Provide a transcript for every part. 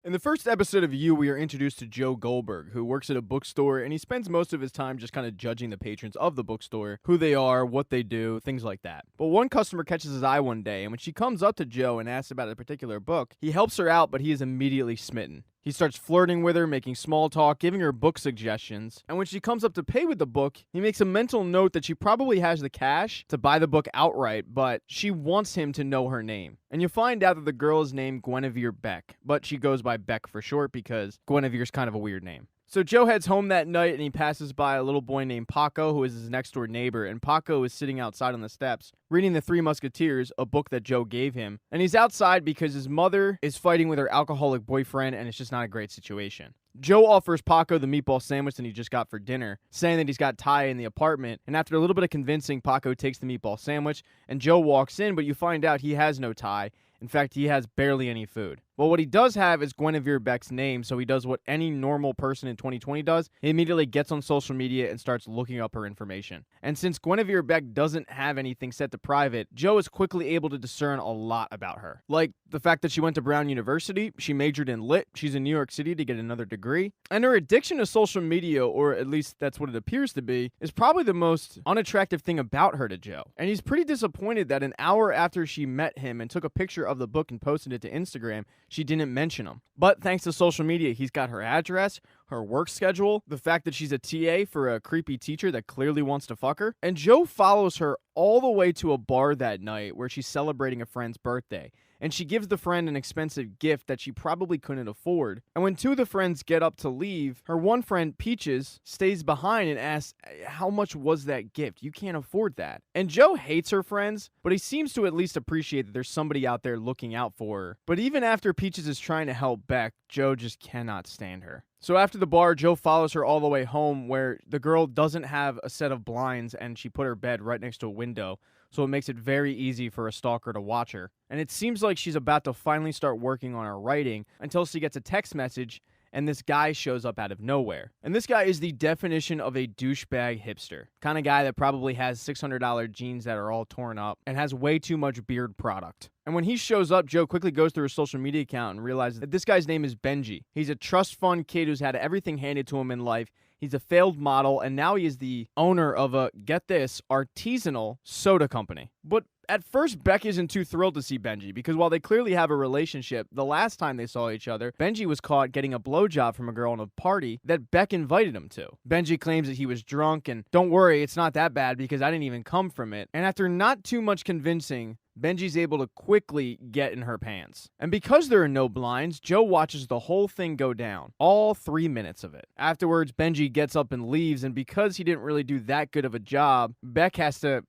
In the first episode of You, we are introduced to Joe Goldberg, who works at a bookstore, and he spends most of his time just kind of judging the patrons of the bookstore, who they are, what they do, things like that. But one customer catches his eye one day, and when she comes up to Joe and asks about a particular book, he helps her out, but he is immediately smitten. He starts flirting with her, making small talk, giving her book suggestions, and when she comes up to pay with the book, he makes a mental note that she probably has the cash to buy the book outright, but she wants him to know her name. And you find out that the girl is named Guinevere Beck, but she goes by Beck for short because Guinevere's kind of a weird name. So Joe heads home that night and he passes by a little boy named Paco, who is his next door neighbor, and Paco is sitting outside on the steps reading The Three Musketeers, a book that Joe gave him. And he's outside because his mother is fighting with her alcoholic boyfriend and it's just not a great situation. Joe offers Paco the meatball sandwich that he just got for dinner, saying that he's got Ty in the apartment, and after a little bit of convincing, Paco takes the meatball sandwich, and Joe walks in, but you find out he has no Ty. In fact, he has barely any food. Well, what he does have is Guinevere Beck's name, so he does what any normal person in 2020 does. He immediately gets on social media and starts looking up her information. And since Guinevere Beck doesn't have anything set to private, Joe is quickly able to discern a lot about her. Like the fact that she went to Brown University, she majored in lit, she's in New York City to get another degree, and her addiction to social media, or at least that's what it appears to be, is probably the most unattractive thing about her to Joe. And he's pretty disappointed that an hour after she met him and took a picture of the book and posted it to Instagram, she didn't mention him. But thanks to social media, he's got her address, her work schedule, the fact that she's a TA for a creepy teacher that clearly wants to fuck her. And Joe follows her all the way to a bar that night where she's celebrating a friend's birthday. And she gives the friend an expensive gift that she probably couldn't afford. And when two of the friends get up to leave, her one friend, Peaches, stays behind and asks, how much was that gift? You can't afford that. And Joe hates her friends, but he seems to at least appreciate that there's somebody out there looking out for her. But even after Peaches is trying to help Beck, Joe just cannot stand her. So after the bar, Joe follows her all the way home where the girl doesn't have a set of blinds and she put her bed right next to a window, so it makes it very easy for a stalker to watch her. And it seems like she's about to finally start working on her writing until she gets a text message and this guy shows up out of nowhere. And this guy is the definition of a douchebag hipster. Kind of guy that probably has $600 jeans that are all torn up and has way too much beard product. And when he shows up, Joe quickly goes through his social media account and realizes that this guy's name is Benji. He's a trust fund kid who's had everything handed to him in life. He's a failed model, and now he is the owner of a, get this, artisanal soda company. But at first, Beck isn't too thrilled to see Benji, because while they clearly have a relationship, the last time they saw each other, Benji was caught getting a blowjob from a girl in a party that Beck invited him to. Benji claims that he was drunk, and don't worry, it's not that bad because I didn't even come from it. And after not too much convincing, Benji's able to quickly get in her pants. And because there are no blinds, Joe watches the whole thing go down. All 3 minutes of it. Afterwards, Benji gets up and leaves, and because he didn't really do that good of a job, Beck has to,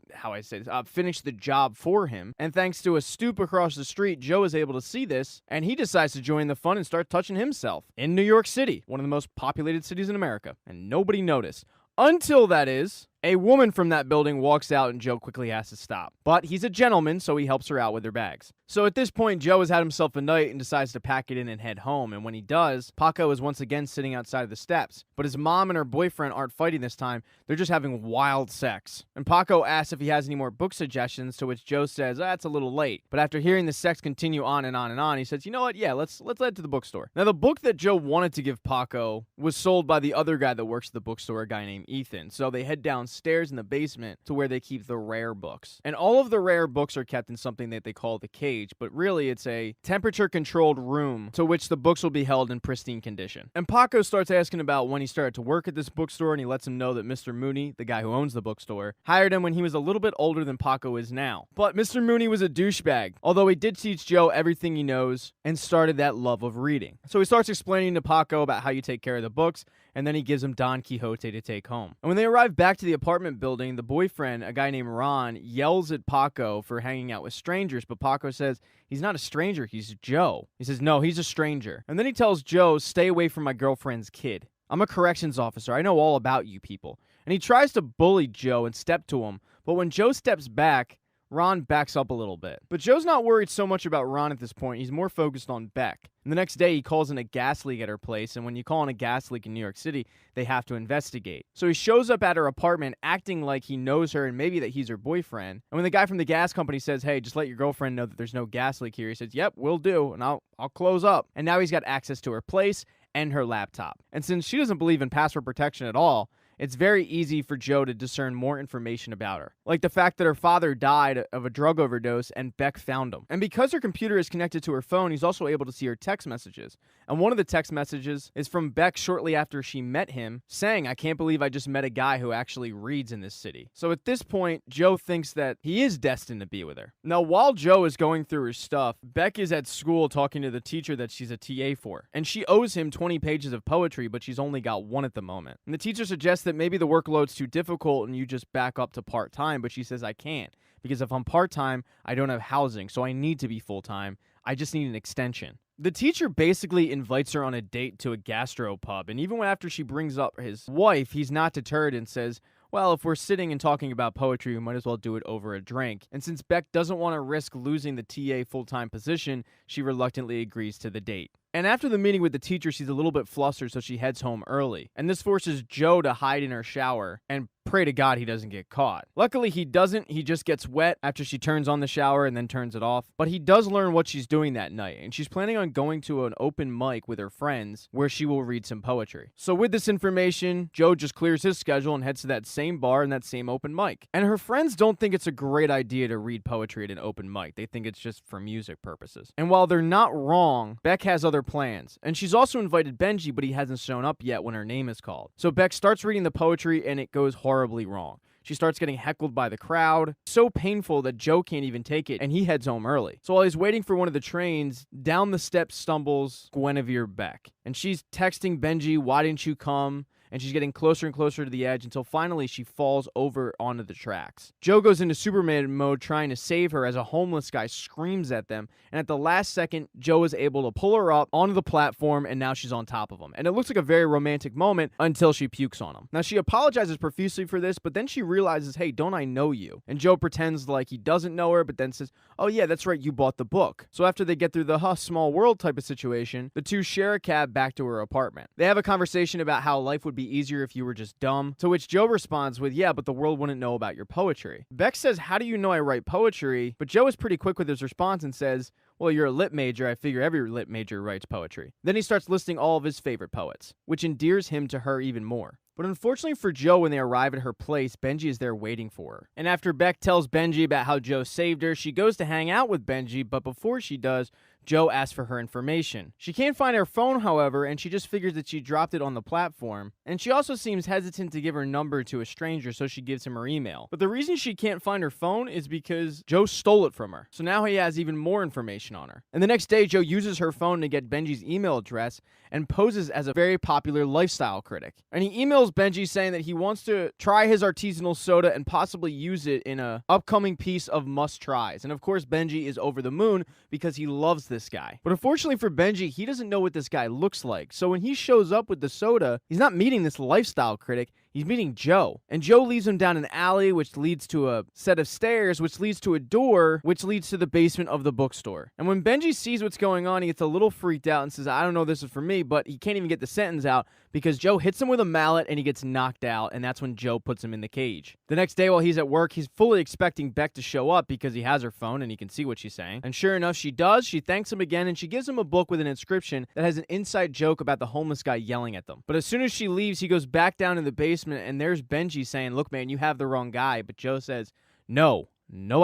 finish the job for him. And thanks to a stoop across the street, Joe is able to see this, and he decides to join the fun and start touching himself. In New York City, one of the most populated cities in America. And nobody noticed. Until, that is, a woman from that building walks out and Joe quickly has to stop. But he's a gentleman, so he helps her out with her bags. So at this point, Joe has had himself a night and decides to pack it in and head home. And when he does, Paco is once again sitting outside of the steps. But his mom and her boyfriend aren't fighting this time. They're just having wild sex. And Paco asks if he has any more book suggestions, to which Joe says, it's a little late. But after hearing the sex continue on and on and on, he says, you know what? Yeah, let's head to the bookstore. Now, the book that Joe wanted to give Paco was sold by the other guy that works at the bookstore, a guy named Ethan. So they head downstairs in the basement to where they keep the rare books. And all of the rare books are kept in something that they call the cage, but really it's a temperature-controlled room to which the books will be held in pristine condition. And Paco starts asking about when he started to work at this bookstore, and he lets him know that Mr. Mooney, the guy who owns the bookstore, hired him when he was a little bit older than Paco is now. But Mr. Mooney was a douchebag, although he did teach Joe everything he knows and started that love of reading. So he starts explaining to Paco about how you take care of the books, and then he gives him Don Quixote to take home. And when they arrive back to the apartment building, the boyfriend, a guy named Ron, yells at Paco for hanging out with strangers, but Paco says he's not a stranger, he's Joe. He says, no, he's a stranger. And then he tells Joe, stay away from my girlfriend's kid. I'm a corrections officer, I know all about you people. And he tries to bully Joe and step to him, but when Joe steps back, Ron backs up a little bit. But Joe's not worried so much about Ron at this point. He's more focused on Beck. And the next day, he calls in a gas leak at her place, and when you call in a gas leak in New York City, they have to investigate. So he shows up at her apartment acting like he knows her and maybe that he's her boyfriend. And when the guy from the gas company says, hey, just let your girlfriend know that there's no gas leak here, he says, yep, will do, and I'll close up. And now he's got access to her place and her laptop. And since she doesn't believe in password protection at all, it's very easy for Joe to discern more information about her, like the fact that her father died of a drug overdose and Beck found him. And because her computer is connected to her phone, he's also able to see her text messages. And one of the text messages is from Beck shortly after she met him, saying, I can't believe I just met a guy who actually reads in this city. So at this point, Joe thinks that he is destined to be with her. Now, while Joe is going through her stuff, Beck is at school talking to the teacher that she's a TA for. And she owes him 20 pages of poetry, but she's only got one at the moment. And the teacher suggests that maybe the workload's too difficult and you just back up to part-time, but she says, I can't, because if I'm part-time, I don't have housing, so I need to be full-time. I just need an extension. The teacher basically invites her on a date to a gastropub, and even after she brings up his wife, he's not deterred and says, well, if we're sitting and talking about poetry, we might as well do it over a drink. And since Beck doesn't want to risk losing the TA full-time position, she reluctantly agrees to the date. And after the meeting with the teacher, she's a little bit flustered, so she heads home early. And this forces Joe to hide in her shower and pray to God he doesn't get caught. Luckily, he doesn't. He just gets wet after she turns on the shower and then turns it off. But he does learn what she's doing that night, and she's planning on going to an open mic with her friends where she will read some poetry. So with this information, Joe just clears his schedule and heads to that same bar and that same open mic. And her friends don't think it's a great idea to read poetry at an open mic. They think it's just for music purposes. And while they're not wrong, Beck has other plans. And she's also invited Benji, but he hasn't shown up yet when her name is called. So Beck starts reading the poetry and it goes horribly wrong. She starts getting heckled by the crowd. So painful that Joe can't even take it, and he heads home early. So while he's waiting for one of the trains, down the steps stumbles Guinevere Beck. And she's texting Benji, why didn't you come? And she's getting closer and closer to the edge until finally she falls over onto the tracks. Joe goes into Superman mode trying to save her as a homeless guy screams at them, and at the last second, Joe is able to pull her up onto the platform, and now she's on top of him. And it looks like a very romantic moment until she pukes on him. Now, she apologizes profusely for this, but then she realizes, hey, don't I know you? And Joe pretends like he doesn't know her, but then says, oh yeah, that's right, you bought the book. So after they get through the small world type of situation, the two share a cab back to her apartment. They have a conversation about how life would be easier if you were just dumb, to which Joe responds with, yeah, but the world wouldn't know about your poetry. Beck says, how do you know I write poetry? But Joe is pretty quick with his response and says, well, you're a lit major. I figure every lit major writes poetry. Then he starts listing all of his favorite poets, which endears him to her even more. But unfortunately for Joe, when they arrive at her place, Benji is there waiting for her. And after Beck tells Benji about how Joe saved her, she goes to hang out with Benji, but before she does, Joe asks for her information. She can't find her phone, however, and she just figures that she dropped it on the platform. And she also seems hesitant to give her number to a stranger, so she gives him her email. But the reason she can't find her phone is because Joe stole it from her. So now he has even more information on her. And the next day, Joe uses her phone to get Benji's email address and poses as a very popular lifestyle critic. And he emails Benji saying that he wants to try his artisanal soda and possibly use it in a upcoming piece of must-tries. And of course, Benji is over the moon because he loves this guy. But unfortunately for Benji, he doesn't know what this guy looks like. So when he shows up with the soda, he's not meeting this lifestyle critic. He's meeting Joe. And Joe leads him down an alley, which leads to a set of stairs, which leads to a door, which leads to the basement of the bookstore. And when Benji sees what's going on, he gets a little freaked out and says, I don't know if this is for me, but he can't even get the sentence out because Joe hits him with a mallet and he gets knocked out, and that's when Joe puts him in the cage. The next day while he's at work, he's fully expecting Beck to show up because he has her phone and he can see what she's saying. And sure enough, she does. She thanks him again, and she gives him a book with an inscription that has an inside joke about the homeless guy yelling at them. But as soon as she leaves, he goes back down in the basement, and there's Benji saying, look, man, you have the wrong guy. But Joe says, no,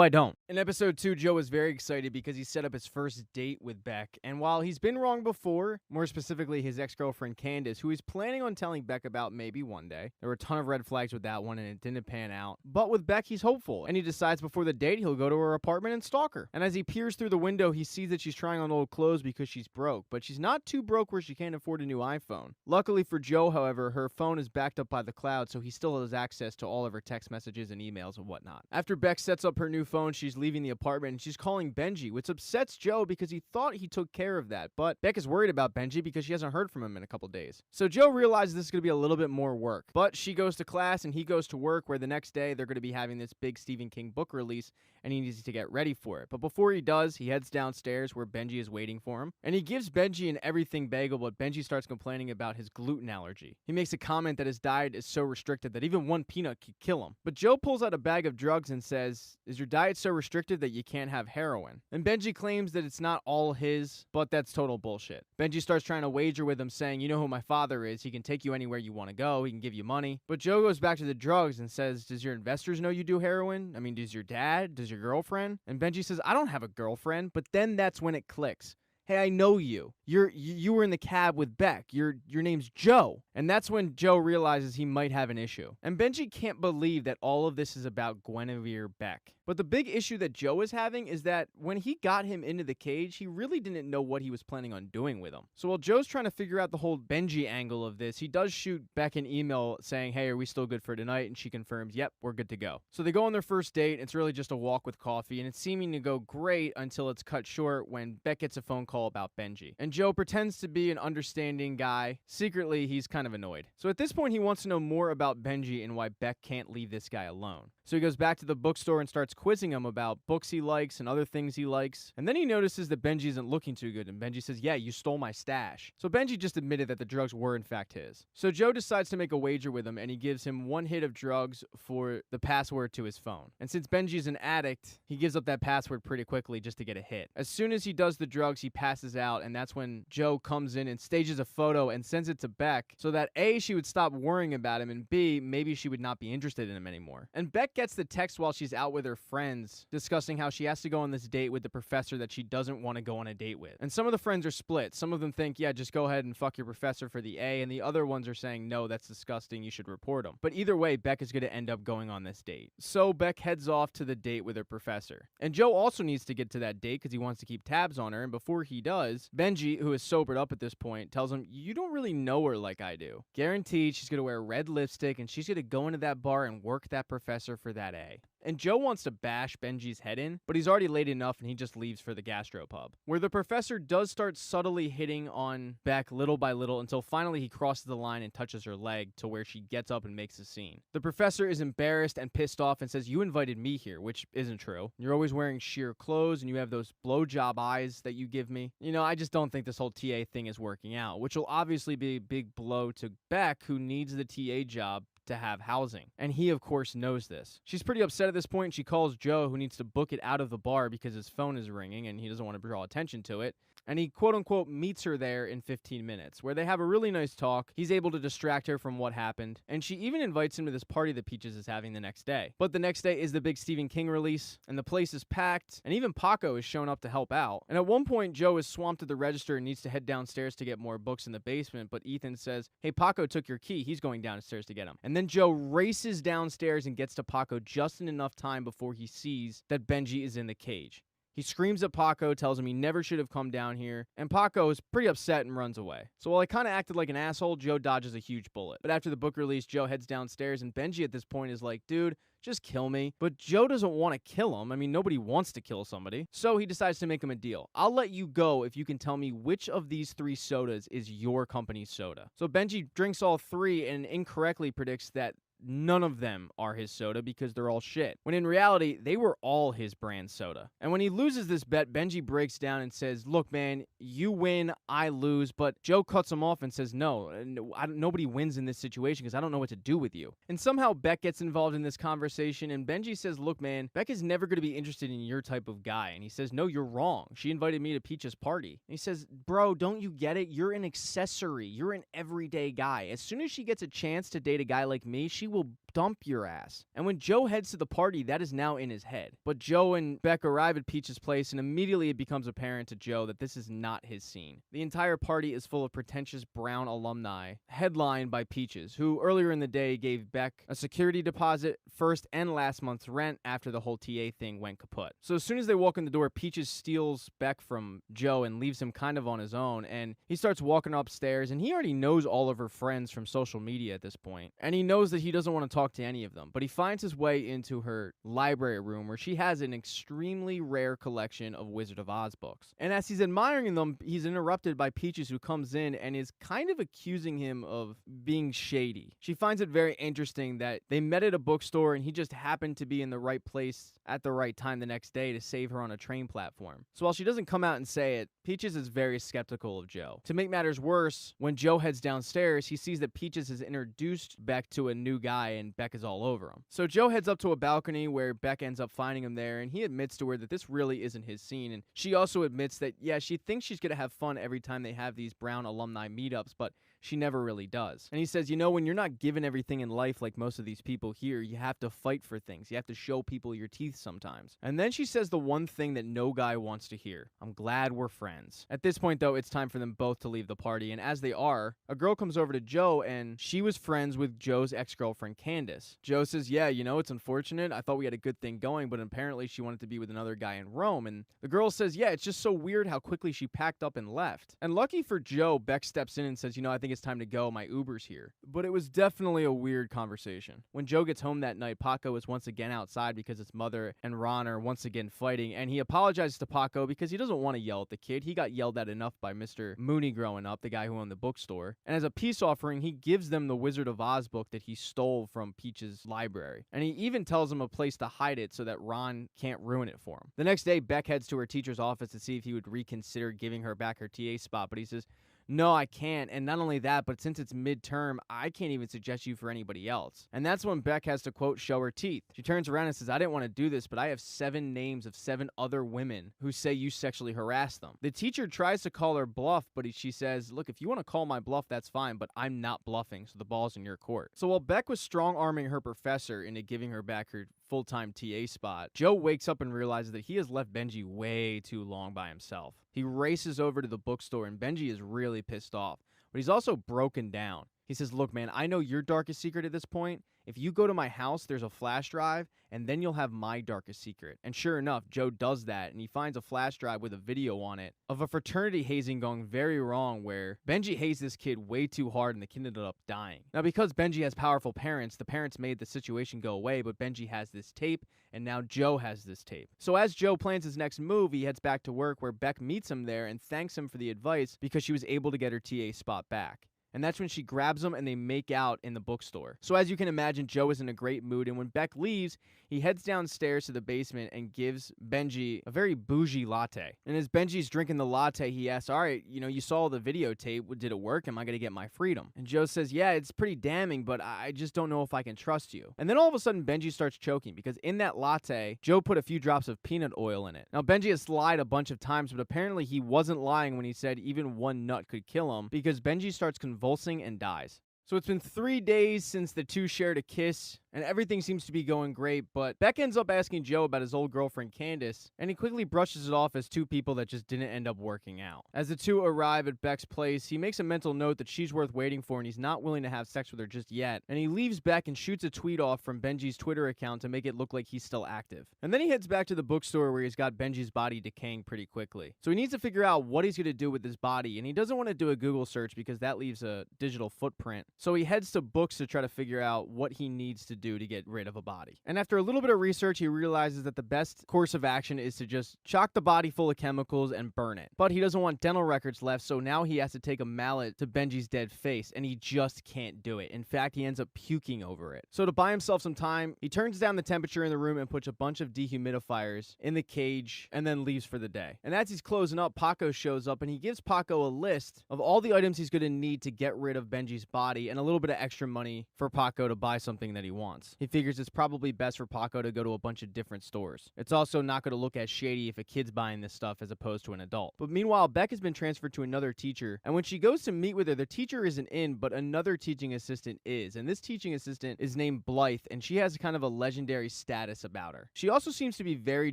I don't. In episode 2, Joe is very excited because he set up his first date with Beck. And while he's been wrong before, more specifically his ex-girlfriend Candace, who he's planning on telling Beck about maybe one day. There were a ton of red flags with that one and it didn't pan out. But with Beck, he's hopeful. And he decides before the date, he'll go to her apartment and stalk her. And as he peers through the window, he sees that she's trying on old clothes because she's broke. But she's not too broke where she can't afford a new iPhone. Luckily for Joe, however, her phone is backed up by the cloud, so he still has access to all of her text messages and emails and whatnot. After Beck sets up up her new phone. She's leaving the apartment and she's calling Benji, which upsets Joe because he thought he took care of that. But Beck is worried about Benji because she hasn't heard from him in a couple days. So Joe realizes this is going to be a little bit more work. But she goes to class and he goes to work, where the next day they're going to be having this big Stephen King book release and he needs to get ready for it. But before he does, he heads downstairs where Benji is waiting for him. And he gives Benji an everything bagel, but Benji starts complaining about his gluten allergy. He makes a comment that his diet is so restricted that even one peanut could kill him. But Joe pulls out a bag of drugs and says, "Is your diet so restricted that you can't have heroin?" And Benji claims that it's not all his, but that's total bullshit. Benji starts trying to wager with him, saying, "You know who my father is. He can take you anywhere you want to go. He can give you money." But Joe goes back to the drugs and says, "Does your investors know you do heroin? I mean, does your dad? Does your girlfriend?" And Benji says, "I don't have a girlfriend." But then that's when it clicks. "Hey, I know you. You were in the cab with Beck. Your name's Joe." And that's when Joe realizes he might have an issue. And Benji can't believe that all of this is about Guinevere Beck. But the big issue that Joe is having is that when he got him into the cage, he really didn't know what he was planning on doing with him. So while Joe's trying to figure out the whole Benji angle of this, he does shoot Beck an email saying, "Hey, are we still good for tonight?" And she confirms, "Yep, we're good to go." So they go on their first date. It's really just a walk with coffee, and it's seeming to go great until it's cut short when Beck gets a phone call about Benji. And Joe pretends to be an understanding guy. Secretly, he's kind of annoyed. So at this point, he wants to know more about Benji and why Beck can't leave this guy alone. So he goes back to the bookstore and starts quizzing him about books he likes and other things he likes. And then he notices that Benji isn't looking too good. And Benji says, "Yeah, you stole my stash." So Benji just admitted that the drugs were in fact his. So Joe decides to make a wager with him, and he gives him one hit of drugs for the password to his phone. And since Benji's an addict, he gives up that password pretty quickly just to get a hit. As soon as he does the drugs, he passes out, and that's when Joe comes in and stages a photo and sends it to Beck so that A, she would stop worrying about him, and B, maybe she would not be interested in him anymore. And Beck gets the text while she's out with her friends, discussing how she has to go on this date with the professor that she doesn't want to go on a date with. And some of the friends are split. Some of them think, "Yeah, just go ahead and fuck your professor for the A," and the other ones are saying, "No, that's disgusting, you should report him." But either way, Beck is going to end up going on this date. So Beck heads off to the date with her professor. And Joe also needs to get to that date because he wants to keep tabs on her, and before he does, Benji, who is sobered up at this point, tells him, "You don't really know her like I do. Guaranteed she's going to wear red lipstick and she's going to go into that bar and work that professor for that A." And Joe wants to bash Benji's head in, but he's already late enough and he just leaves for the gastropub, where the professor does start subtly hitting on Beck little by little until finally he crosses the line and touches her leg to where she gets up and makes a scene. The professor is embarrassed and pissed off and says, "You invited me here," which isn't true. "You're always wearing sheer clothes and you have those blowjob eyes that you give me." I just don't think this whole TA thing is working out, which will obviously be a big blow to Beck, who needs the TA job to have housing. And he, of course, knows this. She's pretty upset at this point, and she calls Joe, who needs to book it out of the bar because his phone is ringing and he doesn't want to draw attention to it. And he, quote-unquote, meets her there in 15 minutes, where they have a really nice talk. He's able to distract her from what happened, and she even invites him to this party that Peaches is having the next day. But the next day is the big Stephen King release, and the place is packed, and even Paco is shown up to help out. And at one point, Joe is swamped at the register and needs to head downstairs to get more books in the basement, but Ethan says, "Hey, Paco took your key. He's going downstairs to get him." And then Joe races downstairs and gets to Paco just in enough time before he sees that Benji is in the cage. He screams at Paco, tells him he never should have come down here, and Paco is pretty upset and runs away. So while I kind of acted like an asshole, Joe dodges a huge bullet. But after the book release, Joe heads downstairs, and Benji at this point is like, "Dude, just kill me." But Joe doesn't want to kill him. I mean, nobody wants to kill somebody. So he decides to make him a deal. "I'll let you go if you can tell me which of these 3 sodas is your company's soda." So Benji drinks all 3 and incorrectly predicts that none of them are his soda because they're all shit, when in reality, they were all his brand soda. And when he loses this bet, Benji breaks down and says, "Look, man, you win, I lose." But Joe cuts him off and says, "No, nobody wins in this situation because I don't know what to do with you." And somehow Beck gets involved in this conversation, and Benji says, "Look, man, Beck is never going to be interested in your type of guy." And he says, "No, you're wrong. She invited me to Peach's party." And he says, "Bro, don't you get it? You're an accessory. You're an everyday guy. As soon as she gets a chance to date a guy like me, she will dump your ass." And when Joe heads to the party, that is now in his head. But Joe and Beck arrive at Peach's place, and immediately it becomes apparent to Joe that this is not his scene. The entire party is full of pretentious Brown alumni, headlined by Peaches, who earlier in the day gave Beck a security deposit, first and last month's rent after the whole TA thing went kaput. So as soon as they walk in the door, Peaches steals Beck from Joe and leaves him kind of on his own, and he starts walking upstairs, and he already knows all of her friends from social media at this point. And he knows that he doesn't want to talk talk to any of them, but he finds his way into her library room where she has an extremely rare collection of Wizard of Oz books. And as he's admiring them, he's interrupted by Peaches, who comes in and is kind of accusing him of being shady. She finds it very interesting that they met at a bookstore and he just happened to be in the right place at the right time the next day to save her on a train platform. So while she doesn't come out and say it, Peaches is very skeptical of Joe. To make matters worse, when Joe heads downstairs, he sees that Peaches has introduced Beck to a new guy and Beck is all over him. So Joe heads up to a balcony where Beck ends up finding him there, and he admits to her that this really isn't his scene, and she also admits that, yeah, she thinks she's gonna have fun every time they have these Brown alumni meetups, but she never really does. And he says, you know, when you're not given everything in life like most of these people here, you have to fight for things. You have to show people your teeth sometimes. And then she says the one thing that no guy wants to hear. I'm glad we're friends. At this point, though, it's time for them both to leave the party. And as they are, a girl comes over to Joe, and she was friends with Joe's ex-girlfriend, Candace. Joe says, yeah, you know, it's unfortunate. I thought we had a good thing going, but apparently she wanted to be with another guy in Rome. And the girl says, yeah, it's just so weird how quickly she packed up and left. And lucky for Joe, Beck steps in and says, you know, I think it's time to go. My Uber's here. But it was definitely a weird conversation. When Joe gets home that night, Paco is once again outside because his mother and Ron are once again fighting, and he apologizes to Paco because he doesn't want to yell at the kid. He got yelled at enough by Mr. Mooney growing up, the guy who owned the bookstore. And as a peace offering, he gives them the Wizard of Oz book that he stole from Peach's library. And he even tells him a place to hide it so that Ron can't ruin it for him. The next day, Beck heads to her teacher's office to see if he would reconsider giving her back her TA spot, but he says, no, I can't. And not only that, but since it's midterm, I can't even suggest you for anybody else. And that's when Beck has to, quote, show her teeth. She turns around and says, I didn't want to do this, but I have 7 names of 7 other women who say you sexually harassed them. The teacher tries to call her bluff, but she says, look, if you want to call my bluff, that's fine, but I'm not bluffing, so the ball's in your court. So while Beck was strong-arming her professor into giving her back her full-time TA spot, Joe wakes up and realizes that he has left Benji way too long by himself. He races over to the bookstore, and Benji is really pissed off, but he's also broken down. He says, look, man, I know your darkest secret at this point. If you go to my house, there's a flash drive, and then you'll have my darkest secret. And sure enough, Joe does that, and he finds a flash drive with a video on it of a fraternity hazing going very wrong, where Benji hazed this kid way too hard, and the kid ended up dying. Now, because Benji has powerful parents, the parents made the situation go away, but Benji has this tape, and now Joe has this tape. So as Joe plans his next move, he heads back to work, where Beck meets him there and thanks him for the advice because she was able to get her TA spot back. And that's when she grabs him and they make out in the bookstore. So as you can imagine, Joe is in a great mood, and when Beck leaves, he heads downstairs to the basement and gives Benji a very bougie latte. And as Benji's drinking the latte, he asks, all right, you know, you saw the videotape. Did it work? Am I going to get my freedom? And Joe says, yeah, it's pretty damning, but I just don't know if I can trust you. And then all of a sudden, Benji starts choking because in that latte, Joe put a few drops of peanut oil in it. Now, Benji has lied a bunch of times, but apparently he wasn't lying when he said even one nut could kill him, because Benji starts convulsing and dies. So it's been 3 days since the two shared a kiss, and everything seems to be going great, but Beck ends up asking Joe about his old girlfriend Candace, and he quickly brushes it off as two people that just didn't end up working out. As the two arrive at Beck's place, he makes a mental note that she's worth waiting for, and he's not willing to have sex with her just yet, and he leaves Beck and shoots a tweet off from Benji's Twitter account to make it look like he's still active. And then he heads back to the bookstore where he's got Benji's body decaying pretty quickly. So he needs to figure out what he's going to do with his body, and he doesn't want to do a Google search because that leaves a digital footprint. So he heads to books to try to figure out what he needs to do to get rid of a body. And after a little bit of research, he realizes that the best course of action is to just chock the body full of chemicals and burn it. But he doesn't want dental records left, so now he has to take a mallet to Benji's dead face, and he just can't do it. In fact, he ends up puking over it. So to buy himself some time, he turns down the temperature in the room and puts a bunch of dehumidifiers in the cage and then leaves for the day. And as he's closing up, Paco shows up, and he gives Paco a list of all the items he's going to need to get rid of Benji's body and a little bit of extra money for Paco to buy something that he wants. He figures it's probably best for Paco to go to a bunch of different stores. It's also not going to look as shady if a kid's buying this stuff as opposed to an adult. But meanwhile, Beck has been transferred to another teacher, and when she goes to meet with her, the teacher isn't in, but another teaching assistant is. And this teaching assistant is named Blythe, and she has kind of a legendary status about her. She also seems to be very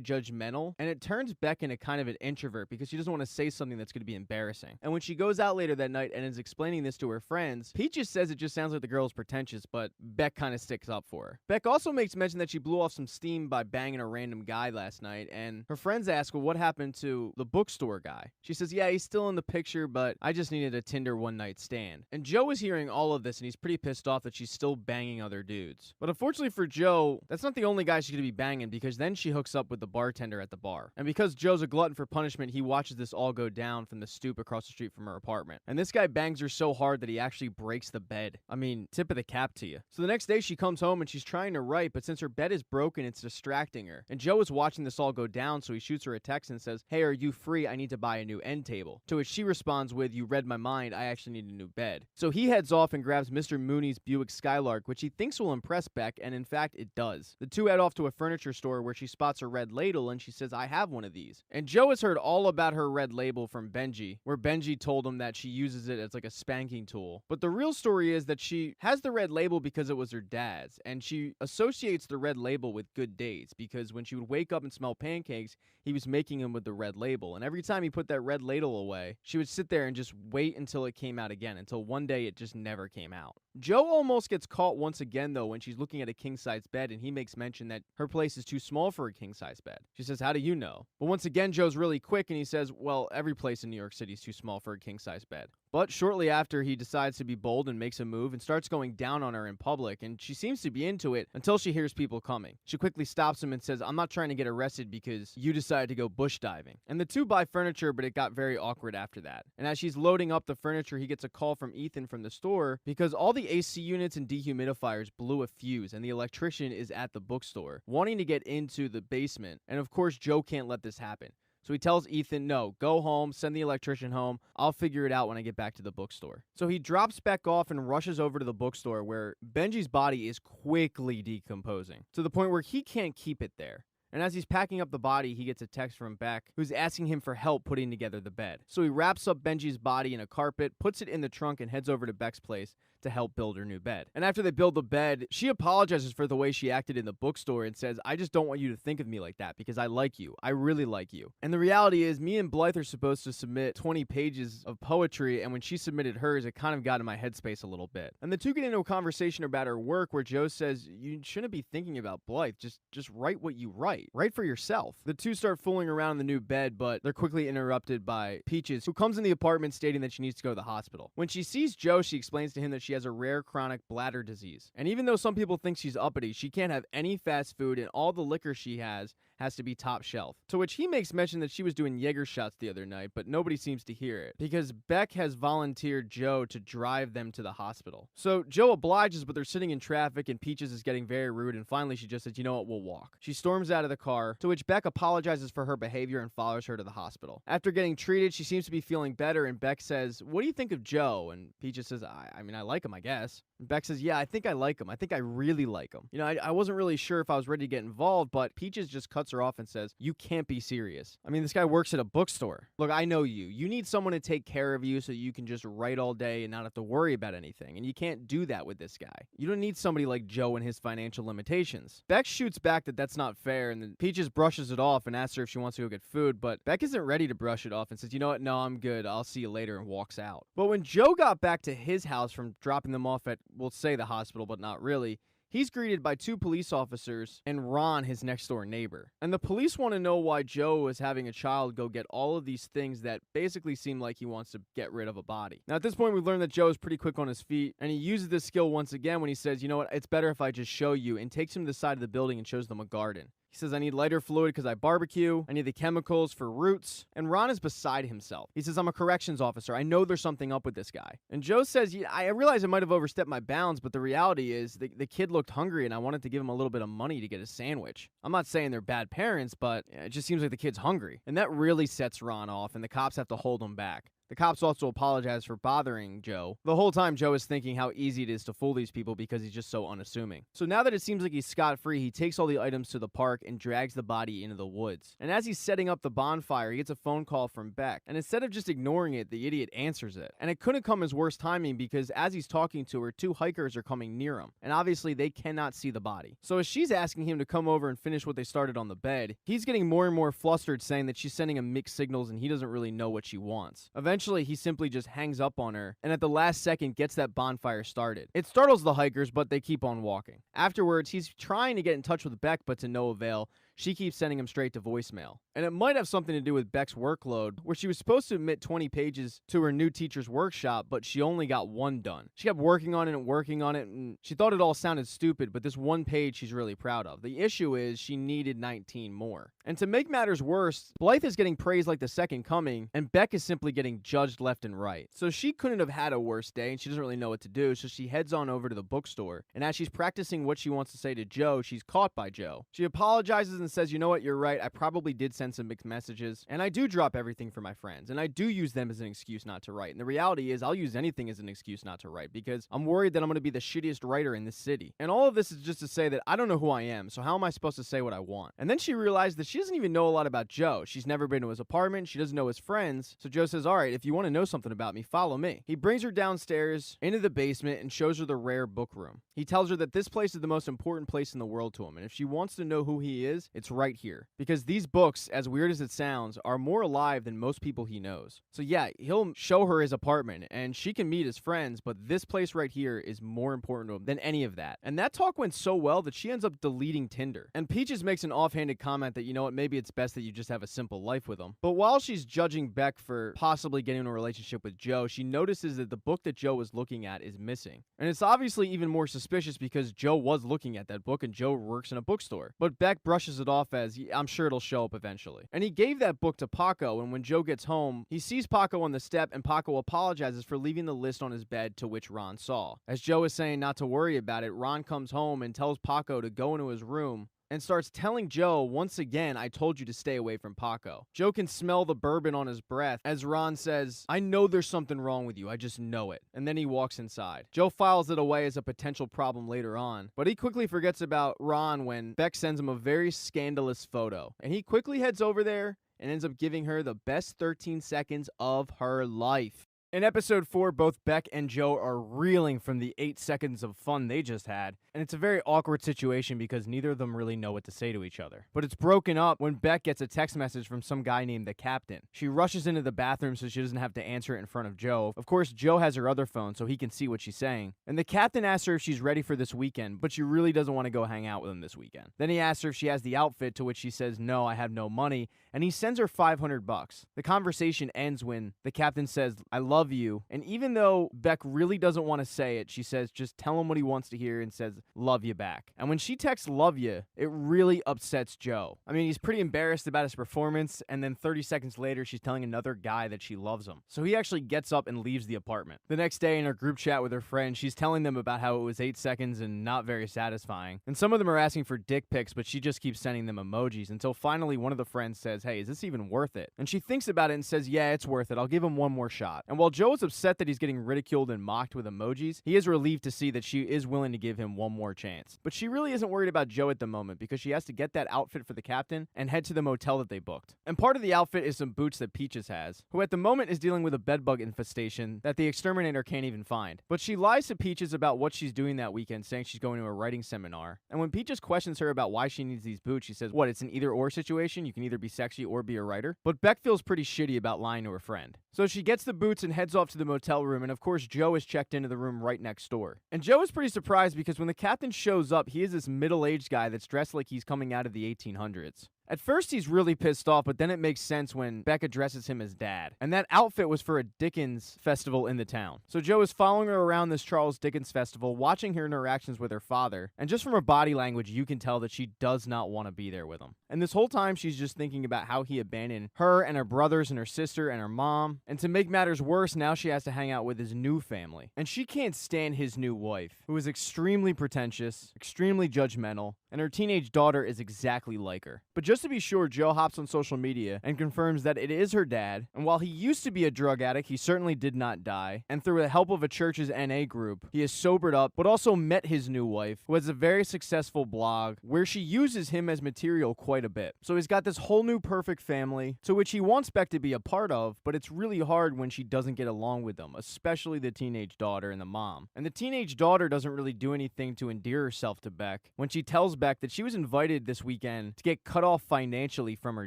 judgmental, and it turns Beck into kind of an introvert because she doesn't want to say something that's going to be embarrassing. And when she goes out later that night and is explaining this to her friends, Peaches says it just sounds like the girl's pretentious, but Beck kind of sticks up for her. Beck also makes mention that she blew off some steam by banging a random guy last night, and her friends ask, well, what happened to the bookstore guy? She says, yeah, he's still in the picture, but I just needed a Tinder one-night stand. And Joe is hearing all of this, and he's pretty pissed off that she's still banging other dudes. But unfortunately for Joe, that's not the only guy she's gonna be banging, because then she hooks up with the bartender at the bar. And because Joe's a glutton for punishment, he watches this all go down from the stoop across the street from her apartment. And this guy bangs her so hard that he actually breaks the bed. I mean, tip of the cap to you. So the next day she comes home and she's trying to write, but since her bed is broken, it's distracting her. And Joe is watching this all go down, so he shoots her a text and says, hey, are you free? I need to buy a new end table. To which she responds with, you read my mind, I actually need a new bed. So he heads off and grabs Mr. Mooney's Buick Skylark, which he thinks will impress Beck, and in fact it does. The two head off to a furniture store where she spots a red ladle and she says, I have one of these. And Joe has heard all about her red label from Benji, where Benji told him that she uses it as like a spanking tool. But the real story is that she has the red label because it was her dad's, and she associates the red label with good days, because when she would wake up and smell pancakes, he was making them with the red label. And every time he put that red ladle away, she would sit there and just wait until it came out again, until one day it just never came out. Joe almost gets caught once again, though, when she's looking at a king-size bed, and he makes mention that her place is too small for a king-size bed. She says, how do you know? But once again, Joe's really quick, and he says, well, every place in New York City is too small for a king-size bed. But shortly after, he decides to be bold and makes a move and starts going down on her in public, and she seems to be into it until she hears people coming. She quickly stops him and says, I'm not trying to get arrested because you decided to go bush diving. And the two buy furniture, but it got very awkward after that. And as she's loading up the furniture, he gets a call from Ethan from the store because all the AC units and dehumidifiers blew a fuse, and the electrician is at the bookstore, wanting to get into the basement. And of course, Joe can't let this happen. So he tells Ethan, no, go home, send the electrician home. I'll figure it out when I get back to the bookstore. So he drops Beck off and rushes over to the bookstore where Benji's body is quickly decomposing to the point where he can't keep it there. And as he's packing up the body, he gets a text from Beck, who's asking him for help putting together the bed. So he wraps up Benji's body in a carpet, puts it in the trunk, and heads over to Beck's place to help build her new bed. And after they build the bed, she apologizes for the way she acted in the bookstore and says, I just don't want you to think of me like that because I like you. I really like you. And the reality is, me and Blythe are supposed to submit 20 pages of poetry, and when she submitted hers, it kind of got in my headspace a little bit. And the two get into a conversation about her work where Joe says, you shouldn't be thinking about Blythe. Just write what you write. Write for yourself. The two start fooling around in the new bed, but they're quickly interrupted by Peaches, who comes in the apartment stating that she needs to go to the hospital. When she sees Joe, she explains to him that she has a rare chronic bladder disease. And even though some people think she's uppity, she can't have any fast food, and all the liquor she has to be top shelf. To which he makes mention that she was doing Jaeger shots the other night, but nobody seems to hear it, because Beck has volunteered Joe to drive them to the hospital. So Joe obliges, but they're sitting in traffic, and Peaches is getting very rude, and finally she just says, you know what, we'll walk. She storms out of the car, to which Beck apologizes for her behavior and follows her to the hospital. After getting treated, she seems to be feeling better, and Beck says, what do you think of Joe? And Peaches says, I mean, I like him, I guess. And Beck says, yeah, I think I like him. I think I really like him. You know, I wasn't really sure if I was ready to get involved, but Peaches just cuts her off and says, you can't be serious. I mean, this guy works at a bookstore. Look, I know you. You need someone to take care of you so you can just write all day and not have to worry about anything. And you can't do that with this guy. You don't need somebody like Joe and his financial limitations. Beck shoots back that that's not fair, and then Peaches brushes it off and asks her if she wants to go get food, but Beck isn't ready to brush it off and says, you know what, no, I'm good. I'll see you later, and walks out. But when Joe got back to his house from dropping them off at, we'll say the hospital, but not really, he's greeted by two police officers and Ron, his next-door neighbor. And the police want to know why Joe is having a child go get all of these things that basically seem like he wants to get rid of a body. Now, at this point, we've learned that Joe is pretty quick on his feet, and he uses this skill once again when he says, you know what, it's better if I just show you, and takes him to the side of the building and shows them a garden. He says, I need lighter fluid because I barbecue. I need the chemicals for roots. And Ron is beside himself. He says, I'm a corrections officer. I know there's something up with this guy. And Joe says, yeah, I realize I might have overstepped my bounds, but the reality is the kid looked hungry and I wanted to give him a little bit of money to get a sandwich. I'm not saying they're bad parents, but it just seems like the kid's hungry. And that really sets Ron off, and the cops have to hold him back. The cops also apologize for bothering Joe. The whole time, Joe is thinking how easy it is to fool these people because he's just so unassuming. So now that it seems like he's scot-free, he takes all the items to the park and drags the body into the woods. And as he's setting up the bonfire, he gets a phone call from Beck. And instead of just ignoring it, the idiot answers it. And it couldn't come as worse timing because as he's talking to her, two hikers are coming near him. And obviously, they cannot see the body. So as she's asking him to come over and finish what they started on the bed, he's getting more and more flustered, saying that she's sending him mixed signals and he doesn't really know what she wants. Eventually, Eventually, he simply just hangs up on her, and at the last second gets that bonfire started. It startles the hikers, but they keep on walking. Afterwards, he's trying to get in touch with Beck, but to no avail. She keeps sending him straight to voicemail. And it might have something to do with Beck's workload, where she was supposed to admit 20 pages to her new teacher's workshop, but she only got one done. She kept working on it, and she thought it all sounded stupid, but this one page she's really proud of. The issue is she needed 19 more. And to make matters worse, Blythe is getting praised like the second coming, and Beck is simply getting judged left and right. So she couldn't have had a worse day, and she doesn't really know what to do, so she heads on over to the bookstore. And as she's practicing what she wants to say to Joe, she's caught by Joe. She apologizes and says, you know what, you're right, I probably did send some mixed messages, and I do drop everything for my friends, and I do use them as an excuse not to write. And the reality is, I'll use anything as an excuse not to write, because I'm worried that I'm going to be the shittiest writer in this city. And all of this is just to say that I don't know who I am, so how am I supposed to say what I want? And then she realized that she doesn't even know a lot about Joe. She's never been to his apartment, she doesn't know his friends, so Joe says, alright, if you want to know something about me, follow me. He brings her downstairs into the basement and shows her the rare book room. He tells her that this place is the most important place in the world to him, and if she wants to know who he is, it's right here. Because these books, as weird as it sounds, are more alive than most people he knows. So yeah, he'll show her his apartment, and she can meet his friends, but this place right here is more important to him than any of that. And that talk went so well that she ends up deleting Tinder. And Peaches makes an offhanded comment that, you know what, maybe it's best that you just have a simple life with him. But while she's judging Beck for possibly getting in a relationship with Joe, she notices that the book that Joe was looking at is missing. And it's obviously even more suspicious because Joe was looking at that book and Joe works in a bookstore. But Beck brushes it off as, I'm sure it'll show up eventually. And he gave that book to Paco, and when Joe gets home, he sees Paco on the step, and Paco apologizes for leaving the list on his bed, to which Ron saw. As Joe is saying not to worry about it, Ron comes home and tells Paco to go into his room and starts telling Joe, once again, I told you to stay away from Paco. Joe can smell the bourbon on his breath as Ron says, I know there's something wrong with you, I just know it. And then he walks inside. Joe files it away as a potential problem later on, but he quickly forgets about Ron when Beck sends him a very scandalous photo. And he quickly heads over there and ends up giving her the best 13 seconds of her life. In episode 4, both Beck and Joe are reeling from the 8 seconds of fun they just had, and it's a very awkward situation because neither of them really know what to say to each other. But it's broken up when Beck gets a text message from some guy named the Captain. She rushes into the bathroom so she doesn't have to answer it in front of Joe. Of course, Joe has her other phone so he can see what she's saying. And the Captain asks her if she's ready for this weekend, but she really doesn't want to go hang out with him this weekend. Then he asks her if she has the outfit, to which she says, no, I have no money, and he sends her $500. The conversation ends when the Captain says, I love you, and even though Beck really doesn't want to say it, she says just tell him what he wants to hear and says love you back. And when she texts love you, it really upsets Joe. I mean, he's pretty embarrassed about his performance, and then 30 seconds later she's telling another guy that she loves him. So he actually gets up and leaves the apartment. The next day in her group chat with her friend, she's telling them about how it was 8 seconds and not very satisfying. And some of them are asking for dick pics, but she just keeps sending them emojis until finally one of the friends says, hey, is this even worth it? And she thinks about it and says, yeah, it's worth it. I'll give him one more shot. And while Joe is upset that he's getting ridiculed and mocked with emojis, he is relieved to see that she is willing to give him one more chance. But she really isn't worried about Joe at the moment because she has to get that outfit for the Captain and head to the motel that they booked. And part of the outfit is some boots that Peaches has, who at the moment is dealing with a bedbug infestation that the exterminator can't even find. But she lies to Peaches about what she's doing that weekend, saying she's going to a writing seminar. And when Peaches questions her about why she needs these boots, she says, what, it's an either-or situation? You can either be sexy or be a writer? But Beck feels pretty shitty about lying to her friend. So she gets the boots and heads off to the motel room, and of course Joe is checked into the room right next door. And Joe is pretty surprised because when the Captain shows up, he is this middle-aged guy that's dressed like he's coming out of the 1800s. At first, he's really pissed off, but then it makes sense when Beck addresses him as Dad. And that outfit was for a Dickens festival in the town. So Joe is following her around this Charles Dickens festival, watching her interactions with her father. And just from her body language, you can tell that she does not want to be there with him. And this whole time, she's just thinking about how he abandoned her and her brothers and her sister and her mom. And to make matters worse, now she has to hang out with his new family. And she can't stand his new wife, who is extremely pretentious, extremely judgmental, and her teenage daughter is exactly like her. But just to be sure, Joe hops on social media and confirms that it is her dad, and while he used to be a drug addict, he certainly did not die, and through the help of a church's NA group, he has sobered up, but also met his new wife, who has a very successful blog, where she uses him as material quite a bit. So he's got this whole new perfect family, to which he wants Beck to be a part of, but it's really hard when she doesn't get along with them, especially the teenage daughter and the mom. And the teenage daughter doesn't really do anything to endear herself to Beck. When she tells Beck that she was invited this weekend to get cut off financially from her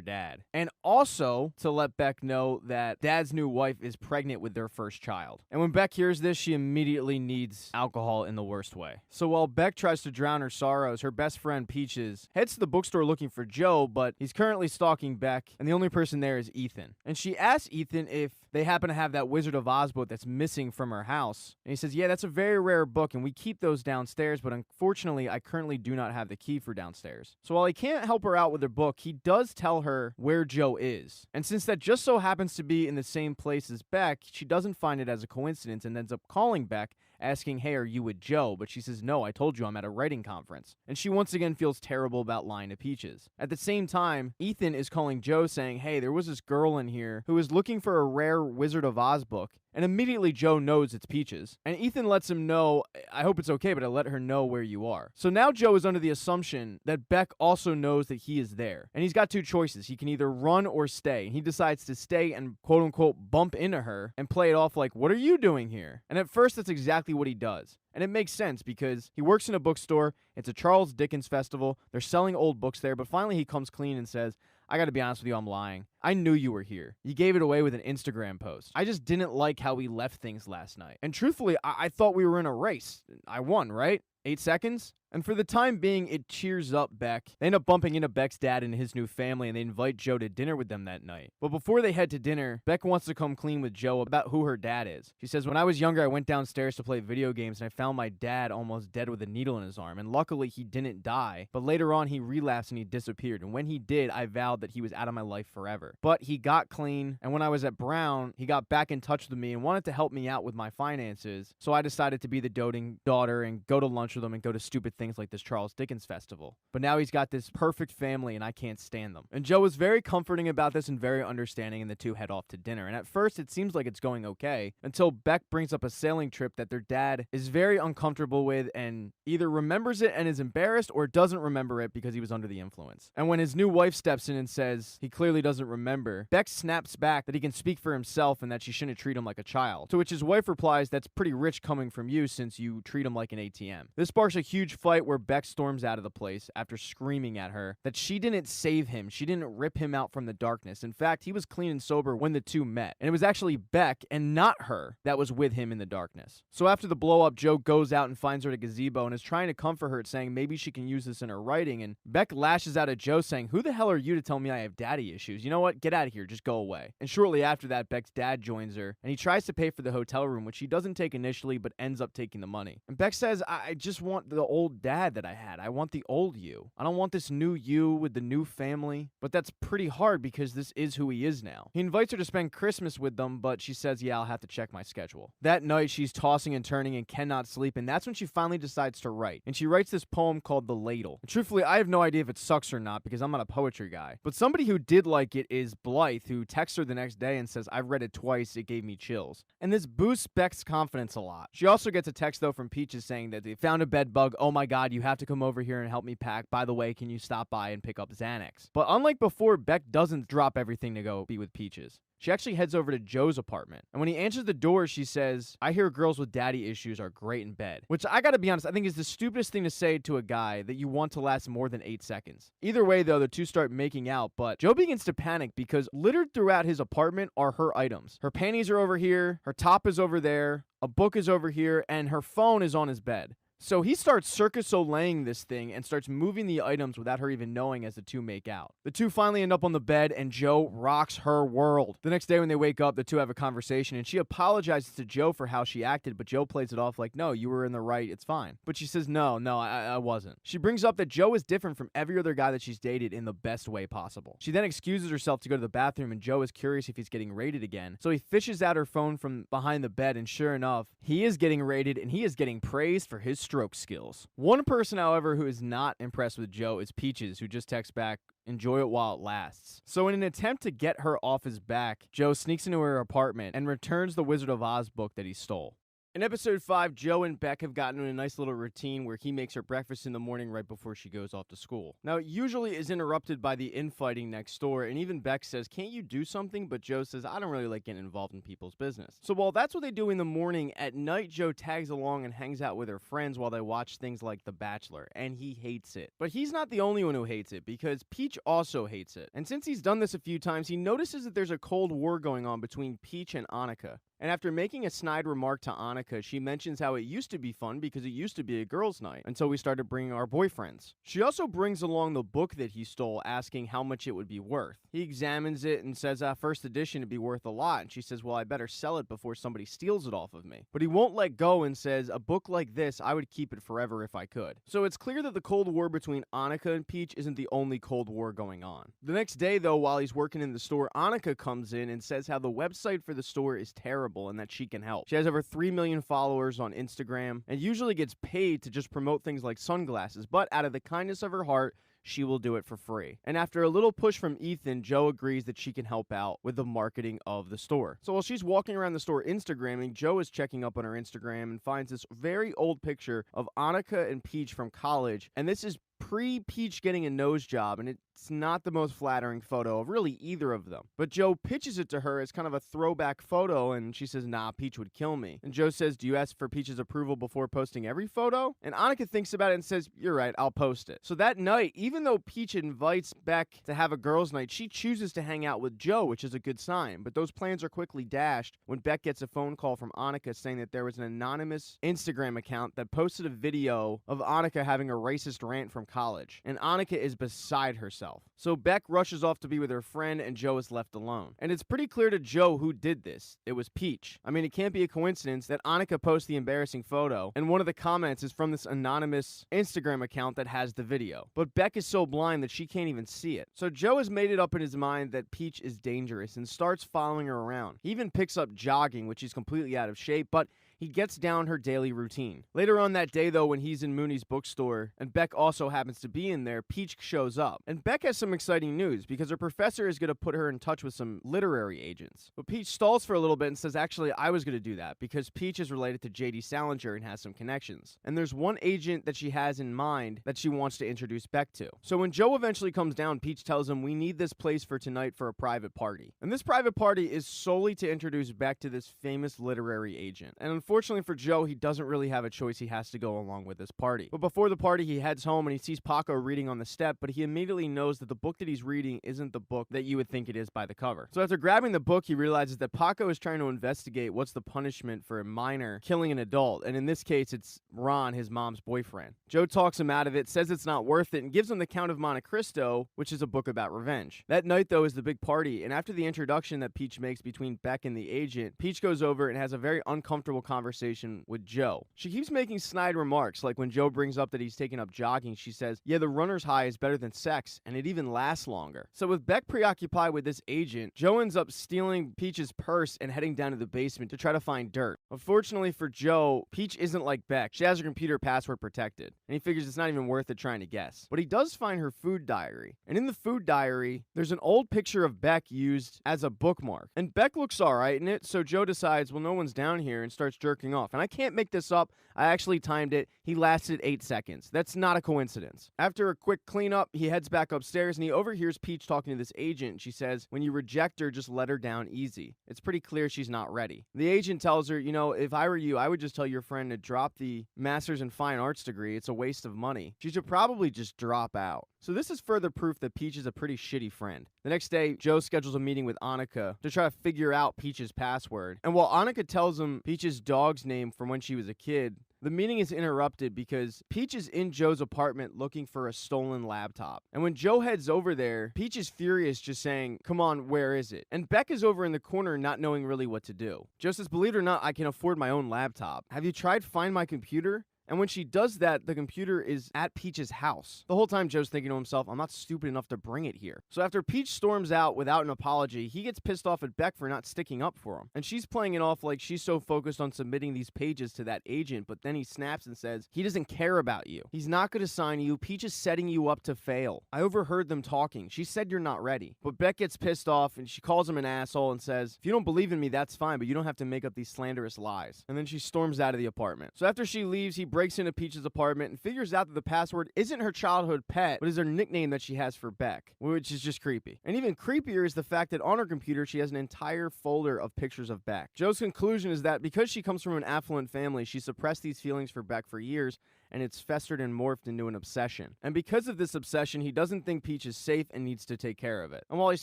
dad, and also to let Beck know that Dad's new wife is pregnant with their first child. And when Beck hears this, she immediately needs alcohol in the worst way. So while Beck tries to drown her sorrows, her best friend Peaches heads to the bookstore looking for Joe, but he's currently stalking Beck, and the only person there is Ethan. And she asks Ethan if they happen to have that Wizard of Oz book that's missing from her house. And he says, yeah, that's a very rare book, and we keep those downstairs, but unfortunately, I currently do not have the key for downstairs. So while he can't help her out with her book, he does tell her where Joe is. And since that just so happens to be in the same place as Beck, she doesn't find it as a coincidence and ends up calling Beck, asking, hey, are you with Joe? But she says, no, I told you I'm at a writing conference. And she once again feels terrible about lying to Peaches. At the same time, Ethan is calling Joe saying, hey, there was this girl in here who is looking for a rare Wizard of Oz book. And immediately Joe knows it's Peaches. And Ethan lets him know, I hope it's okay, but I let her know where you are. So now Joe is under the assumption that Beck also knows that he is there. And he's got two choices. He can either run or stay. And he decides to stay and quote unquote bump into her and play it off like, what are you doing here? And at first that's exactly what he does. And it makes sense because he works in a bookstore. It's a Charles Dickens festival. They're selling old books there. But finally he comes clean and says, I gotta be honest with you, I'm lying. I knew you were here. You gave it away with an Instagram post. I just didn't like how we left things last night. And truthfully, I thought we were in a race. I won, right? 8 seconds? And for the time being, it cheers up Beck. They end up bumping into Beck's dad and his new family, and they invite Joe to dinner with them that night. But before they head to dinner, Beck wants to come clean with Joe about who her dad is. She says, when I was younger, I went downstairs to play video games, and I found my dad almost dead with a needle in his arm. And luckily, he didn't die. But later on, he relapsed and he disappeared. And when he did, I vowed that he was out of my life forever. But he got clean, and when I was at Brown, he got back in touch with me and wanted to help me out with my finances. So I decided to be the doting daughter and go to lunch with him and go to stupid things like this Charles Dickens festival. But now he's got this perfect family and I can't stand them. And Joe is very comforting about this and very understanding, and the two head off to dinner. And at first it seems like it's going okay until Beck brings up a sailing trip that their dad is very uncomfortable with and either remembers it and is embarrassed or doesn't remember it because he was under the influence. And when his new wife steps in and says he clearly doesn't remember, Beck snaps back that he can speak for himself and that she shouldn't treat him like a child. To which his wife replies, that's pretty rich coming from you since you treat him like an ATM. This sparks a huge fight where Beck storms out of the place after screaming at her that she didn't save him. She didn't rip him out from the darkness. In fact, he was clean and sober when the two met. And it was actually Beck and not her that was with him in the darkness. So after the blow up, Joe goes out and finds her at a gazebo and is trying to comfort her, saying maybe she can use this in her writing. And Beck lashes out at Joe saying, who the hell are you to tell me I have daddy issues? You know what? Get out of here. Just go away. And shortly after that, Beck's dad joins her and he tries to pay for the hotel room, which he doesn't take initially but ends up taking the money. And Beck says, I just want the old dad that I had. I want the old you. I don't want this new you with the new family. But that's pretty hard because this is who he is now. He invites her to spend Christmas with them, but she says, yeah, I'll have to check my schedule. That night, she's tossing and turning and cannot sleep, and that's when she finally decides to write. And she writes this poem called The Ladle. And truthfully, I have no idea if it sucks or not because I'm not a poetry guy. But somebody who did like it is Blythe, who texts her the next day and says, I've read it twice, it gave me chills. And this boosts Beck's confidence a lot. She also gets a text, though, from Peaches saying that they found a bed bug. Oh my god, you have to come over here and help me pack. By the way, can you stop by and pick up Xanax? But unlike before, Beck doesn't drop everything to go be with Peaches. She actually heads over to Joe's apartment. And when he answers the door, she says, I hear girls with daddy issues are great in bed. Which I gotta be honest, I think is the stupidest thing to say to a guy that you want to last more than 8 seconds. Either way, though, the two start making out, but Joe begins to panic because littered throughout his apartment are her items. Her panties are over here, her top is over there, a book is over here, and her phone is on his bed. So he starts Circus Soleil'ing this thing and starts moving the items without her even knowing as the two make out. The two finally end up on the bed and Joe rocks her world. The next day when they wake up, the two have a conversation and she apologizes to Joe for how she acted, but Joe plays it off like, no, you were in the right, it's fine. But she says, no, I wasn't. She brings up that Joe is different from every other guy that she's dated in the best way possible. She then excuses herself to go to the bathroom and Joe is curious if he's getting raided again. So he fishes out her phone from behind the bed and sure enough, he is getting raided and he is getting praised for his stroke skills. One person, however, who is not impressed with Joe is Peaches, who just texts back, enjoy it while it lasts. So in an attempt to get her off his back, Joe sneaks into her apartment and returns the Wizard of Oz book that he stole. In episode 5, Joe and Beck have gotten in a nice little routine where he makes her breakfast in the morning right before she goes off to school. Now, it usually is interrupted by the infighting next door, and even Beck says, "Can't you do something?" But Joe says, "I don't really like getting involved in people's business." So while that's what they do in the morning, at night Joe tags along and hangs out with her friends while they watch things like The Bachelor, and he hates it. But he's not the only one who hates it, because Peach also hates it. And since he's done this a few times, he notices that there's a cold war going on between Peach and Annika. And after making a snide remark to Annika, she mentions how it used to be fun because it used to be a girls' night until we started bringing our boyfriends. She also brings along the book that he stole, asking how much it would be worth. He examines it and says, first edition would be worth a lot. And she says, well, I better sell it before somebody steals it off of me. But he won't let go and says, a book like this, I would keep it forever if I could. So it's clear that the Cold War between Annika and Peach isn't the only Cold War going on. The next day, though, while he's working in the store, Annika comes in and says how the website for the store is terrible and that she can help. She has over 3 million followers on Instagram and usually gets paid to just promote things like sunglasses, but out of the kindness of her heart, she will do it for free. And after a little push from Ethan, Joe agrees that she can help out with the marketing of the store. So while she's walking around the store Instagramming, Joe is checking up on her Instagram and finds this very old picture of Annika and Peach from college, and this is pre-Peach getting a nose job, and it's not the most flattering photo of really either of them. But Joe pitches it to her as kind of a throwback photo, and she says, nah, Peach would kill me. And Joe says, do you ask for Peach's approval before posting every photo? And Annika thinks about it and says, you're right, I'll post it. So that night, even though Peach invites Beck to have a girls' night, she chooses to hang out with Joe, which is a good sign. But those plans are quickly dashed when Beck gets a phone call from Annika saying that there was an anonymous Instagram account that posted a video of Annika having a racist rant from college. And Annika is beside herself. So Beck rushes off to be with her friend, and Joe is left alone. And it's pretty clear to Joe who did this. It was Peach. I mean, it can't be a coincidence that Annika posts the embarrassing photo, and one of the comments is from this anonymous Instagram account that has the video. But Beck is so blind that she can't even see it. So Joe has made it up in his mind that Peach is dangerous and starts following her around. He even picks up jogging, which he's completely out of shape, but he gets down her daily routine. Later on that day, though, when he's in Mooney's bookstore, and Beck also happens to be in there, Peach shows up. And Beck has some exciting news, because her professor is going to put her in touch with some literary agents. But Peach stalls for a little bit and says, actually, I was going to do that, because Peach is related to J.D. Salinger and has some connections. And there's one agent that she has in mind that she wants to introduce Beck to. So when Joe eventually comes down, Peach tells him, we need this place for tonight for a private party. And this private party is solely to introduce Beck to this famous literary agent. And unfortunately for Joe, he doesn't really have a choice. He has to go along with this party. But before the party, he heads home and he sees Paco reading on the step, but he immediately knows that the book that he's reading isn't the book that you would think it is by the cover. So after grabbing the book, he realizes that Paco is trying to investigate what's the punishment for a minor killing an adult, and in this case, it's Ron, his mom's boyfriend. Joe talks him out of it, says it's not worth it, and gives him the Count of Monte Cristo, which is a book about revenge. That night, though, is the big party, and after the introduction that Peach makes between Beck and the agent, Peach goes over and has a very uncomfortable conversation with Joe. She keeps making snide remarks, like when Joe brings up that he's taken up jogging, she says, yeah, the runner's high is better than sex, and it even lasts longer. So with Beck preoccupied with this agent, Joe ends up stealing Peach's purse and heading down to the basement to try to find dirt. Unfortunately for Joe, Peach isn't like Beck. She has her computer password protected, and he figures it's not even worth it trying to guess. But he does find her food diary, and in the food diary, there's an old picture of Beck used as a bookmark. And Beck looks alright in it, so Joe decides, well, no one's down here, and starts jerking off. And I can't make this up. I actually timed it. He lasted 8 seconds. That's not a coincidence. After a quick cleanup, he heads back upstairs and he overhears Peach talking to this agent. She says, when you reject her, just let her down easy. It's pretty clear she's not ready. The agent tells her, you know, if I were you, I would just tell your friend to drop the Master's in Fine Arts degree. It's a waste of money. She should probably just drop out. So this is further proof that Peach is a pretty shitty friend. The next day, Joe schedules a meeting with Annika to try to figure out Peach's password. And while Annika tells him Peach's dog's name from when she was a kid, the meeting is interrupted because Peach is in Joe's apartment looking for a stolen laptop. And when Joe heads over there, Peach is furious, just saying, come on, where is it? And Beck is over in the corner not knowing really what to do. Joe says, believe it or not, I can afford my own laptop. Have you tried Find My Computer? And when she does that, the computer is at Peach's house. The whole time Joe's thinking to himself, I'm not stupid enough to bring it here. So after Peach storms out without an apology, he gets pissed off at Beck for not sticking up for him. And she's playing it off like she's so focused on submitting these pages to that agent, but then he snaps and says, he doesn't care about you. He's not going to sign you. Peach is setting you up to fail. I overheard them talking. She said you're not ready. But Beck gets pissed off and she calls him an asshole and says, if you don't believe in me, that's fine, but you don't have to make up these slanderous lies. And then she storms out of the apartment. So after she leaves, he breaks into Peach's apartment and figures out that the password isn't her childhood pet, but is her nickname that she has for Beck, which is just creepy. And even creepier is the fact that on her computer, she has an entire folder of pictures of Beck. Joe's conclusion is that because she comes from an affluent family, she suppressed these feelings for Beck for years, and it's festered and morphed into an obsession. And because of this obsession, he doesn't think Peach is safe and needs to take care of it. And while he's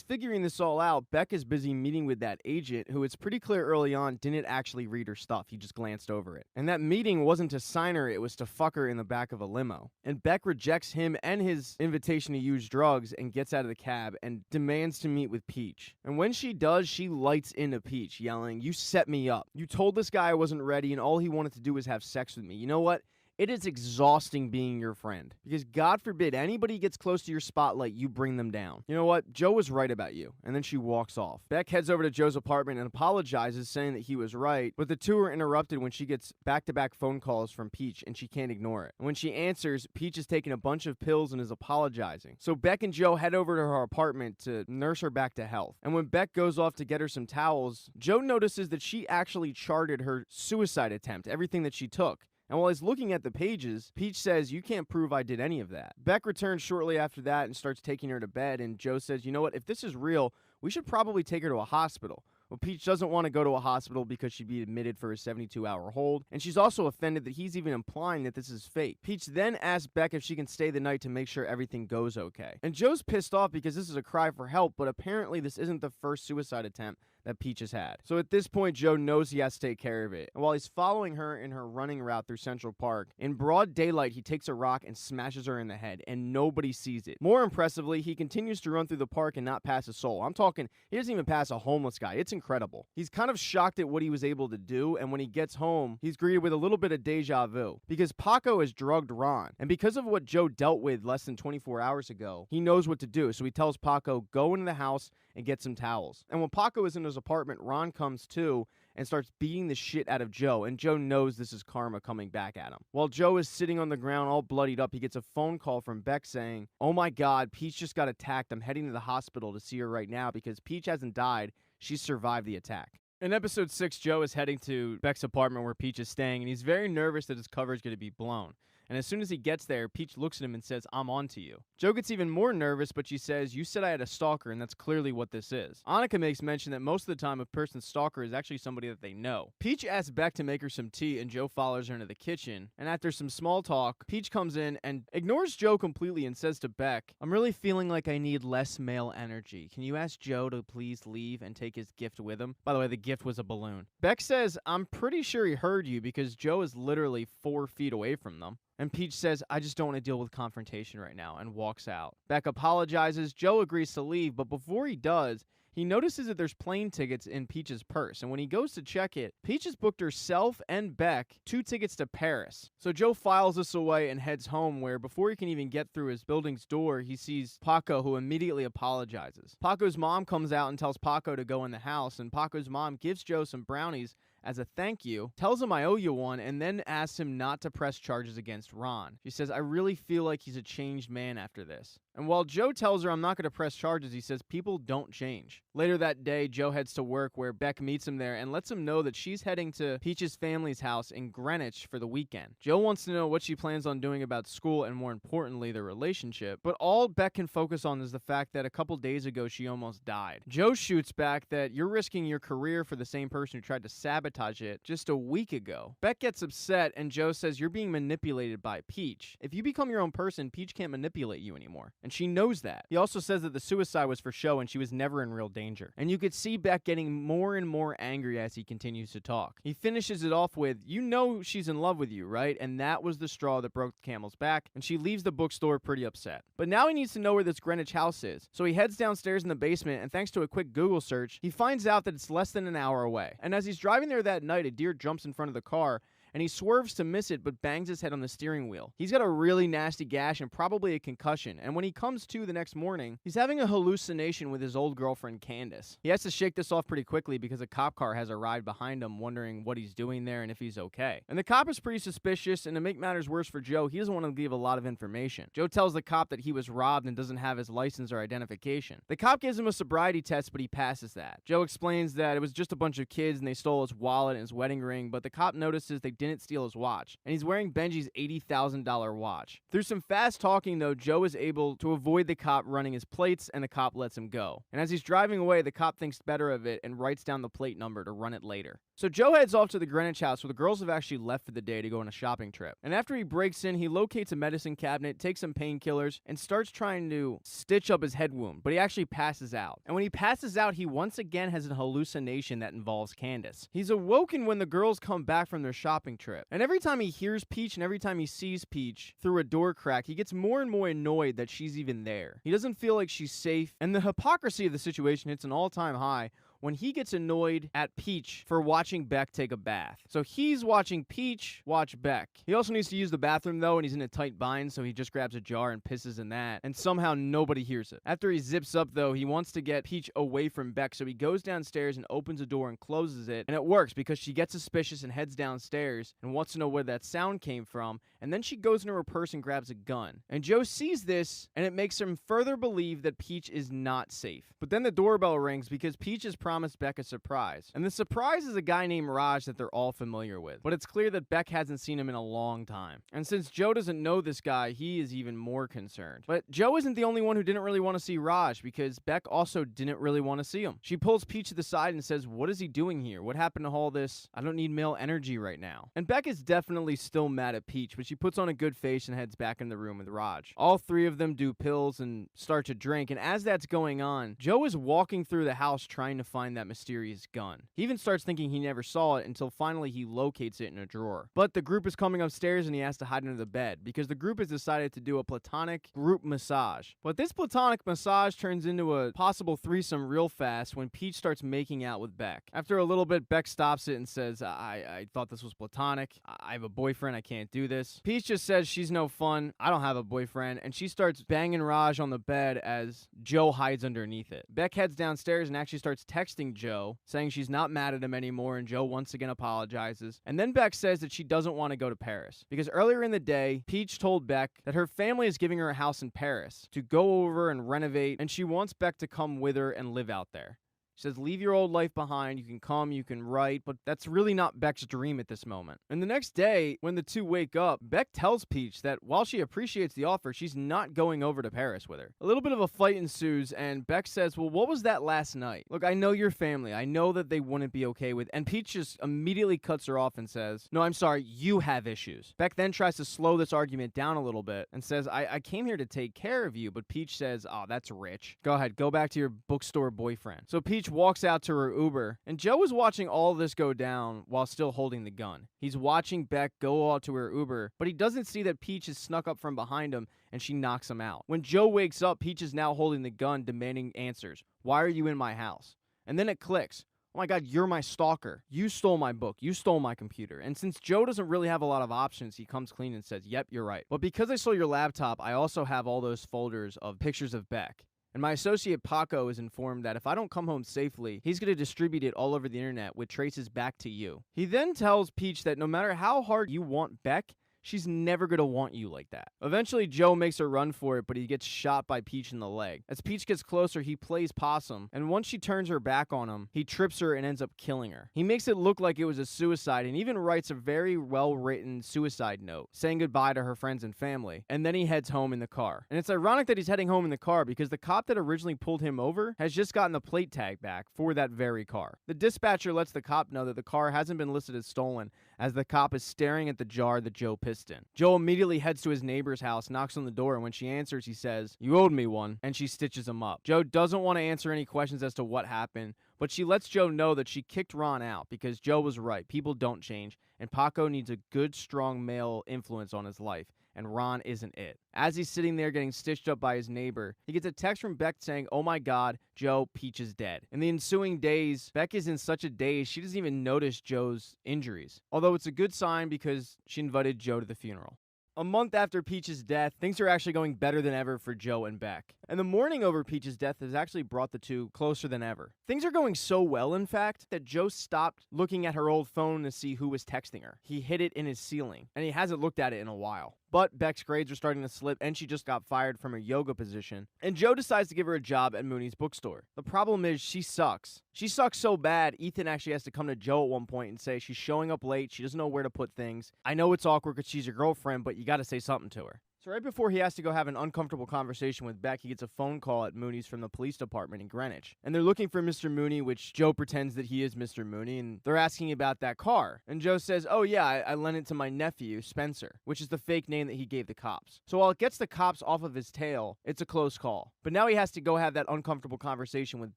figuring this all out, Beck is busy meeting with that agent, who it's pretty clear early on didn't actually read her stuff. He just glanced over it. And that meeting wasn't to sign her, it was to fuck her in the back of a limo. And Beck rejects him and his invitation to use drugs and gets out of the cab and demands to meet with Peach. And when she does, she lights into Peach, yelling, you set me up. You told this guy I wasn't ready and all he wanted to do was have sex with me. You know what? It is exhausting being your friend, because God forbid anybody gets close to your spotlight, you bring them down. You know what? Joe was right about you. And then she walks off. Beck heads over to Joe's apartment and apologizes, saying that he was right, but the two are interrupted when she gets back-to-back phone calls from Peach and she can't ignore it. And when she answers, Peach is taking a bunch of pills and is apologizing. So Beck and Joe head over to her apartment to nurse her back to health. And when Beck goes off to get her some towels, Joe notices that she actually charted her suicide attempt, everything that she took. And while he's looking at the pages, Peach says, you can't prove I did any of that. Beck returns shortly after that and starts taking her to bed, and Joe says, you know what, if this is real, we should probably take her to a hospital. Well, Peach doesn't want to go to a hospital because she'd be admitted for a 72-hour hold, and she's also offended that he's even implying that this is fake. Peach then asks Beck if she can stay the night to make sure everything goes okay. And Joe's pissed off because this is a cry for help, but apparently this isn't the first suicide attempt that Peach has had. So at this point, Joe knows he has to take care of it. And while he's following her in her running route through Central Park, in broad daylight, he takes a rock and smashes her in the head, and nobody sees it. More impressively, he continues to run through the park and not pass a soul. I'm talking, he doesn't even pass a homeless guy. It's incredible. He's kind of shocked at what he was able to do, and when he gets home, he's greeted with a little bit of deja vu, because Paco has drugged Ron. And because of what Joe dealt with less than 24 hours ago, he knows what to do. So he tells Paco, go into the house and get some towels. And when Paco is in his apartment, Ron comes too and starts beating the shit out of Joe, and Joe knows this is karma coming back at him. While Joe is sitting on the ground all bloodied up, he gets a phone call from Beck saying, oh my God, Peach just got attacked. I'm heading to the hospital to see her right now because Peach hasn't died. She's survived the attack. In episode 6, Joe is heading to Beck's apartment where Peach is staying, and he's very nervous that his cover is going to be blown. And as soon as he gets there, Peach looks at him and says, I'm on to you. Joe gets even more nervous, but she says, you said I had a stalker, and that's clearly what this is. Annika makes mention that most of the time a person's stalker is actually somebody that they know. Peach asks Beck to make her some tea, and Joe follows her into the kitchen. And after some small talk, Peach comes in and ignores Joe completely and says to Beck, I'm really feeling like I need less male energy. Can you ask Joe to please leave and take his gift with him? By the way, the gift was a balloon. Beck says, I'm pretty sure he heard you because Joe is literally 4 feet away from them. And Peach says, I just don't want to deal with confrontation right now, and walks out. Beck apologizes. Joe agrees to leave, but before he does, he notices that there's plane tickets in Peach's purse, and when he goes to check it, Peach has booked herself and Beck 2 tickets to Paris. So Joe files this away and heads home, where before he can even get through his building's door, he sees Paco, who immediately apologizes. Paco's mom comes out and tells Paco to go in the house, and Paco's mom gives Joe some brownies as a thank you, tells him I owe you one, and then asks him not to press charges against Ron. She says, I really feel like he's a changed man after this. And while Joe tells her I'm not going to press charges, he says people don't change. Later that day, Joe heads to work where Beck meets him there and lets him know that she's heading to Peach's family's house in Greenwich for the weekend. Joe wants to know what she plans on doing about school and, more importantly, their relationship. But all Beck can focus on is the fact that a couple days ago she almost died. Joe shoots back that you're risking your career for the same person who tried to sabotage it just a week ago. Beck gets upset and Joe says you're being manipulated by Peach. If you become your own person, Peach can't manipulate you anymore. And she knows that. He also says that the suicide was for show and she was never in real danger. And you could see Beck getting more and more angry as he continues to talk. He finishes it off with, you know she's in love with you, right? And that was the straw that broke the camel's back, and she leaves the bookstore pretty upset. But now he needs to know where this Greenwich house is. So he heads downstairs in the basement, and thanks to a quick Google search, he finds out that it's less than an hour away. And as he's driving there that night, a deer jumps in front of the car, and he swerves to miss it but bangs his head on the steering wheel. He's got a really nasty gash and probably a concussion, and when he comes to the next morning, he's having a hallucination with his old girlfriend Candace. He has to shake this off pretty quickly because a cop car has arrived behind him wondering what he's doing there and if he's okay. And the cop is pretty suspicious, and to make matters worse for Joe, he doesn't want to give a lot of information. Joe tells the cop that he was robbed and doesn't have his license or identification. The cop gives him a sobriety test, but he passes that. Joe explains that it was just a bunch of kids and they stole his wallet and his wedding ring, but the cop notices they didn't steal his watch, and he's wearing Benji's $80,000 watch. Through some fast talking though, Joe is able to avoid the cop running his plates, and the cop lets him go. And as he's driving away, the cop thinks better of it and writes down the plate number to run it later. So Joe heads off to the Greenwich house where the girls have actually left for the day to go on a shopping trip. And after he breaks in, he locates a medicine cabinet, takes some painkillers, and starts trying to stitch up his head wound, but he actually passes out. And when he passes out, he once again has an hallucination that involves Candace. He's awoken when the girls come back from their shopping trip. And every time he hears Peach and every time he sees Peach through a door crack, he gets more and more annoyed that she's even there. He doesn't feel like she's safe, and the hypocrisy of the situation hits an all-time high when he gets annoyed at Peach for watching Beck take a bath. So he's watching Peach watch Beck. He also needs to use the bathroom though, and he's in a tight bind, so he just grabs a jar and pisses in that, and somehow nobody hears it. After he zips up though, he wants to get Peach away from Beck, so he goes downstairs and opens a door and closes it, and it works because she gets suspicious and heads downstairs and wants to know where that sound came from, and then she goes into her purse and grabs a gun. And Joe sees this, and it makes him further believe that Peach is not safe. But then the doorbell rings because Peach is promised Beck a surprise. And the surprise is a guy named Raj that they're all familiar with. But it's clear that Beck hasn't seen him in a long time. And since Joe doesn't know this guy, he is even more concerned. But Joe isn't the only one who didn't really want to see Raj, because Beck also didn't really want to see him. She pulls Peach to the side and says, "What is he doing here? What happened to all this? I don't need male energy right now." And Beck is definitely still mad at Peach, but she puts on a good face and heads back in the room with Raj. All three of them do pills and start to drink, and as that's going on, Joe is walking through the house trying to find that mysterious gun. He even starts thinking he never saw it until finally he locates it in a drawer. But the group is coming upstairs and he has to hide under the bed because the group has decided to do a platonic group massage. But this platonic massage turns into a possible threesome real fast when Peach starts making out with Beck. After a little bit, Beck stops it and says, I thought this was platonic. I have a boyfriend. I can't do this. Peach just says she's no fun. I don't have a boyfriend. And she starts banging Raj on the bed as Joe hides underneath it. Beck heads downstairs and actually starts texting Joe, saying she's not mad at him anymore, and Joe once again apologizes. And then Beck says that she doesn't want to go to Paris because earlier in the day, Peach told Beck that her family is giving her a house in Paris to go over and renovate, and she wants Beck to come with her and live out there. She says, leave your old life behind, you can come, you can write, but that's really not Beck's dream at this moment. And the next day, when the two wake up, Beck tells Peach that while she appreciates the offer, she's not going over to Paris with her. A little bit of a fight ensues, and Beck says, well, what was that last night? Look, I know your family. I know that they wouldn't be okay with, and Peach just immediately cuts her off and says, no, I'm sorry, you have issues. Beck then tries to slow this argument down a little bit and says, I came here to take care of you, but Peach says, oh, that's rich. Go ahead, go back to your bookstore boyfriend. So Peach walks out to her Uber, and Joe is watching all this go down while still holding the gun. He's watching Beck go out to her Uber, but he doesn't see that Peach is snuck up from behind him, and she knocks him out. When Joe wakes up, Peach is now holding the gun, demanding answers. Why are you in my house? And then it clicks. Oh my God, you're my stalker. You stole my book. You stole my computer. And since Joe doesn't really have a lot of options, he comes clean and says, yep, you're right. But because I stole your laptop, I also have all those folders of pictures of Beck. And my associate Paco is informed that if I don't come home safely, he's going to distribute it all over the internet with traces back to you. He then tells Peach that no matter how hard you want Beck, she's never going to want you like that. Eventually, Joe makes a run for it, but he gets shot by Peach in the leg. As Peach gets closer, he plays possum, and once she turns her back on him, he trips her and ends up killing her. He makes it look like it was a suicide and even writes a very well-written suicide note, saying goodbye to her friends and family, and then he heads home in the car. And it's ironic that he's heading home in the car because the cop that originally pulled him over has just gotten the plate tag back for that very car. The dispatcher lets the cop know that the car hasn't been listed as stolen, as the cop is staring at the jar that Joe pissed in. Joe immediately heads to his neighbor's house, knocks on the door, and when she answers, he says, you owed me one, and she stitches him up. Joe doesn't want to answer any questions as to what happened, But she lets Joe know that she kicked Ron out because Joe was right. People don't change, and Paco needs a good, strong male influence on his life, and Ron isn't it. As he's sitting there getting stitched up by his neighbor, he gets a text from Beck saying, "Oh my God, Joe, Peach is dead." In the ensuing days, Beck is in such a daze she doesn't even notice Joe's injuries. Although it's a good sign because she invited Joe to the funeral. A month after Peach's death, things are actually going better than ever for Joe and Beck. And the mourning over Peach's death has actually brought the two closer than ever. Things are going so well, in fact, that Joe stopped looking at her old phone to see who was texting her. He hid it in his ceiling, and he hasn't looked at it in a while. But Beck's grades are starting to slip, and she just got fired from her yoga position. And Joe decides to give her a job at Mooney's bookstore. The problem is she sucks. She sucks so bad, Ethan actually has to come to Joe at one point and say she's showing up late, she doesn't know where to put things. I know it's awkward because she's your girlfriend, but you gotta say something to her. So right before he has to go have an uncomfortable conversation with Beck, he gets a phone call at Mooney's from the police department in Greenwich. And they're looking for Mr. Mooney, which Joe pretends that he is Mr. Mooney, and they're asking about that car. And Joe says, "Oh yeah, I lent it to my nephew, Spencer," which is the fake name that he gave the cops. So while it gets the cops off of his tail, it's a close call. But now he has to go have that uncomfortable conversation with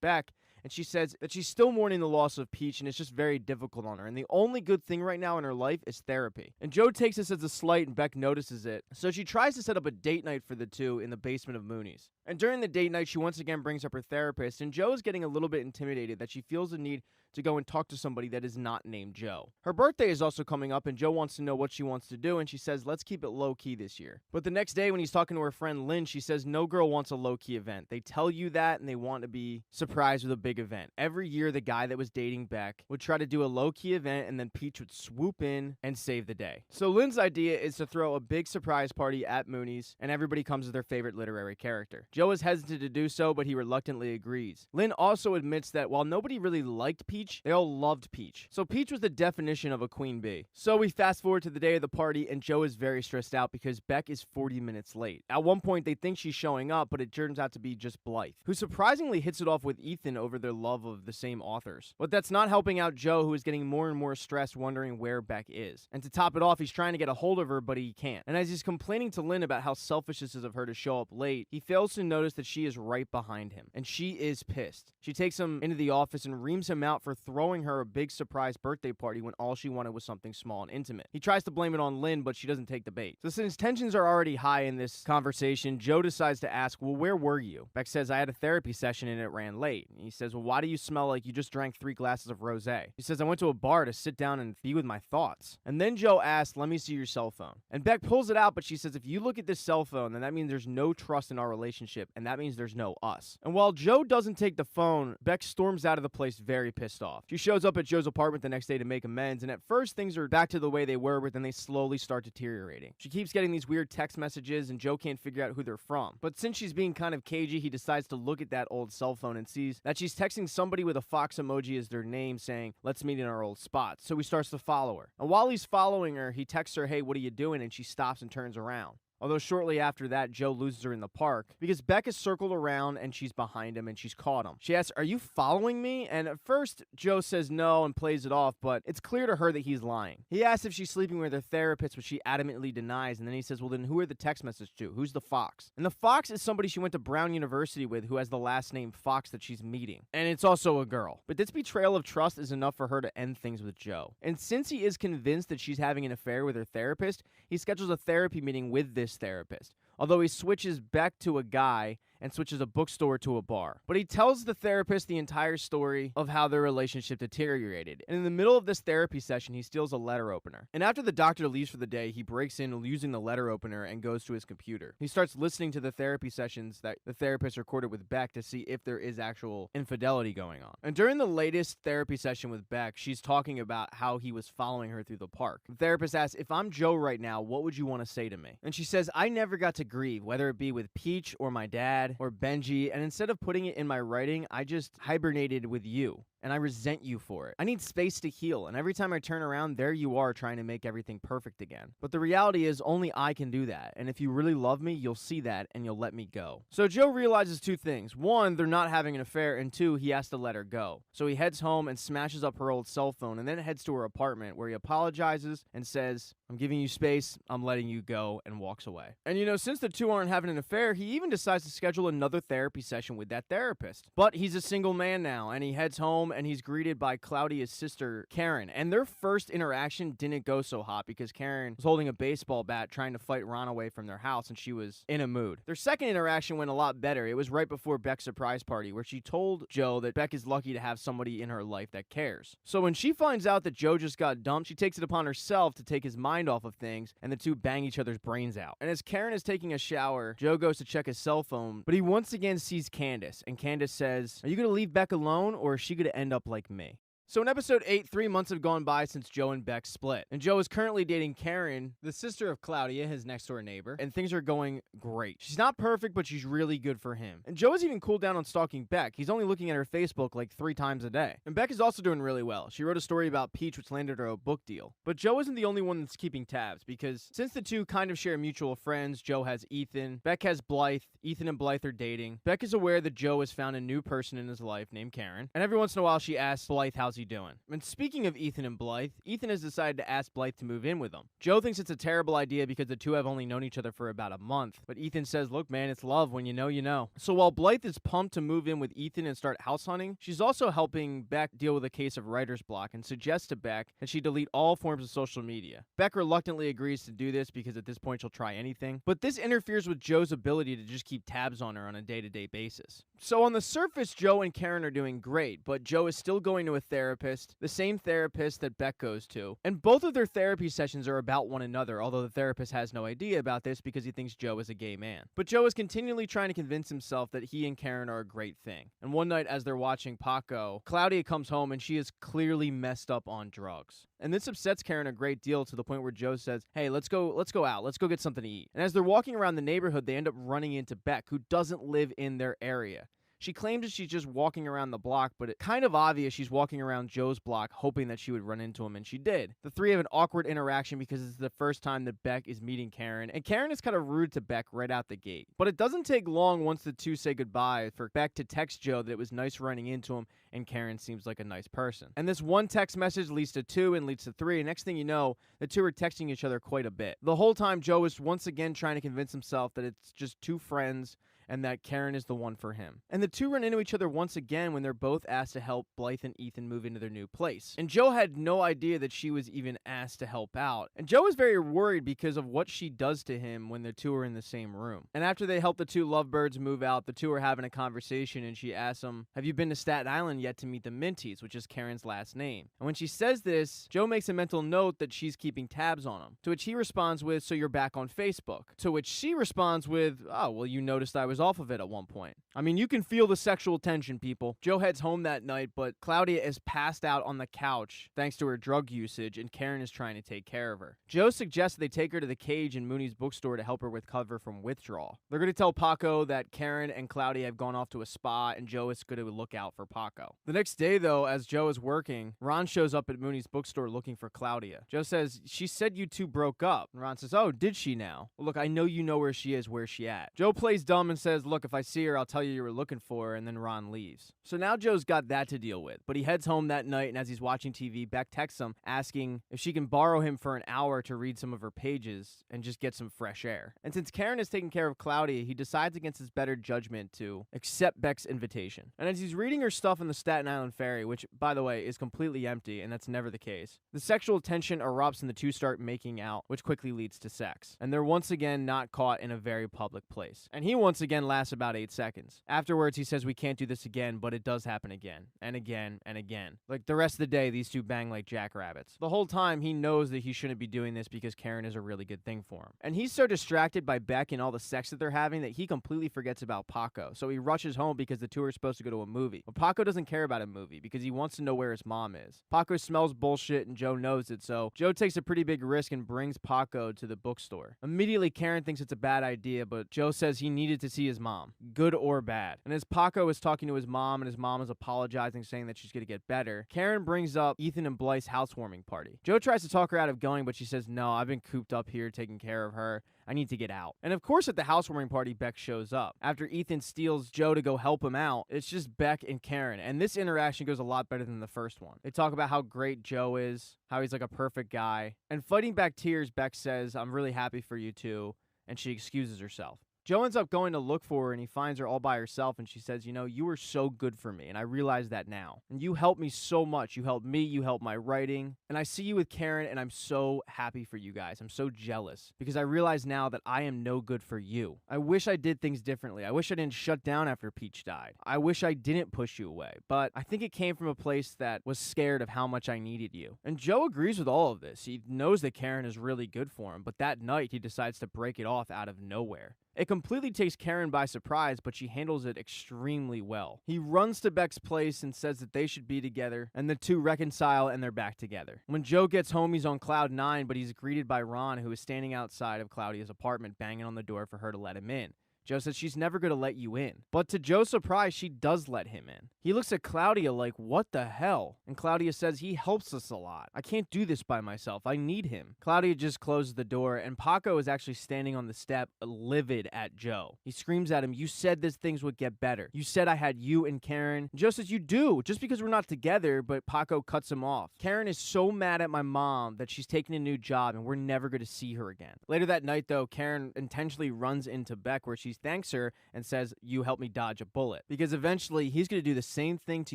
Beck, and she says that she's still mourning the loss of Peach, and it's just very difficult on her. And the only good thing right now in her life is therapy. And Joe takes this as a slight, and Beck notices it. So she tries to set up a date night for the two in the basement of Mooney's. And during the date night, she once again brings up her therapist, and Joe is getting a little bit intimidated that she feels the need to go and talk to somebody that is not named Joe. Her birthday is also coming up, and Joe wants to know what she wants to do, and she says, let's keep it low-key this year. But the next day when he's talking to her friend Lynn, she says no girl wants a low-key event. They tell you that, and they want to be surprised with a big event. Every year, the guy that was dating Beck would try to do a low-key event, and then Peach would swoop in and save the day. So Lynn's idea is to throw a big surprise party at Mooney's, and everybody comes with their favorite literary character. Joe is hesitant to do so, but he reluctantly agrees. Lynn also admits that while nobody really liked Peach, they all loved Peach. So Peach was the definition of a queen bee. So we fast forward to the day of the party, and Joe is very stressed out because Beck is 40 minutes late. At one point, they think she's showing up, but it turns out to be just Blythe, who surprisingly hits it off with Ethan over their love of the same authors. But that's not helping out Joe, who is getting more and more stressed, wondering where Beck is. And to top it off, he's trying to get a hold of her, but he can't. And as he's complaining to Lynn about how selfish this is of her to show up late, he fails to notice that she is right behind him. And she is pissed. She takes him into the office and reams him out for throwing her a big surprise birthday party when all she wanted was something small and intimate. He tries to blame it on Lynn, but she doesn't take the bait. So since tensions are already high in this conversation, Joe decides to ask, well, where were you? Beck says, I had a therapy session and it ran late. And he says, well, why do you smell like you just drank 3 glasses of rosé? He says, I went to a bar to sit down and be with my thoughts. And then Joe asks, let me see your cell phone. And Beck pulls it out, but she says, if you look at this cell phone, then that means there's no trust in our relationship, and that means there's no us. And while Joe doesn't take the phone, Beck storms out of the place very pissed off. She shows up at Joe's apartment the next day to make amends, and at first things are back to the way they were, but then they slowly start deteriorating. She keeps getting these weird text messages, and Joe can't figure out who they're from. But since she's being kind of cagey, he decides to look at that old cell phone and sees that she's texting somebody with a fox emoji as their name, saying, let's meet in our old spot. So he starts to follow her. And while he's following her, he texts her, hey, what are you doing? And she stops and turns around. Although shortly after that, Joe loses her in the park because Beck is circled around and she's behind him and she's caught him. She asks, are you following me? And at first, Joe says no and plays it off, but it's clear to her that he's lying. He asks if she's sleeping with her therapist, which she adamantly denies, and then he says, well, then who are the text messages to? Who's the fox? And the fox is somebody she went to Brown University with who has the last name Fox that she's meeting. And it's also a girl. But this betrayal of trust is enough for her to end things with Joe. And since he is convinced that she's having an affair with her therapist, he schedules a therapy meeting with this therapist. Although he switches Beck to a guy and switches a bookstore to a bar. But he tells the therapist the entire story of how their relationship deteriorated. And in the middle of this therapy session, he steals a letter opener. And after the doctor leaves for the day, he breaks in using the letter opener and goes to his computer. He starts listening to the therapy sessions that the therapist recorded with Beck to see if there is actual infidelity going on. And during the latest therapy session with Beck, she's talking about how he was following her through the park. The therapist asks, if I'm Joe right now, what would you want to say to me? And she says, I never got to grieve, whether it be with Peach or my dad or Benji, and instead of putting it in my writing, I just hibernated with you. And I resent you for it. I need space to heal, and every time I turn around, there you are trying to make everything perfect again. But the reality is only I can do that, and if you really love me, you'll see that, and you'll let me go. So Joe realizes 2 things. 1, they're not having an affair, and 2, he has to let her go. So he heads home and smashes up her old cell phone, and then heads to her apartment, where he apologizes and says, I'm giving you space, I'm letting you go, and walks away. And since the 2 aren't having an affair, he even decides to schedule another therapy session with that therapist. But he's a single man now, and he heads home and he's greeted by Claudia's sister, Karen. And their first interaction didn't go so hot because Karen was holding a baseball bat trying to fight Ron away from their house, and she was in a mood. Their second interaction went a lot better. It was right before Beck's surprise party, where she told Joe that Beck is lucky to have somebody in her life that cares. So when she finds out that Joe just got dumped, she takes it upon herself to take his mind off of things, and the two bang each other's brains out. And as Karen is taking a shower, Joe goes to check his cell phone, but he once again sees Candace, and Candace says, "Are you going to leave Beck alone, or is she going to end up like me?" So in episode 8, 3 months have gone by since Joe and Beck split. And Joe is currently dating Karen, the sister of Claudia, his next door neighbor, and things are going great. She's not perfect, but she's really good for him. And Joe has even cooled down on stalking Beck. He's only looking at her Facebook like 3 times a day. And Beck is also doing really well. She wrote a story about Peach, which landed her a book deal. But Joe isn't the only one that's keeping tabs, because since the two kind of share mutual friends, Joe has Ethan, Beck has Blythe, Ethan and Blythe are dating. Beck is aware that Joe has found a new person in his life named Karen, and every once in a while she asks Blythe how's he doing. And speaking of Ethan and Blythe, Ethan has decided to ask Blythe to move in with him. Joe thinks it's a terrible idea because the two have only known each other for about a month, but Ethan says, look man, it's love, when you know, you know. So while Blythe is pumped to move in with Ethan and start house hunting, she's also helping Beck deal with a case of writer's block and suggests to Beck that she delete all forms of social media. Beck reluctantly agrees to do this because at this point she'll try anything, but this interferes with Joe's ability to just keep tabs on her on a day-to-day basis. So on the surface, Joe and Karen are doing great, but Joe is still going to a therapist, the same therapist that Beck goes to, and both of their therapy sessions are about one another, although the therapist has no idea about this because he thinks Joe is a gay man. But Joe is continually trying to convince himself that he and Karen are a great thing. And one night as they're watching Paco, Claudia comes home and she is clearly messed up on drugs. And this upsets Karen a great deal to the point where Joe says, hey, let's go out, let's go get something to eat. And as they're walking around the neighborhood, they end up running into Beck, who doesn't live in their area. She claims that she's just walking around the block, but it's kind of obvious she's walking around Joe's block hoping that she would run into him, and she did. The three have an awkward interaction because it's the first time that Beck is meeting Karen, and Karen is kind of rude to Beck right out the gate. But it doesn't take long once the two say goodbye for Beck to text Joe that it was nice running into him, and Karen seems like a nice person. And this one text message leads to 2 and leads to 3, and next thing you know, the two are texting each other quite a bit. The whole time, Joe is once again trying to convince himself that it's just two friends and that Karen is the one for him. And the two run into each other once again when they're both asked to help Blythe and Ethan move into their new place. And Joe had no idea that she was even asked to help out. And Joe is very worried because of what she does to him when the two are in the same room. And after they help the two lovebirds move out, the two are having a conversation and she asks him, have you been to Staten Island yet to meet the Minties, which is Karen's last name? And when she says this, Joe makes a mental note that she's keeping tabs on him. To which he responds with, so you're back on Facebook. To which she responds with, oh, well, you noticed I was off of it at one point. I mean, you can feel the sexual tension, people. Joe heads home that night, but Claudia is passed out on the couch thanks to her drug usage, and Karen is trying to take care of her. Joe suggests they take her to the Cage in Mooney's bookstore to help her recover from withdrawal. They're going to tell Paco that Karen and Claudia have gone off to a spa, and Joe is going to look out for Paco. The next day, though, as Joe is working, Ron shows up at Mooney's bookstore looking for Claudia. Joe says, she said you two broke up. And Ron says, oh, did she now? Well, look, I know you know where she is, where's she at? Joe plays dumb and says, look, if I see her, I'll tell you were looking for her, and then Ron leaves. So now Joe's got that to deal with, but he heads home that night, and as he's watching TV, Beck texts him asking if she can borrow him for an hour to read some of her pages and just get some fresh air. And since Karen is taking care of Claudia, he decides against his better judgment to accept Beck's invitation. And as he's reading her stuff on the Staten Island ferry, which, by the way, is completely empty, and that's never the case, the sexual tension erupts and the two start making out, which quickly leads to sex. And they're once again not caught in a very public place. And he once again lasts about 8 seconds. Afterwards, he says we can't do this again, but it does happen again, and again, and again. Like the rest of the day, these two bang like jackrabbits. The whole time, he knows that he shouldn't be doing this because Karen is a really good thing for him. And he's so distracted by Beck and all the sex that they're having that he completely forgets about Paco. So he rushes home because the two are supposed to go to a movie. But Paco doesn't care about a movie because he wants to know where his mom is. Paco smells bullshit and Joe knows it, so Joe takes a pretty big risk and brings Paco to the bookstore. Immediately, Karen thinks it's a bad idea, but Joe says he needed to see his mom, good or bad. And as Paco is talking to his mom and his mom is apologizing, saying that she's going to get better, Karen brings up Ethan and Blythe's housewarming party. Joe tries to talk her out of going, but she says, no, I've been cooped up here taking care of her. I need to get out. And of course, at the housewarming party, Beck shows up. After Ethan steals Joe to go help him out, it's just Beck and Karen. And this interaction goes a lot better than the first one. They talk about how great Joe is, how he's like a perfect guy. And fighting back tears, Beck says, I'm really happy for you two. And she excuses herself. Joe ends up going to look for her, and he finds her all by herself, and she says, you were so good for me, and I realize that now. And you helped me so much. You helped me, you helped my writing, and I see you with Karen, and I'm so happy for you guys. I'm so jealous, because I realize now that I am no good for you. I wish I did things differently. I wish I didn't shut down after Peach died. I wish I didn't push you away, but I think it came from a place that was scared of how much I needed you. And Joe agrees with all of this. He knows that Karen is really good for him, but that night he decides to break it off out of nowhere. It completely takes Karen by surprise, but she handles it extremely well. He runs to Beck's place and says that they should be together, and the two reconcile and they're back together. When Joe gets home, he's on cloud 9, but he's greeted by Ron, who is standing outside of Claudia's apartment, banging on the door for her to let him in. Joe says she's never going to let you in. But to Joe's surprise, she does let him in. He looks at Claudia like, what the hell? And Claudia says he helps us a lot. I can't do this by myself. I need him. Claudia just closes the door, and Paco is actually standing on the step, livid at Joe. He screams at him, you said this things would get better. You said I had you and Karen. Joe says you do, just because we're not together, but Paco cuts him off. Karen is so mad at my mom that she's taking a new job, and we're never going to see her again. Later that night, though, Karen intentionally runs into Beck, where she thanks her and says, you helped me dodge a bullet. Because eventually, he's going to do the same thing to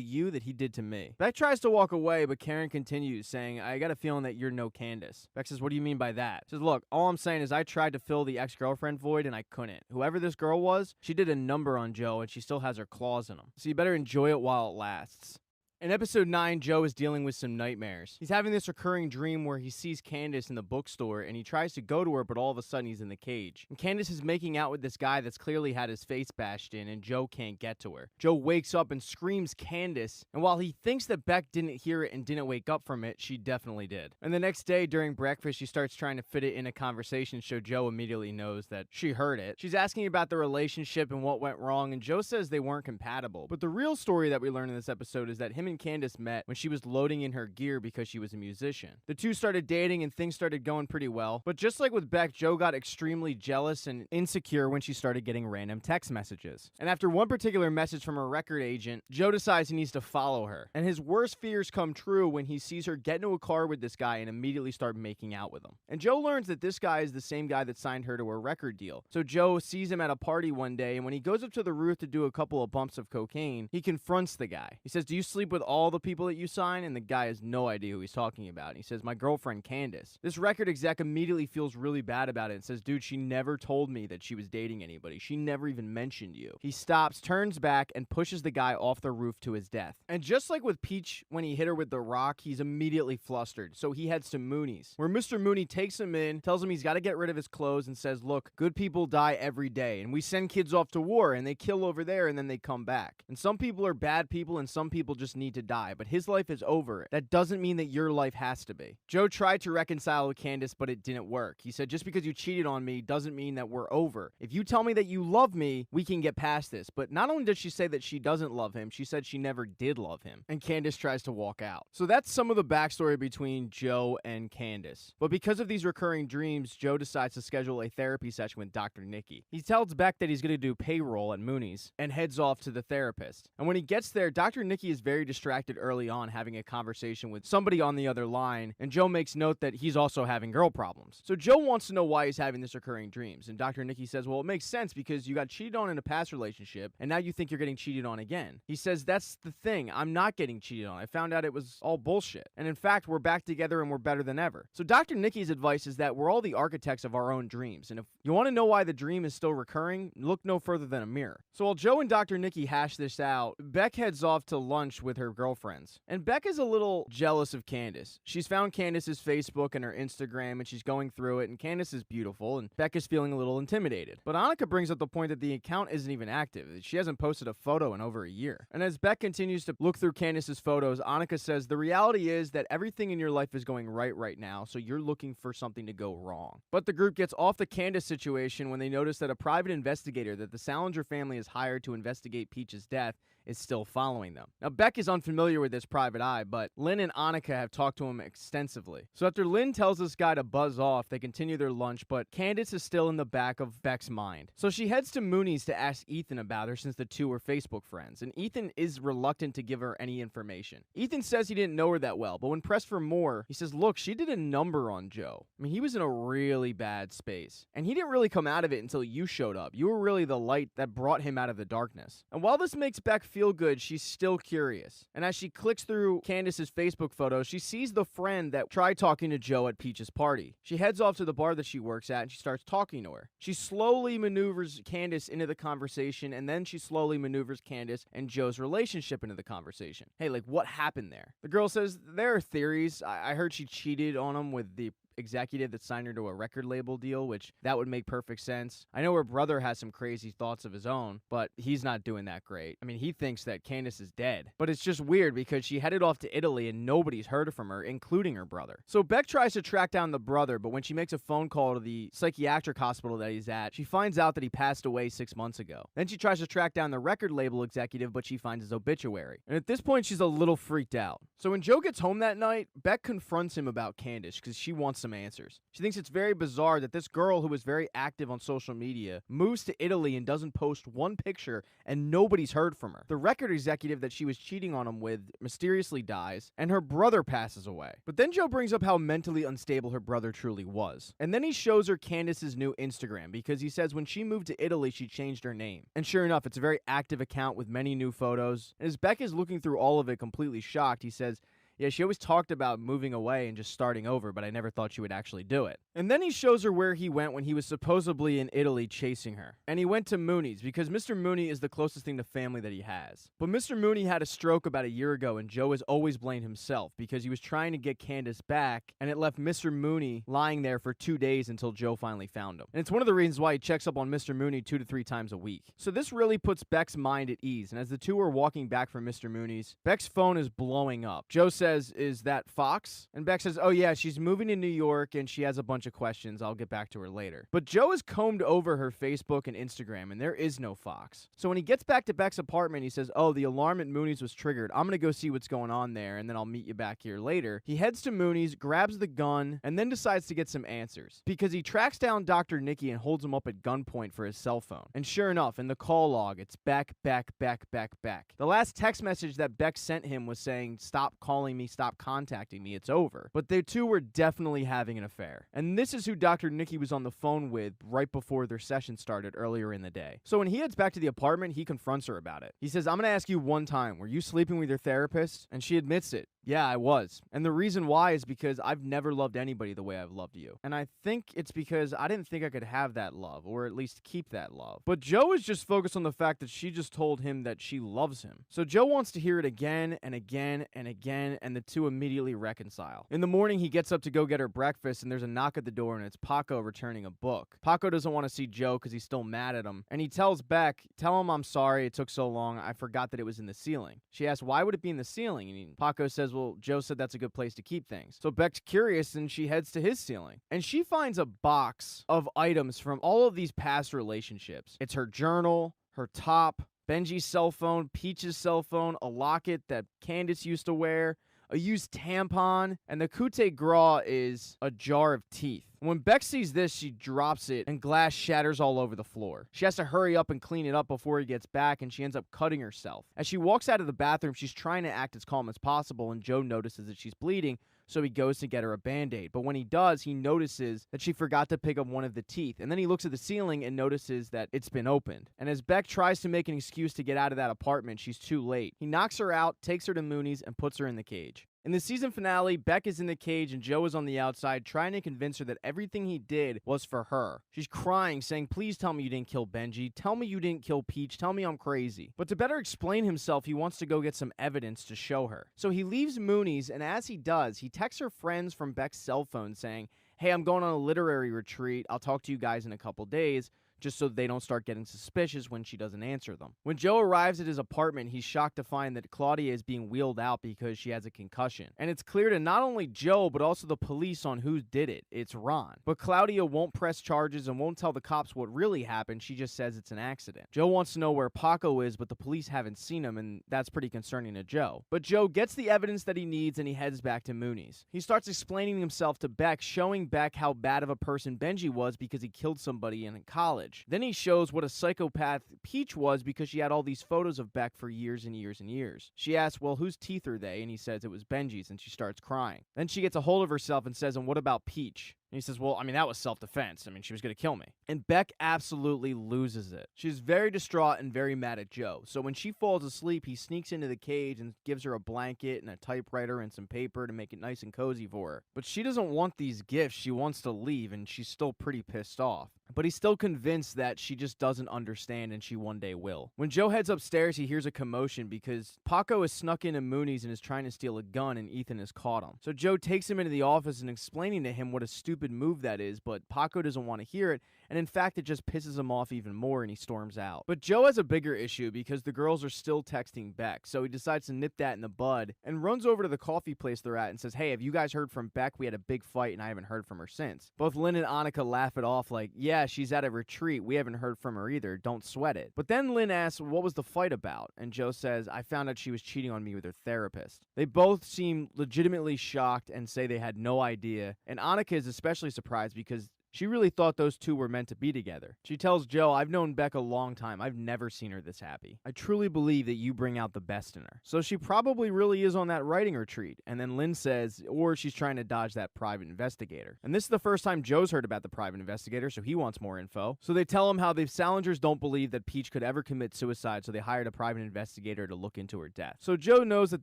you that he did to me. Beck tries to walk away, but Karen continues, saying, I got a feeling that you're no Candace. Beck says, what do you mean by that? She says, look, all I'm saying is I tried to fill the ex-girlfriend void and I couldn't. Whoever this girl was, she did a number on Joe and she still has her claws in him. So you better enjoy it while it lasts. In episode 9, Joe is dealing with some nightmares. He's having this recurring dream where he sees Candace in the bookstore and he tries to go to her, but all of a sudden he's in the cage. And Candace is making out with this guy that's clearly had his face bashed in, and Joe can't get to her. Joe wakes up and screams Candace, and while he thinks that Beck didn't hear it and didn't wake up from it, she definitely did. And the next day during breakfast, she starts trying to fit it in a conversation so Joe immediately knows that she heard it. She's asking about the relationship and what went wrong, and Joe says they weren't compatible. But the real story that we learn in this episode is that him and Candace met when she was loading in her gear because she was a musician. The two started dating and things started going pretty well, but just like with Beck, Joe got extremely jealous and insecure when she started getting random text messages. And after one particular message from her record agent, Joe decides he needs to follow her. And his worst fears come true when he sees her get into a car with this guy and immediately start making out with him. And Joe learns that this guy is the same guy that signed her to a record deal. So Joe sees him at a party one day, and when he goes up to the roof to do a couple of bumps of cocaine, he confronts the guy. He says, do you sleep with all the people that you sign? And the guy has no idea who he's talking about. And he says, my girlfriend Candace. This record exec immediately feels really bad about it and says, dude, she never told me that she was dating anybody. She never even mentioned you. He stops, turns back, and pushes the guy off the roof to his death. And just like with Peach when he hit her with the rock, he's immediately flustered. So he heads to Mooney's, where Mr. Mooney takes him in, tells him he's got to get rid of his clothes, and says, look, good people die every day, and we send kids off to war, and they kill over there, and then they come back. And some people are bad people, and some people just need to die, but his life is over. That doesn't mean that your life has to be. Joe tried to reconcile with Candace, but it didn't work. He said, just because you cheated on me doesn't mean that we're over. If you tell me that you love me, we can get past this. But not only did she say that she doesn't love him, she said she never did love him. And Candace tries to walk out. So that's some of the backstory between Joe and Candace. But because of these recurring dreams, Joe decides to schedule a therapy session with Dr. Nikki. He tells Beck that he's going to do payroll at Mooney's and heads off to the therapist. And when he gets there, Dr. Nikki is very distracted early on, having a conversation with somebody on the other line, and Joe makes note that he's also having girl problems. So Joe wants to know why he's having this recurring dreams, and Dr. Nikki says, well, it makes sense because you got cheated on in a past relationship, and now you think you're getting cheated on again. He says, that's the thing, I'm not getting cheated on. I found out it was all bullshit. And in fact, we're back together and we're better than ever. So Dr. Nikki's advice is that we're all the architects of our own dreams, and if you want to know why the dream is still recurring, look no further than a mirror. So while Joe and Dr. Nikki hash this out, Beck heads off to lunch with her girlfriends. And Beck is a little jealous of Candace. She's found Candace's Facebook and her Instagram, and she's going through it, and Candace is beautiful, and Beck is feeling a little intimidated. But Annika brings up the point that the account isn't even active. She hasn't posted a photo in over a year. And as Beck continues to look through Candace's photos, Annika says, the reality is that everything in your life is going right now, so you're looking for something to go wrong. But the group gets off the Candace situation when they notice that a private investigator that the Salinger family has hired to investigate Peach's death is still following them. Now, Beck is unfamiliar with this private eye, but Lynn and Annika have talked to him extensively. So after Lynn tells this guy to buzz off, they continue their lunch, but Candace is still in the back of Beck's mind. So she heads to Mooney's to ask Ethan about her since the two were Facebook friends, and Ethan is reluctant to give her any information. Ethan says he didn't know her that well, but when pressed for more, he says, look, she did a number on Joe. I mean, he was in a really bad space, and he didn't really come out of it until you showed up. You were really the light that brought him out of the darkness. And while this makes Beck feel good, she's still curious. And as she clicks through Candace's Facebook photos, she sees the friend that tried talking to Joe at Peach's party. She heads off to the bar that she works at, and she starts talking to her. She slowly maneuvers Candace into the conversation, and then she slowly maneuvers Candace and Joe's relationship into the conversation. Hey, like, what happened there? The girl says, there are theories. I heard she cheated on him with the executive that signed her to a record label deal, which that would make perfect sense. I know her brother has some crazy thoughts of his own, but he's not doing that great. I mean, he thinks that Candace is dead. But it's just weird because she headed off to Italy and nobody's heard from her, including her brother. So Beck tries to track down the brother, but when she makes a phone call to the psychiatric hospital that he's at, she finds out that he passed away 6 months ago. Then she tries to track down the record label executive, but she finds his obituary. And at this point, she's a little freaked out. So when Joe gets home that night, Beck confronts him about Candace because she wants some answers. She thinks it's very bizarre that this girl who was very active on social media moves to Italy and doesn't post one picture and nobody's heard from her. The record executive that she was cheating on him with mysteriously dies and her brother passes away. But then Joe brings up how mentally unstable her brother truly was. And then he shows her Candace's new Instagram because he says when she moved to Italy, she changed her name. And sure enough, it's a very active account with many new photos. And as Beck is looking through all of it completely shocked, he says, yeah, she always talked about moving away and just starting over, but I never thought she would actually do it. And then he shows her where he went when he was supposedly in Italy chasing her. And he went to Mooney's because Mr. Mooney is the closest thing to family that he has. But Mr. Mooney had a stroke about a year ago, and Joe has always blamed himself because he was trying to get Candace back, and it left Mr. Mooney lying there for 2 days until Joe finally found him. And it's one of the reasons why he checks up on Mr. Mooney 2 to 3 times a week. So this really puts Beck's mind at ease, and as the two are walking back from Mr. Mooney's, Beck's phone is blowing up. Joe says, is that Fox? And Beck says, oh yeah, she's moving to New York and she has a bunch of questions. I'll get back to her later. But Joe has combed over her Facebook and Instagram and there is no Fox. So when he gets back to Beck's apartment, he says, oh, the alarm at Mooney's was triggered. I'm gonna go see what's going on there and then I'll meet you back here later. He heads to Mooney's, grabs the gun, and then decides to get some answers because he tracks down Dr. Nicky and holds him up at gunpoint for his cell phone. And sure enough, in the call log, it's Beck, Beck, Beck, Beck, Beck. The last text message that Beck sent him was saying, stop calling me, stop contacting me, it's over. But they two were definitely having an affair. And this is who Dr. Nicky was on the phone with right before their session started earlier in the day. So when he heads back to the apartment, he confronts her about it. He says, I'm gonna ask you one time, were you sleeping with your therapist? And she admits it. Yeah, I was. And the reason why is because I've never loved anybody the way I've loved you. And I think it's because I didn't think I could have that love, or at least keep that love. But Joe is just focused on the fact that she just told him that she loves him. So Joe wants to hear it again and again and again, and the two immediately reconcile. In the morning, he gets up to go get her breakfast, and there's a knock at the door, and it's Paco returning a book. Paco doesn't want to see Joe because he's still mad at him, and he tells Beck, tell him I'm sorry it took so long, I forgot that it was in the ceiling. She asks, why would it be in the ceiling? And Paco says, well, Joe said that's a good place to keep things. So Beck's curious and she heads to his ceiling. And she finds a box of items from all of these past relationships. It's her journal, her top, Benji's cell phone, Peach's cell phone, a locket that Candace used to wear, a used tampon, and the coup de grace is a jar of teeth. When Beck sees this, she drops it and glass shatters all over the floor. She has to hurry up and clean it up before he gets back, and she ends up cutting herself. As she walks out of the bathroom, she's trying to act as calm as possible, and Joe notices that she's bleeding, so he goes to get her a Band-Aid. But when he does, he notices that she forgot to pick up one of the teeth, and then he looks at the ceiling and notices that it's been opened. And as Beck tries to make an excuse to get out of that apartment, she's too late. He knocks her out, takes her to Mooney's, and puts her in the cage. In the season finale, Beck is in the cage and Joe is on the outside trying to convince her that everything he did was for her. She's crying, saying, please tell me you didn't kill Benji. Tell me you didn't kill Peach. Tell me I'm crazy. But to better explain himself, he wants to go get some evidence to show her. So he leaves Mooney's, and as he does, he texts her friends from Beck's cell phone saying, hey, I'm going on a literary retreat. I'll talk to you guys in a couple days. just so they don't start getting suspicious when she doesn't answer them. When Joe arrives at his apartment, he's shocked to find that Claudia is being wheeled out because she has a concussion. And it's clear to not only Joe, but also the police on who did it. It's Ron. But Claudia won't press charges and won't tell the cops what really happened. She just says it's an accident. Joe wants to know where Paco is, but the police haven't seen him, and that's pretty concerning to Joe. But Joe gets the evidence that he needs, and he heads back to Mooney's. He starts explaining himself to Beck, showing Beck how bad of a person Benji was because he killed somebody in college. Then he shows what a psychopath Peach was because she had all these photos of Beck for years and years and years. She asks, well, whose teeth are they? And he says it was Benji's, and she starts crying. Then she gets a hold of herself and says, and what about Peach? And he says, well, I mean, that was self-defense. I mean, she was going to kill me. And Beck absolutely loses it. She's very distraught and very mad at Joe. So when she falls asleep, he sneaks into the cage and gives her a blanket and a typewriter and some paper to make it nice and cozy for her. But she doesn't want these gifts. She wants to leave, and she's still pretty pissed off. But he's still convinced that she just doesn't understand and she one day will. When Joe heads upstairs, he hears a commotion because Paco has snuck into Mooney's and is trying to steal a gun, and Ethan has caught him. So Joe takes him into the office and explaining to him what a stupid move that is, but Paco doesn't want to hear it, and in fact it just pisses him off even more and he storms out. But Joe has a bigger issue because the girls are still texting Beck, so he decides to nip that in the bud and runs over to the coffee place they're at and says, hey, have you guys heard from Beck? We had a big fight and I haven't heard from her since. Both Lynn and Annika laugh it off like, yeah, she's at a retreat. We haven't heard from her either. Don't sweat it. But then Lynn asks, what was the fight about? And Joe says, I found out she was cheating on me with her therapist. They both seem legitimately shocked and say they had no idea. And Annika is especially surprised because she really thought those two were meant to be together. She tells Joe, I've known Beck a long time. I've never seen her this happy. I truly believe that you bring out the best in her. So she probably really is on that writing retreat. And then Lynn says, or she's trying to dodge that private investigator. And this is the first time Joe's heard about the private investigator, so he wants more info. So they tell him how the Salingers don't believe that Peach could ever commit suicide, so they hired a private investigator to look into her death. So Joe knows that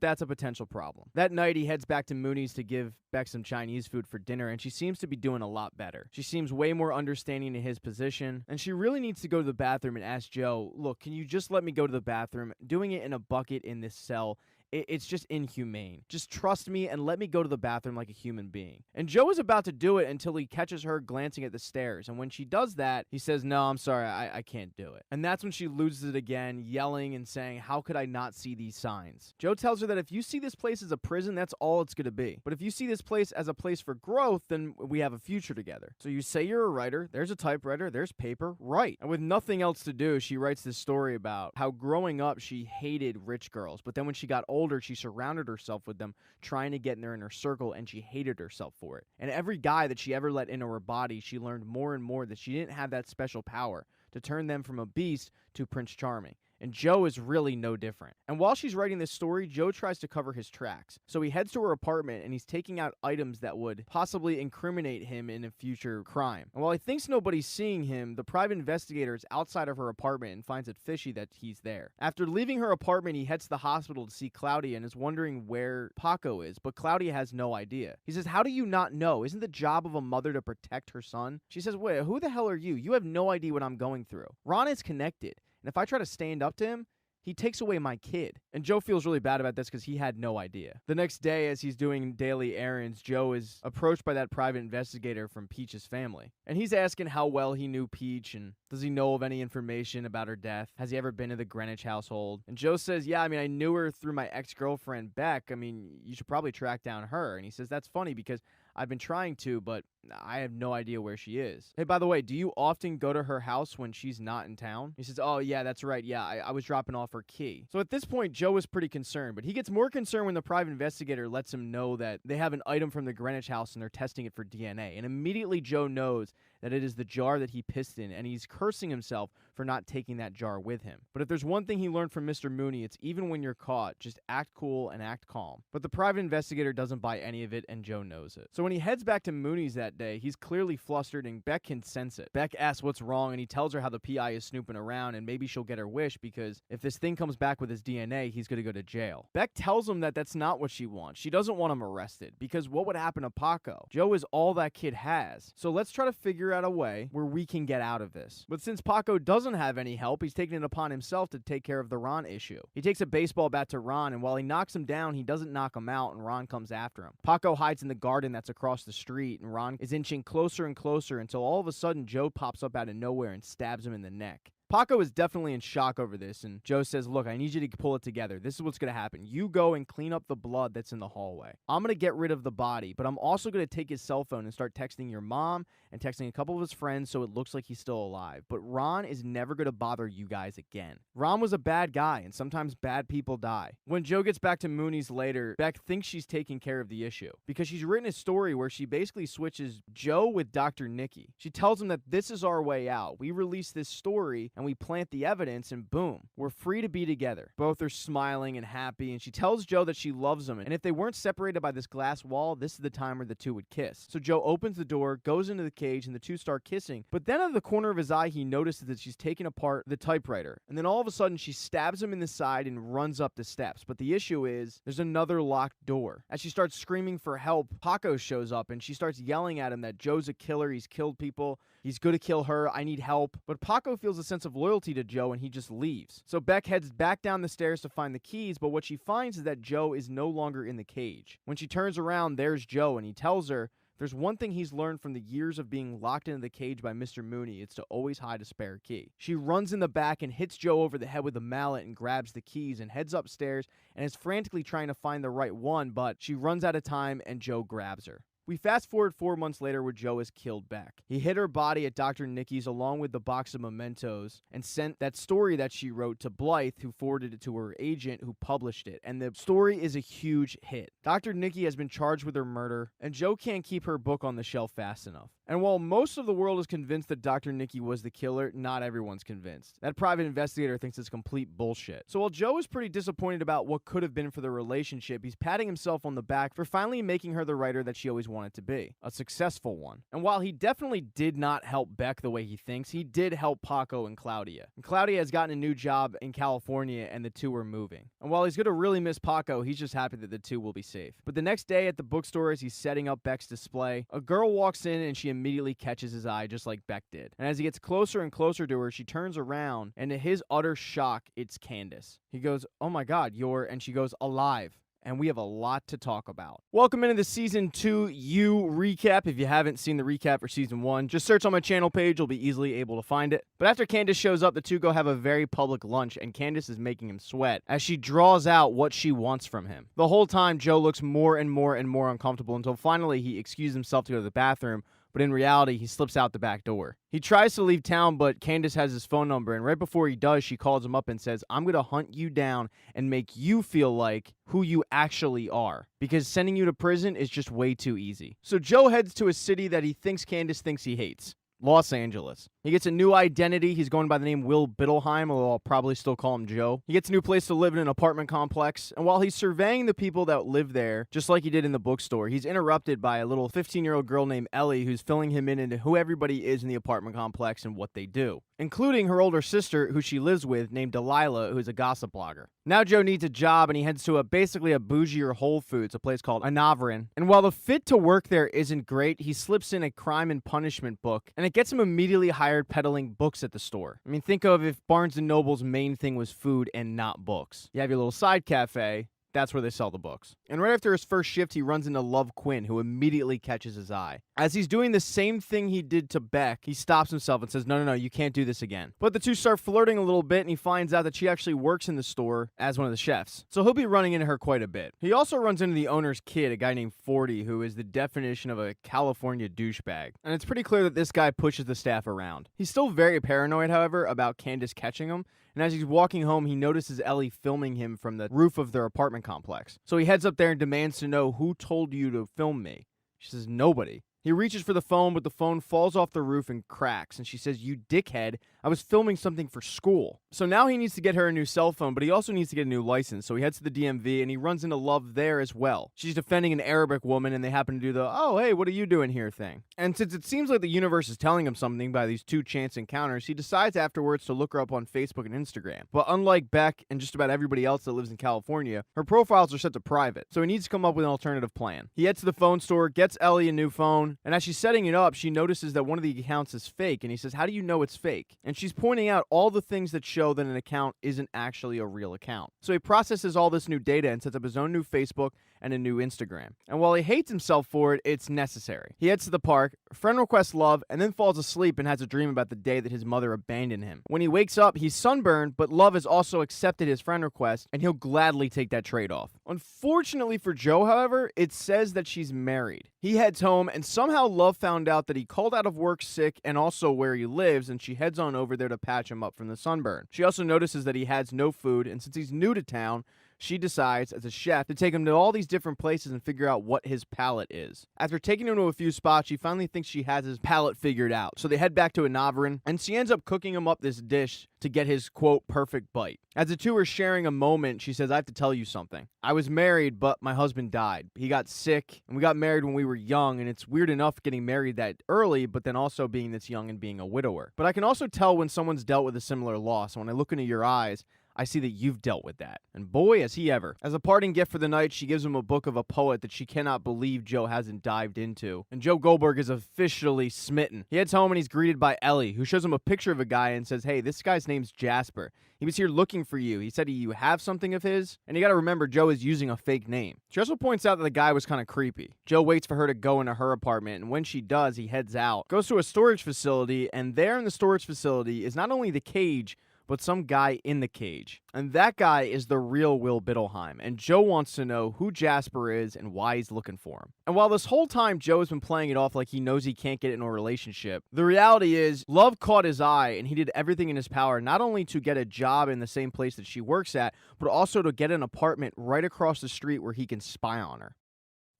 that's a potential problem. That night, he heads back to Mooney's to give Beck some Chinese food for dinner, and she seems to be doing a lot better. She seems way more understanding in his position, and she really needs to go to the bathroom and ask Joe, look, can you just let me go to the bathroom? Doing it in a bucket in this cell, it's just inhumane. Just trust me and let me go to the bathroom like a human being. And Joe is about to do it until he catches her glancing at the stairs. And when she does that, he says, no, I'm sorry, I can't do it. And that's when she loses it again, yelling and saying, how could I not see these signs? Joe tells her that if you see this place as a prison, that's all it's going to be. But if you see this place as a place for growth, then we have a future together. So you say you're a writer, there's a typewriter, there's paper, write. And with nothing else to do, she writes this story about how growing up, she hated rich girls. But then when she got older, she surrounded herself with them, trying to get in their inner circle, and she hated herself for it. And every guy that she ever let into her body, she learned more and more that she didn't have that special power to turn them from a beast to Prince Charming. And Joe is really no different. And while she's writing this story, Joe tries to cover his tracks. So he heads to her apartment and he's taking out items that would possibly incriminate him in a future crime. And while he thinks nobody's seeing him, the private investigator is outside of her apartment and finds it fishy that he's there. After leaving her apartment, he heads to the hospital to see Claudia and is wondering where Paco is, but Claudia has no idea. He says, how do you not know? Isn't the job of a mother to protect her son? She says, wait, who the hell are you? You have no idea what I'm going through. Ron is connected. And if I try to stand up to him, he takes away my kid. And Joe feels really bad about this because he had no idea. The next day, as he's doing daily errands, Joe is approached by that private investigator from Peach's family. And he's asking how well he knew Peach and does he know of any information about her death? Has he ever been to the Greenwich household? And Joe says, yeah, I mean, I knew her through my ex-girlfriend, Beck. I mean, you should probably track down her. And he says, that's funny because I've been trying to, but I have no idea where she is. Hey, by the way, do you often go to her house when she's not in town? He says, oh, yeah, that's right. Yeah, I was dropping off her key. So at this point, Joe is pretty concerned, but he gets more concerned when the private investigator lets him know that they have an item from the Greenwich house and they're testing it for DNA. And immediately Joe knows that it is the jar that he pissed in, and he's cursing himself for not taking that jar with him. But if there's one thing he learned from Mr. Mooney, it's even when you're caught, just act cool and act calm. But the private investigator doesn't buy any of it, and Joe knows it. So when he heads back to Mooney's that day, he's clearly flustered, and Beck can sense it. Beck asks what's wrong, and he tells her how the PI is snooping around, and maybe she'll get her wish, because if this thing comes back with his DNA, he's going to go to jail. Beck tells him that that's not what she wants. She doesn't want him arrested, because what would happen to Paco? Joe is all that kid has. So let's try to figure figure out a way where we can get out of this. But since Paco doesn't have any help, he's taking it upon himself to take care of the Ron issue. He takes a baseball bat to Ron, and while he knocks him down, he doesn't knock him out, and Ron comes after him. Paco hides in the garden that's across the street, and Ron is inching closer and closer until all of a sudden Joe pops up out of nowhere and stabs him in the neck. Paco is definitely in shock over this, and Joe says, look, I need you to pull it together. This is what's going to happen. You go and clean up the blood that's in the hallway. I'm going to get rid of the body, but I'm also going to take his cell phone and start texting your mom and texting a couple of his friends so it looks like he's still alive. But Ron is never going to bother you guys again. Ron was a bad guy, and sometimes bad people die. When Joe gets back to Mooney's later, Beck thinks she's taking care of the issue because she's written a story where she basically switches Joe with Dr. Nikki. She tells him that this is our way out. We release this story and we plant the evidence, and boom, we're free to be together. Both are smiling and happy, and she tells Joe that she loves him, and if they weren't separated by this glass wall, this is the time where the two would kiss. So Joe opens the door, goes into the cage, and the two start kissing, but then out of the corner of his eye, he notices that she's taking apart the typewriter, and then all of a sudden, she stabs him in the side and runs up the steps. But the issue is, there's another locked door. As she starts screaming for help, Paco shows up, and she starts yelling at him that Joe's a killer, he's killed people, he's gonna kill her, I need help. But Paco feels a sense of loyalty to Joe, and he just leaves. So Beck heads back down the stairs to find the keys, but what she finds is that Joe is no longer in the cage. When she turns around, there's Joe, and he tells her there's one thing he's learned from the years of being locked into the cage by Mr. Mooney. It's to always hide a spare key. She runs in the back and hits Joe over the head with a mallet and grabs the keys and heads upstairs and is frantically trying to find the right one, but she runs out of time and Joe grabs her. We fast forward 4 months later where Joe has killed Beck. He hid her body at Dr. Nikki's along with the box of mementos and sent that story that she wrote to Blythe, who forwarded it to her agent who published it. And the story is a huge hit. Dr. Nikki has been charged with her murder, and Joe can't keep her book on the shelf fast enough. And while most of the world is convinced that Dr. Nikki was the killer, not everyone's convinced. That private investigator thinks it's complete bullshit. So while Joe is pretty disappointed about what could have been for the relationship, he's patting himself on the back for finally making her the writer that she always wanted to be. A successful one. And while he definitely did not help Beck the way he thinks, he did help Paco and Claudia. And Claudia has gotten a new job in California, and the two are moving. And while he's going to really miss Paco, he's just happy that the two will be safe. But the next day at the bookstore, as he's setting up Beck's display, a girl walks in and she immediately catches his eye just like Beck did. And as he gets closer and closer to her, she turns around, and to his utter shock, it's Candace. He goes, "Oh my God, you're," and she goes, "alive." And we have a lot to talk about. Welcome into the Season 2 You recap. If you haven't seen the recap for Season 1, just search on my channel page. You'll be easily able to find it. But after Candace shows up, the two go have a very public lunch, and Candace is making him sweat as she draws out what she wants from him. The whole time, Joe looks more and more and more uncomfortable until finally he excuses himself to go to the bathroom, but in reality, he slips out the back door. He tries to leave town, but Candace has his phone number, and right before he does, she calls him up and says, "I'm going to hunt you down and make you feel like who you actually are, because sending you to prison is just way too easy." So Joe heads to a city that he thinks Candace thinks he hates. Los Angeles. He gets a new identity. He's going by the name Will Bittelheim, although I'll probably still call him Joe. He gets a new place to live in an apartment complex, and while he's surveying the people that live there, just like he did in the bookstore, he's interrupted by a little 15-year-old girl named Ellie who's filling him in into who everybody is in the apartment complex and what they do, including her older sister who she lives with named Delilah, who's a gossip blogger. Now Joe needs a job, and he heads to basically a bougier Whole Foods, a place called Anavrin. And while the fit to work there isn't great, he slips in a crime and punishment book, and it gets him immediately hired peddling books at the store. I mean, think of if Barnes & Noble's main thing was food and not books. You have your little side cafe. That's where they sell the books. And right after his first shift, he runs into Love Quinn, who immediately catches his eye. As he's doing the same thing he did to Beck, he stops himself and says, no, you can't do this again. But the two start flirting a little bit, and he finds out that she actually works in the store as one of the chefs. So he'll be running into her quite a bit. He also runs into the owner's kid, a guy named 40, who is the definition of a California douchebag. And it's pretty clear that this guy pushes the staff around. He's still very paranoid, however, about Candace catching him. And as he's walking home, he notices Ellie filming him from the roof of their apartment complex. So he heads up there and demands to know, "Who told you to film me?" She says, "Nobody." He reaches for the phone, but the phone falls off the roof and cracks, and she says, "You dickhead, I was filming something for school." So now he needs to get her a new cell phone, but he also needs to get a new license, so he heads to the DMV, and he runs into Love there as well. She's defending an Arabic woman, and they happen to do the, "Oh, hey, what are you doing here" thing. And since it seems like the universe is telling him something by these two chance encounters, he decides afterwards to look her up on Facebook and Instagram. But unlike Beck and just about everybody else that lives in California, her profiles are set to private, so he needs to come up with an alternative plan. He heads to the phone store, gets Ellie a new phone, phone, and as she's setting it up, she notices that one of the accounts is fake, and he says, "How do you know it's fake?" And she's pointing out all the things that show that an account isn't actually a real account. So he processes all this new data and sets up his own new Facebook and a new Instagram. And while he hates himself for it, it's necessary. He heads to the park, friend requests Love, and then falls asleep and has a dream about the day that his mother abandoned him. When he wakes up, he's sunburned, but Love has also accepted his friend request, and he'll gladly take that trade-off. Unfortunately for Joe, however, it says that she's married. He heads home, and somehow Love found out that he called out of work sick and also where he lives, and she heads on over there to patch him up from the sunburn. She also notices that he has no food, and since he's new to town, she decides, as a chef, to take him to all these different places and figure out what his palate is. After taking him to a few spots, she finally thinks she has his palate figured out. So they head back to Anavarin, and she ends up cooking him up this dish to get his, quote, perfect bite. As the two are sharing a moment, she says, "I have to tell you something. I was married, but my husband died. He got sick, and we got married when we were young, and it's weird enough getting married that early, but then also being this young and being a widower. But I can also tell when someone's dealt with a similar loss. When I look into your eyes, I see that you've dealt with that." And boy, has he ever. As a parting gift for the night, she gives him a book of a poet that she cannot believe Joe hasn't dived into. And Joe Goldberg is officially smitten. He heads home and he's greeted by Ellie, who shows him a picture of a guy and says, "Hey, this guy's name's Jasper. He was here looking for you. He said you have something of his." And you gotta remember, Joe is using a fake name. She also points out that the guy was kind of creepy. Joe waits for her to go into her apartment, and when she does, he heads out, goes to a storage facility, and there in the storage facility is not only the cage, but some guy in the cage. And that guy is the real Will Biddleheim. And Joe wants to know who Jasper is and why he's looking for him. And while this whole time Joe has been playing it off like he knows he can't get into a relationship, the reality is Love caught his eye and he did everything in his power not only to get a job in the same place that she works at, but also to get an apartment right across the street where he can spy on her.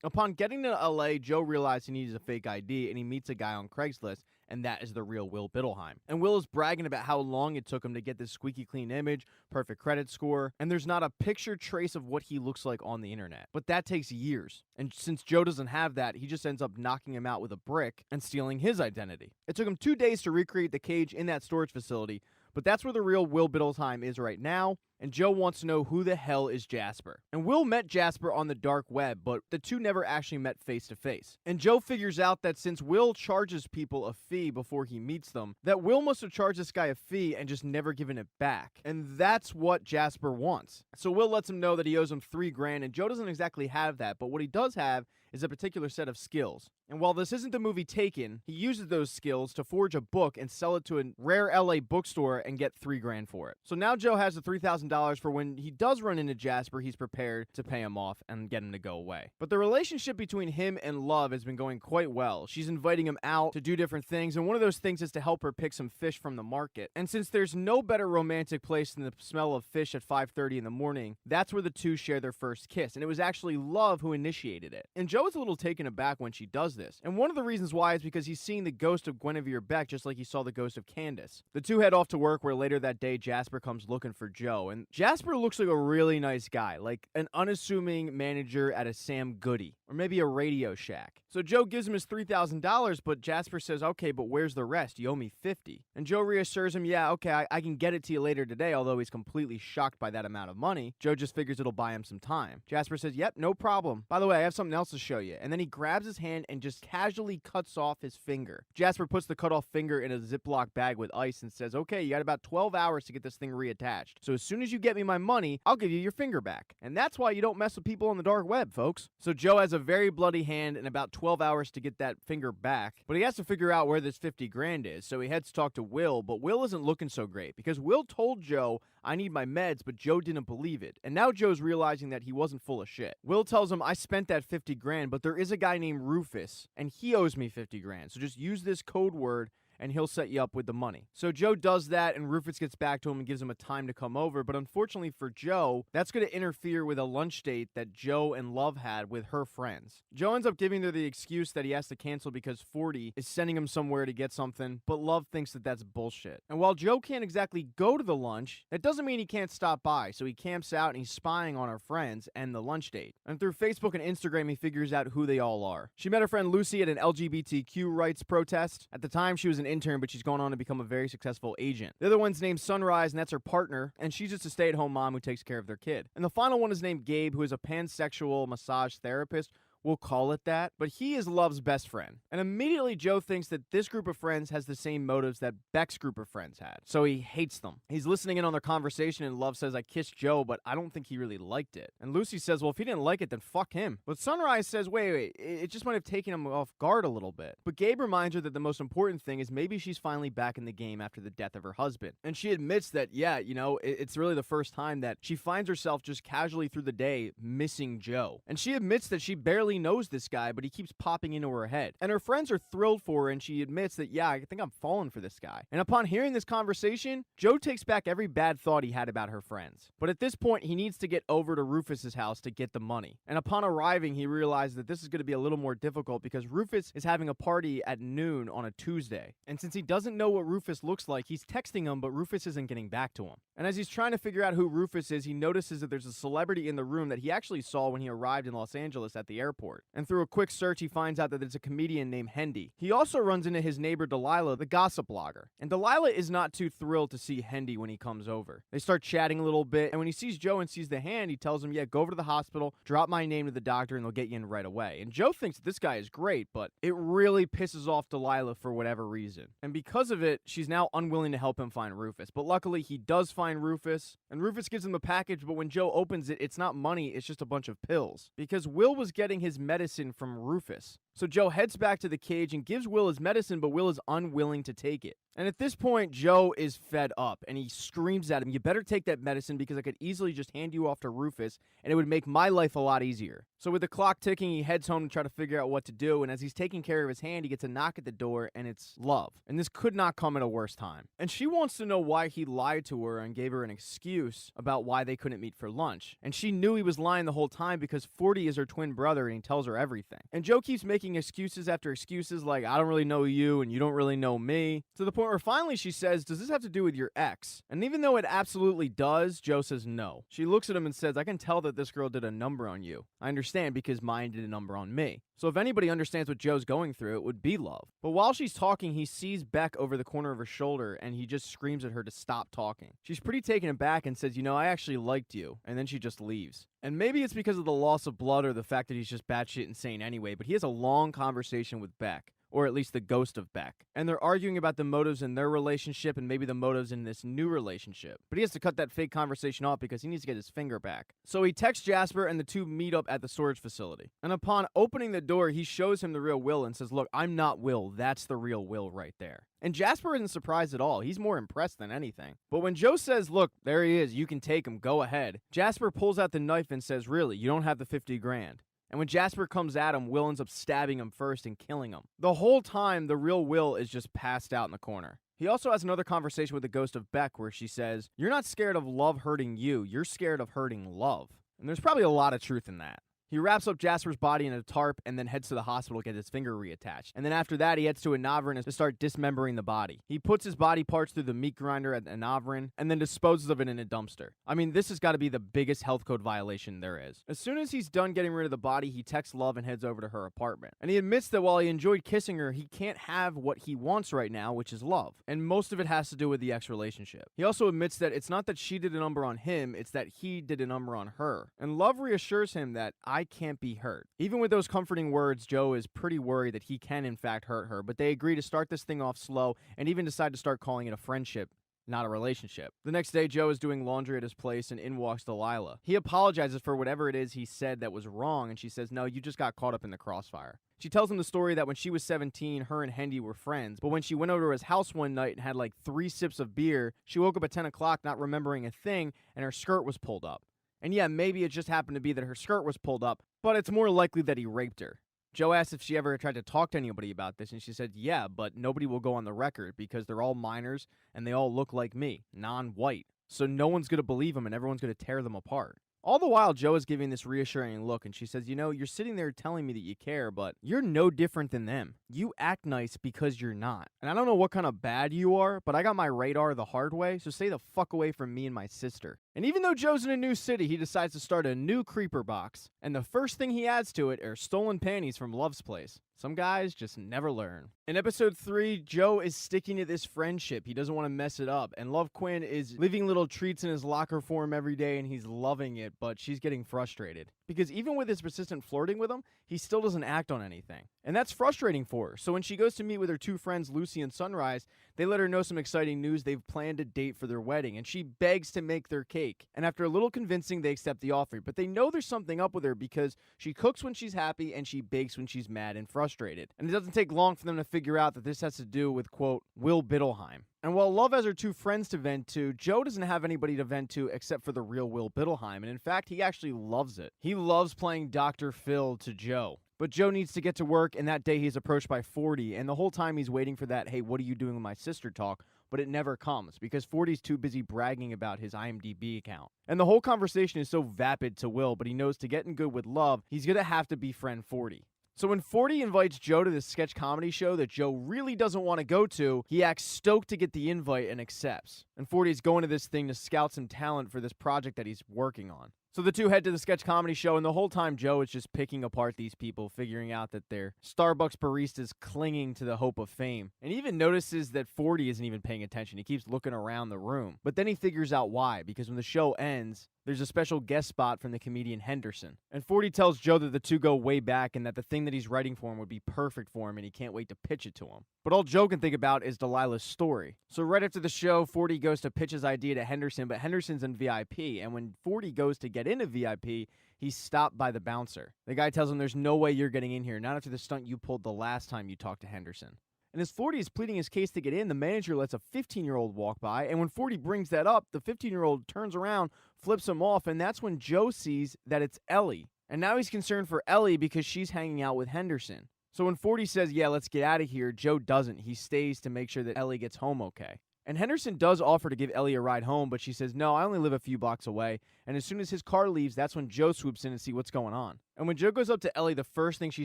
Upon getting to LA, Joe realized he needs a fake ID and he meets a guy on Craigslist, and that is the real Will Biddleheim. And Will is bragging about how long it took him to get this squeaky clean image, perfect credit score, and there's not a picture trace of what he looks like on the internet. But that takes years. And since Joe doesn't have that, he just ends up knocking him out with a brick and stealing his identity. It took him 2 days to recreate the cage in that storage facility, but that's where the real Will Biddleheim is right now, and Joe wants to know who the hell is Jasper. And Will met Jasper on the dark web, but the two never actually met face to face. And Joe figures out that since Will charges people a fee before he meets them, that Will must have charged this guy a fee and just never given it back. And that's what Jasper wants. So Will lets him know that he owes him $3,000, and Joe doesn't exactly have that, but what he does have is a particular set of skills. And while this isn't the movie Taken, he uses those skills to forge a book and sell it to a rare LA bookstore and get $3,000 for it. So now Joe has the $3,000 for when he does run into Jasper, he's prepared to pay him off and get him to go away. But the relationship between him and Love has been going quite well. She's inviting him out to do different things, and one of those things is to help her pick some fish from the market. And since there's no better romantic place than the smell of fish at 5:30 in the morning, that's where the two share their first kiss. And it was actually Love who initiated it. And Joe is a little taken aback when she does this. And one of the reasons why is because he's seeing the ghost of Guinevere Beck just like he saw the ghost of Candace. The two head off to work, where later that day Jasper comes looking for Joe. And Jasper looks like a really nice guy, like an unassuming manager at a Sam Goody, or maybe a Radio Shack. So Joe gives him his $3,000, but Jasper says, "Okay, but where's the rest? You owe me $50." And Joe reassures him, "Yeah, okay, I can get it to you later today," although he's completely shocked by that amount of money. Joe just figures it'll buy him some time. Jasper says, "Yep, no problem. By the way, I have something else to show you." And then he grabs his hand and just casually cuts off his finger. Jasper puts the cut off finger in a Ziploc bag with ice and says, "Okay, you got about 12 hours to get this thing reattached. So as soon as you get me my money, I'll give you your finger back." And that's why you don't mess with people on the dark web, folks. So Joe has a very bloody hand and about 12 hours to get that finger back, but he has to figure out where this $50,000 is. So he heads to talk to Will, but Will isn't looking so great because Will told Joe, "I need my meds," but Joe didn't believe it. And now Joe's realizing that he wasn't full of shit. Will tells him, "I spent that $50,000, but there is a guy named Rufus, and he owes me $50,000. So just use this code word and he'll set you up with the money." So Joe does that, and Rufus gets back to him and gives him a time to come over. But unfortunately for Joe, that's going to interfere with a lunch date that Joe and Love had with her friends. Joe ends up giving her the excuse that he has to cancel because 40 is sending him somewhere to get something, but Love thinks that that's bullshit. And while Joe can't exactly go to the lunch, that doesn't mean he can't stop by. So he camps out and he's spying on her friends and the lunch date. And through Facebook and Instagram, he figures out who they all are. She met her friend Lucy at an LGBTQ rights protest. At the time, she was an intern, but she's gone on to become a very successful agent. The other one's named Sunrise, and that's her partner, and she's just a stay-at-home mom who takes care of their kid. And the final one is named Gabe, who is a pansexual massage therapist, We'll call it that. But he is Love's best friend. And immediately Joe thinks that this group of friends has the same motives that Beck's group of friends had. So he hates them. He's listening in on their conversation and Love says, I kissed Joe, but I don't think he really liked it. And Lucy says, well, if he didn't like it, then fuck him. But Sunrise says, wait, it just might have taken him off guard a little bit. But Gabe reminds her that the most important thing is maybe she's finally back in the game after the death of her husband. And she admits that, yeah, it's really the first time that she finds herself just casually through the day missing Joe. And she admits that she barely knows this guy, but he keeps popping into her head. And her friends are thrilled for her, and she admits that, yeah, I think I'm falling for this guy. And upon hearing this conversation, Joe takes back every bad thought he had about her friends. But at this point, he needs to get over to Rufus's house to get the money. And upon arriving, he realizes that this is going to be a little more difficult because Rufus is having a party at noon on a Tuesday. And since he doesn't know what Rufus looks like, he's texting him, but Rufus isn't getting back to him. And as he's trying to figure out who Rufus is, he notices that there's a celebrity in the room that he actually saw when he arrived in Los Angeles at the airport. And through a quick search, he finds out that it's a comedian named Hendy. He also runs into his neighbor Delilah, the gossip blogger. And Delilah is not too thrilled to see Hendy when he comes over. They start chatting a little bit, and when he sees Joe and sees the hand, he tells him, yeah, go over to the hospital, drop my name to the doctor, and they'll get you in right away. And Joe thinks this guy is great, but it really pisses off Delilah for whatever reason. And because of it, she's now unwilling to help him find Rufus. But luckily, he does find Rufus, and Rufus gives him the package, but when Joe opens it, it's not money, it's just a bunch of pills. Because Will was getting his medicine from Rufus. So Joe heads back to the cage and gives Will his medicine, but Will is unwilling to take it. And at this point, Joe is fed up, and he screams at him, you better take that medicine because I could easily just hand you off to Rufus, and it would make my life a lot easier. So with the clock ticking, he heads home to try to figure out what to do, and as he's taking care of his hand, he gets a knock at the door, and it's Love. And this could not come at a worse time. And she wants to know why he lied to her and gave her an excuse about why they couldn't meet for lunch. And she knew he was lying the whole time because 40 is her twin brother, and he tells her everything. And Joe keeps making excuses after excuses like, I don't really know you, and you don't really know me, to the point where finally she says, does this have to do with your ex? And even though it absolutely does, Joe says no. She looks at him and says, I can tell that this girl did a number on you. I understand because mine did a number on me. So if anybody understands what Joe's going through, it would be Love. But while she's talking, he sees Beck over the corner of her shoulder, and he just screams at her to stop talking. She's pretty taken aback and says, I actually liked you. And then she just leaves. And maybe it's because of the loss of blood or the fact that he's just batshit insane anyway, but he has a long conversation with Beck. Or at least the ghost of Beck. And they're arguing about the motives in their relationship and maybe the motives in this new relationship. But he has to cut that fake conversation off because he needs to get his finger back. So he texts Jasper and the two meet up at the storage facility. And upon opening the door, he shows him the real Will and says, look, I'm not Will. That's the real Will right there. And Jasper isn't surprised at all. He's more impressed than anything. But when Joe says, look, there he is, you can take him, go ahead, Jasper pulls out the knife and says, really, you don't have the 50 grand. And when Jasper comes at him, Will ends up stabbing him first and killing him. The whole time, the real Will is just passed out in the corner. He also has another conversation with the ghost of Beck where she says, you're not scared of Love hurting you, you're scared of hurting Love. And there's probably a lot of truth in that. He wraps up Jasper's body in a tarp and then heads to the hospital to get his finger reattached. And then after that, he heads to Anavrin to start dismembering the body. He puts his body parts through the meat grinder at Anavrin and then disposes of it in a dumpster. I mean, this has got to be the biggest health code violation there is. As soon as he's done getting rid of the body, he texts Love and heads over to her apartment. And he admits that while he enjoyed kissing her, he can't have what he wants right now, which is love. And most of it has to do with the ex-relationship. He also admits that it's not that she did a number on him, it's that he did a number on her. And Love reassures him that I can't be hurt. Even with those comforting words, Joe is pretty worried that he can in fact hurt her, but they agree to start this thing off slow and even decide to start calling it a friendship, not a relationship. The next day, Joe is doing laundry at his place and in walks Delilah. He apologizes for whatever it is he said that was wrong, and she says, no, you just got caught up in the crossfire. She tells him the story that when she was 17, her and Hendy were friends, but when she went over to his house one night and had like 3 sips of beer, she woke up at 10 o'clock not remembering a thing, and her skirt was pulled up. And yeah, maybe it just happened to be that her skirt was pulled up, but it's more likely that he raped her. Joe asked if she ever tried to talk to anybody about this, and she said, yeah, but nobody will go on the record because they're all minors and they all look like me, non-white. So no one's going to believe them and everyone's going to tear them apart. All the while, Joe is giving this reassuring look, and she says, you're sitting there telling me that you care, but you're no different than them. You act nice because you're not. And I don't know what kind of bad you are, but I got my radar the hard way, so stay the fuck away from me and my sister. And even though Joe's in a new city, he decides to start a new creeper box. And the first thing he adds to it are stolen panties from Love's place. Some guys just never learn. In episode 3, Joe is sticking to this friendship. He doesn't want to mess it up. And Love Quinn is leaving little treats in his locker for him every day, and he's loving it, but she's getting frustrated. Because even with his persistent flirting with him, he still doesn't act on anything. And that's frustrating for her. So when she goes to meet with her two friends, Lucy and Sunrise, they let her know some exciting news. They've planned a date for their wedding, and she begs to make their cake. And after a little convincing, they accept the offer. But they know there's something up with her because she cooks when she's happy and she bakes when she's mad and frustrated. And it doesn't take long for them to figure out that this has to do with, quote, Will Biddleheim. And while Love has her two friends to vent to, Joe doesn't have anybody to vent to except for the real Will Biddleheim. And in fact, he actually loves it. He loves playing Dr. Phil to Joe. But Joe needs to get to work, and that day he's approached by 40, and the whole time he's waiting for that, hey, what are you doing with my sister talk? But it never comes, because 40's too busy bragging about his IMDb account. And the whole conversation is so vapid to Will, but he knows to get in good with Love, he's gonna have to befriend 40. So when 40 invites Joe to this sketch comedy show that Joe really doesn't want to go to, he acts stoked to get the invite and accepts. And 40 is going to this thing to scout some talent for this project that he's working on. So the two head to the sketch comedy show, and the whole time Joe is just picking apart these people, figuring out that they're Starbucks baristas clinging to the hope of fame. And he even notices that 40 isn't even paying attention. He keeps looking around the room. But then he figures out why, because when the show ends, there's a special guest spot from the comedian Henderson. And 40 tells Joe that the two go way back and that the thing that he's writing for him would be perfect for him and he can't wait to pitch it to him. But all Joe can think about is Delilah's story. So right after the show, 40 goes to pitch his idea to Henderson, but Henderson's in VIP. And when 40 goes to get into VIP, he's stopped by the bouncer. The guy tells him there's no way you're getting in here, not after the stunt you pulled the last time you talked to Henderson. And as 40 is pleading his case to get in, the manager lets a 15-year-old walk by, and when 40 brings that up, the 15-year-old turns around, flips him off, and that's when Joe sees that it's Ellie. And now he's concerned for Ellie because she's hanging out with Henderson. So when 40 says, yeah, let's get out of here, Joe doesn't. He stays to make sure that Ellie gets home okay. And Henderson does offer to give Ellie a ride home, but she says, no, I only live a few blocks away. And as soon as his car leaves, that's when Joe swoops in to see what's going on. And when Joe goes up to Ellie, the first thing she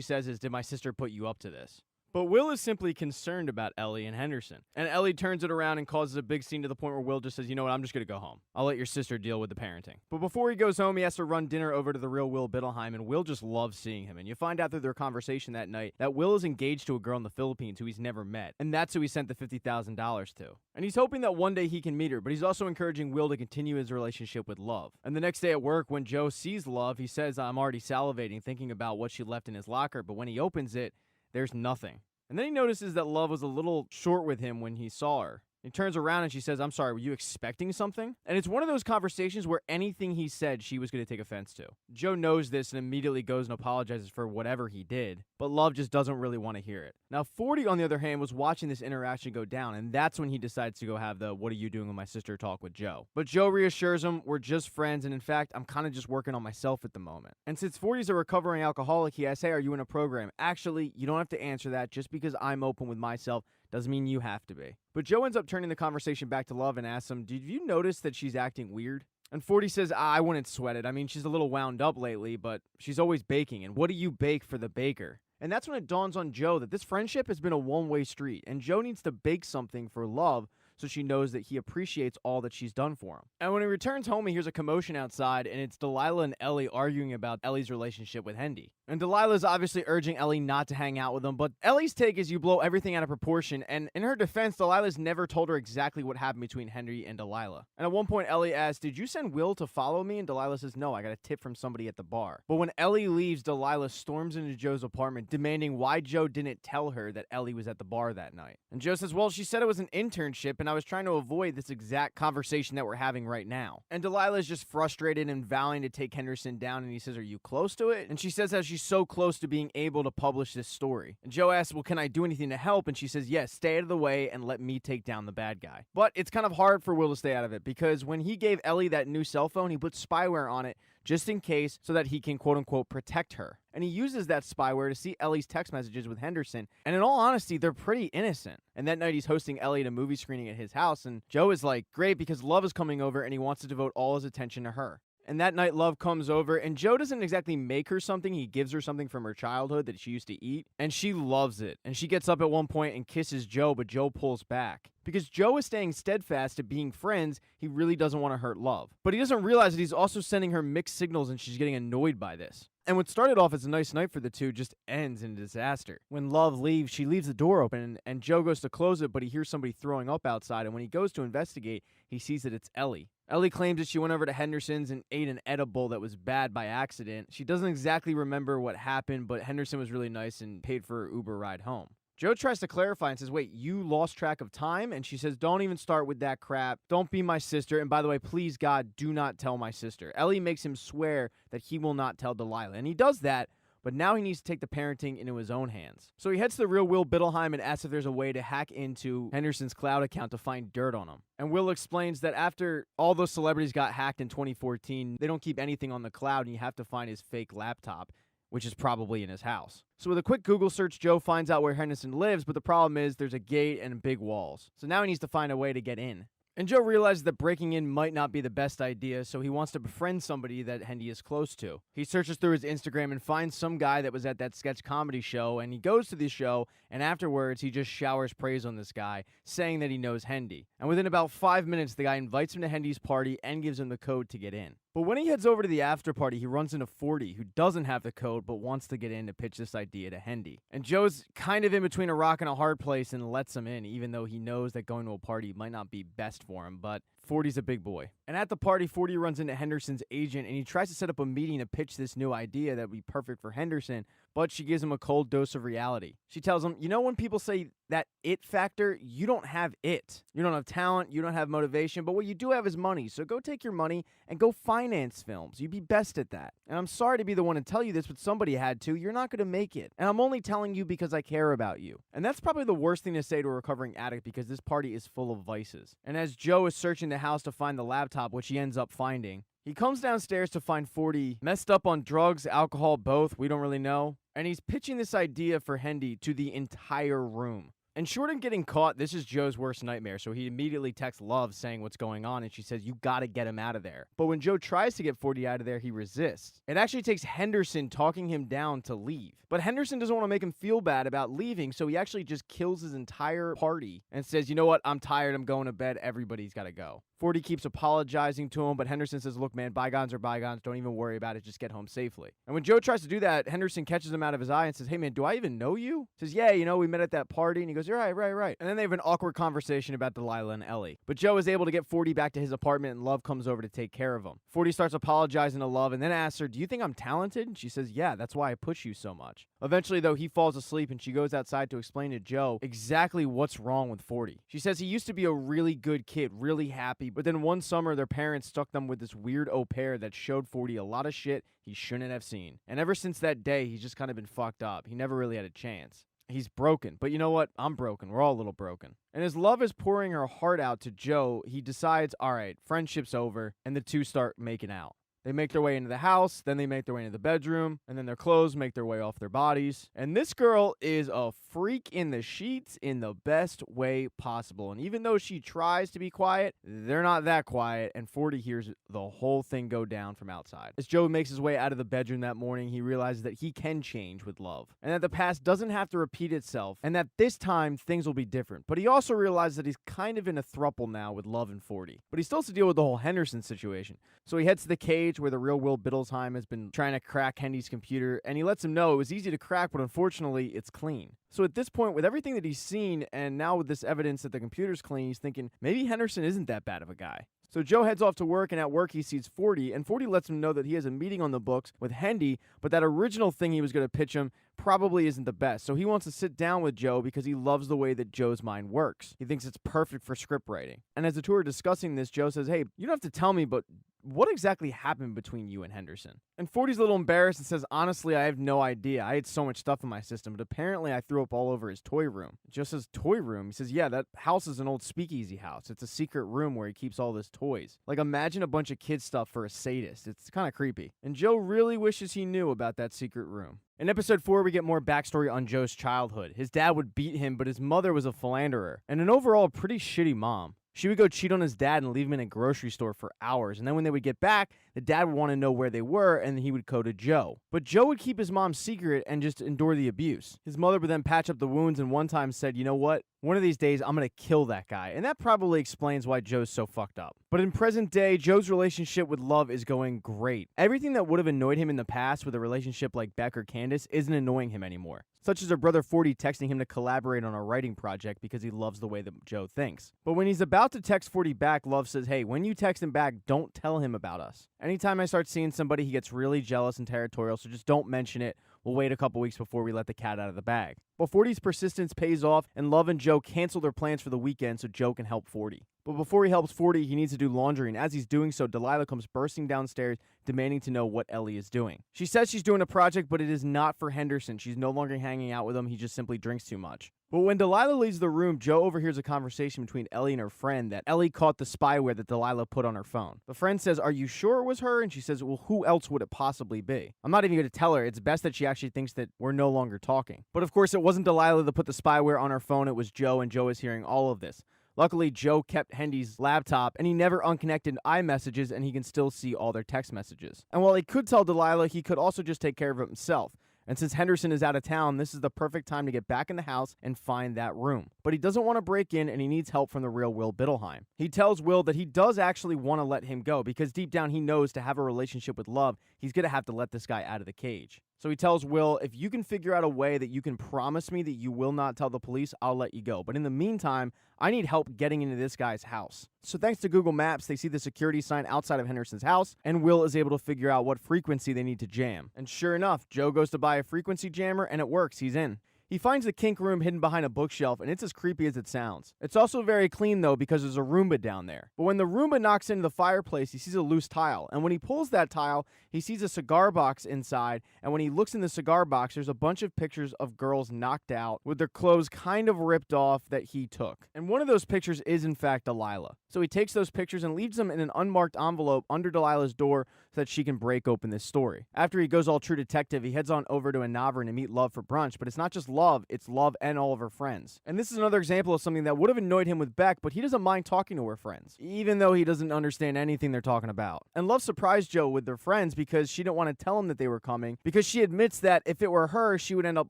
says is, did my sister put you up to this? But Will is simply concerned about Ellie and Henderson. And Ellie turns it around and causes a big scene to the point where Will just says, you know what, I'm just going to go home. I'll let your sister deal with the parenting. But before he goes home, he has to run dinner over to the real Will Biddleheim, and Will just loves seeing him. And you find out through their conversation that night that Will is engaged to a girl in the Philippines who he's never met. And that's who he sent the $50,000 to. And he's hoping that one day he can meet her, but he's also encouraging Will to continue his relationship with Love. And the next day at work, when Joe sees Love, he says, I'm already salivating, thinking about what she left in his locker. But when he opens it, there's nothing. And then he notices that Love was a little short with him when he saw her. He turns around and she says, I'm sorry, were you expecting something? And it's one of those conversations where anything he said, she was going to take offense to. Joe knows this and immediately goes and apologizes for whatever he did, but Love just doesn't really want to hear it. Now, 40, on the other hand, was watching this interaction go down, and that's when he decides to go have the what are you doing with my sister talk with Joe. But Joe reassures him, we're just friends, and in fact, I'm kind of just working on myself at the moment. And since 40's a recovering alcoholic, he asks, hey, are you in a program? Actually, you don't have to answer that. Just because I'm open with myself doesn't mean you have to be. But Joe ends up turning the conversation back to Love and asks him, did you notice that she's acting weird? And 40 says, I wouldn't sweat it. I mean, she's a little wound up lately, but she's always baking. And what do you bake for the baker? And that's when it dawns on Joe that this friendship has been a one-way street, and Joe needs to bake something for Love so she knows that he appreciates all that she's done for him. And when he returns home, he hears a commotion outside, and it's Delilah and Ellie arguing about Ellie's relationship with Hendy. And Delilah's obviously urging Ellie not to hang out with him, but Ellie's take is you blow everything out of proportion, and in her defense, Delilah's never told her exactly what happened between Henry and Delilah. And at one point, Ellie asks, did you send Will to follow me? And Delilah says, no, I got a tip from somebody at the bar. But when Ellie leaves, Delilah storms into Joe's apartment, demanding why Joe didn't tell her that Ellie was at the bar that night. And Joe says, well, she said it was an internship, and I was trying to avoid this exact conversation that we're having right now. And Delilah is just frustrated and vowing to take Henderson down, and he says, are you close to it? And she says how she's so close to being able to publish this story. And Joe asks, well, can I do anything to help? And she says, yes, stay out of the way and let me take down the bad guy. But it's kind of hard for Will to stay out of it, because when he gave Ellie that new cell phone, he put spyware on it just in case so that he can quote-unquote protect her. And he uses that spyware to see Ellie's text messages with Henderson, and in all honesty, they're pretty innocent. And that night he's hosting Ellie at a movie screening at his house, and Joe is like, great, because Love is coming over and he wants to devote all his attention to her. And that night, Love comes over, and Joe doesn't exactly make her something. He gives her something from her childhood that she used to eat, and she loves it. And she gets up at one point and kisses Joe, but Joe pulls back. Because Joe is staying steadfast to being friends, he really doesn't want to hurt Love. But he doesn't realize that he's also sending her mixed signals, and she's getting annoyed by this. And what started off as a nice night for the two just ends in a disaster. When Love leaves, she leaves the door open, and Joe goes to close it, but he hears somebody throwing up outside, and when he goes to investigate, he sees that it's Ellie. Ellie claims that she went over to Henderson's and ate an edible that was bad by accident. She doesn't exactly remember what happened, but Henderson was really nice and paid for her Uber ride home. Joe tries to clarify and says, wait, you lost track of time? And she says, don't even start with that crap. Don't be my sister. And by the way, please, God, do not tell my sister. Ellie makes him swear that he will not tell Delilah. And he does that, but now he needs to take the parenting into his own hands. So he heads to the real Will Biddleheim and asks if there's a way to hack into Henderson's cloud account to find dirt on him. And Will explains that after all those celebrities got hacked in 2014, they don't keep anything on the cloud and you have to find his fake laptop, which is probably in his house. So with a quick Google search, Joe finds out where Henderson lives, but the problem is there's a gate and big walls. So now he needs to find a way to get in. And Joe realizes that breaking in might not be the best idea, so he wants to befriend somebody that Hendy is close to. He searches through his Instagram and finds some guy that was at that sketch comedy show, and he goes to the show, and afterwards he just showers praise on this guy, saying that he knows Hendy. And within about 5 minutes, the guy invites him to Hendy's party and gives him the code to get in. But when he heads over to the after party, he runs into 40, who doesn't have the code but wants to get in to pitch this idea to Hendy. And Joe's kind of in between a rock and a hard place and lets him in, even though he knows that going to a party might not be best for him, but 40's a big boy. And at the party, 40 runs into Henderson's agent, and he tries to set up a meeting to pitch this new idea that would be perfect for Henderson, but she gives him a cold dose of reality. She tells him, you know when people say that it factor, you don't have it. You don't have talent, you don't have motivation, but what you do have is money, so go take your money and go finance films. You'd be best at that. And I'm sorry to be the one to tell you this, but somebody had to. You're not going to make it. And I'm only telling you because I care about you. And that's probably the worst thing to say to a recovering addict because this party is full of vices. And as Joe is searching the house to find the laptop, which he ends up finding, he comes downstairs to find 40 messed up on drugs, alcohol, both. We don't really know. And he's pitching this idea for Hendy to the entire room. And short of getting caught, this is Joe's worst nightmare, so he immediately texts Love saying what's going on, and she says, you gotta get him out of there. But when Joe tries to get 40 out of there, he resists. It actually takes Henderson talking him down to leave. But Henderson doesn't want to make him feel bad about leaving, so he actually just kills his entire party and says, you know what, I'm tired, I'm going to bed, everybody's gotta go. 40 keeps apologizing to him, but Henderson says, look, man, bygones are bygones. Don't even worry about it. Just get home safely. And when Joe tries to do that, Henderson catches him out of his eye and says, hey, man, do I even know you? Says, yeah, we met at that party. And he goes, you're right. And then they have an awkward conversation about Delilah and Ellie. But Joe is able to get 40 back to his apartment, and Love comes over to take care of him. 40 starts apologizing to Love and then asks her, do you think I'm talented? And she says, yeah, that's why I push you so much. Eventually, though, he falls asleep, and she goes outside to explain to Joe exactly what's wrong with 40. She says he used to be a really good kid, really happy, but then one summer, their parents stuck them with this weird au pair that showed 40 a lot of shit he shouldn't have seen. And ever since that day, he's just kind of been fucked up. He never really had a chance. He's broken. But you know what? I'm broken. We're all a little broken. And as Love is pouring her heart out to Joe, he decides, all right, friendship's over, and the two start making out. They make their way into the house, then they make their way into the bedroom, and then their clothes make their way off their bodies. And this girl is a freak in the sheets in the best way possible. And even though she tries to be quiet, they're not that quiet, and 40 hears the whole thing go down from outside. As Joe makes his way out of the bedroom that morning, he realizes that he can change with Love, and that the past doesn't have to repeat itself, and that this time things will be different. But he also realizes that he's kind of in a throuple now with Love and 40. But he still has to deal with the whole Henderson situation. So he heads to the cage where the real Will Biddlesheim has been trying to crack Hendy's computer, and he lets him know it was easy to crack, but unfortunately, it's clean. So at this point, with everything that he's seen, and now with this evidence that the computer's clean, he's thinking, maybe Henderson isn't that bad of a guy. So Joe heads off to work, and at work he sees 40, and 40 lets him know that he has a meeting on the books with Hendy, but that original thing he was going to pitch him probably isn't the best. So he wants to sit down with Joe because he loves the way that Joe's mind works. He thinks it's perfect for script writing. And as the two are discussing this, Joe says, hey, you don't have to tell me, but what exactly happened between you and Henderson? And 40's a little embarrassed and says, honestly, I have no idea. I had so much stuff in my system, but apparently I threw up all over his toy room. Just his toy room. He says, yeah, that house is an old speakeasy house. It's a secret room where he keeps all his toys. Like, imagine a bunch of kid stuff for a sadist. It's kind of creepy. And Joe really wishes he knew about that secret room. In episode 4, we get more backstory on Joe's childhood. His dad would beat him, but his mother was a philanderer and an overall pretty shitty mom. She would go cheat on his dad and leave him in a grocery store for hours, and then when they would get back, the dad would want to know where they were, and he would go to Joe. But Joe would keep his mom's secret and just endure the abuse. His mother would then patch up the wounds and one time said, you know what? One of these days, I'm going to kill that guy. And that probably explains why Joe's so fucked up. But in present day, Joe's relationship with Love is going great. Everything that would have annoyed him in the past with a relationship like Beck or Candace isn't annoying him anymore. Such as her brother 40 texting him to collaborate on a writing project because he loves the way that Joe thinks. But when he's about to text 40 back, Love says, hey, when you text him back, don't tell him about us. Anytime I start seeing somebody, he gets really jealous and territorial, so just don't mention it. We'll wait a couple weeks before we let the cat out of the bag. But 40's persistence pays off, and Love and Joe cancel their plans for the weekend so Joe can help 40. But before he helps 40, he needs to do laundry, and as he's doing so, Delilah comes bursting downstairs, demanding to know what Ellie is doing. She says she's doing a project, but it is not for Henderson. She's no longer hanging out with him. He just simply drinks too much. But when Delilah leaves the room, Joe overhears a conversation between Ellie and her friend that Ellie caught the spyware that Delilah put on her phone. The friend says, are you sure it was her? And she says, well, who else would it possibly be? I'm not even going to tell her. It's best that she actually thinks that we're no longer talking. But of course, it wasn't Delilah that put the spyware on her phone. It was Joe, and Joe is hearing all of this. Luckily, Joe kept Hendy's laptop, and he never unconnected iMessages, and he can still see all their text messages. And while he could tell Delilah, he could also just take care of it himself. And since Henderson is out of town, this is the perfect time to get back in the house and find that room. But he doesn't want to break in, and he needs help from the real Will Biddleheim. He tells Will that he does actually want to let him go, because deep down he knows to have a relationship with Love, he's going to have to let this guy out of the cage. So he tells Will, if you can figure out a way that you can promise me that you will not tell the police, I'll let you go. But in the meantime, I need help getting into this guy's house. So thanks to Google Maps, they see the security sign outside of Henderson's house, and Will is able to figure out what frequency they need to jam. And sure enough, Joe goes to buy a frequency jammer, and it works. He's in. He finds the kink room hidden behind a bookshelf, and it's as creepy as it sounds. It's also very clean, though, because there's a Roomba down there. But when the Roomba knocks into the fireplace, he sees a loose tile. And when he pulls that tile, he sees a cigar box inside. And when he looks in the cigar box, there's a bunch of pictures of girls knocked out with their clothes kind of ripped off that he took. And one of those pictures is, in fact, Delilah. So he takes those pictures and leaves them in an unmarked envelope under Delilah's door so that she can break open this story. After he goes all true detective, he heads on over to Anavern to meet Love for brunch. But it's not just Love, it's Love and all of her friends. And this is another example of something that would have annoyed him with Beck, but he doesn't mind talking to her friends, even though he doesn't understand anything they're talking about. And Love surprised Joe with their friends because she didn't want to tell him that they were coming, because she admits that if it were her, she would end up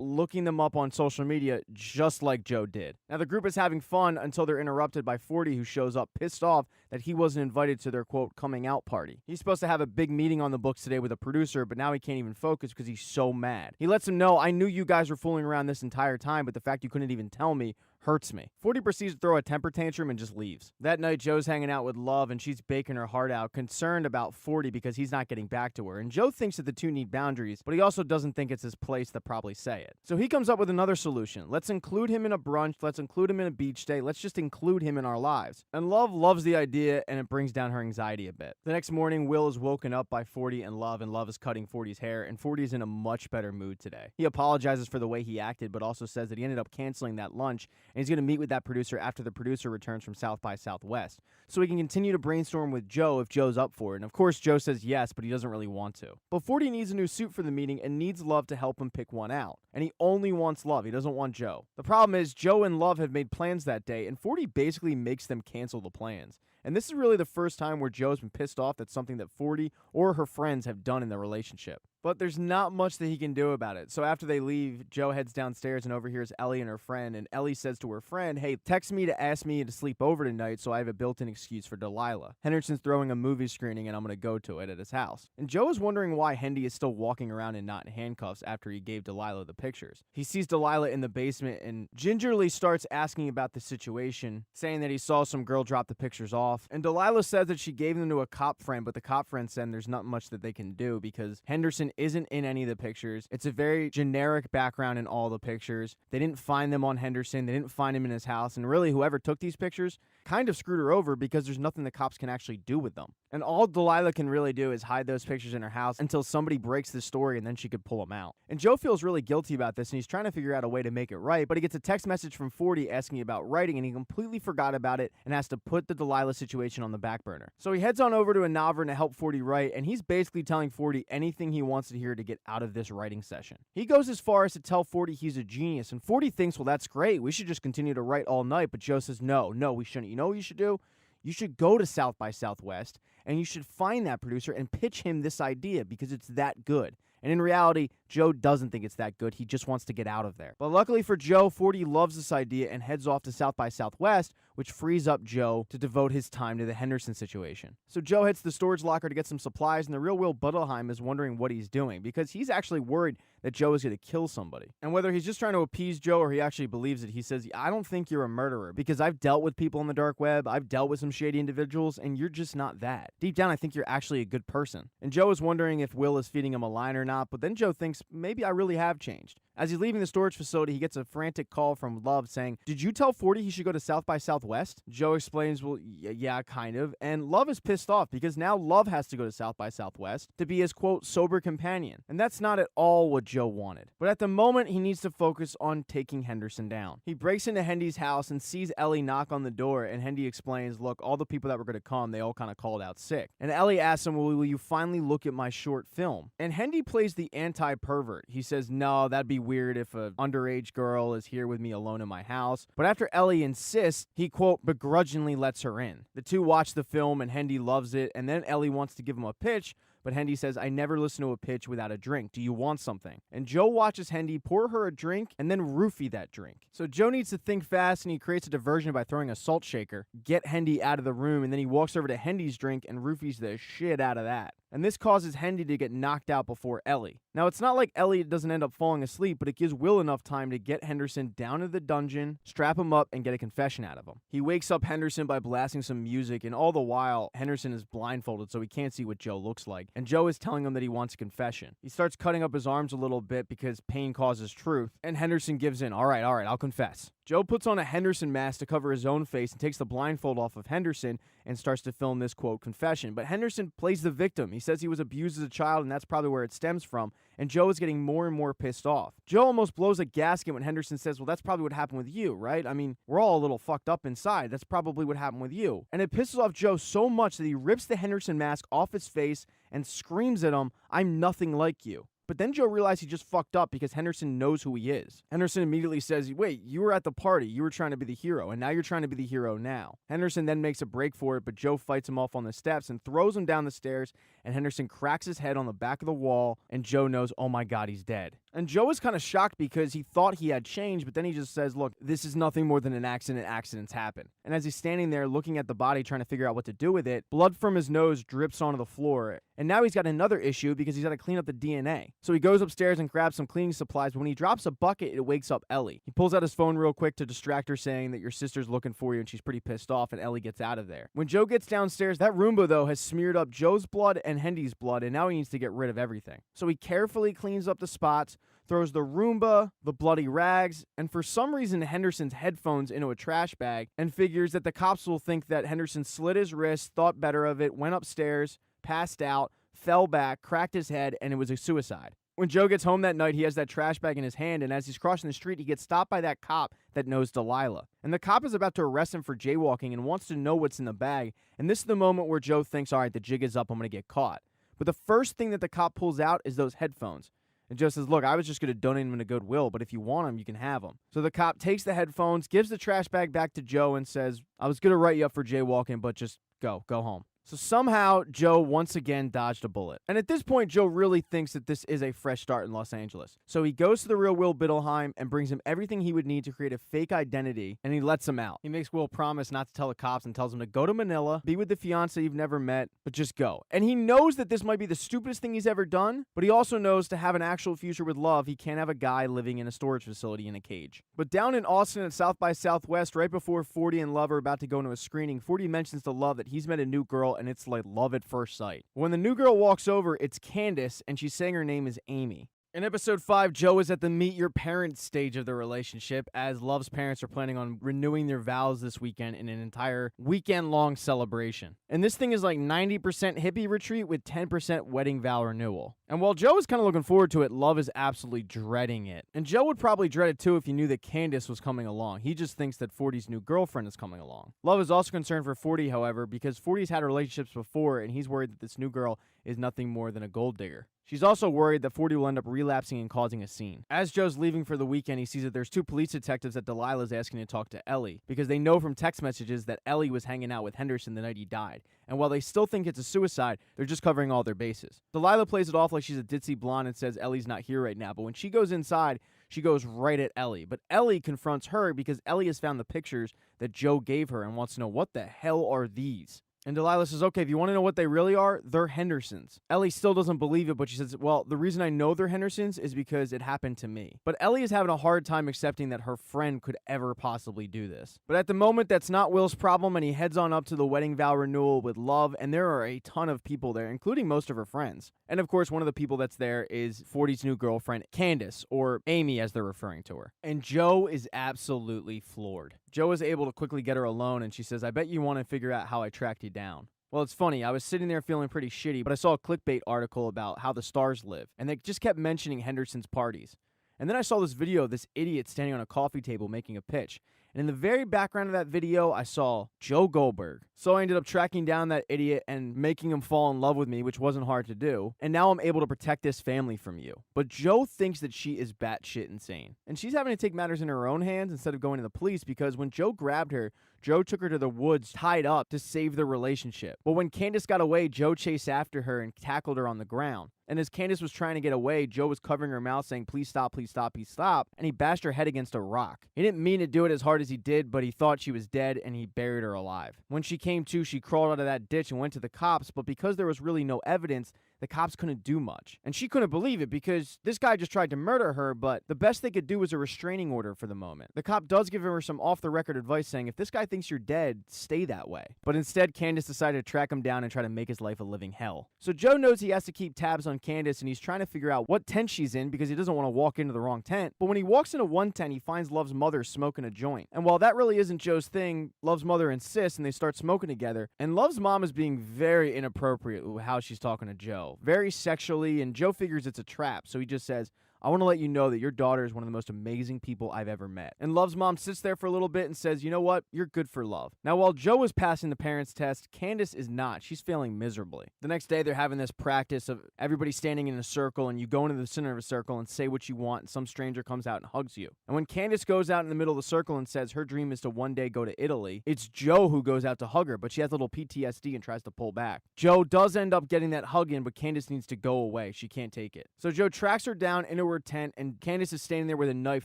looking them up on social media just like Joe did. Now the group is having fun until they're interrupted by 40, who shows up pissed off that he wasn't invited to their, quote, coming out party. He's supposed to have a big meeting on the books today with a producer, but now he can't even focus because he's so mad. He lets him know, I knew you guys were fooling around this entire time, but the fact you couldn't even tell me hurts me. 40 proceeds to throw a temper tantrum and just leaves. That night, Joe's hanging out with Love, and she's baking her heart out, concerned about 40 because he's not getting back to her. And Joe thinks that the two need boundaries, but he also doesn't think it's his place to probably say it. So he comes up with another solution. Let's include him in a brunch. Let's include him in a beach day. Let's just include him in our lives. And Love loves the idea, and it brings down her anxiety a bit. The next morning, Will is woken up by 40 and Love is cutting 40's hair, and 40 is in a much better mood today. He apologizes for the way he acted, but also says that he ended up canceling that lunch, and he's going to meet with that producer after the producer returns from South by Southwest, so he can continue to brainstorm with Joe if Joe's up for it. And of course, Joe says yes, but he doesn't really want to. But 40 needs a new suit for the meeting and needs Love to help him pick one out. And he only wants Love. He doesn't want Joe. The problem is Joe and Love have made plans that day, and 40 basically makes them cancel the plans. And this is really the first time where Joe's been pissed off at something that 40 or her friends have done in their relationship. But there's not much that he can do about it. So after they leave, Joe heads downstairs and overhears Ellie and her friend. And Ellie says to her friend, hey, text me to ask me to sleep over tonight so I have a built-in excuse for Delilah. Henderson's throwing a movie screening and I'm going to go to it at his house. And Joe is wondering why Hendy is still walking around and not in handcuffs after he gave Delilah the pictures. He sees Delilah in the basement and gingerly starts asking about the situation, saying that he saw some girl drop the pictures off. And Delilah says that she gave them to a cop friend, but the cop friend said there's not much that they can do because Henderson isn't in any of the pictures. It's a very generic background in all the pictures. They didn't find them on Henderson. They didn't find him in his house. And really, whoever took these pictures kind of screwed her over because there's nothing the cops can actually do with them. And all Delilah can really do is hide those pictures in her house until somebody breaks the story and then she could pull them out. And Joe feels really guilty about this and he's trying to figure out a way to make it right, but he gets a text message from 40 asking about writing and he completely forgot about it and has to put the Delilah situation on the back burner. So he heads on over to Anavern to help 40 write, and he's basically telling 40 anything he wants to hear to get out of this writing session. He goes as far as to tell 40 he's a genius, and 40 thinks, well, that's great, we should just continue to write all night, but Joe says, no, we shouldn't. You know what you should do? you should go to South by Southwest and you should find that producer and pitch him this idea because it's that good. And in reality, Joe doesn't think it's that good. He just wants to get out of there. But luckily for Joe, 40 loves this idea and heads off to South by Southwest, which frees up Joe to devote his time to the Henderson situation. So Joe heads to the storage locker to get some supplies, and the real Will Budelheim is wondering what he's doing because he's actually worried that Joe is going to kill somebody. And whether he's just trying to appease Joe or he actually believes it, he says, I don't think you're a murderer because I've dealt with people on the dark web, I've dealt with some shady individuals, and you're just not that. Deep down, I think you're actually a good person. And Joe is wondering if Will is feeding him a line or not, but then Joe thinks maybe I really have changed. As he's leaving the storage facility, he gets a frantic call from Love saying, did you tell 40 he should go to South by Southwest? Joe explains, well, yeah, kind of. And Love is pissed off because now Love has to go to South by Southwest to be his, quote, sober companion. And that's not at all what Joe wanted. But at the moment, he needs to focus on taking Henderson down. He breaks into Hendy's house and sees Ellie knock on the door, and Hendy explains, look, all the people that were going to come, they all kind of called out sick. And Ellie asks him, well, will you finally look at my short film? And Hendy plays the anti-pervert. He says, no, that'd be weird if an underage girl is here with me alone in my house. But after Ellie insists, he, quote, begrudgingly lets her in. The two watch the film and Hendy loves it, and then Ellie wants to give him a pitch, but Hendy says, I never listen to a pitch without a drink. Do you want something? And Joe watches Hendy pour her a drink and then roofie that drink. So Joe needs to think fast, and he creates a diversion by throwing a salt shaker, get Hendy out of the room, and then he walks over to Hendy's drink and roofies the shit out of that. And this causes Hendy to get knocked out before Ellie. Now, it's not like Ellie doesn't end up falling asleep, but it gives Will enough time to get Henderson down to the dungeon, strap him up, and get a confession out of him. He wakes up Henderson by blasting some music, and all the while, Henderson is blindfolded so he can't see what Joe looks like. And Joe is telling him that he wants a confession. He starts cutting up his arms a little bit because pain causes truth, and Henderson gives in. All right, I'll confess. Joe puts on a Henderson mask to cover his own face and takes the blindfold off of Henderson and starts to film this, quote, confession. But Henderson plays the victim. He says he was abused as a child, and that's probably where it stems from. And Joe is getting more and more pissed off. Joe almost blows a gasket when Henderson says, well, that's probably what happened with you, right? I mean, we're all a little fucked up inside. That's probably what happened with you. And it pisses off Joe so much that he rips the Henderson mask off his face and screams at him, I'm nothing like you. But then Joe realized he just fucked up because Henderson knows who he is. Henderson immediately says, wait, you were at the party. You were trying to be the hero, and now you're trying to be the hero now. Henderson then makes a break for it, but Joe fights him off on the steps and throws him down the stairs, and Henderson cracks his head on the back of the wall, and Joe knows, oh my God, he's dead. And Joe is kind of shocked because he thought he had changed, but then he just says, look, this is nothing more than an accident. Accidents happen. And as he's standing there looking at the body, trying to figure out what to do with it, blood from his nose drips onto the floor. And now he's got another issue because he's got to clean up the DNA. So he goes upstairs and grabs some cleaning supplies, but when he drops a bucket, it wakes up Ellie. He pulls out his phone real quick to distract her, saying that your sister's looking for you, and she's pretty pissed off, and Ellie gets out of there. When Joe gets downstairs, that Roomba, though, has smeared up Joe's blood and Hendy's blood, and now he needs to get rid of everything. So he carefully cleans up the spots, throws the Roomba, the bloody rags, and for some reason Henderson's headphones into a trash bag, and figures that the cops will think that Henderson slit his wrist, thought better of it, went upstairs, passed out, fell back, cracked his head, and it was a suicide. When Joe gets home that night, he has that trash bag in his hand, and as he's crossing the street, he gets stopped by that cop that knows Delilah. And the cop is about to arrest him for jaywalking and wants to know what's in the bag, and this is the moment where Joe thinks, all right, the jig is up, I'm going to get caught. But the first thing that the cop pulls out is those headphones. And Joe says, look, I was just going to donate them to Goodwill, but if you want them, you can have them. So the cop takes the headphones, gives the trash bag back to Joe, and says, I was going to write you up for jaywalking, but just go home. So somehow, Joe once again dodged a bullet. And at this point, Joe really thinks that this is a fresh start in Los Angeles. So he goes to the real Will Biddleheim and brings him everything he would need to create a fake identity, and he lets him out. He makes Will promise not to tell the cops and tells him to go to Manila, be with the fiancé you've never met, but just go. And he knows that this might be the stupidest thing he's ever done, but he also knows to have an actual future with love, he can't have a guy living in a storage facility in a cage. But down in Austin at South by Southwest, right before 40 and Love are about to go into a screening, 40 mentions to Love that he's met a new girl, and it's like love at first sight. When the new girl walks over, it's Candace, and she's saying her name is Amy. In episode 5, Joe is at the meet your parents stage of the relationship, as Love's parents are planning on renewing their vows this weekend in an entire weekend-long celebration. And this thing is like 90% hippie retreat with 10% wedding vow renewal. And while Joe is kind of looking forward to it, Love is absolutely dreading it. And Joe would probably dread it too if he knew that Candace was coming along. He just thinks that 40's new girlfriend is coming along. Love is also concerned for 40, however, because 40's had relationships before, and he's worried that this new girl is nothing more than a gold digger. She's also worried that 40 will end up relapsing and causing a scene. As Joe's leaving for the weekend, he sees that there's 2 police detectives that Delilah's asking to talk to Ellie, because they know from text messages that Ellie was hanging out with Henderson the night he died. And while they still think it's a suicide, they're just covering all their bases. Delilah plays it off like she's a ditzy blonde and says Ellie's not here right now, but when she goes inside, she goes right at Ellie. But Ellie confronts her because Ellie has found the pictures that Joe gave her and wants to know, what the hell are these? And Delilah says, okay, if you want to know what they really are, they're Hendersons. Ellie still doesn't believe it, but she says, well, the reason I know they're Hendersons is because it happened to me. But Ellie is having a hard time accepting that her friend could ever possibly do this. But at the moment, that's not Will's problem, and he heads on up to the wedding vow renewal with Love, and there are a ton of people there, including most of her friends. And of course, one of the people that's there is 40's new girlfriend, Candace, or Amy as they're referring to her. And Joe is absolutely floored. Joe is able to quickly get her alone, and she says, I bet you want to figure out how I tracked you down. Well, it's funny. I was sitting there feeling pretty shitty, but I saw a clickbait article about how the stars live, and they just kept mentioning Henderson's parties. And then I saw this video of this idiot standing on a coffee table making a pitch. And in the very background of that video, I saw Joe Goldberg. So I ended up tracking down that idiot and making him fall in love with me, which wasn't hard to do. And now I'm able to protect this family from you. But Joe thinks that she is batshit insane. And she's having to take matters in her own hands instead of going to the police, because when Joe grabbed her, Joe took her to the woods tied up to save their relationship. But when Candace got away, Joe chased after her and tackled her on the ground. And as Candace was trying to get away, Joe was covering her mouth saying, please stop, please stop, please stop. And he bashed her head against a rock. He didn't mean to do it as hard as he did, but he thought she was dead and he buried her alive. When she came to, she crawled out of that ditch and went to the cops, but because there was really no evidence, the cops couldn't do much. And she couldn't believe it because this guy just tried to murder her, but the best they could do was a restraining order for the moment. The cop does give her some off-the-record advice saying, if this guy thinks you're dead, stay that way. But instead, Candace decided to track him down and try to make his life a living hell. So Joe knows he has to keep tabs on Candace, and he's trying to figure out what tent she's in because he doesn't want to walk into the wrong tent. But when he walks into one tent, he finds Love's mother smoking a joint. And while that really isn't Joe's thing, Love's mother insists, and they start smoking together. And Love's mom is being very inappropriate with how she's talking to Joe. Very sexually, and Joe figures it's a trap, so he just says, I want to let you know that your daughter is one of the most amazing people I've ever met. And Love's mom sits there for a little bit and says, you know what? You're good for Love. Now, while Joe is passing the parents' test, Candace is not. She's failing miserably. The next day, they're having this practice of everybody standing in a circle, and you go into the center of a circle and say what you want, and some stranger comes out and hugs you. And when Candace goes out in the middle of the circle and says her dream is to one day go to Italy, it's Joe who goes out to hug her, but she has a little PTSD and tries to pull back. Joe does end up getting that hug in, but Candace needs to go away. She can't take it. So Joe tracks her down into her tent, and Candace is standing there with a knife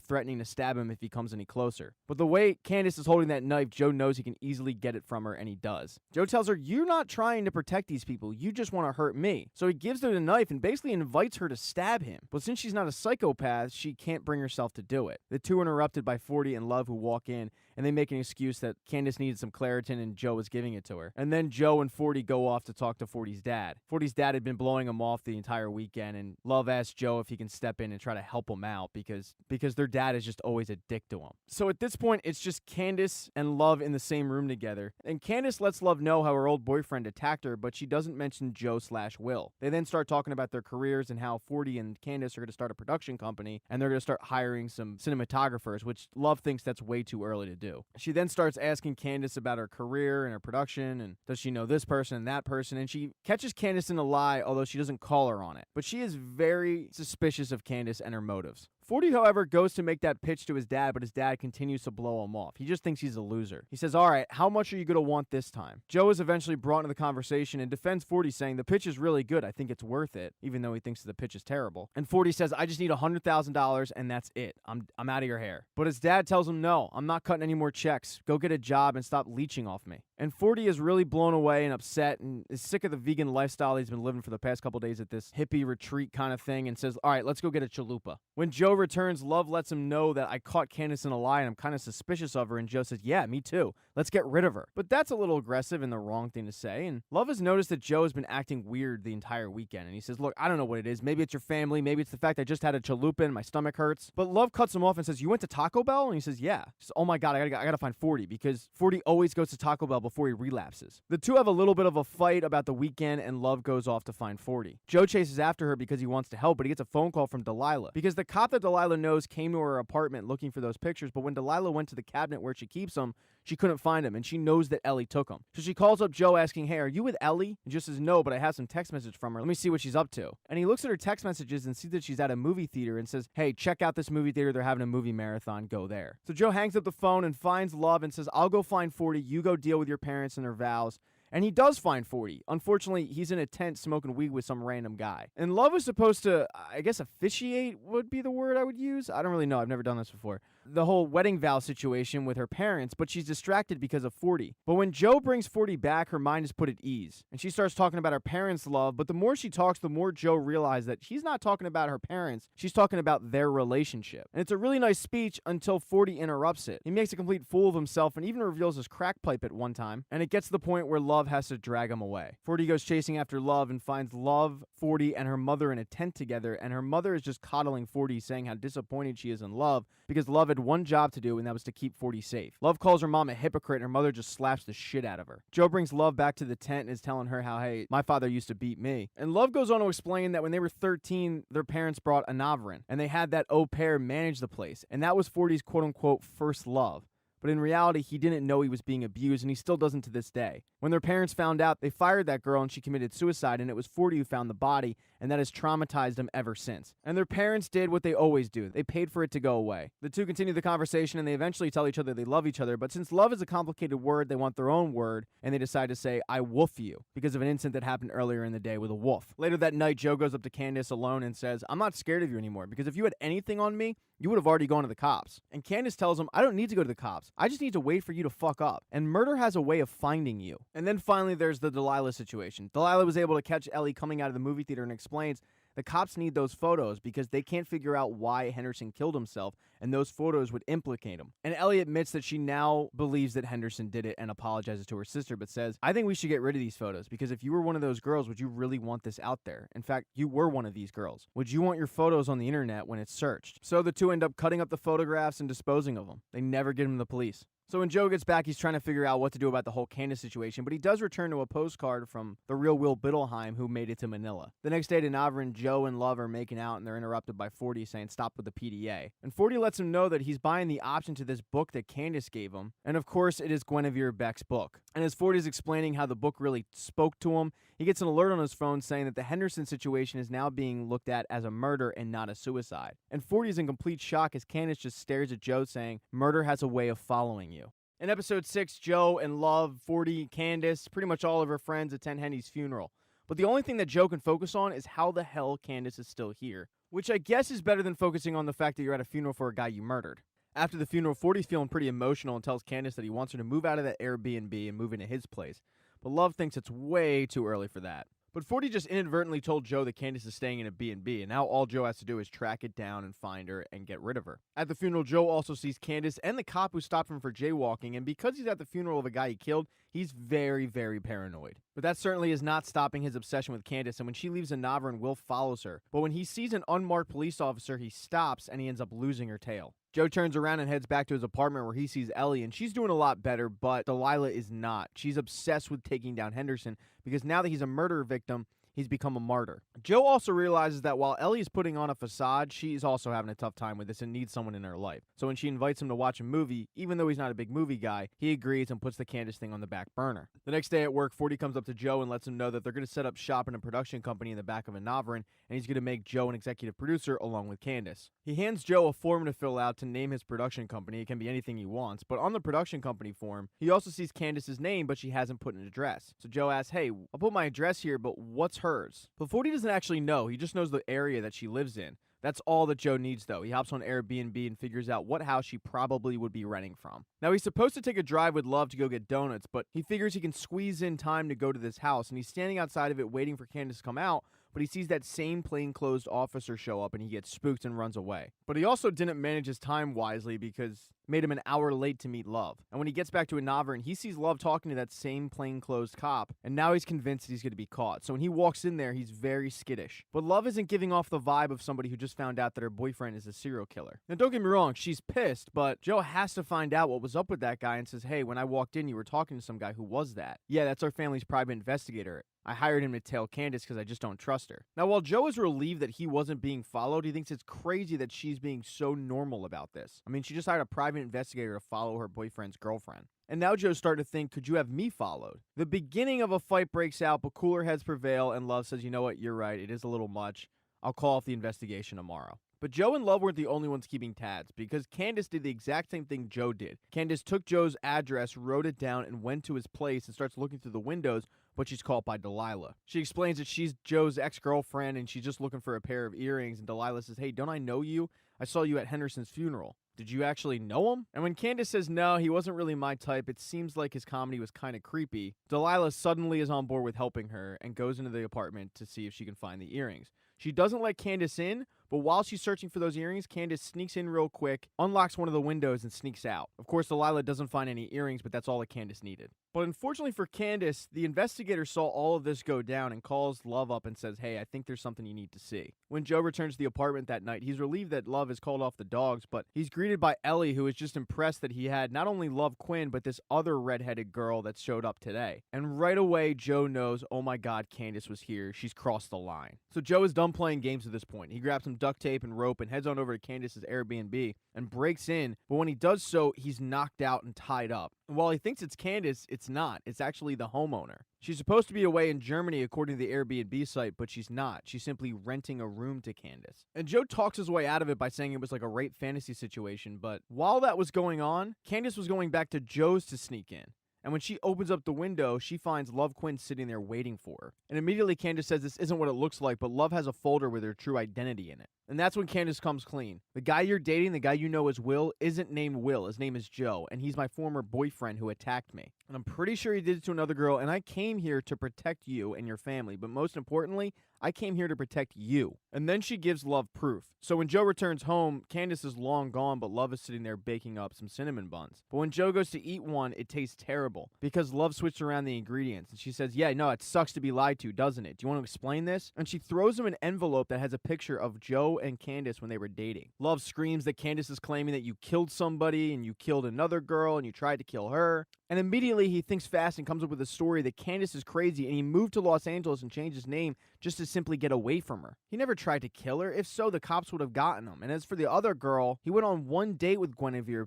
threatening to stab him if he comes any closer. But the way Candace is holding that knife, Joe knows he can easily get it from her, and he does. Joe tells her, you're not trying to protect these people, you just want to hurt me. So he gives her the knife and basically invites her to stab him. But since she's not a psychopath, she can't bring herself to do it. The two are interrupted by 40 and Love, who walk in, and they make an excuse that Candace needed some Claritin and Joe was giving it to her. And then Joe and 40 go off to talk to 40's dad. 40's dad had been blowing him off the entire weekend, and Love asks Joe if he can step in and try to help him out because their dad is just always a dick to him. So at this point, it's just Candace and Love in the same room together. And Candace lets Love know how her old boyfriend attacked her, but she doesn't mention Joe/Will. They then start talking about their careers and how 40 and Candace are going to start a production company, and they're going to start hiring some cinematographers, which Love thinks that's way too early to do. She then starts asking Candace about her career and her production, and does she know this person and that person, and she catches Candace in a lie, although she doesn't call her on it. But she is very suspicious of Candace and her motives. 40, however, goes to make that pitch to his dad, but his dad continues to blow him off. He just thinks he's a loser. He says, all right, how much are you going to want this time? Joe is eventually brought into the conversation and defends 40, saying the pitch is really good. I think it's worth it, even though he thinks the pitch is terrible. And 40 says, I just need $100,000 and that's it. I'm out of your hair. But his dad tells him, no, I'm not cutting any more checks. Go get a job and stop leeching off me. And 40 is really blown away and upset and is sick of the vegan lifestyle he's been living for the past couple days at this hippie retreat kind of thing and says, all right, let's go get a chalupa. When Joe returns, Love lets him know that I caught Candace in a lie and I'm kind of suspicious of her, and Joe says, yeah, me too. Let's get rid of her. But that's a little aggressive and the wrong thing to say, and Love has noticed that Joe has been acting weird the entire weekend, and he says, look, I don't know what it is. Maybe it's your family. Maybe it's the fact I just had a chalupa and my stomach hurts. But Love cuts him off and says, you went to Taco Bell? And he says, yeah. He says, oh my God, I gotta find 40 because 40 always goes to Taco Bell before he relapses. The two have a little bit of a fight about the weekend, and Love goes off to find 40. Joe chases after her because he wants to help, but he gets a phone call from Delilah because the cop that Delilah knows came to her apartment looking for those pictures, but when Delilah went to the cabinet where she keeps them, She couldn't find him, and she knows that Ellie took him. So she calls up Joe asking, hey, are you with Ellie? And Joe says, no, but I have some text message from her. Let me see what she's up to. And he looks at her text messages and sees that she's at a movie theater and says, hey, check out this movie theater. They're having a movie marathon. Go there. So Joe hangs up the phone and finds Love and says, I'll go find 40. You go deal with your parents and their vows. And he does find 40. Unfortunately, he's in a tent smoking weed with some random guy. And Love was supposed to, I guess, officiate would be the word I would use. I don't really know. I've never done this before. The whole wedding vow situation with her parents, but she's distracted because of 40. But when Joe brings 40 back, her mind is put at ease. And she starts talking about her parents' love, but the more she talks, the more Joe realizes that she's not talking about her parents. She's talking about their relationship. And it's a really nice speech until 40 interrupts it. He makes a complete fool of himself and even reveals his crack pipe at one time. And it gets to the point where Love has to drag him away. 40 goes chasing after Love and finds Love, 40, and her mother in a tent together, and her mother is just coddling 40, saying how disappointed she is in Love because Love had one job to do, and that was to keep 40 safe. Love calls her mom a hypocrite, and her mother just slaps the shit out of her. Joe brings Love back to the tent and is telling her how, hey, my father used to beat me. And Love goes on to explain that when they were 13, their parents brought a Navarin, and they had that au pair manage the place, and that was 40's quote-unquote first love. But in reality, he didn't know he was being abused, and he still doesn't to this day. When their parents found out, they fired that girl, and she committed suicide, and it was 40 who found the body, and that has traumatized them ever since. And their parents did what they always do. They paid for it to go away. The two continue the conversation, and they eventually tell each other they love each other, but since love is a complicated word, they want their own word, and they decide to say, I wolf you, because of an incident that happened earlier in the day with a wolf. Later that night, Joe goes up to Candace alone and says, I'm not scared of you anymore, because if you had anything on me, you would have already gone to the cops. And Candace tells him, I don't need to go to the cops. I just need to wait for you to fuck up. And murder has a way of finding you. And then finally, there's the Delilah situation. Delilah was able to catch Ellie coming out of the movie theater and explains the cops need those photos because they can't figure out why Henderson killed himself, and those photos would implicate him. And Ellie admits that she now believes that Henderson did it and apologizes to her sister, but says, I think we should get rid of these photos because if you were one of those girls, would you really want this out there? In fact, you were one of these girls. Would you want your photos on the internet when it's searched? So the two end up cutting up the photographs and disposing of them. They never get them to the police. So when Joe gets back, he's trying to figure out what to do about the whole Candace situation, but he does return to a postcard from the real Will Biddleheim who made it to Manila. The next day to Navarin, Joe and Love are making out and they're interrupted by 40 saying stop with the PDA. And 40 lets him know that he's buying the option to this book that Candace gave him. And of course, it is Guinevere Beck's book. And as 40 is explaining how the book really spoke to him, he gets an alert on his phone saying that the Henderson situation is now being looked at as a murder and not a suicide. And 40 is in complete shock as Candace just stares at Joe saying, murder has a way of following you. In episode 6, Joe and Love, 40, Candace, pretty much all of her friends attend Henny's funeral. But the only thing that Joe can focus on is how the hell Candace is still here. Which I guess is better than focusing on the fact that you're at a funeral for a guy you murdered. After the funeral, 40's feeling pretty emotional and tells Candace that he wants her to move out of that Airbnb and move into his place. But Love thinks it's way too early for that. But 40 just inadvertently told Joe that Candace is staying in a B&B, and now all Joe has to do is track it down and find her and get rid of her. At the funeral, Joe also sees Candace and the cop who stopped him for jaywalking, and because he's at the funeral of a guy he killed, he's very, very paranoid. But that certainly is not stopping his obsession with Candace, and when she leaves a Navarin, Will follows her. But when he sees an unmarked police officer, he stops, and he ends up losing her tail. Joe turns around and heads back to his apartment where he sees Ellie, and she's doing a lot better, but Delilah is not. She's obsessed with taking down Henderson, because now that he's a murder victim, he's become a martyr. Joe also realizes that while Ellie is putting on a facade, she's also having a tough time with this and needs someone in her life. So when she invites him to watch a movie, even though he's not a big movie guy, he agrees and puts the Candace thing on the back burner. The next day at work, 40 comes up to Joe and lets him know that they're going to set up shop in a production company in the back of a Navarin, and he's going to make Joe an executive producer along with Candace. He hands Joe a form to fill out to name his production company. It can be anything he wants, but on the production company form, he also sees Candace's name, but she hasn't put an address. So Joe asks, hey, I'll put my address here, but what's hers? But 40 doesn't actually know. He just knows the area that she lives in. That's all that Joe needs, though. He hops on Airbnb and figures out what house she probably would be renting from. Now, he's supposed to take a drive with Love to go get donuts, but he figures he can squeeze in time to go to this house, and he's standing outside of it waiting for Candace to come out, but he sees that same plainclothes officer show up, and he gets spooked and runs away. But he also didn't manage his time wisely because it made him an hour late to meet Love. And when he gets back to a Navarin, he sees Love talking to that same plainclothes cop, and now he's convinced that he's going to be caught. So when he walks in there, he's very skittish. But Love isn't giving off the vibe of somebody who just found out that her boyfriend is a serial killer. Now, don't get me wrong, she's pissed, but Joe has to find out what was up with that guy and says, hey, when I walked in, you were talking to some guy. Who was that? Yeah, that's our family's private investigator. I hired him to tail Candace because I just don't trust her. Now, while Joe is relieved that he wasn't being followed, he thinks it's crazy that she's being so normal about this. I mean, she just hired a private private investigator to follow her boyfriend's girlfriend. And now Joe's starting to think, could you have me followed? The beginning of a fight breaks out, but cooler heads prevail, and Love says, you know what, you're right, it is a little much. I'll call off the investigation tomorrow. But Joe and Love weren't the only ones keeping tabs, because Candace did the exact same thing Joe did. Candace took Joe's address, wrote it down, and went to his place and starts looking through the windows, but she's caught by Delilah. She explains that she's Joe's ex-girlfriend and she's just looking for a pair of earrings, and Delilah says, hey, don't I know you? I saw you at Henderson's funeral. Did you actually know him? And when Candace says, no, he wasn't really my type, it seems like his comedy was kind of creepy, Delilah suddenly is on board with helping her and goes into the apartment to see if she can find the earrings. She doesn't let Candace in, but while she's searching for those earrings, Candace sneaks in real quick, unlocks one of the windows, and sneaks out. Of course, Delilah doesn't find any earrings, but that's all that Candace needed. But unfortunately for Candace, the investigator saw all of this go down and calls Love up and says, hey, I think there's something you need to see. When Joe returns to the apartment that night, he's relieved that Love has called off the dogs, but he's greeted by Ellie, who is just impressed that he had not only Love Quinn, but this other redheaded girl that showed up today. And right away, Joe knows, oh my god, Candace was here. She's crossed the line. So Joe is done playing games at this point. He grabs some duct tape and rope and heads on over to Candace's Airbnb and breaks in, but when he does so, he's knocked out and tied up. And while he thinks it's Candace, it's not. It's actually the homeowner. She's supposed to be away in Germany according to the Airbnb site, but she's not. She's simply renting a room to Candace. And Joe talks his way out of it by saying it was like a rape fantasy situation, but while that was going on, Candace was going back to Joe's to sneak in. And when she opens up the window, she finds Love Quinn sitting there waiting for her. And immediately Candace says this isn't what it looks like, but Love has a folder with her true identity in it. And that's when Candace comes clean. The guy you're dating, the guy you know as Will, isn't named Will. His name is Joe, and he's my former boyfriend who attacked me. And I'm pretty sure he did it to another girl, and I came here to protect you and your family. But most importantly, I came here to protect you. And then she gives Love proof. So when Joe returns home, Candace is long gone, but Love is sitting there baking up some cinnamon buns. But when Joe goes to eat one, it tastes terrible because Love switched around the ingredients. And she says, yeah, no, it sucks to be lied to, doesn't it? Do you want to explain this? And she throws him an envelope that has a picture of Joe and Candace when they were dating. Love screams that Candace is claiming that you killed somebody and you killed another girl and you tried to kill her. And immediately he thinks fast and comes up with a story that Candace is crazy and he moved to Los Angeles and changed his name just to simply get away from her. He never tried to kill her. If so, the cops would have gotten him. And as for the other girl, he went on one date with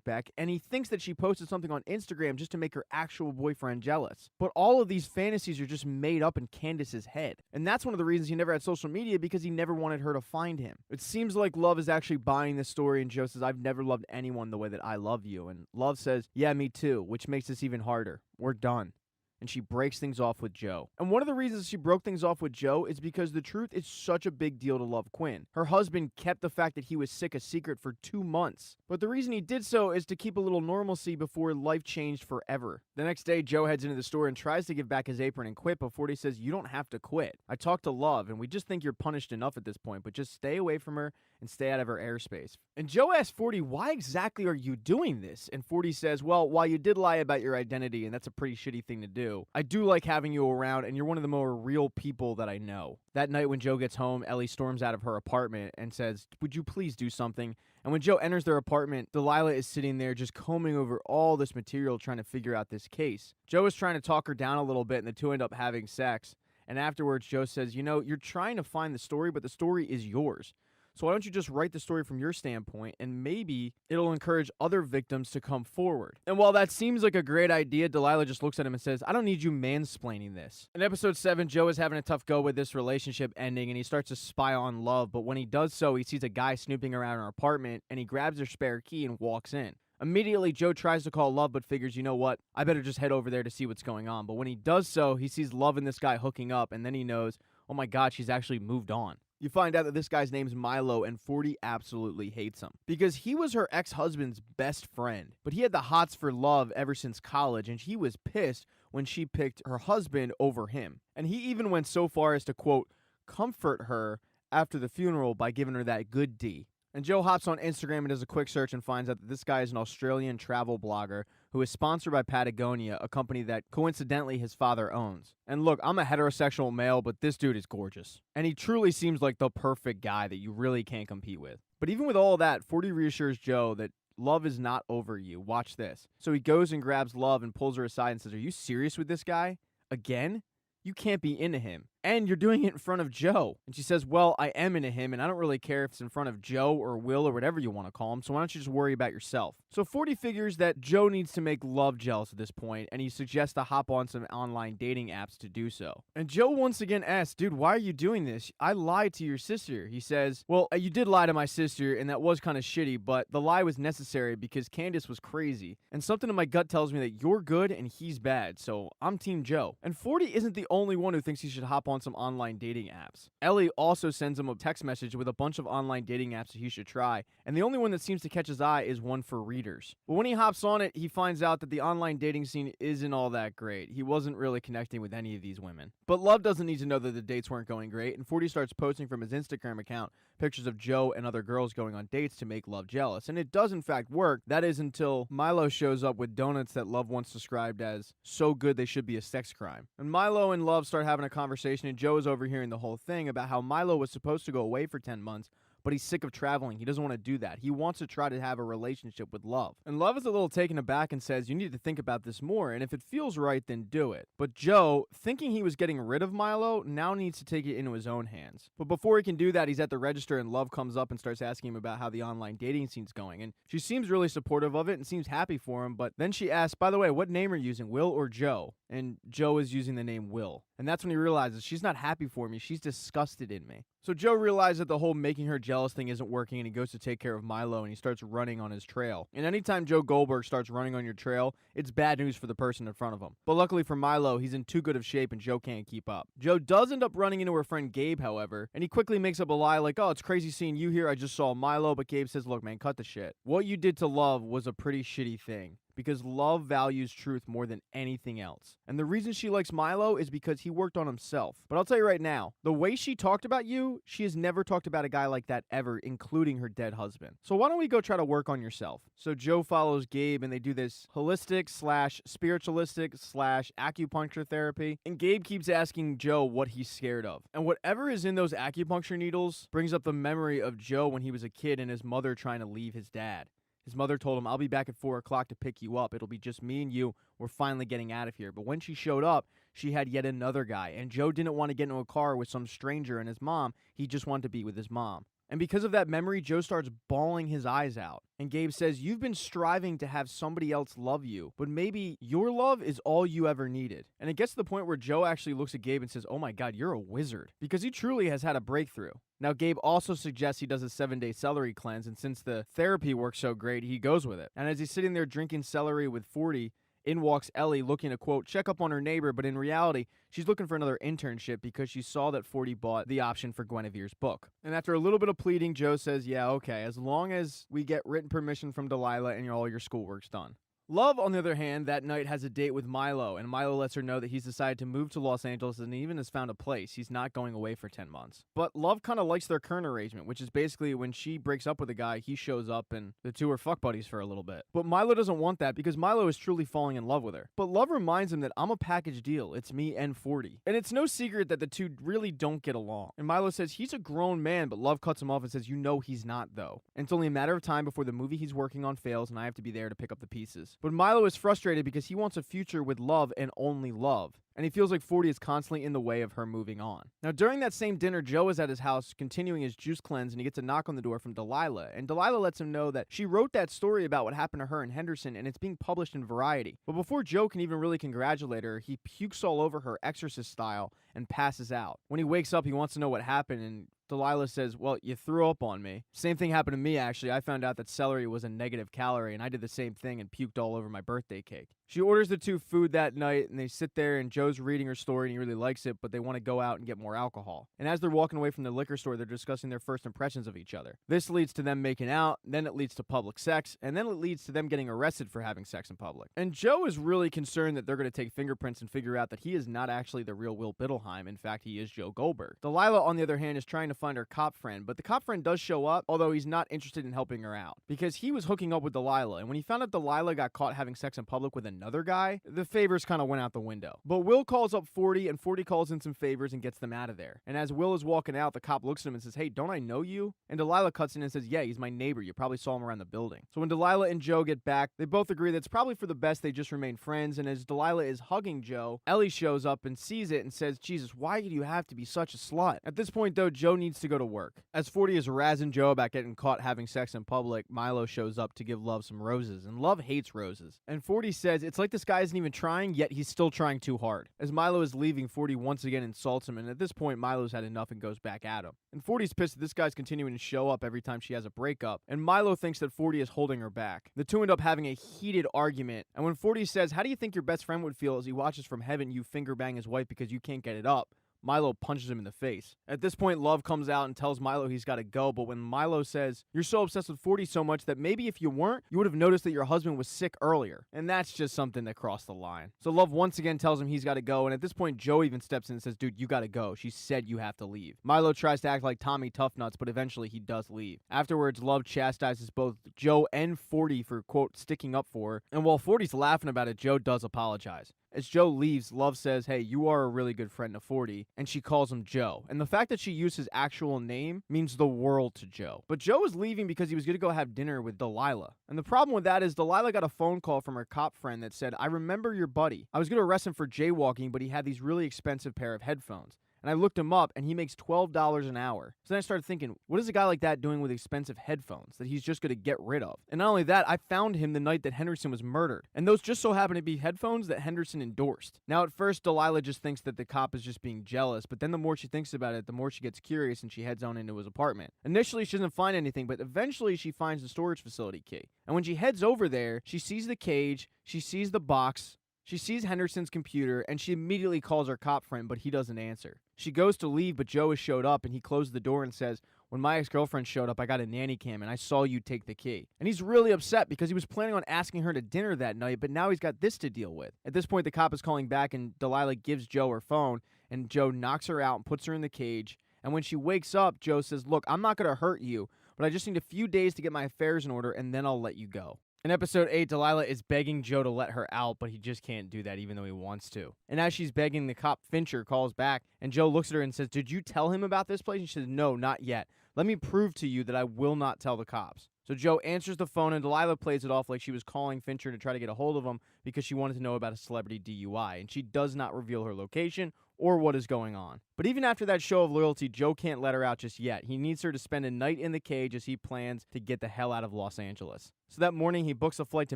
Beck, and he thinks that she posted something on Instagram just to make her actual boyfriend jealous. But all of these fantasies are just made up in Candace's head. And that's one of the reasons he never had social media, because he never wanted her to find him. It seems like Love is actually buying this story, and Joe says, I've never loved anyone the way that I love you. And Love says, yeah, me too, which makes this even harder. We're done. And she breaks things off with Joe. And one of the reasons she broke things off with Joe is because the truth is such a big deal to Love Quinn. Her husband kept the fact that he was sick a secret for 2 months. But the reason he did so is to keep a little normalcy before life changed forever. The next day, Joe heads into the store and tries to give back his apron and quit, but 40 says, you don't have to quit. I talked to Love, and we just think you're punished enough at this point, but just stay away from her and stay out of her airspace. And Joe asks 40, why exactly are you doing this? And 40 says, well, while you did lie about your identity, and that's a pretty shitty thing to do, I do like having you around, and you're one of the more real people that I know. That night when Joe gets home, Ellie storms out of her apartment and says, would you please do something? And when Joe enters their apartment, Delilah is sitting there just combing over all this material trying to figure out this case. Joe is trying to talk her down a little bit, and the two end up having sex. And afterwards, Joe says, you know, you're trying to find the story, but the story is yours. So why don't you just write the story from your standpoint, and maybe it'll encourage other victims to come forward. And while that seems like a great idea, Delilah just looks at him and says, I don't need you mansplaining this. In episode 7, Joe is having a tough go with this relationship ending, and he starts to spy on Love, but when he does so, he sees a guy snooping around her apartment, and he grabs her spare key and walks in. Immediately, Joe tries to call Love, but figures, you know what, I better just head over there to see what's going on. But when he does so, he sees Love and this guy hooking up, and then he knows, oh my god, she's actually moved on. You find out that this guy's name's Milo, and 40 absolutely hates him because he was her ex-husband's best friend, but he had the hots for Love ever since college, and he was pissed when she picked her husband over him. And he even went so far as to, quote, comfort her after the funeral by giving her that good D. And Joe hops on Instagram and does a quick search and finds out that this guy is an Australian travel blogger who is sponsored by Patagonia, a company that coincidentally his father owns. And look, I'm a heterosexual male, but this dude is gorgeous. And he truly seems like the perfect guy that you really can't compete with. But even with all that, 40 reassures Joe that Love is not over you. Watch this. So he goes and grabs Love and pulls her aside and says, are you serious with this guy? Again? You can't be into him. And you're doing it in front of Joe. And she says, well, I am into him, and I don't really care if it's in front of Joe or Will or whatever you want to call him, so why don't you just worry about yourself? So 40 figures that Joe needs to make Love jealous at this point, and he suggests to hop on some online dating apps to do so. And Joe once again asks, dude, why are you doing this? I lied to your sister. He says, well, you did lie to my sister, and that was kind of shitty, but the lie was necessary because Candace was crazy. And something in my gut tells me that you're good and he's bad, so I'm Team Joe. And 40 isn't the only one who thinks he should hop on some online dating apps. Ellie also sends him a text message with a bunch of online dating apps that he should try, and the only one that seems to catch his eye is one for readers. But when he hops on it, he finds out that the online dating scene isn't all that great. He wasn't really connecting with any of these women. But Love doesn't need to know that the dates weren't going great, and 40 starts posting from his Instagram account pictures of Joe and other girls going on dates to make Love jealous. And it does in fact work. That is until Milo shows up with donuts that Love once described as so good they should be a sex crime. And Milo and Love start having a conversation, and Joe is overhearing the whole thing about how Milo was supposed to go away for 10 months, but he's sick of traveling. He doesn't want to do that. He wants to try to have a relationship with Love. And Love is a little taken aback and says, you need to think about this more, and if it feels right, then do it. But Joe, thinking he was getting rid of Milo, now needs to take it into his own hands. But before he can do that, he's at the register, and Love comes up and starts asking him about how the online dating scene's going. And she seems really supportive of it and seems happy for him, but then she asks, by the way, what name are you using, Will or Joe? And Joe is using the name Will. And that's when he realizes she's not happy for me, she's disgusted in me. So Joe realizes that the whole making her jealous thing isn't working, and he goes to take care of Milo, and he starts running on his trail. And anytime Joe Goldberg starts running on your trail, it's bad news for the person in front of him. But luckily for Milo, he's in too good of shape and Joe can't keep up. Joe does end up running into her friend Gabe, however, and he quickly makes up a lie like, oh, it's crazy seeing you here, I just saw Milo, but Gabe says, look man, cut the shit. What you did to Love was a pretty shitty thing, because Love values truth more than anything else. And the reason she likes Milo is because he worked on himself. But I'll tell you right now, the way she talked about you, she has never talked about a guy like that ever, including her dead husband. So why don't we go try to work on yourself? So Joe follows Gabe, and they do this holistic / spiritualistic / acupuncture therapy. And Gabe keeps asking Joe what he's scared of. And whatever is in those acupuncture needles brings up the memory of Joe when he was a kid and his mother trying to leave his dad. His mother told him, I'll be back at 4 o'clock to pick you up. It'll be just me and you. We're finally getting out of here. But when she showed up, she had yet another guy. And Joe didn't want to get into a car with some stranger and his mom. He just wanted to be with his mom. And because of that memory, Joe starts bawling his eyes out. And Gabe says, you've been striving to have somebody else love you, but maybe your love is all you ever needed. And it gets to the point where Joe actually looks at Gabe and says, oh my God, you're a wizard. Because he truly has had a breakthrough. Now, Gabe also suggests he does a 7-day celery cleanse, and since the therapy works so great, he goes with it. And as he's sitting there drinking celery with 40, in walks Ellie looking to, quote, check up on her neighbor, but in reality, she's looking for another internship because she saw that 40 bought the option for Guinevere's book. And after a little bit of pleading, Joe says, yeah, okay, as long as we get written permission from Delilah and all your schoolwork's done. Love, on the other hand, that night has a date with Milo, and Milo lets her know that he's decided to move to Los Angeles and even has found a place. He's not going away for 10 months. But Love kind of likes their current arrangement, which is basically when she breaks up with a guy, he shows up and the two are fuck buddies for a little bit. But Milo doesn't want that because Milo is truly falling in love with her. But Love reminds him that I'm a package deal. It's me and 40. And it's no secret that the two really don't get along. And Milo says he's a grown man, but Love cuts him off and says, you know he's not, though. And it's only a matter of time before the movie he's working on fails and I have to be there to pick up the pieces. But Milo is frustrated because he wants a future with Love and only Love. And he feels like 40 is constantly in the way of her moving on. Now, during that same dinner, Joe is at his house continuing his juice cleanse, and he gets a knock on the door from Delilah. And Delilah lets him know that she wrote that story about what happened to her in Henderson, and it's being published in Variety. But before Joe can even really congratulate her, he pukes all over her Exorcist style and passes out. When he wakes up, he wants to know what happened, and Delilah says, well, you threw up on me. Same thing happened to me, actually. I found out that celery was a negative calorie, and I did the same thing and puked all over my birthday cake. She orders the two food that night, and they sit there, and Joe's reading her story, and he really likes it, but they want to go out and get more alcohol. And as they're walking away from the liquor store, they're discussing their first impressions of each other. This leads to them making out, then it leads to public sex, and then it leads to them getting arrested for having sex in public. And Joe is really concerned that they're going to take fingerprints and figure out that he is not actually the real Will Biddleheim. In fact, he is Joe Goldberg. Delilah, on the other hand, is trying to find her cop friend, but the cop friend does show up, although he's not interested in helping her out, because he was hooking up with Delilah, and when he found out Delilah got caught having sex in public with a another guy, the favors kind of went out the window. But Will calls up 40, and 40 calls in some favors and gets them out of there. And as Will is walking out, the cop looks at him and says, "Hey, don't I know you?" And Delilah cuts in and says, "Yeah, he's my neighbor. You probably saw him around the building." So when Delilah and Joe get back, they both agree that it's probably for the best they just remain friends. And as Delilah is hugging Joe, Ellie shows up and sees it and says, "Jesus, why do you have to be such a slut?" At this point, though, Joe needs to go to work. As 40 is razzing Joe about getting caught having sex in public, Milo shows up to give Love some roses, and Love hates roses. And 40 says it's like this guy isn't even trying, yet he's still trying too hard. As Milo is leaving, 40 once again insults him, and at this point, Milo's had enough and goes back at him. And 40's pissed that this guy's continuing to show up every time she has a breakup, and Milo thinks that 40 is holding her back. The two end up having a heated argument, and when 40 says, "How do you think your best friend would feel as he watches from heaven you finger bang his wife because you can't get it up?" Milo punches him in the face. At this point, Love comes out and tells Milo he's got to go, but when Milo says, "You're so obsessed with 40 so much that maybe if you weren't, you would have noticed that your husband was sick earlier." And that's just something that crossed the line. So Love once again tells him he's got to go, and at this point, Joe even steps in and says, "Dude, you got to go. She said you have to leave." Milo tries to act like Tommy Toughnuts, but eventually he does leave. Afterwards, Love chastises both Joe and 40 for, quote, sticking up for her, and while 40's laughing about it, Joe does apologize. As Joe leaves, Love says, "Hey, you are a really good friend to 40, and she calls him Joe. And the fact that she used his actual name means the world to Joe. But Joe is leaving because he was going to go have dinner with Delilah. And the problem with that is Delilah got a phone call from her cop friend that said, "I remember your buddy. I was going to arrest him for jaywalking, but he had these really expensive pair of headphones. And I looked him up, and he makes $12 an hour." So then I started thinking, what is a guy like that doing with expensive headphones that he's just going to get rid of? And not only that, I found him the night that Henderson was murdered. And those just so happen to be headphones that Henderson endorsed. Now, at first, Delilah just thinks that the cop is just being jealous, but then the more she thinks about it, the more she gets curious, and she heads on into his apartment. Initially, she doesn't find anything, but eventually she finds the storage facility key. And when she heads over there, she sees the cage, she sees the box, she sees Henderson's computer, and she immediately calls her cop friend, but he doesn't answer. She goes to leave, but Joe has showed up, and he closes the door and says, "When my ex-girlfriend showed up, I got a nanny cam, and I saw you take the key." And he's really upset because he was planning on asking her to dinner that night, but now he's got this to deal with. At this point, the cop is calling back, and Delilah gives Joe her phone, and Joe knocks her out and puts her in the cage. And when she wakes up, Joe says, "Look, I'm not going to hurt you, but I just need a few days to get my affairs in order, and then I'll let you go." In episode 8, Delilah is begging Joe to let her out, but he just can't do that even though he wants to. And as she's begging, the cop Fincher calls back, and Joe looks at her and says, "Did you tell him about this place?" And she says, "No, not yet. Let me prove to you that I will not tell the cops." So Joe answers the phone, and Delilah plays it off like she was calling Fincher to try to get a hold of him because she wanted to know about a celebrity DUI, and she does not reveal her location or what is going on. But even after that show of loyalty, Joe can't let her out just yet. He needs her to spend a night in the cage as he plans to get the hell out of Los Angeles. So that morning, he books a flight to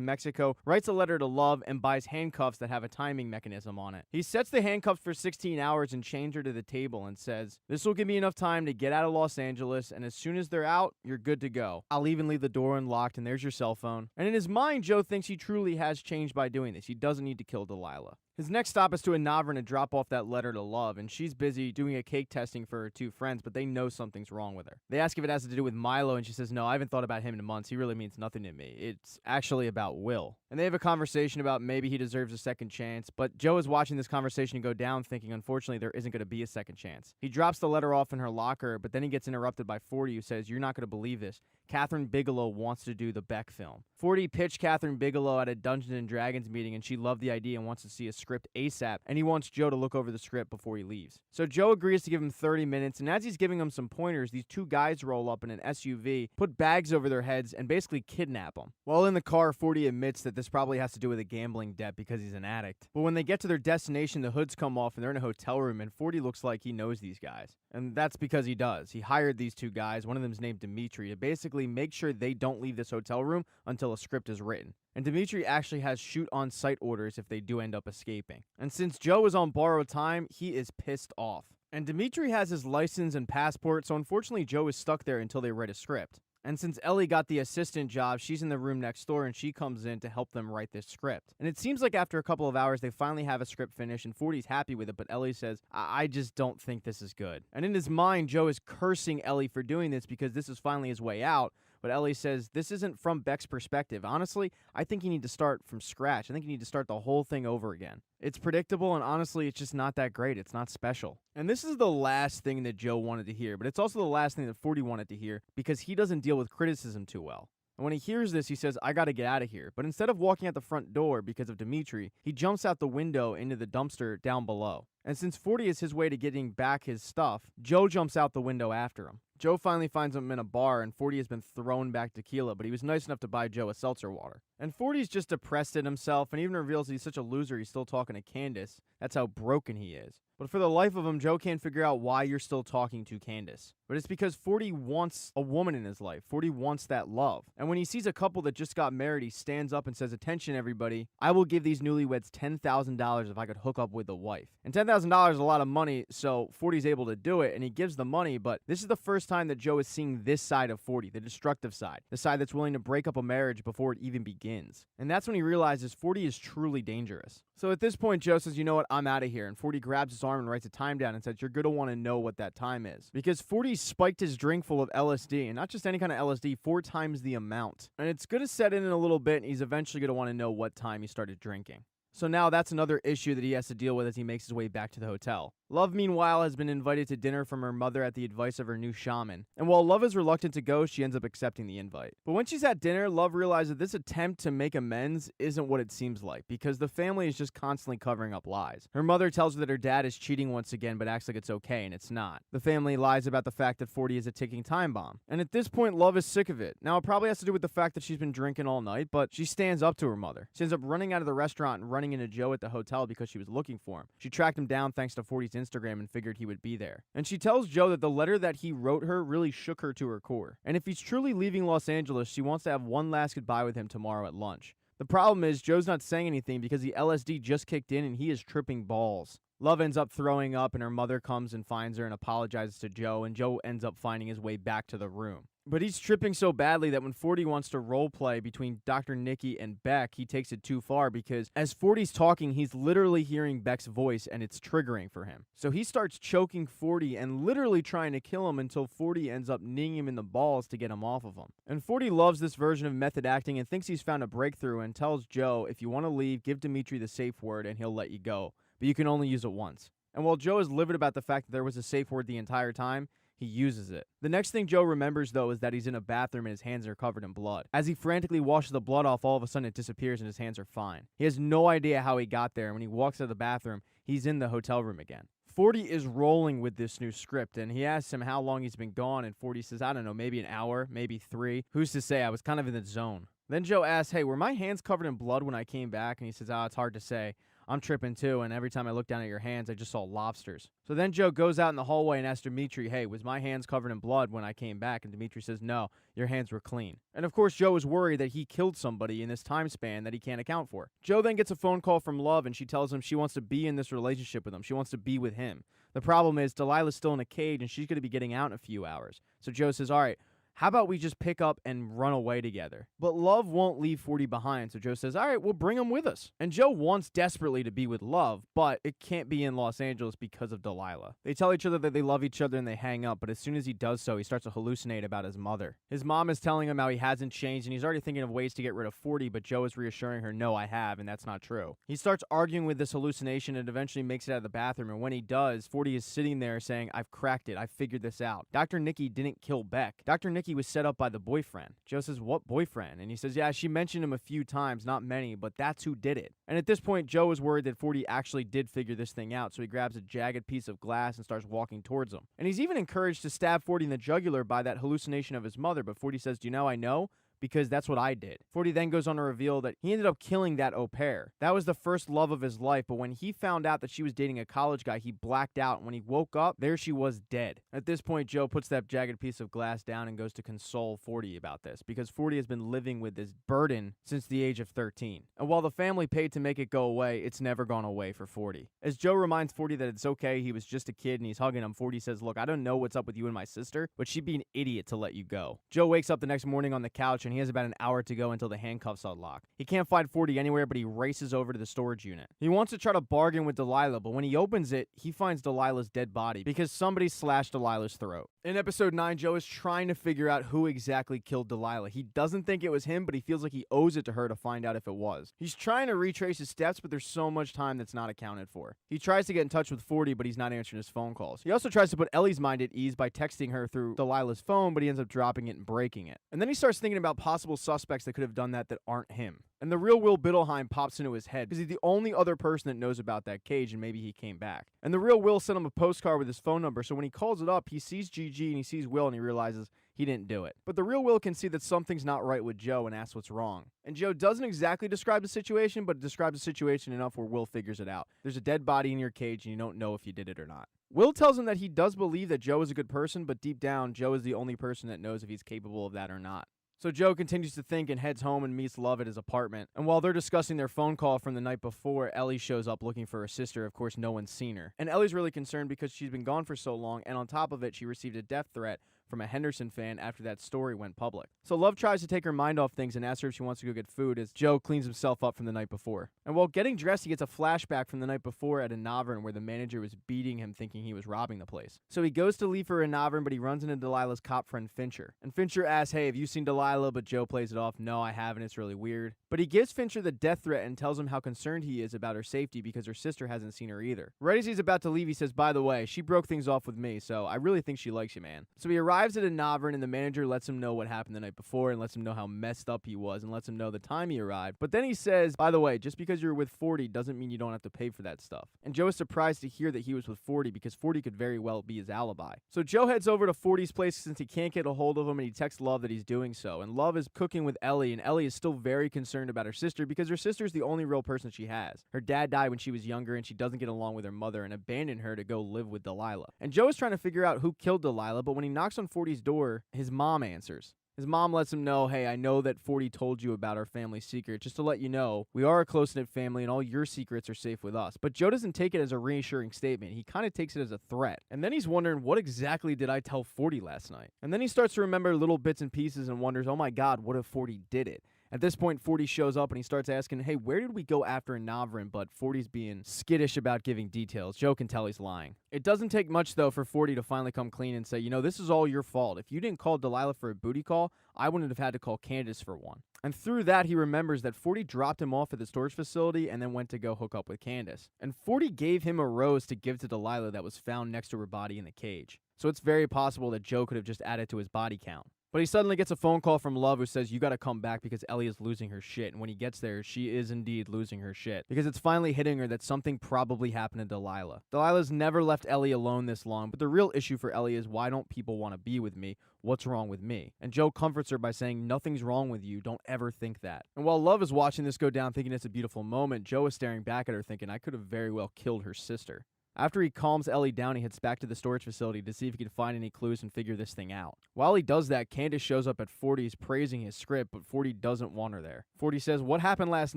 Mexico, writes a letter to Love, and buys handcuffs that have a timing mechanism on it. He sets the handcuffs for 16 hours and chains her to the table and says, "This will give me enough time to get out of Los Angeles, and as soon as they're out, you're good to go. I'll even leave the door unlocked, and there's your cell phone." And in his mind, Joe thinks he truly has changed by doing this. He doesn't need to kill Delilah. His next stop is to a Navran to drop off that letter to Love, and she's busy doing a cake testing for her two friends, but they know something's wrong with her. They ask if it has to do with Milo, and she says, "No, I haven't thought about him in months. He really means nothing to me. It's actually about Will." And they have a conversation about maybe he deserves a second chance, but Joe is watching this conversation go down thinking, unfortunately, there isn't going to be a second chance. He drops the letter off in her locker, but then he gets interrupted by 40, who says, "You're not going to believe this. Catherine Bigelow wants to do the Beck film." 40 pitched Catherine Bigelow at a Dungeons and Dragons meeting, and she loved the idea and wants to see a script ASAP, and he wants Joe to look over the script before he leaves. So Joe agrees to give him 30 minutes, and as he's giving him some pointers, these two guys roll up in an SUV, put bags over their heads, and basically kidnap him. While in the car, 40 admits that this probably has to do with a gambling debt because he's an addict. But when they get to their destination, the hoods come off, and they're in a hotel room, and 40 looks like he knows these guys. And that's because he does. He hired these two guys, one of them's named Dimitri, to basically make sure they don't leave this hotel room until a script is written. And Dimitri actually has shoot-on-sight orders if they do end up escaping. And since Joe is on borrowed time, he is pissed off. And Dimitri has his license and passport, so unfortunately Joe is stuck there until they write a script. And since Ellie got the assistant job, she's in the room next door, and she comes in to help them write this script. And it seems like after a couple of hours, they finally have a script finished, and 40's happy with it, but Ellie says, I just don't think this is good. And in his mind, Joe is cursing Ellie for doing this because this is finally his way out. But Ellie says, this isn't from Beck's perspective. Honestly, I think you need to start from scratch. I think you need to start the whole thing over again. It's predictable, and honestly, it's just not that great. It's not special. And this is the last thing that Joe wanted to hear, but it's also the last thing that 40 wanted to hear because he doesn't deal with criticism too well. And when he hears this, he says, I gotta get out of here. But instead of walking out the front door because of Dimitri, he jumps out the window into the dumpster down below. And since 40 is his way to getting back his stuff, Joe jumps out the window after him. Joe finally finds him in a bar, and 40 has been thrown back tequila, but he was nice enough to buy Joe a seltzer water. And 40's just depressed at himself, and even reveals he's such a loser he's still talking to Candace. That's how broken he is. But for the life of him, Joe can't figure out why you're still talking to Candace. But it's because 40 wants a woman in his life. 40 wants that love. And when he sees a couple that just got married, he stands up and says, attention everybody, I will give these newlyweds $10,000 if I could hook up with a wife. And $10,000 is a lot of money, so 40's able to do it, and he gives the money, but this is the first time that Joe is seeing this side of 40, the destructive side, the side that's willing to break up a marriage before it even begins. And that's when he realizes 40 is truly dangerous. So at this point, Joe says, you know what, I'm out of here. And 40 grabs his arm and writes a time down and says, you're going to want to know what that time is. Because 40 spiked his drink full of LSD, and not just any kind of LSD, 4 times the amount. And it's going to set in a little bit, and he's eventually going to want to know what time he started drinking. So now that's another issue that he has to deal with as he makes his way back to the hotel. Love, meanwhile, has been invited to dinner from her mother at the advice of her new shaman. And while Love is reluctant to go, she ends up accepting the invite. But when she's at dinner, Love realizes this attempt to make amends isn't what it seems like, because the family is just constantly covering up lies. Her mother tells her that her dad is cheating once again, but acts like it's okay, and it's not. The family lies about the fact that 40 is a ticking time bomb. And at this point, Love is sick of it. Now, it probably has to do with the fact that she's been drinking all night, but she stands up to her mother. She ends up running out of the restaurant and running into Joe at the hotel because she was looking for him. She tracked him down thanks to 40's Instagram and figured he would be there. And she tells Joe that the letter that he wrote her really shook her to her core. And if he's truly leaving Los Angeles, she wants to have one last goodbye with him tomorrow at lunch. The problem is Joe's not saying anything because the LSD just kicked in and he is tripping balls. Love ends up throwing up, and her mother comes and finds her and apologizes to Joe, and Joe ends up finding his way back to the room. But he's tripping so badly that when 40 wants to roleplay between Dr. Nikki and Beck, he takes it too far because as 40's talking, he's literally hearing Beck's voice, and it's triggering for him. So he starts choking 40 and literally trying to kill him until 40 ends up kneeing him in the balls to get him off of him. And 40 loves this version of method acting and thinks he's found a breakthrough and tells Joe, if you want to leave, give Dimitri the safe word and he'll let you go. But you can only use it once. And while Joe is livid about the fact that there was a safe word the entire time, he uses it. The next thing Joe remembers, though, is that he's in a bathroom and his hands are covered in blood. As he frantically washes the blood off, all of a sudden it disappears and his hands are fine. He has no idea how he got there, and when he walks out of the bathroom, he's in the hotel room again. 40 is rolling with this new script, and he asks him how long he's been gone, and 40 says, I don't know, maybe an hour, maybe 3. Who's to say? I was kind of in the zone. Then Joe asks, hey, were my hands covered in blood when I came back? And he says, it's hard to say. I'm tripping too, and every time I look down at your hands, I just saw lobsters. So then Joe goes out in the hallway and asks Dimitri, hey, was my hands covered in blood when I came back? And Dimitri says, no, your hands were clean. And of course, Joe is worried that he killed somebody in this time span that he can't account for. Joe then gets a phone call from Love, and she tells him she wants to be in this relationship with him. She wants to be with him. The problem is Delilah's still in a cage, and she's going to be getting out in a few hours. So Joe says, all right, how about we just pick up and run away together? But Love won't leave 40 behind, so Joe says, all right, we'll bring him with us. And Joe wants desperately to be with Love, but it can't be in Los Angeles because of Delilah. They tell each other that they love each other and they hang up, but as soon as he does so, he starts to hallucinate about his mother. His mom is telling him how he hasn't changed, and he's already thinking of ways to get rid of 40, but Joe is reassuring her, no, I have, and that's not true. He starts arguing with this hallucination and eventually makes it out of the bathroom, and when he does, 40 is sitting there saying, I've cracked it, I've figured this out. Dr. Nikki didn't kill Beck. Dr. Nikki was set up by the boyfriend. Joe says, what boyfriend? And he says, yeah, she mentioned him a few times, not many, but that's who did it. And at this point, Joe is worried that 40 actually did figure this thing out, so he grabs a jagged piece of glass and starts walking towards him. And he's even encouraged to stab 40 in the jugular by that hallucination of his mother, but 40 says, do you know I know? Because that's what I did. 40 then goes on to reveal that he ended up killing that au pair. That was the first love of his life, but when he found out that she was dating a college guy, he blacked out, and when he woke up, there she was dead. At this point, Joe puts that jagged piece of glass down and goes to console 40 about this, because 40 has been living with this burden since the age of 13. And while the family paid to make it go away, it's never gone away for 40. As Joe reminds 40 that it's okay, he was just a kid, and he's hugging him, 40 says, look, I don't know what's up with you and my sister, but she'd be an idiot to let you go. Joe wakes up the next morning on the couch, and he has about an hour to go until the handcuffs unlock. He can't find 40 anywhere, but he races over to the storage unit. He wants to try to bargain with Delilah, but when he opens it, he finds Delilah's dead body because somebody slashed Delilah's throat. In episode 9, Joe is trying to figure out who exactly killed Delilah. He doesn't think it was him, but he feels like he owes it to her to find out if it was. He's trying to retrace his steps, but there's so much time that's not accounted for. He tries to get in touch with 40, but he's not answering his phone calls. He also tries to put Ellie's mind at ease by texting her through Delilah's phone, but he ends up dropping it and breaking it. And then he starts thinking about possible suspects that could have done that aren't him. And the real Will Biddleheim pops into his head because he's the only other person that knows about that cage, and maybe he came back. And the real Will sent him a postcard with his phone number, so when he calls it up, he sees Gigi and he sees Will and he realizes he didn't do it. But the real Will can see that something's not right with Joe and asks what's wrong. And Joe doesn't exactly describe the situation, but describes the situation enough where Will figures it out. There's a dead body in your cage and you don't know if you did it or not. Will tells him that he does believe that Joe is a good person, but deep down, Joe is the only person that knows if he's capable of that or not. So Joe continues to think and heads home and meets Love at his apartment. And while they're discussing their phone call from the night before, Ellie shows up looking for her sister. Of course, no one's seen her. And Ellie's really concerned because she's been gone for so long, and on top of it, she received a death threat from a Henderson fan after that story went public. So Love tries to take her mind off things and asks her if she wants to go get food as Joe cleans himself up from the night before. And while getting dressed, he gets a flashback from the night before at a Novern where the manager was beating him thinking he was robbing the place. So he goes to leave for a Novern, but he runs into Delilah's cop friend Fincher. And Fincher asks, hey, have you seen Delilah? But Joe plays it off, no, I haven't, it's really weird. But he gives Fincher the death threat and tells him how concerned he is about her safety because her sister hasn't seen her either. Right as he's about to leave, he says, by the way, she broke things off with me, so I really think she likes you, man. So he arrives at a Novern and the manager lets him know what happened the night before and lets him know how messed up he was and lets him know the time he arrived. But then he says, by the way, just because you're with 40 doesn't mean you don't have to pay for that stuff. And Joe is surprised to hear that he was with 40 because 40 could very well be his alibi. So Joe heads over to 40's place since he can't get a hold of him, and he texts Love that he's doing so. And Love is cooking with Ellie, and Ellie is still very concerned about her sister because her sister is the only real person she has. Her dad died when she was younger and she doesn't get along with her mother and abandoned her to go live with Delilah. And Joe is trying to figure out who killed Delilah, but when he knocks on 40's door, his mom answers. His mom lets him know, hey, I know that 40 told you about our family secret. Just to let you know, we are a close-knit family and all your secrets are safe with us. But Joe doesn't take it as a reassuring statement. He kind of takes it as a threat. And then he's wondering, what exactly did I tell 40 last night? And then he starts to remember little bits and pieces and wonders, oh my God, what if 40 did it? At this point, 40 shows up and he starts asking, hey, where did we go after a Novern? But 40's being skittish about giving details. Joe can tell he's lying. It doesn't take much, though, for 40 to finally come clean and say, you know, this is all your fault. If you didn't call Delilah for a booty call, I wouldn't have had to call Candace for one. And through that, he remembers that 40 dropped him off at the storage facility and then went to go hook up with Candace. And 40 gave him a rose to give to Delilah that was found next to her body in the cage. So it's very possible that Joe could have just added to his body count. But he suddenly gets a phone call from Love who says, you gotta come back because Ellie is losing her shit. And when he gets there, she is indeed losing her shit. Because it's finally hitting her that something probably happened to Delilah. Delilah's never left Ellie alone this long, but the real issue for Ellie is, why don't people want to be with me? What's wrong with me? And Joe comforts her by saying, nothing's wrong with you. Don't ever think that. And while Love is watching this go down thinking it's a beautiful moment, Joe is staring back at her thinking, I could have very well killed her sister. After he calms Ellie down, he heads back to the storage facility to see if he can find any clues and figure this thing out. While he does that, Candace shows up at 40's praising his script, but 40 doesn't want her there. 40 says, what happened last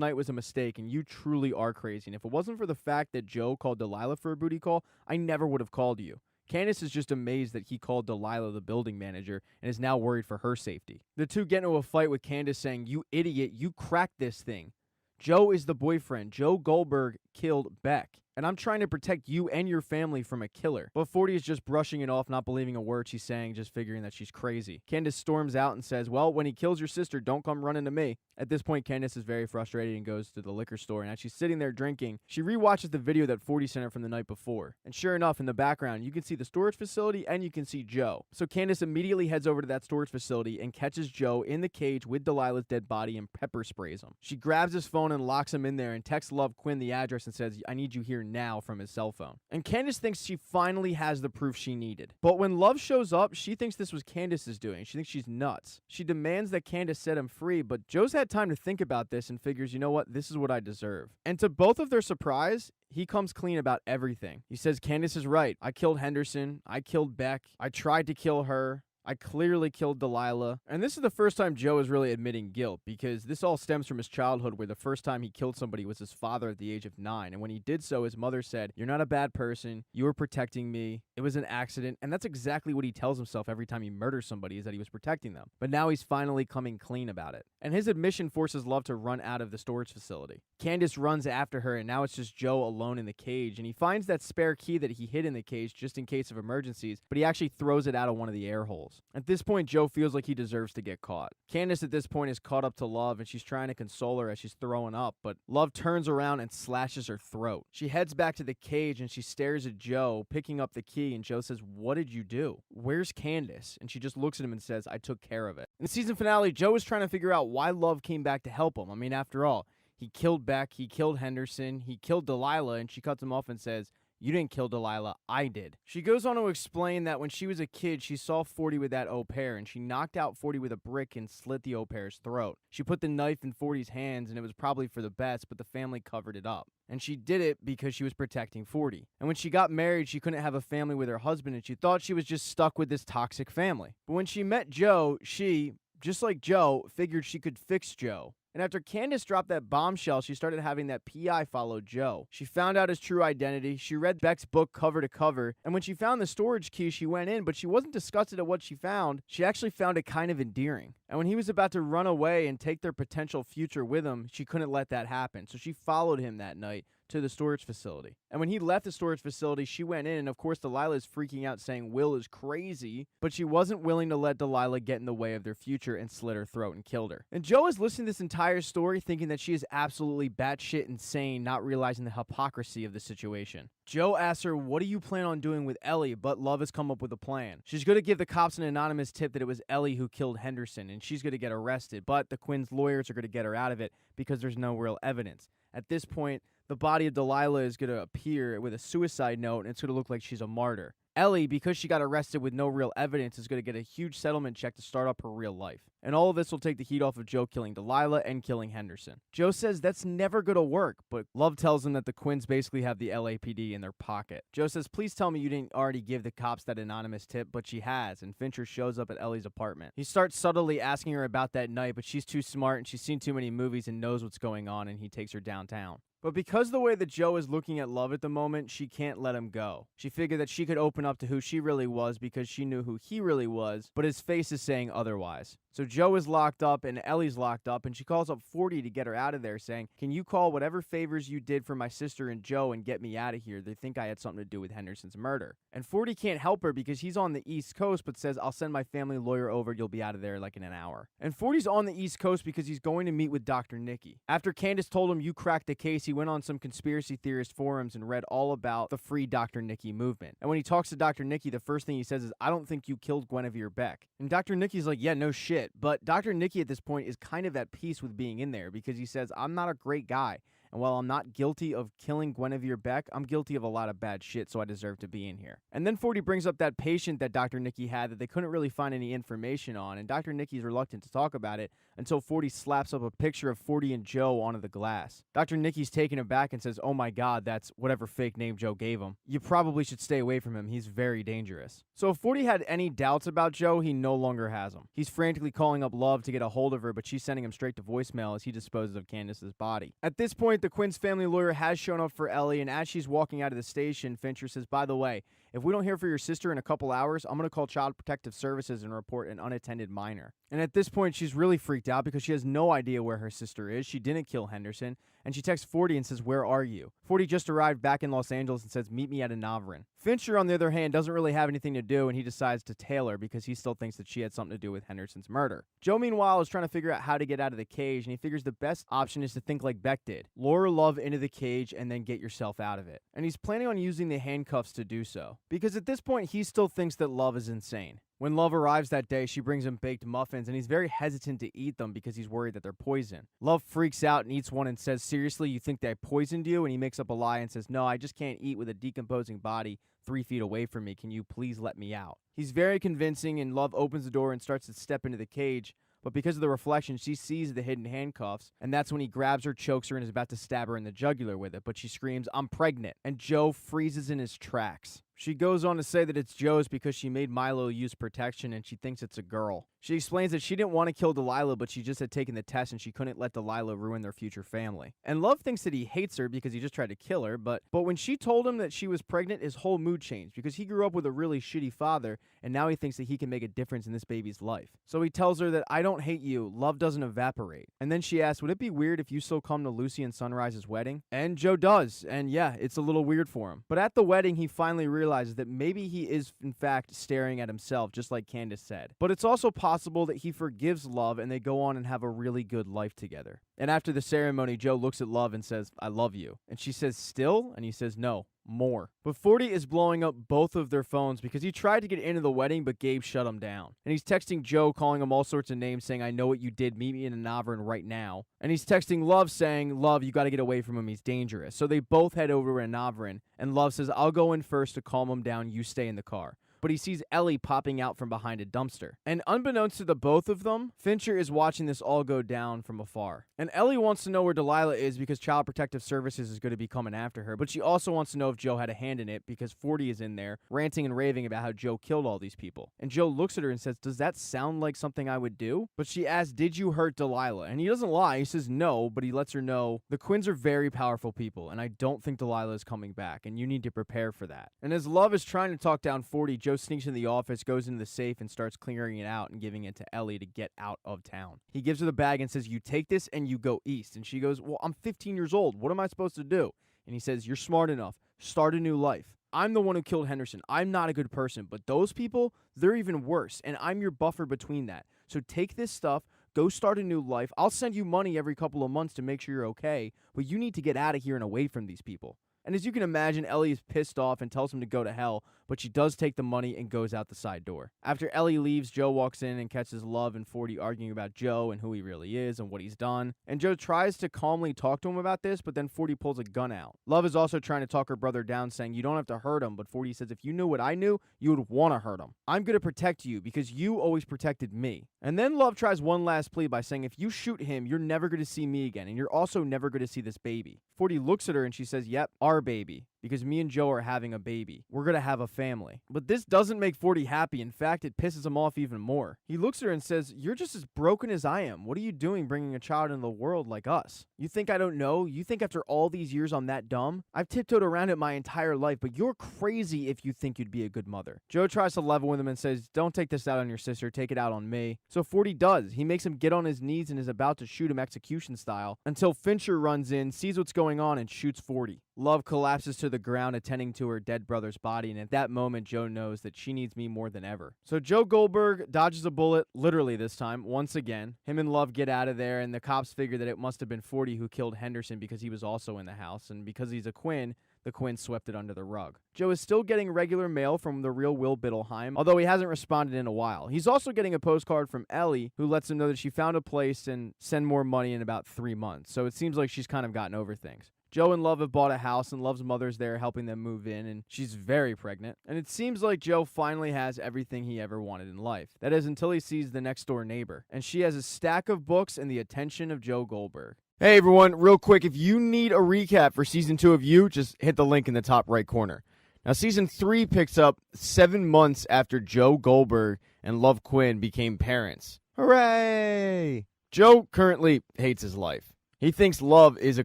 night was a mistake, and you truly are crazy. And if it wasn't for the fact that Joe called Delilah for a booty call, I never would have called you. Candace is just amazed that he called Delilah the building manager and is now worried for her safety. The two get into a fight with Candace saying, you idiot, you cracked this thing. Joe is the boyfriend. Joe Goldberg killed Beck. And I'm trying to protect you and your family from a killer. But 40 is just brushing it off, not believing a word she's saying, just figuring that she's crazy. Candace storms out and says, well, when he kills your sister, don't come running to me. At this point, Candace is very frustrated and goes to the liquor store. And as she's sitting there drinking, she rewatches the video that 40 sent her from the night before. And sure enough, in the background, you can see the storage facility and you can see Joe. So Candace immediately heads over to that storage facility and catches Joe in the cage with Delilah's dead body and pepper sprays him. She grabs his phone and locks him in there and texts Love Quinn the address and says, I need you here now, from his cell phone. And Candace thinks she finally has the proof she needed. But when Love shows up, she thinks this was Candace's doing. She thinks she's nuts. She demands that Candace set him free, but Joe's had time to think about this and figures, you know what, this is what I deserve. And to both of their surprise, he comes clean about everything. He says, Candace is right. I killed Henderson. I killed Beck. I tried to kill her. I clearly killed Delilah. And this is the first time Joe is really admitting guilt, because this all stems from his childhood where the first time he killed somebody was his father at the age of 9. And when he did so, his mother said, you're not a bad person. You were protecting me. It was an accident. And that's exactly what he tells himself every time he murders somebody, is that he was protecting them. But now he's finally coming clean about it. And his admission forces Love to run out of the storage facility. Candace runs after her, and now it's just Joe alone in the cage. And he finds that spare key that he hid in the cage just in case of emergencies, but he actually throws it out of one of the air holes. girls. At this point, Joe feels like he deserves to get caught. Candace at this point is caught up to Love, and she's trying to console her as she's throwing up, but Love turns around and slashes her throat. She heads back to the cage and she stares at Joe, picking up the key, and Joe says, "What did you do? Where's Candace?" And she just looks at him and says, "I took care of it." In the season finale, Joe is trying to figure out why Love came back to help him. I mean, after all, he killed Beck, he killed Henderson, he killed Delilah, and she cuts him off and says, "You didn't kill Delilah, I did." She goes on to explain that when she was a kid, she saw 40 with that au pair, and she knocked out 40 with a brick and slit the au pair's throat. She put the knife in 40's hands, and it was probably for the best, but the family covered it up. And she did it because she was protecting 40. And when she got married, she couldn't have a family with her husband, and she thought she was just stuck with this toxic family. But when she met Joe, she, just like Joe, figured she could fix Joe. And after Candace dropped that bombshell, she started having that PI follow Joe. She found out his true identity, she read Beck's book cover to cover, and when she found the storage key, she went in, but she wasn't disgusted at what she found. She actually found it kind of endearing. And when he was about to run away and take their potential future with him, she couldn't let that happen. So she followed him that night to the storage facility. And when he left the storage facility, she went in, and of course Delilah is freaking out saying Will is crazy, but she wasn't willing to let Delilah get in the way of their future and slit her throat and killed her. And Joe is listening to this entire story thinking that she is absolutely batshit insane, not realizing the hypocrisy of the situation. Joe asks her, "What do you plan on doing with Ellie?" But Love has come up with a plan. She's going to give the cops an anonymous tip that it was Ellie who killed Henderson, and she's going to get arrested, but the Quinn's lawyers are going to get her out of it because there's no real evidence. At this point, the body of Delilah is going to appear with a suicide note, and it's going to look like she's a martyr. Ellie, because she got arrested with no real evidence, is going to get a huge settlement check to start up her real life. And all of this will take the heat off of Joe killing Delilah and killing Henderson. Joe says that's never going to work, but Love tells him that the Quinns basically have the LAPD in their pocket. Joe says, "Please tell me you didn't already give the cops that anonymous tip," but she has, and Fincher shows up at Ellie's apartment. He starts subtly asking her about that night, but she's too smart and she's seen too many movies and knows what's going on, and he takes her downtown. But because the way that Joe is looking at Love at the moment, she can't let him go. She figured that she could open up to who she really was because she knew who he really was, but his face is saying otherwise. So Joe is locked up and Ellie's locked up, and she calls up 40 to get her out of there, saying, "Can you call whatever favors you did for my sister and Joe and get me out of here? They think I had something to do with Henderson's murder." And 40 can't help her because he's on the East Coast, but says, "I'll send my family lawyer over. You'll be out of there like in an hour." And 40's on the East Coast because he's going to meet with Dr. Nikki. After Candace told him you cracked the case, he went on some conspiracy theorist forums and read all about the Free Dr. Nikki movement. And when he talks to Dr. Nikki, the first thing he says is, "I don't think you killed Guinevere Beck." And Dr. Nikki's like, "Yeah, no shit." But Dr. Nikki at this point is kind of at peace with being in there because he says, "I'm not a great guy. And while I'm not guilty of killing Guinevere Beck, I'm guilty of a lot of bad shit, so I deserve to be in here." And then 40 brings up that patient that Dr. Nikki had that they couldn't really find any information on, and Dr. Nikki's reluctant to talk about it until 40 slaps up a picture of 40 and Joe onto the glass. Dr. Nikki's taken aback and says, "Oh my god, that's whatever fake name Joe gave him. You probably should stay away from him. He's very dangerous." So if 40 had any doubts about Joe, he no longer has them. He's frantically calling up Love to get a hold of her, but she's sending him straight to voicemail as he disposes of Candace's body. At this point, the Quinn's family lawyer has shown up for Ellie, and as she's walking out of the station, Fincher says, "By the way, if we don't hear from your sister in a couple hours, I'm going to call Child Protective Services and report an unattended minor." And at this point, she's really freaked out because she has no idea where her sister is. She didn't kill Henderson. And she texts 40 and says, "Where are you?" 40 just arrived back in Los Angeles and says, "Meet me at a Navarin." Fincher, on the other hand, doesn't really have anything to do, and he decides to tail her because he still thinks that she had something to do with Henderson's murder. Joe, meanwhile, is trying to figure out how to get out of the cage, and he figures the best option is to think like Beck did. Lure Love into the cage and then get yourself out of it. And he's planning on using the handcuffs to do so. Because at this point, he still thinks that Love is insane. When Love arrives that day, she brings him baked muffins, and he's very hesitant to eat them because he's worried that they're poison. Love freaks out and eats one and says, "Seriously, you think they poisoned you?" And he makes up a lie and says, "No, I just can't eat with a decomposing body 3 feet away from me. Can you please let me out?" He's very convincing, and Love opens the door and starts to step into the cage. But because of the reflection, she sees the hidden handcuffs, and that's when he grabs her, chokes her, and is about to stab her in the jugular with it. But she screams, "I'm pregnant," and Joe freezes in his tracks. She goes on to say that it's Joe's because she made Milo use protection and she thinks it's a girl. She explains that she didn't want to kill Delilah, but she just had taken the test and she couldn't let Delilah ruin their future family. And Love thinks that he hates her because he just tried to kill her, but when she told him that she was pregnant, his whole mood changed because he grew up with a really shitty father, and now he thinks that he can make a difference in this baby's life. So he tells her that, "I don't hate you, love doesn't evaporate." And then she asks, "Would it be weird if you still come to Lucy and Sunrise's wedding?" And Joe does, and yeah, it's a little weird for him. But at the wedding, he finally realizes realizes that maybe he is, in fact, staring at himself, just like Candace said. But it's also possible that he forgives Love and they go on and have a really good life together. And after the ceremony, Joe looks at Love and says, "I love you." And she says, "Still?" And he says, "No. More." But 40 is blowing up both of their phones because he tried to get into the wedding, but Gabe shut him down. And he's texting Joe, calling him all sorts of names, saying, "I know what you did. Meet me in Navran right now." And he's texting Love, saying, "Love, you got to get away from him. He's dangerous." So they both head over to Navran, and Love says, "I'll go in first to calm him down. You stay in the car." But he sees Ellie popping out from behind a dumpster. And unbeknownst to the both of them, Fincher is watching this all go down from afar. And Ellie wants to know where Delilah is because Child Protective Services is going to be coming after her, but she also wants to know if Joe had a hand in it because 40 is in there ranting and raving about how Joe killed all these people. And Joe looks at her and says, "Does that sound like something I would do?" But she asks, "Did you hurt Delilah?" And he doesn't lie. He says no, but he lets her know the Quinns are very powerful people, and I don't think Delilah is coming back, and you need to prepare for that. And as Love is trying to talk down 40, Joe sneaks in the office, goes into the safe, and starts clearing it out and giving it to Ellie to get out of town. He gives her the bag and says, "You take this and you go east." And she goes, "Well, I'm 15 years old. What am I supposed to do?" And he says, "You're smart enough. Start a new life. I'm the one who killed Henderson. I'm not a good person, but those people, they're even worse, and I'm your buffer between that. So take this stuff, go start a new life. I'll send you money every couple of months to make sure you're okay, but you need to get out of here and away from these people." And as you can imagine, Ellie is pissed off and tells him to go to hell, but she does take the money and goes out the side door. After Ellie leaves, Joe walks in and catches Love and 40 arguing about Joe and who he really is and what he's done. And Joe tries to calmly talk to him about this, but then 40 pulls a gun out. Love is also trying to talk her brother down, saying, "You don't have to hurt him," but 40 says, "If you knew what I knew, you would want to hurt him. I'm going to protect you because you always protected me." And then Love tries one last plea by saying, "If you shoot him, you're never going to see me again, and you're also never going to see this baby." 40 looks at her and she says, "Yep, our baby. Because me and Joe are having a baby. We're going to have a family." But this doesn't make 40 happy. In fact, it pisses him off even more. He looks at her and says, "You're just as broken as I am. What are you doing bringing a child into the world like us? You think I don't know? You think after all these years I'm that dumb? I've tiptoed around it my entire life, but you're crazy if you think you'd be a good mother." Joe tries to level with him and says, "Don't take this out on your sister. Take it out on me." So 40 does. He makes him get on his knees and is about to shoot him execution style until Fincher runs in, sees what's going on, and shoots 40. Love collapses to the ground attending to her dead brother's body, and at that moment, Joe knows that she needs me more than ever. So Joe Goldberg dodges a bullet, literally this time, once again. Him and Love get out of there, and the cops figure that it must have been 40 who killed Henderson because he was also in the house, and because he's a Quinn, the Quinn swept it under the rug. Joe is still getting regular mail from the real Will Bittelheim, although he hasn't responded in a while. He's also getting a postcard from Ellie, who lets him know that she found a place and send more money in about 3 months, so it seems like she's kind of gotten over things. Joe and Love have bought a house, and Love's mother's there helping them move in, and she's very pregnant. And it seems like Joe finally has everything he ever wanted in life. That is, until he sees the next-door neighbor. And she has a stack of books and the attention of Joe Goldberg. Hey, everyone, real quick, if you need a recap for Season 2 of You, just hit the link in the top right corner. Now, Season 3 picks up 7 months after Joe Goldberg and Love Quinn became parents. Hooray! Joe currently hates his life. He thinks Love is a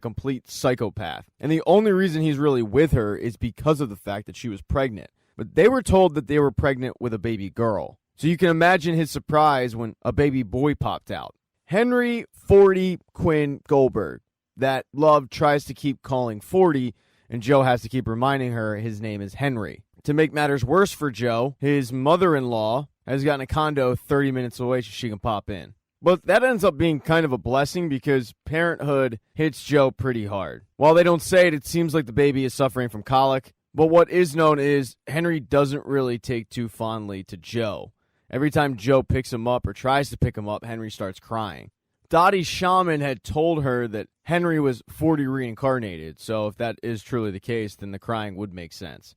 complete psychopath, and the only reason he's really with her is because of the fact that she was pregnant. But they were told that they were pregnant with a baby girl. So you can imagine his surprise when a baby boy popped out. Henry 40 Quinn Goldberg, that Love tries to keep calling 40, and Joe has to keep reminding her his name is Henry. To make matters worse for Joe, his mother-in-law has gotten a condo 30 minutes away so she can pop in. But that ends up being kind of a blessing because parenthood hits Joe pretty hard. While they don't say it, it seems like the baby is suffering from colic. But what is known is Henry doesn't really take too fondly to Joe. Every time Joe picks him up or tries to pick him up, Henry starts crying. Dottie's shaman had told her that Henry was 40 reincarnated, so if that is truly the case, then the crying would make sense.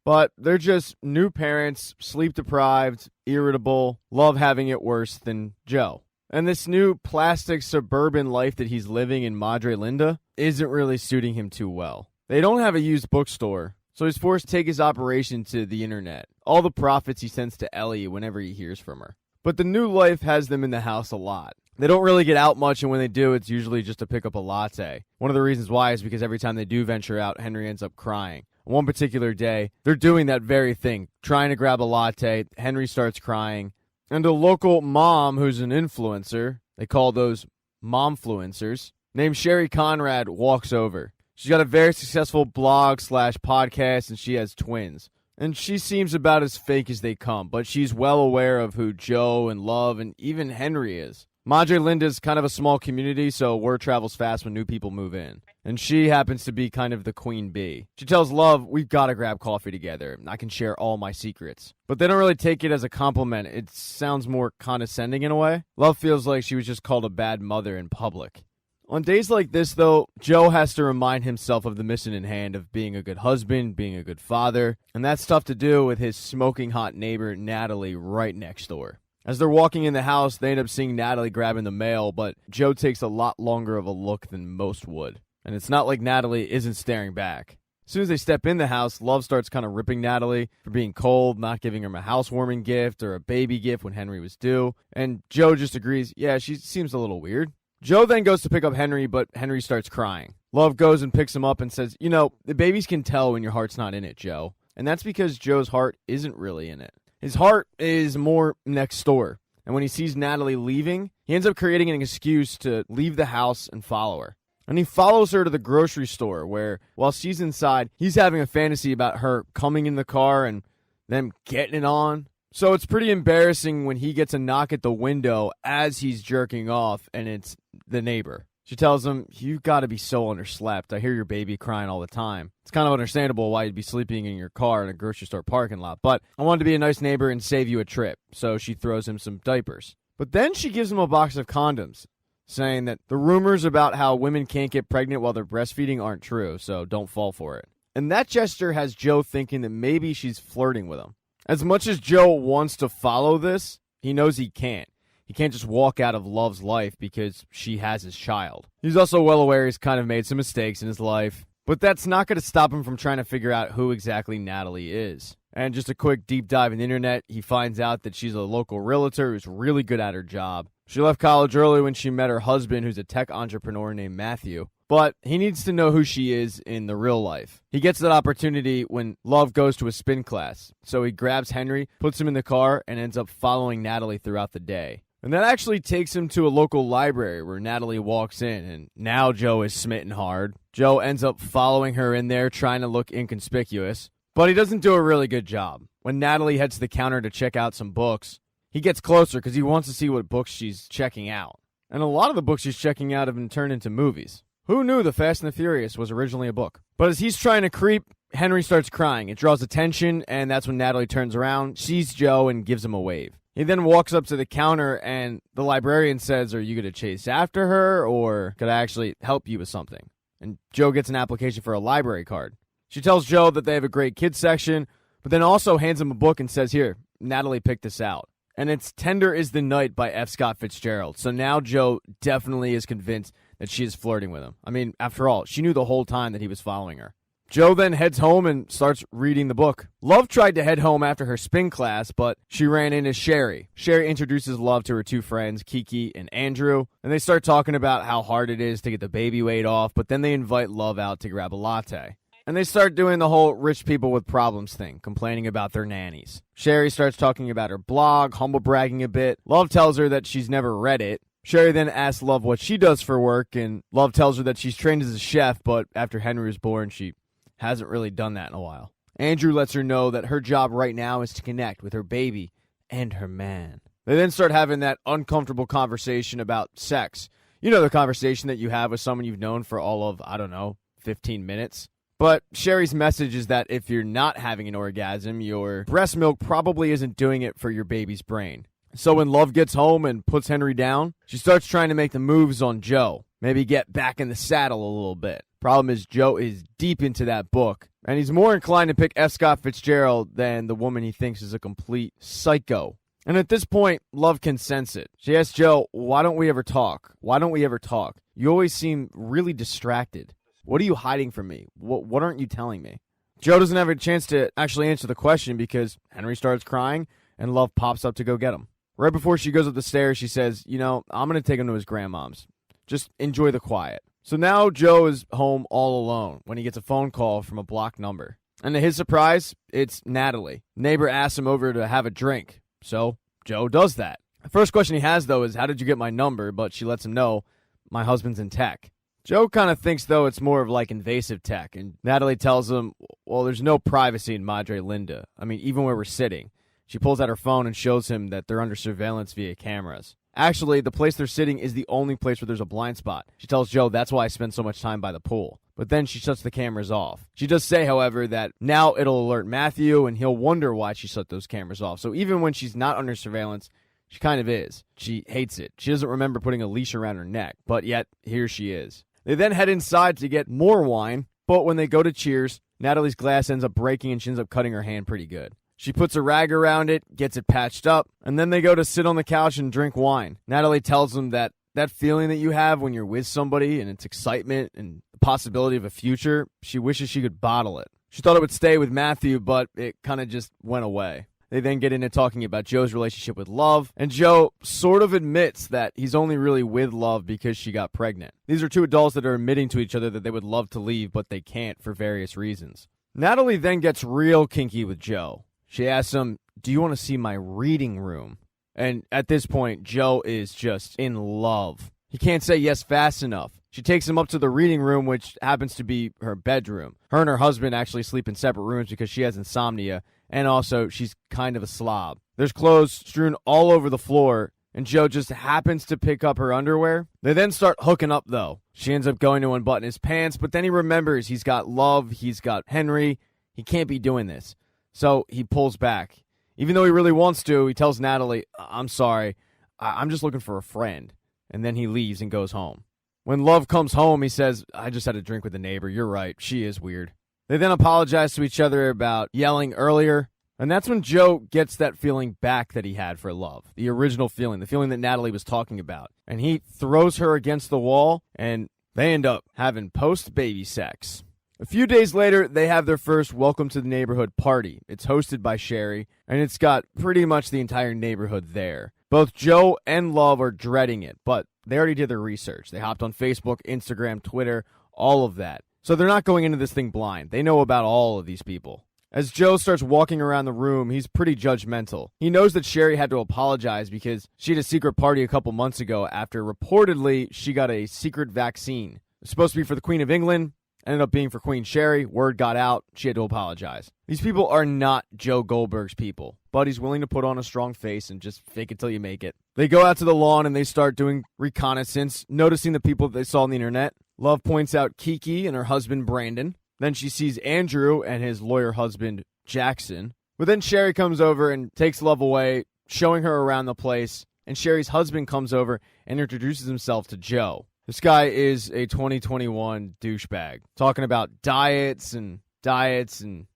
But they're just new parents, sleep-deprived, irritable, love having it worse than Joe. And this new plastic suburban life that he's living in Madre Linda isn't really suiting him too well. They don't have a used bookstore, so he's forced to take his operation to the internet. All the profits he sends to Ellie whenever he hears from her. But the new life has them in the house a lot. They don't really get out much, and when they do, it's usually just to pick up a latte. One of the reasons why is because every time they do venture out, Henry ends up crying. One particular day, they're doing that very thing, trying to grab a latte. Henry starts crying. And a local mom who's an influencer, they call those momfluencers, named Sherry Conrad walks over. She's got a very successful blog/podcast, and she has twins. And she seems about as fake as they come, but she's well aware of who Joe and Love and even Henry is. Madre Linda's kind of a small community, so word travels fast when new people move in. And she happens to be kind of the queen bee. She tells Love, we've got to grab coffee together. I can share all my secrets. But they don't really take it as a compliment. It sounds more condescending in a way. Love feels like she was just called a bad mother in public. On days like this, though, Joe has to remind himself of the mission in hand of being a good husband, being a good father, and that's tough to do with his smoking hot neighbor, Natalie, right next door. As they're walking in the house, they end up seeing Natalie grabbing the mail, but Joe takes a lot longer of a look than most would. And it's not like Natalie isn't staring back. As soon as they step in the house, Love starts kind of ripping Natalie for being cold, not giving her a housewarming gift or a baby gift when Henry was due, and Joe just agrees, yeah, she seems a little weird. Joe then goes to pick up Henry, but Henry starts crying. Love goes and picks him up and says, the babies can tell when your heart's not in it, Joe. And that's because Joe's heart isn't really in it. His heart is more next door. And when he sees Natalie leaving, he ends up creating an excuse to leave the house and follow her. And he follows her to the grocery store where, while she's inside, he's having a fantasy about her coming in the car and them getting it on. So it's pretty embarrassing when he gets a knock at the window as he's jerking off, and it's the neighbor. She tells him, you've got to be so underslept. I hear your baby crying all the time. It's kind of understandable why you'd be sleeping in your car in a grocery store parking lot, but I wanted to be a nice neighbor and save you a trip, so she throws him some diapers. But then she gives him a box of condoms, saying that the rumors about how women can't get pregnant while they're breastfeeding aren't true, so don't fall for it. And that gesture has Joe thinking that maybe she's flirting with him. As much as Joe wants to follow this, he knows he can't. He can't just walk out of Love's life because she has his child. He's also well aware he's kind of made some mistakes in his life, but that's not going to stop him from trying to figure out who exactly Natalie is. And just a quick deep dive in the internet, he finds out that she's a local realtor who's really good at her job. She left college early when she met her husband, who's a tech entrepreneur named Matthew. But he needs to know who she is in the real life. He gets that opportunity when Love goes to a spin class. So he grabs Henry, puts him in the car, and ends up following Natalie throughout the day. And that actually takes him to a local library where Natalie walks in, and now Joe is smitten hard. Joe ends up following her in there, trying to look inconspicuous. But he doesn't do a really good job. When Natalie heads to the counter to check out some books, he gets closer because he wants to see what books she's checking out. And a lot of the books she's checking out have been turned into movies. Who knew The Fast and the Furious was originally a book? But as he's trying to creep, Henry starts crying. It draws attention, and that's when Natalie turns around, sees Joe, and gives him a wave. He then walks up to the counter, and the librarian says, are you going to chase after her, or could I actually help you with something? And Joe gets an application for a library card. She tells Joe that they have a great kids section, but then also hands him a book and says, here, Natalie picked this out. And it's Tender is the Night by F. Scott Fitzgerald. So now Joe definitely is convinced that she is flirting with him. I mean, after all, she knew the whole time that he was following her. Joe then heads home and starts reading the book. Love tried to head home after her spin class, but she ran into Sherry. Sherry introduces Love to her two friends, Kiki and Andrew, and they start talking about how hard it is to get the baby weight off, but then they invite Love out to grab a latte. And they start doing the whole rich people with problems thing, complaining about their nannies. Sherry starts talking about her blog, humble bragging a bit. Love tells her that she's never read it. Sherry then asks Love what she does for work, and Love tells her that she's trained as a chef, but after Henry was born, she hasn't really done that in a while. Andrew lets her know that her job right now is to connect with her baby and her man. They then start having that uncomfortable conversation about sex. You know, the conversation that you have with someone you've known for all of, 15 minutes. But Sherry's message is that if you're not having an orgasm, your breast milk probably isn't doing it for your baby's brain. So when Love gets home and puts Henry down, she starts trying to make the moves on Joe. Maybe get back in the saddle a little bit. Problem is, Joe is deep into that book, and he's more inclined to pick F. Scott Fitzgerald than the woman he thinks is a complete psycho. And at this point, Love can sense it. She asks Joe, why don't we ever talk? Why don't we ever talk? You always seem really distracted. What are you hiding from me? What aren't you telling me? Joe doesn't have a chance to actually answer the question because Henry starts crying and Love pops up to go get him. Right before she goes up the stairs, she says, I'm going to take him to his grandmom's. Just enjoy the quiet. So now Joe is home all alone when he gets a phone call from a blocked number. And to his surprise, it's Natalie. Neighbor asks him over to have a drink. So Joe does that. The first question he has, though, is, how did you get my number? But she lets him know, my husband's in tech. Joe kind of thinks, though, it's more of like invasive tech, and Natalie tells him, well, there's no privacy in Madre Linda. I mean, even where we're sitting. She pulls out her phone and shows him that they're under surveillance via cameras. Actually, the place they're sitting is the only place where there's a blind spot. She tells Joe that's why I spend so much time by the pool. But then she shuts the cameras off. She does say, however, that now it'll alert Matthew, and he'll wonder why she shut those cameras off. So even when she's not under surveillance, she kind of is. She hates it. She doesn't remember putting a leash around her neck, but yet here she is. They then head inside to get more wine, but when they go to cheers, Natalie's glass ends up breaking and she ends up cutting her hand pretty good. She puts a rag around it, gets it patched up, and then they go to sit on the couch and drink wine. Natalie tells them that feeling that you have when you're with somebody and it's excitement and the possibility of a future, she wishes she could bottle it. She thought it would stay with Matthew, but it kind of just went away. They then get into talking about Joe's relationship with Love, and Joe sort of admits that he's only really with Love because she got pregnant. These are two adults that are admitting to each other that they would love to leave, but they can't for various reasons. Natalie then gets real kinky with Joe. She asks him, do you want to see my reading room? And at this point, Joe is just in love. He can't say yes fast enough. She takes him up to the reading room, which happens to be her bedroom. Her and her husband actually sleep in separate rooms because she has insomnia, and also she's kind of a slob. There's clothes strewn all over the floor, and Joe just happens to pick up her underwear. They then start hooking up, though. She ends up going to unbutton his pants, but then he remembers he's got Love, he's got Henry. He can't be doing this. So he pulls back. Even though he really wants to, he tells Natalie, I'm sorry, I'm just looking for a friend. And then he leaves and goes home. When Love comes home, he says, I just had a drink with a neighbor. You're right. She is weird. They then apologize to each other about yelling earlier. And that's when Joe gets that feeling back that he had for Love. The original feeling, the feeling that Natalie was talking about. And he throws her against the wall, and they end up having post-baby sex. A few days later, they have their first Welcome to the Neighborhood party. It's hosted by Sherry, and it's got pretty much the entire neighborhood there. Both Joe and Love are dreading it, but they already did their research. They hopped on Facebook, Instagram, Twitter, all of that. So they're not going into this thing blind. They know about all of these people. As Joe starts walking around the room, he's pretty judgmental. He knows that Sherry had to apologize because she had a secret party a couple months ago after reportedly she got a secret vaccine. It was supposed to be for the Queen of England. Ended up being for Queen Sherry. Word got out. She had to apologize. These people are not Joe Goldberg's people, but he's willing to put on a strong face and just fake it till you make it. They go out to the lawn and they start doing reconnaissance, noticing the people that they saw on the internet. Love points out Kiki and her husband Brandon. Then she sees Andrew and his lawyer husband Jackson. But then Sherry comes over and takes Love away, showing her around the place. And Sherry's husband comes over and introduces himself to Joe. This guy is a 2021 douchebag, talking about diets and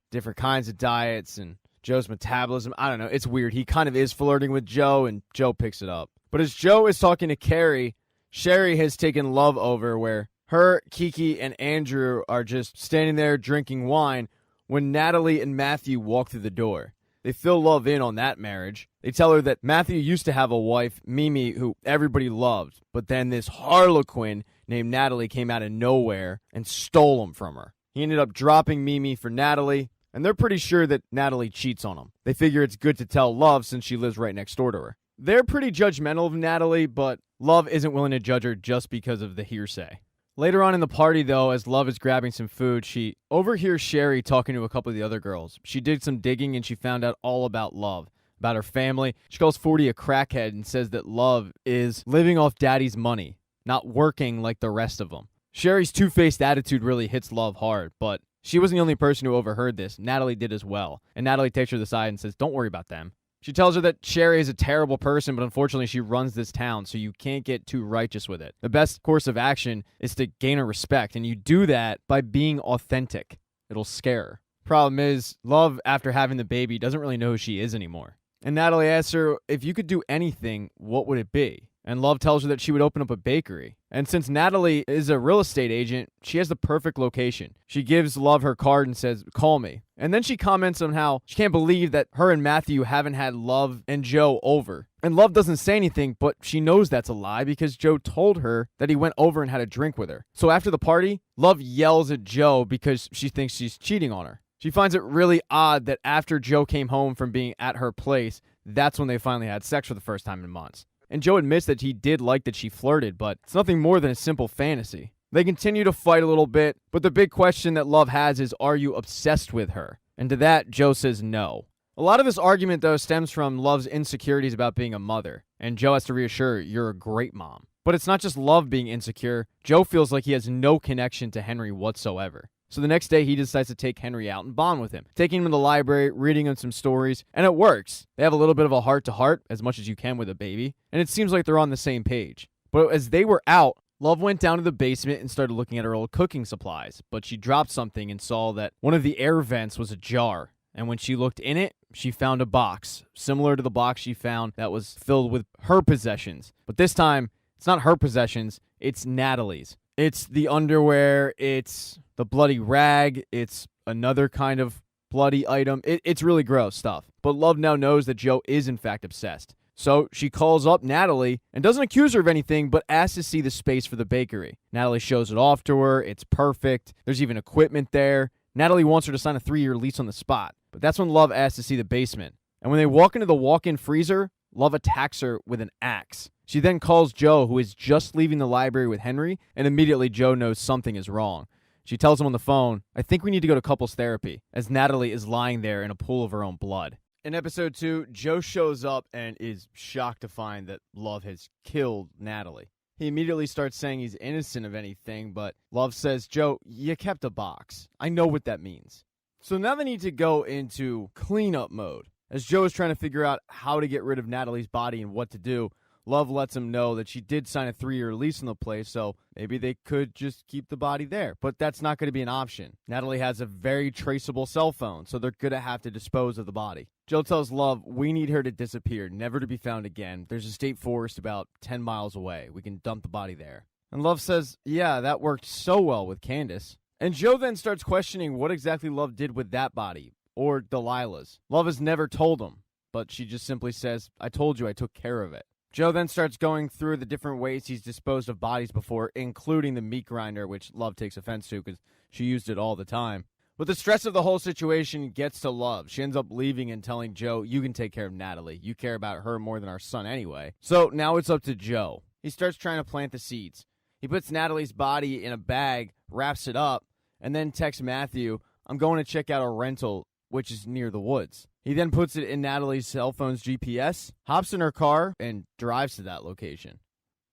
different kinds of diets and Joe's metabolism. I don't know. It's weird. He kind of is flirting with Joe, and Joe picks it up. But as Joe is talking to Carrie, Sherry has taken Love over, where her, Kiki, and Andrew are just standing there drinking wine when Natalie and Matthew walk through the door. They fill Love in on that marriage. They tell her that Matthew used to have a wife, Mimi, who everybody loved. But then this harlequin named Natalie came out of nowhere and stole him from her. He ended up dropping Mimi for Natalie, and they're pretty sure that Natalie cheats on him. They figure it's good to tell Love since she lives right next door to her. They're pretty judgmental of Natalie, but Love isn't willing to judge her just because of the hearsay. Later on in the party, though, as Love is grabbing some food, she overhears Sherry talking to a couple of the other girls. She did some digging and she found out all about Love, about her family. She calls 40 a crackhead and says that Love is living off daddy's money, not working like the rest of them. Sherry's two-faced attitude really hits Love hard, but she wasn't the only person who overheard this. Natalie did as well. And Natalie takes her to the side and says, don't worry about them. She tells her that Sherry is a terrible person, but unfortunately she runs this town, so you can't get too righteous with it. The best course of action is to gain her respect, and you do that by being authentic. It'll scare her. Problem is, Love, after having the baby, doesn't really know who she is anymore. And Natalie asks her, if you could do anything, what would it be? And Love tells her that she would open up a bakery. And since Natalie is a real estate agent, she has the perfect location. She gives Love her card and says, call me. And then she comments on how she can't believe that her and Matthew haven't had Love and Joe over. And Love doesn't say anything, but she knows that's a lie because Joe told her that he went over and had a drink with her. So after the party, Love yells at Joe because she thinks she's cheating on her. She finds it really odd that after Joe came home from being at her place, that's when they finally had sex for the first time in months. And Joe admits that he did like that she flirted, but it's nothing more than a simple fantasy. They continue to fight a little bit, but the big question that Love has is, are you obsessed with her? And to that, Joe says no. A lot of this argument, though, stems from Love's insecurities about being a mother, and Joe has to reassure, you're a great mom. But it's not just Love being insecure. Joe feels like he has no connection to Henry whatsoever. So the next day, he decides to take Henry out and bond with him, taking him to the library, reading him some stories, and it works. They have a little bit of a heart-to-heart, as much as you can with a baby, and it seems like they're on the same page. But as they were out, Love went down to the basement and started looking at her old cooking supplies, but she dropped something and saw that one of the air vents was ajar. And when she looked in it, she found a box, similar to the box she found that was filled with her possessions. But this time, it's not her possessions, it's Natalie's. It's the underwear, it's the bloody rag, it's another kind of bloody item. It's really gross stuff. But Love now knows that Joe is in fact obsessed. So she calls up Natalie and doesn't accuse her of anything, but asks to see the space for the bakery. Natalie shows it off to her. It's perfect. There's even equipment there. Natalie wants her to sign a 3-year lease on the spot. But that's when Love asks to see the basement. And when they walk into the walk-in freezer, Love attacks her with an axe. She then calls Joe, who is just leaving the library with Henry, and immediately Joe knows something is wrong. She tells him on the phone, I think we need to go to couples therapy, as Natalie is lying there in a pool of her own blood. In episode 2, Joe shows up and is shocked to find that Love has killed Natalie. He immediately starts saying he's innocent of anything, but Love says, Joe, you kept a box. I know what that means. So now they need to go into cleanup mode. As Joe is trying to figure out how to get rid of Natalie's body and what to do, Love lets him know that she did sign a 3-year lease on the place, so maybe they could just keep the body there. But that's not going to be an option. Natalie has a very traceable cell phone, so they're going to have to dispose of the body. Joe tells Love, we need her to disappear, never to be found again. There's a state forest about 10 miles away. We can dump the body there. And Love says, yeah, that worked so well with Candace. And Joe then starts questioning what exactly Love did with that body, or Delilah's. Love has never told him, but she just simply says, I told you I took care of it. Joe then starts going through the different ways he's disposed of bodies before, including the meat grinder, which Love takes offense to because she used it all the time. But the stress of the whole situation gets to Love. She ends up leaving and telling Joe, you can take care of Natalie. You care about her more than our son anyway. So now it's up to Joe. He starts trying to plant the seeds. He puts Natalie's body in a bag, wraps it up, and then texts Matthew, I'm going to check out a rental, which is near the woods. He then puts it in Natalie's cell phone's GPS, hops in her car, and drives to that location.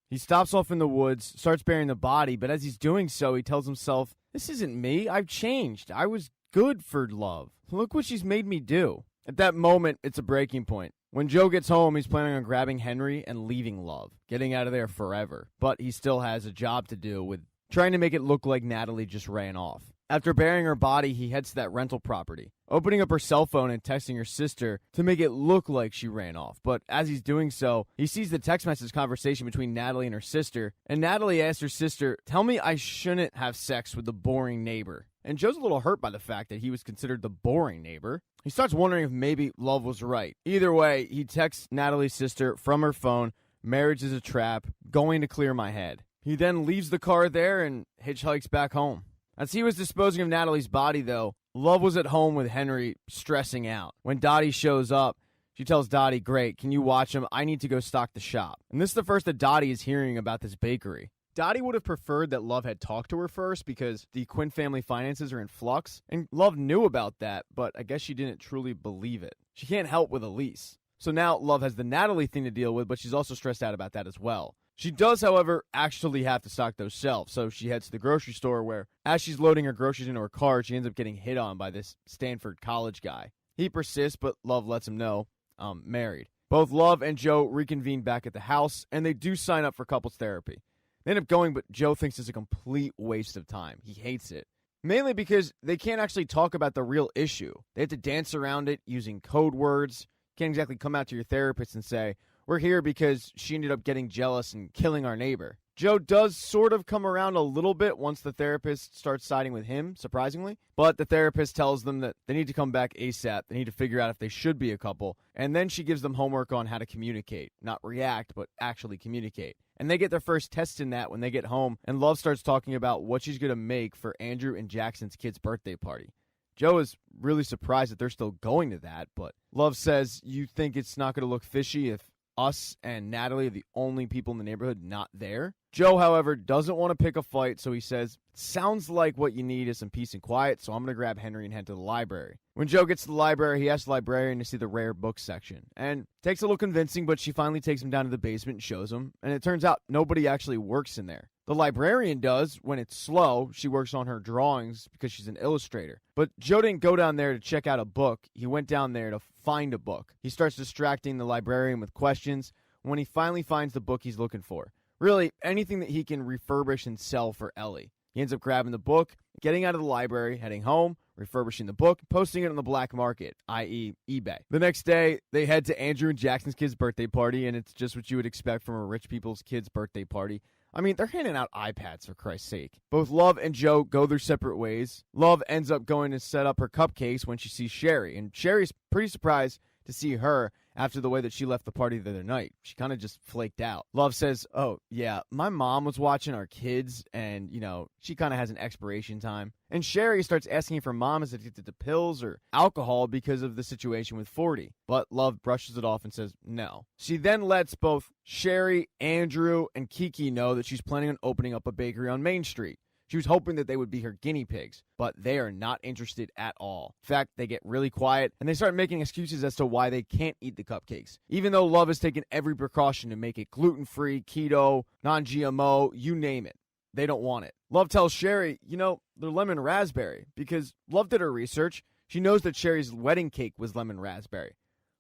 He stops off in the woods, starts burying the body, but as he's doing so, he tells himself, this isn't me. I've changed. I was good for Love. Look what she's made me do. At that moment, it's a breaking point. When Joe gets home, he's planning on grabbing Henry and leaving Love, getting out of there forever. But he still has a job to do with trying to make it look like Natalie just ran off. After burying her body, he heads to that rental property, opening up her cell phone and texting her sister to make it look like she ran off. But as he's doing so, he sees the text message conversation between Natalie and her sister, and Natalie asks her sister, tell me I shouldn't have sex with the boring neighbor. And Joe's a little hurt by the fact that he was considered the boring neighbor. He starts wondering if maybe Love was right. Either way, he texts Natalie's sister from her phone, marriage is a trap, going to clear my head. He then leaves the car there and hitchhikes back home. As he was disposing of Natalie's body, though, Love was at home with Henry, stressing out. When Dottie shows up, she tells Dottie, great, can you watch him? I need to go stock the shop. And this is the first that Dottie is hearing about this bakery. Dottie would have preferred that Love had talked to her first because the Quinn family finances are in flux, and Love knew about that, but I guess she didn't truly believe it. She can't help with a lease. So now Love has the Natalie thing to deal with, but she's also stressed out about that as well. She does, however, actually have to stock those shelves, so she heads to the grocery store where, as she's loading her groceries into her car, she ends up getting hit on by this Stanford college guy. He persists, but Love lets him know, I'm married. Both Love and Joe reconvene back at the house, and they do sign up for couples therapy. They end up going, but Joe thinks it's a complete waste of time. He hates it. Mainly because they can't actually talk about the real issue. They have to dance around it using code words. Can't exactly come out to your therapist and say, we're here because she ended up getting jealous and killing our neighbor. Joe does sort of come around a little bit once the therapist starts siding with him, surprisingly. But the therapist tells them that they need to come back ASAP. They need to figure out if they should be a couple. And then she gives them homework on how to communicate. Not react, but actually communicate. And they get their first test in that when they get home. And Love starts talking about what she's going to make for Andrew and Jackson's kid's birthday party. Joe is really surprised that they're still going to that. But Love says, you think it's not going to look fishy if us and Natalie are the only people in the neighborhood not there? Joe, however, doesn't want to pick a fight, so he says, sounds like what you need is some peace and quiet, so I'm going to grab Henry and head to the library. When Joe gets to the library, he asks the librarian to see the rare books section. And takes a little convincing, but she finally takes him down to the basement and shows him. And it turns out nobody actually works in there. The librarian does when it's slow. She works on her drawings because she's an illustrator. But Joe didn't go down there to check out a book. He went down there to find a book. He starts distracting the librarian with questions when he finally finds the book he's looking for. Really, anything that he can refurbish and sell for Ellie. He ends up grabbing the book, getting out of the library, heading home, refurbishing the book, posting it on the black market, i.e. eBay. The next day, they head to Andrew and Jackson's kid's birthday party, and it's just what you would expect from a rich people's kid's birthday party. I mean, they're handing out iPads, for Christ's sake. Both Love and Joe go their separate ways. Love ends up going to set up her cupcakes when she sees Sherry, and Sherry's pretty surprised to see her after the way that she left the party the other night. She kind of just flaked out. Love says, oh, yeah, my mom was watching our kids, and, she kind of has an expiration time. And Sherry starts asking if her mom is addicted to pills or alcohol because of the situation with 40. But Love brushes it off and says no. She then lets both Sherry, Andrew, and Kiki know that she's planning on opening up a bakery on Main Street. She was hoping that they would be her guinea pigs, but they are not interested at all. In fact, they get really quiet, and they start making excuses as to why they can't eat the cupcakes. Even though Love has taken every precaution to make it gluten-free, keto, non-GMO, you name it. They don't want it. Love tells Sherry, they're lemon raspberry, because Love did her research. She knows that Sherry's wedding cake was lemon raspberry.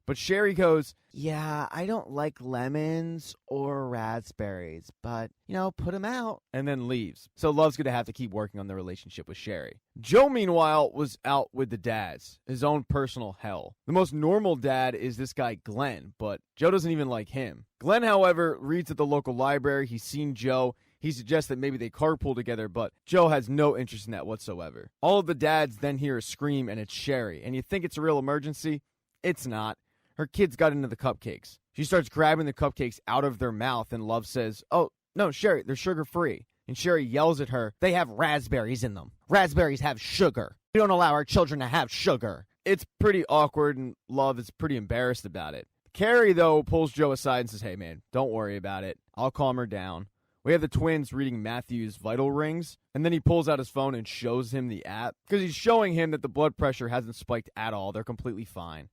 But Sherry goes, yeah, I don't like lemons or raspberries, but, put them out. And then leaves. So Love's going to have to keep working on the relationship with Sherry. Joe, meanwhile, was out with the dads, his own personal hell. The most normal dad is this guy, Glenn, but Joe doesn't even like him. Glenn, however, reads at the local library. He's seen Joe. He suggests that maybe they carpool together, but Joe has no interest in that whatsoever. All of the dads then hear a scream, and it's Sherry. And you think it's a real emergency? It's not. Her kids got into the cupcakes. She starts grabbing the cupcakes out of their mouth, and Love says, oh, no, Sherry, they're sugar-free. And Sherry yells at her, they have raspberries in them. Raspberries have sugar. We don't allow our children to have sugar. It's pretty awkward, and Love is pretty embarrassed about it. Carrie, though, pulls Joe aside and says, hey, man, don't worry about it. I'll calm her down. We have the twins reading Matthew's vital rings, and then he pulls out his phone and shows him the app, because he's showing him that the blood pressure hasn't spiked at all. They're completely fine.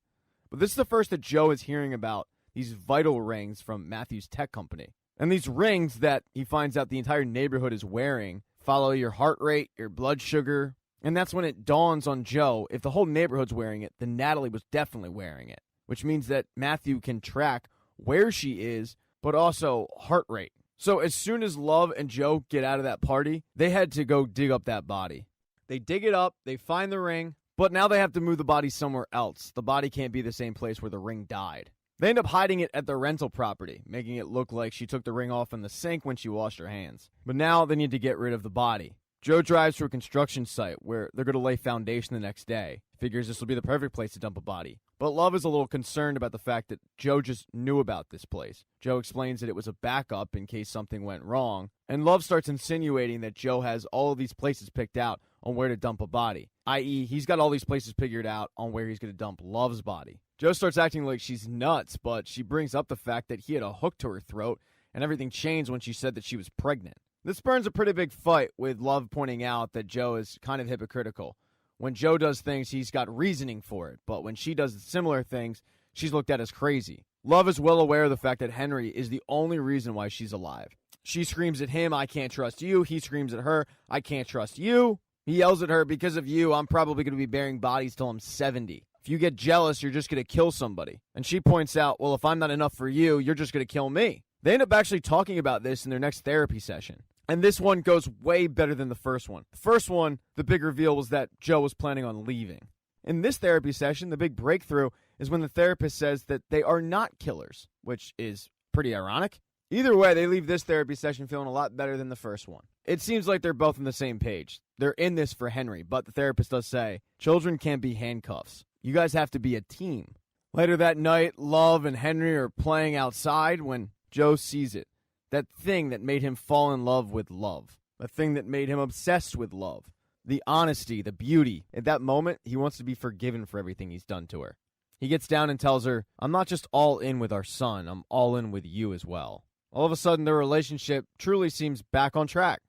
But this is the first that Joe is hearing about these vital rings from Matthew's tech company. And these rings that he finds out the entire neighborhood is wearing follow your heart rate, your blood sugar. And that's when it dawns on Joe, if the whole neighborhood's wearing it, then Natalie was definitely wearing it. Which means that Matthew can track where she is, but also heart rate. So as soon as Love and Joe get out of that party, they head to go dig up that body. They dig it up, they find the ring, but now they have to move the body somewhere else. The body can't be the same place where the ring died. They end up hiding it at the rental property, making it look like she took the ring off in the sink when she washed her hands. But now they need to get rid of the body. Joe drives to a construction site where they're going to lay foundation the next day. Figures this will be the perfect place to dump a body. But Love is a little concerned about the fact that Joe just knew about this place. Joe explains that it was a backup in case something went wrong. And Love starts insinuating that Joe has all of these places picked out on where to dump a body. I.e., he's got all these places figured out on where he's going to dump Love's body. Joe starts acting like she's nuts, but she brings up the fact that he had a hook to her throat, and everything changed when she said that she was pregnant. This spurns a pretty big fight, with Love pointing out that Joe is kind of hypocritical. When Joe does things, he's got reasoning for it, but when she does similar things, she's looked at as crazy. Love is well aware of the fact that Henry is the only reason why she's alive. She screams at him, I can't trust you. He screams at her, I can't trust you. He yells at her, because of you, I'm probably going to be burying bodies till I'm 70. If you get jealous, you're just going to kill somebody. And she points out, well, if I'm not enough for you, you're just going to kill me. They end up actually talking about this in their next therapy session. And this one goes way better than the first one. The first one, the big reveal was that Joe was planning on leaving. In this therapy session, the big breakthrough is when the therapist says that they are not killers, which is pretty ironic. Either way, they leave this therapy session feeling a lot better than the first one. It seems like they're both on the same page. They're in this for Henry, but the therapist does say, children can't be handcuffs. You guys have to be a team. Later that night, Love and Henry are playing outside when Joe sees it. That thing that made him fall in love with love. The thing that made him obsessed with love. The honesty, the beauty. At that moment, he wants to be forgiven for everything he's done to her. He gets down and tells her, I'm not just all in with our son, I'm all in with you as well. All of a sudden, their relationship truly seems back on track.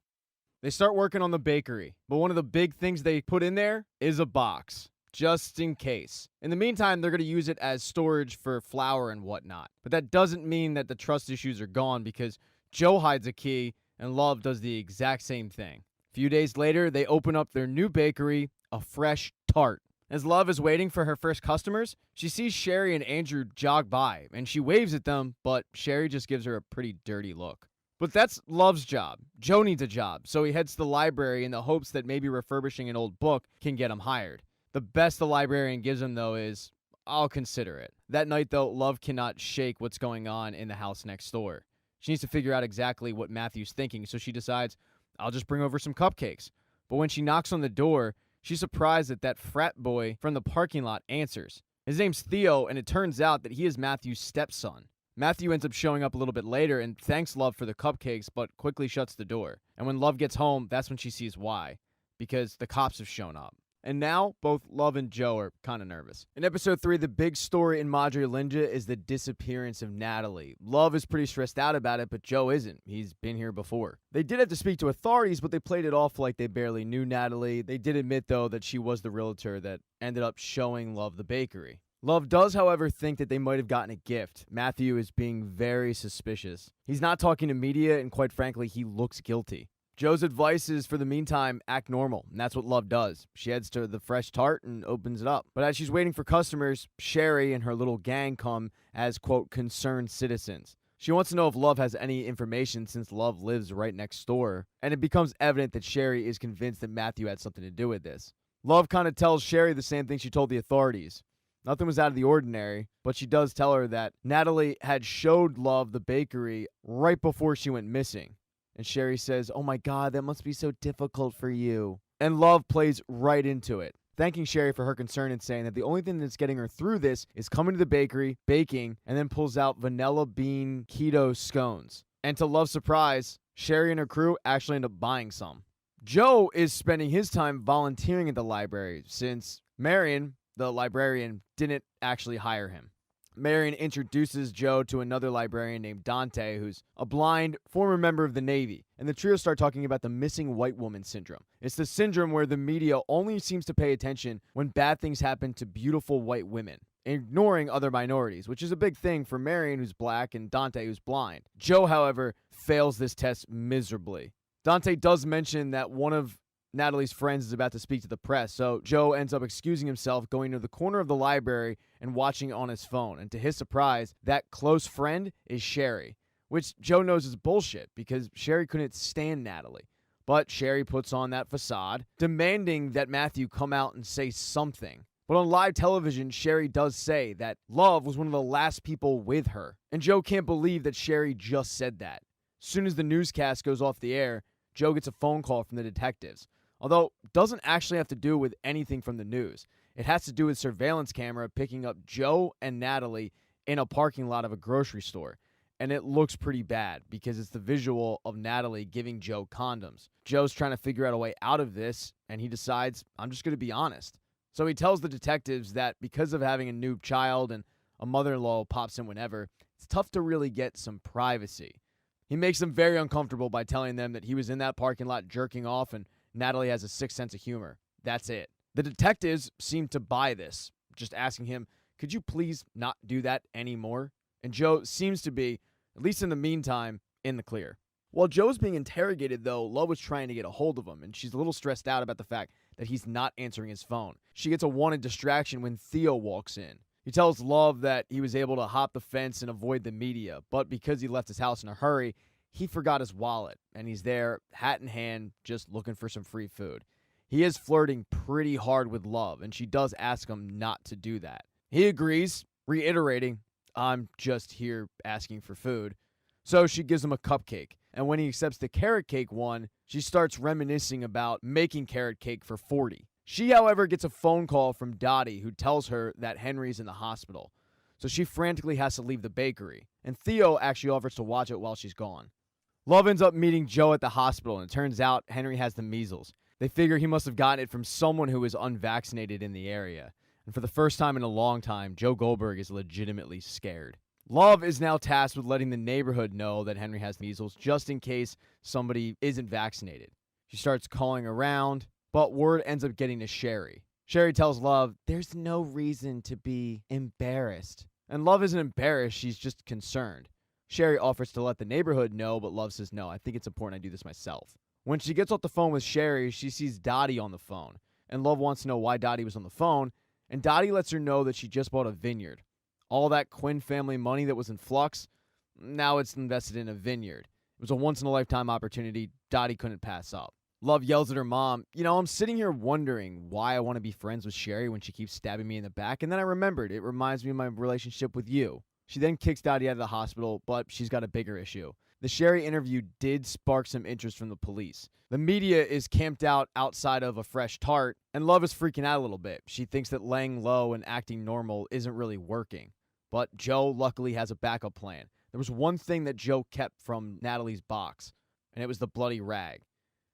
They start working on the bakery, but one of the big things they put in there is a box, just in case. In the meantime, they're going to use it as storage for flour and whatnot. But that doesn't mean that the trust issues are gone, because Joe hides a key and Love does the exact same thing. A few days later, they open up their new bakery, a fresh tart. As Love is waiting for her first customers, she sees Sherry and Andrew jog by, and she waves at them, but Sherry just gives her a pretty dirty look. But that's Love's job. Joe needs a job, so he heads to the library in the hopes that maybe refurbishing an old book can get him hired. The best the librarian gives him, though, is, "I'll consider it." That night, though, Love cannot shake what's going on in the house next door. She needs to figure out exactly what Matthew's thinking, so she decides, "I'll just bring over some cupcakes." But when she knocks on the door, she's surprised that frat boy from the parking lot answers. His name's Theo, and it turns out that he is Matthew's stepson. Matthew ends up showing up a little bit later and thanks Love for the cupcakes, but quickly shuts the door. And when Love gets home, that's when she sees why. Because the cops have shown up. And now, both Love and Joe are kind of nervous. In episode 3, the big story in Madre Linda is the disappearance of Natalie. Love is pretty stressed out about it, but Joe isn't. He's been here before. They did have to speak to authorities, but they played it off like they barely knew Natalie. They did admit, though, that she was the realtor that ended up showing Love the bakery. Love does, however, think that they might have gotten a gift. Matthew is being very suspicious. He's not talking to media, and quite frankly, he looks guilty. Joe's advice is, for the meantime, act normal, and that's what Love does. She heads to the fresh tart and opens it up. But as she's waiting for customers, Sherry and her little gang come as, quote, concerned citizens. She wants to know if Love has any information since Love lives right next door, and it becomes evident that Sherry is convinced that Matthew had something to do with this. Love kind of tells Sherry the same thing she told the authorities. Nothing was out of the ordinary, but she does tell her that Natalie had showed Love the bakery right before she went missing. And Sherry says, "Oh my God, that must be so difficult for you." And Love plays right into it, thanking Sherry for her concern and saying that the only thing that's getting her through this is coming to the bakery, baking, and then pulls out vanilla bean keto scones. And to Love's surprise, Sherry and her crew actually end up buying some. Joe is spending his time volunteering at the library since Marion, the librarian, didn't actually hire him. Marion introduces Joe to another librarian named Dante, who's a blind former member of the Navy, and the trio start talking about the missing white woman syndrome. It's the syndrome where the media only seems to pay attention when bad things happen to beautiful white women, ignoring other minorities, which is a big thing for Marion, who's black, and Dante, who's blind. Joe, however, fails this test miserably. Dante does mention that one of Natalie's friends is about to speak to the press, so Joe ends up excusing himself, going to the corner of the library and watching on his phone. And to his surprise, that close friend is Sherry, which Joe knows is bullshit because Sherry couldn't stand Natalie. But Sherry puts on that facade, demanding that Matthew come out and say something. But on live television, Sherry does say that Love was one of the last people with her. And Joe can't believe that Sherry just said that. As soon as the newscast goes off the air, Joe gets a phone call from the detectives. Although it doesn't actually have to do with anything from the news. It has to do with surveillance camera picking up Joe and Natalie in a parking lot of a grocery store. And it looks pretty bad because it's the visual of Natalie giving Joe condoms. Joe's trying to figure out a way out of this, and he decides, I'm just going to be honest. So he tells the detectives that because of having a new child and a mother-in-law pops in whenever, it's tough to really get some privacy. He makes them very uncomfortable by telling them that he was in that parking lot jerking off and Natalie has a sick sense of humor. That's it. The detectives seem to buy this, just asking him, could you please not do that anymore? And Joe seems to be, at least in the meantime, in the clear. While Joe's being interrogated, though, Love was trying to get a hold of him, and she's a little stressed out about the fact that he's not answering his phone. She gets a wanted distraction when Theo walks in. He tells Love that he was able to hop the fence and avoid the media, but because he left his house in a hurry, he forgot his wallet, and he's there, hat in hand, just looking for some free food. He is flirting pretty hard with Love, and she does ask him not to do that. He agrees, reiterating, I'm just here asking for food. So she gives him a cupcake, and when he accepts the carrot cake one, she starts reminiscing about making carrot cake for 40. She, however, gets a phone call from Dottie, who tells her that Henry's in the hospital. So she frantically has to leave the bakery, and Theo actually offers to watch it while she's gone. Love ends up meeting Joe at the hospital, and it turns out Henry has the measles. They figure he must have gotten it from someone who was unvaccinated in the area. And for the first time in a long time, Joe Goldberg is legitimately scared. Love is now tasked with letting the neighborhood know that Henry has measles just in case somebody isn't vaccinated. She starts calling around, but word ends up getting to Sherry. Sherry tells Love, there's no reason to be embarrassed. And Love isn't embarrassed, she's just concerned. Sherry offers to let the neighborhood know, but Love says, no, I think it's important I do this myself. When she gets off the phone with Sherry, she sees Dottie on the phone. And Love wants to know why Dottie was on the phone, and Dottie lets her know that she just bought a vineyard. All that Quinn family money that was in flux, now it's invested in a vineyard. It was a once-in-a-lifetime opportunity Dottie couldn't pass up. Love yells at her mom, I'm sitting here wondering why I want to be friends with Sherry when she keeps stabbing me in the back, and then I remembered it reminds me of my relationship with you. She then kicks Dottie out of the hospital, but she's got a bigger issue. The Sherry interview did spark some interest from the police. The media is camped out outside of a fresh tart, and Love is freaking out a little bit. She thinks that laying low and acting normal isn't really working. But Joe luckily has a backup plan. There was one thing that Joe kept from Natalie's box, and it was the bloody rag.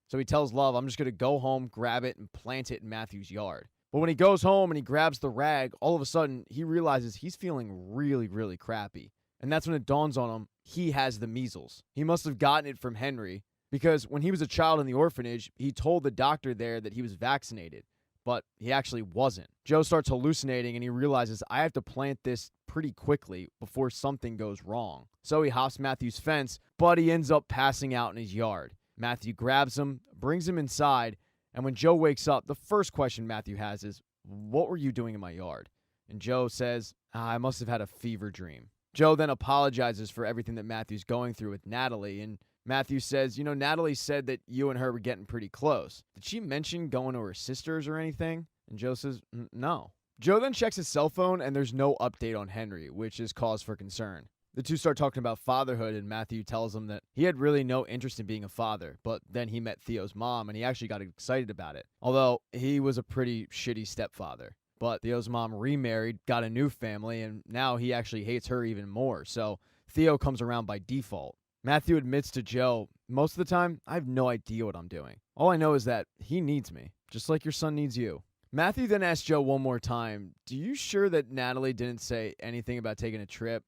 So he tells Love, I'm just going to go home, grab it, and plant it in Matthew's yard. But when he goes home and he grabs the rag, all of a sudden, he realizes he's feeling really, really crappy. And that's when it dawns on him, he has the measles. He must have gotten it from Henry, because when he was a child in the orphanage, he told the doctor there that he was vaccinated, but he actually wasn't. Joe starts hallucinating and he realizes, I have to plant this pretty quickly before something goes wrong. So he hops Matthew's fence, but he ends up passing out in his yard. Matthew grabs him, brings him inside, and when Joe wakes up, the first question Matthew has is, what were you doing in my yard? And Joe says, I must have had a fever dream. Joe then apologizes for everything that Matthew's going through with Natalie, and Matthew says, Natalie said that you and her were getting pretty close. Did she mention going to her sisters or anything? And Joe says, no. Joe then checks his cell phone, and there's no update on Henry, which is cause for concern. The two start talking about fatherhood, and Matthew tells him that he had really no interest in being a father, but then he met Theo's mom, and he actually got excited about it. Although, he was a pretty shitty stepfather. But Theo's mom remarried, got a new family, and now he actually hates her even more, so Theo comes around by default. Matthew admits to Joe, most of the time, I have no idea what I'm doing. All I know is that he needs me, just like your son needs you. Matthew then asks Joe one more time, do you sure that Natalie didn't say anything about taking a trip?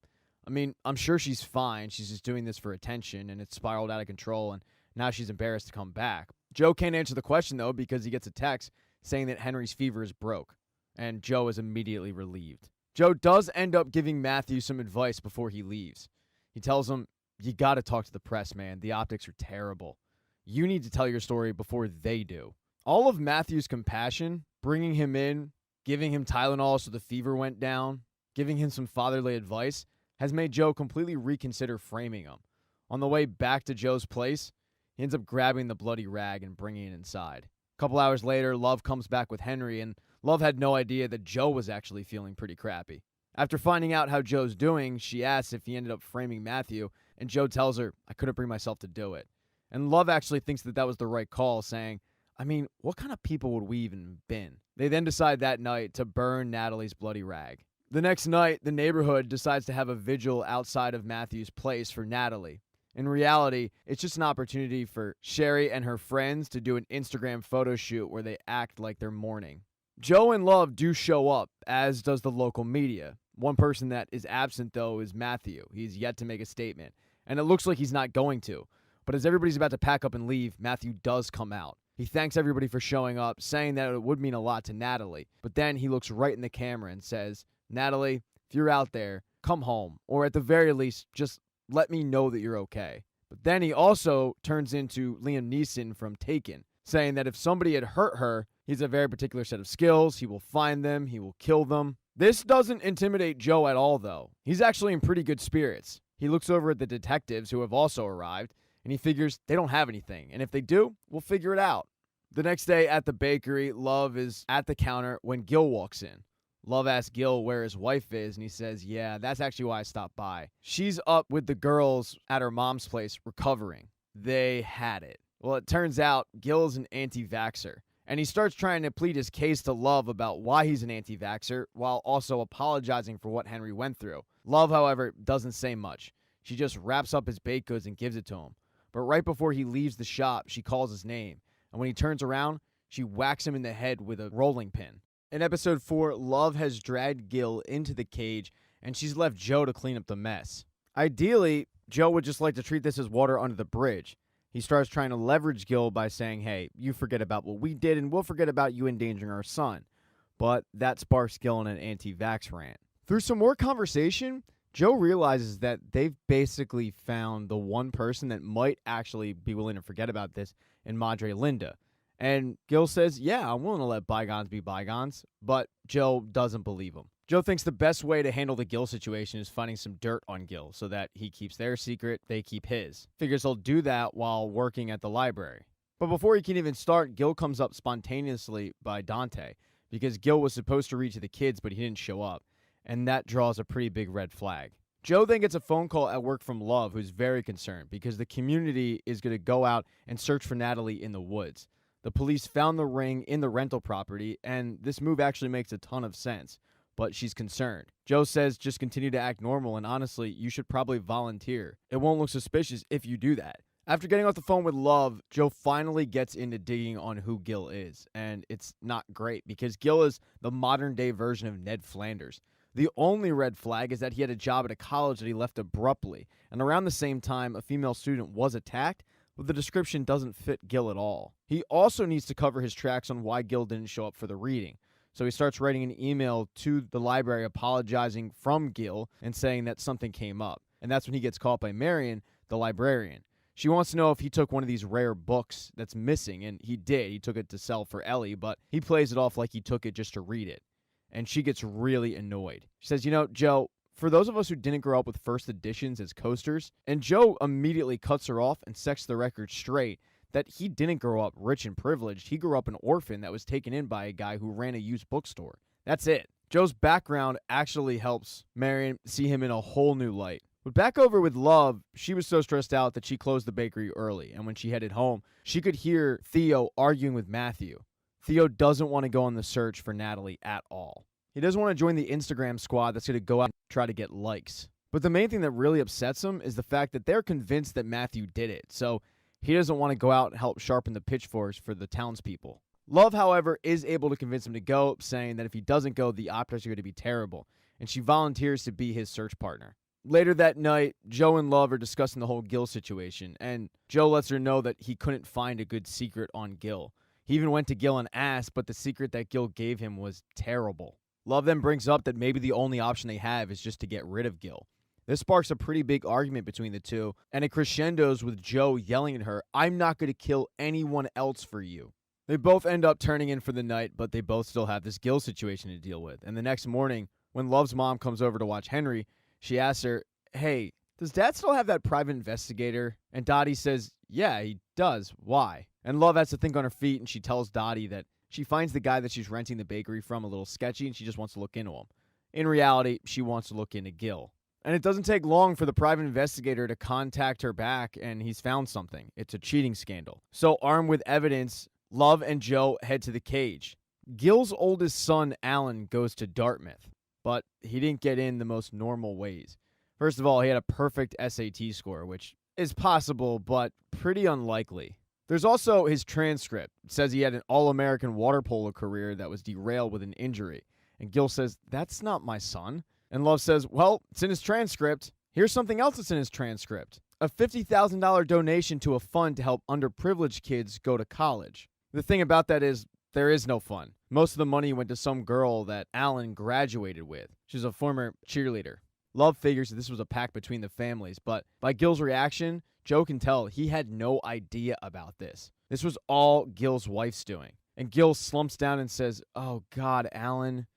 I mean, I'm sure she's fine. She's just doing this for attention, and it's spiraled out of control, and now she's embarrassed to come back. Joe can't answer the question, though, because he gets a text saying that Henry's fever is broke, and Joe is immediately relieved. Joe does end up giving Matthew some advice before he leaves. He tells him, you got to talk to the press, man. The optics are terrible. You need to tell your story before they do. All of Matthew's compassion, bringing him in, giving him Tylenol so the fever went down, giving him some fatherly advice, has made Joe completely reconsider framing him. On the way back to Joe's place, he ends up grabbing the bloody rag and bringing it inside. A couple hours later, Love comes back with Henry, and Love had no idea that Joe was actually feeling pretty crappy. After finding out how Joe's doing, she asks if he ended up framing Matthew, and Joe tells her, I couldn't bring myself to do it. And Love actually thinks that that was the right call, saying, I mean, what kind of people would we even been? They then decide that night to burn Natalie's bloody rag. The next night, the neighborhood decides to have a vigil outside of Matthew's place for Natalie. In reality, it's just an opportunity for Sherry and her friends to do an Instagram photo shoot where they act like they're mourning. Joe and Love do show up, as does the local media. One person that is absent, though, is Matthew. He's yet to make a statement, and it looks like he's not going to. But as everybody's about to pack up and leave, Matthew does come out. He thanks everybody for showing up, saying that it would mean a lot to Natalie. But then he looks right in the camera and says, Natalie, if you're out there, come home. Or at the very least, just let me know that you're okay. But then he also turns into Liam Neeson from Taken, saying that if somebody had hurt her, he's a very particular set of skills. He will find them. He will kill them. This doesn't intimidate Joe at all, though. He's actually in pretty good spirits. He looks over at the detectives who have also arrived, and he figures they don't have anything. And if they do, we'll figure it out. The next day at the bakery, Love is at the counter when Gil walks in. Love asks Gil where his wife is, and he says, yeah, that's actually why I stopped by. She's up with the girls at her mom's place recovering. They had it. Well, it turns out Gil is an anti-vaxxer, and he starts trying to plead his case to Love about why he's an anti-vaxxer while also apologizing for what Henry went through. Love, however, doesn't say much. She just wraps up his baked goods and gives it to him. But right before he leaves the shop, she calls his name, and when he turns around, she whacks him in the head with a rolling pin. In episode 4, Love has dragged Gil into the cage and she's left Joe to clean up the mess. Ideally, Joe would just like to treat this as water under the bridge. He starts trying to leverage Gil by saying, hey, you forget about what we did and we'll forget about you endangering our son. But that sparks Gil in an anti-vax rant. Through some more conversation, Joe realizes that they've basically found the one person that might actually be willing to forget about this in Madre Linda. And Gil says, yeah, I'm willing to let bygones be bygones, but Joe doesn't believe him. Joe thinks the best way to handle the Gil situation is finding some dirt on Gil so that he keeps their secret, they keep his. Figures he'll do that while working at the library. But before he can even start, Gil comes up spontaneously by Dante because Gil was supposed to read to the kids, but he didn't show up. And that draws a pretty big red flag. Joe then gets a phone call at work from Love, who's very concerned because the community is going to go out and search for Natalie in the woods. The police found the ring in the rental property, and this move actually makes a ton of sense, but she's concerned. Joe says just continue to act normal, and honestly, you should probably volunteer. It won't look suspicious if you do that. After getting off the phone with Love, Joe finally gets into digging on who Gil is, and it's not great because Gil is the modern-day version of Ned Flanders. The only red flag is that he had a job at a college that he left abruptly, and around the same time, a female student was attacked, but the description doesn't fit Gil at all. He also needs to cover his tracks on why Gil didn't show up for the reading. So he starts writing an email to the library apologizing from Gil and saying that something came up. And that's when he gets caught by Marion, the librarian. She wants to know if he took one of these rare books that's missing, and he did. He took it to sell for Ellie, but he plays it off like he took it just to read it. And she gets really annoyed. She says, Joe, for those of us who didn't grow up with first editions as coasters, and Joe immediately cuts her off and sets the record straight that he didn't grow up rich and privileged. He grew up an orphan that was taken in by a guy who ran a used bookstore. That's it. Joe's background actually helps Marion see him in a whole new light. But back over with Love, she was so stressed out that she closed the bakery early, and when she headed home, she could hear Theo arguing with Matthew. Theo doesn't want to go on the search for Natalie at all. He doesn't want to join the Instagram squad that's going to go out and try to get likes. But the main thing that really upsets him is the fact that they're convinced that Matthew did it, so he doesn't want to go out and help sharpen the pitchforks for the townspeople. Love, however, is able to convince him to go, saying that if he doesn't go, the optics are going to be terrible, and she volunteers to be his search partner. Later that night, Joe and Love are discussing the whole Gil situation, and Joe lets her know that he couldn't find a good secret on Gil. He even went to Gil and asked, but the secret that Gil gave him was terrible. Love then brings up that maybe the only option they have is just to get rid of Gil. This sparks a pretty big argument between the two, and it crescendos with Joe yelling at her, "I'm not going to kill anyone else for you." They both end up turning in for the night, but they both still have this Gil situation to deal with. And the next morning, when Love's mom comes over to watch Henry, she asks her, "Hey, does Dad still have that private investigator?" And Dottie says, "Yeah, he does. Why?" And Love has to think on her feet, and she tells Dottie that she finds the guy that she's renting the bakery from a little sketchy, and she just wants to look into him. In reality, she wants to look into Gil. And it doesn't take long for the private investigator to contact her back, and he's found something. It's a cheating scandal. So armed with evidence, Love and Joe head to the cage. Gil's oldest son, Alan, goes to Dartmouth, but he didn't get in the most normal ways. First of all, he had a perfect SAT score, which is possible, but pretty unlikely. There's also his transcript. It says he had an all-American water polo career that was derailed with an injury. And Gil says, "That's not my son." And Love says, "Well, it's in his transcript. Here's something else that's in his transcript. A $50,000 donation to a fund to help underprivileged kids go to college." The thing about that is there is no fund. Most of the money went to some girl that Alan graduated with. She's a former cheerleader. Love figures that this was a pact between the families, but by Gil's reaction, Joe can tell he had no idea about this. This was all Gil's wife's doing. And Gil slumps down and says, "Oh God, Alan,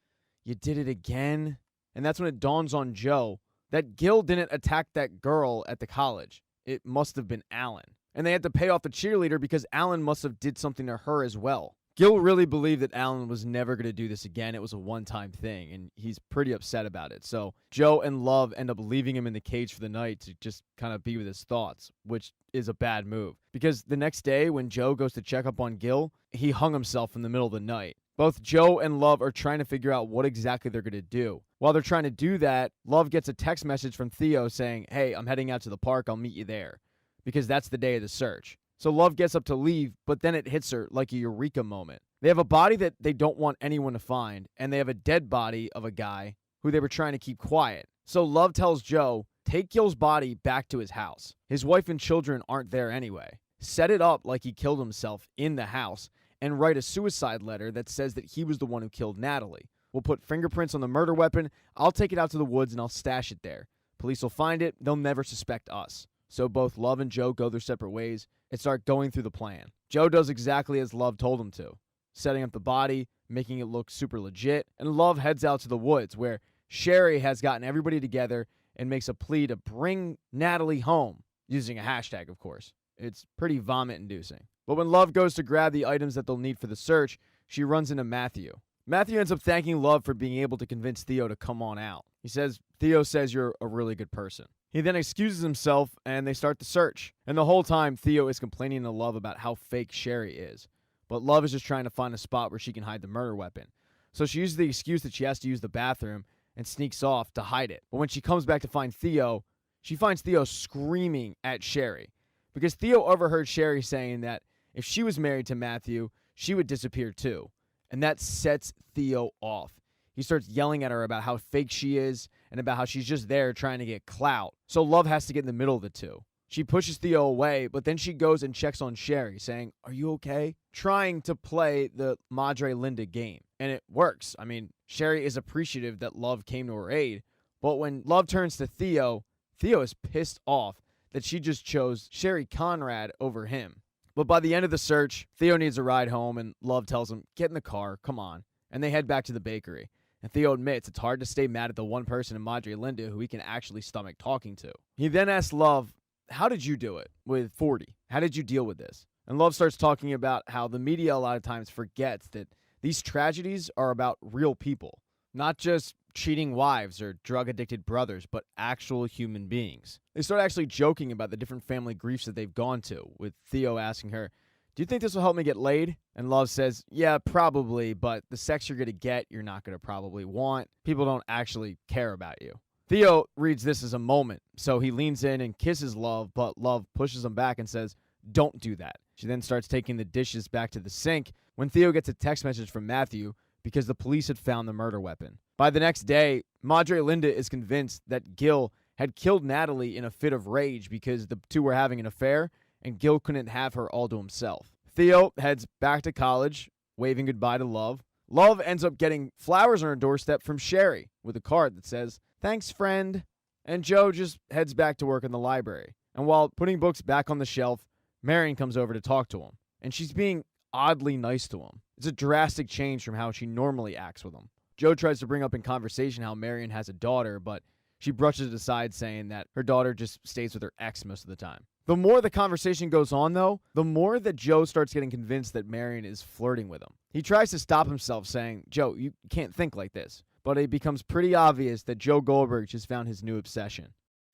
you did it again?" And that's when it dawns on Joe that Gil didn't attack that girl at the college. It must have been Alan. And they had to pay off the cheerleader because Alan must have did something to her as well. Gil really believed that Alan was never going to do this again. It was a one-time thing, and he's pretty upset about it. So Joe and Love end up leaving him in the cage for the night to just kind of be with his thoughts, which is a bad move. Because the next day, when Joe goes to check up on Gil, he hung himself in the middle of the night. Both Joe and Love are trying to figure out what exactly they're going to do. While they're trying to do that, Love gets a text message from Theo saying, "Hey, I'm heading out to the park. I'll meet you there." Because that's the day of the search. So Love gets up to leave, but then it hits her like a eureka moment. They have a body that they don't want anyone to find, and they have a dead body of a guy who they were trying to keep quiet. So Love tells Joe, take Gil's body back to his house. His wife and children aren't there anyway. Set it up like he killed himself in the house and write a suicide letter that says that he was the one who killed Natalie. We'll put fingerprints on the murder weapon. I'll take it out to the woods and I'll stash it there. Police will find it. They'll never suspect us. So both Love and Joe go their separate ways and start going through the plan. Joe does exactly as Love told him to, setting up the body, making it look super legit, and Love heads out to the woods where Sherry has gotten everybody together and makes a plea to bring Natalie home, using a hashtag, of course. It's pretty vomit-inducing. But when Love goes to grab the items that they'll need for the search, she runs into Matthew. Matthew ends up thanking Love for being able to convince Theo to come on out. He says, Theo says you're a really good person. He then excuses himself, and they start the search. And the whole time, Theo is complaining to Love about how fake Sherry is. But Love is just trying to find a spot where she can hide the murder weapon. So she uses the excuse that she has to use the bathroom and sneaks off to hide it. But when she comes back to find Theo, she finds Theo screaming at Sherry. Because Theo overheard Sherry saying that if she was married to Matthew, she would disappear too. And that sets Theo off. He starts yelling at her about how fake she is and about how she's just there trying to get clout. So Love has to get in the middle of the two. She pushes Theo away, but then she goes and checks on Sherry, saying, are you okay? Trying to play the Madre Linda game. And it works. I mean, Sherry is appreciative that Love came to her aid. But when Love turns to Theo, Theo is pissed off that she just chose Sherry Conrad over him. But by the end of the search, Theo needs a ride home, and Love tells him, get in the car, come on. And they head back to the bakery. And Theo admits it's hard to stay mad at the one person in Madre Linda who he can actually stomach talking to. He then asks Love, how did you do it with 40? How did you deal with this? And Love starts talking about how the media a lot of times forgets that these tragedies are about real people, not just cheating wives or drug-addicted brothers, but actual human beings. They start actually joking about the different family griefs that they've gone to, with Theo asking her, do you think this will help me get laid? And Love says, yeah, probably, but the sex you're going to get, you're not going to probably want. People don't actually care about you. Theo reads this as a moment, so he leans in and kisses Love, but Love pushes him back and says, don't do that. She then starts taking the dishes back to the sink when Theo gets a text message from Matthew because the police had found the murder weapon. By the next day, Madre Linda is convinced that Gil had killed Natalie in a fit of rage because the two were having an affair and Gil couldn't have her all to himself. Theo heads back to college, waving goodbye to Love. Love ends up getting flowers on her doorstep from Sherry with a card that says, thanks, friend. And Joe just heads back to work in the library. And while putting books back on the shelf, Marion comes over to talk to him. And she's being oddly nice to him. It's a drastic change from how she normally acts with him. Joe tries to bring up in conversation how Marion has a daughter, but she brushes it aside, saying that her daughter just stays with her ex most of the time. The more the conversation goes on, though, the more that Joe starts getting convinced that Marion is flirting with him. He tries to stop himself, saying, Joe, you can't think like this. But it becomes pretty obvious that Joe Goldberg just found his new obsession.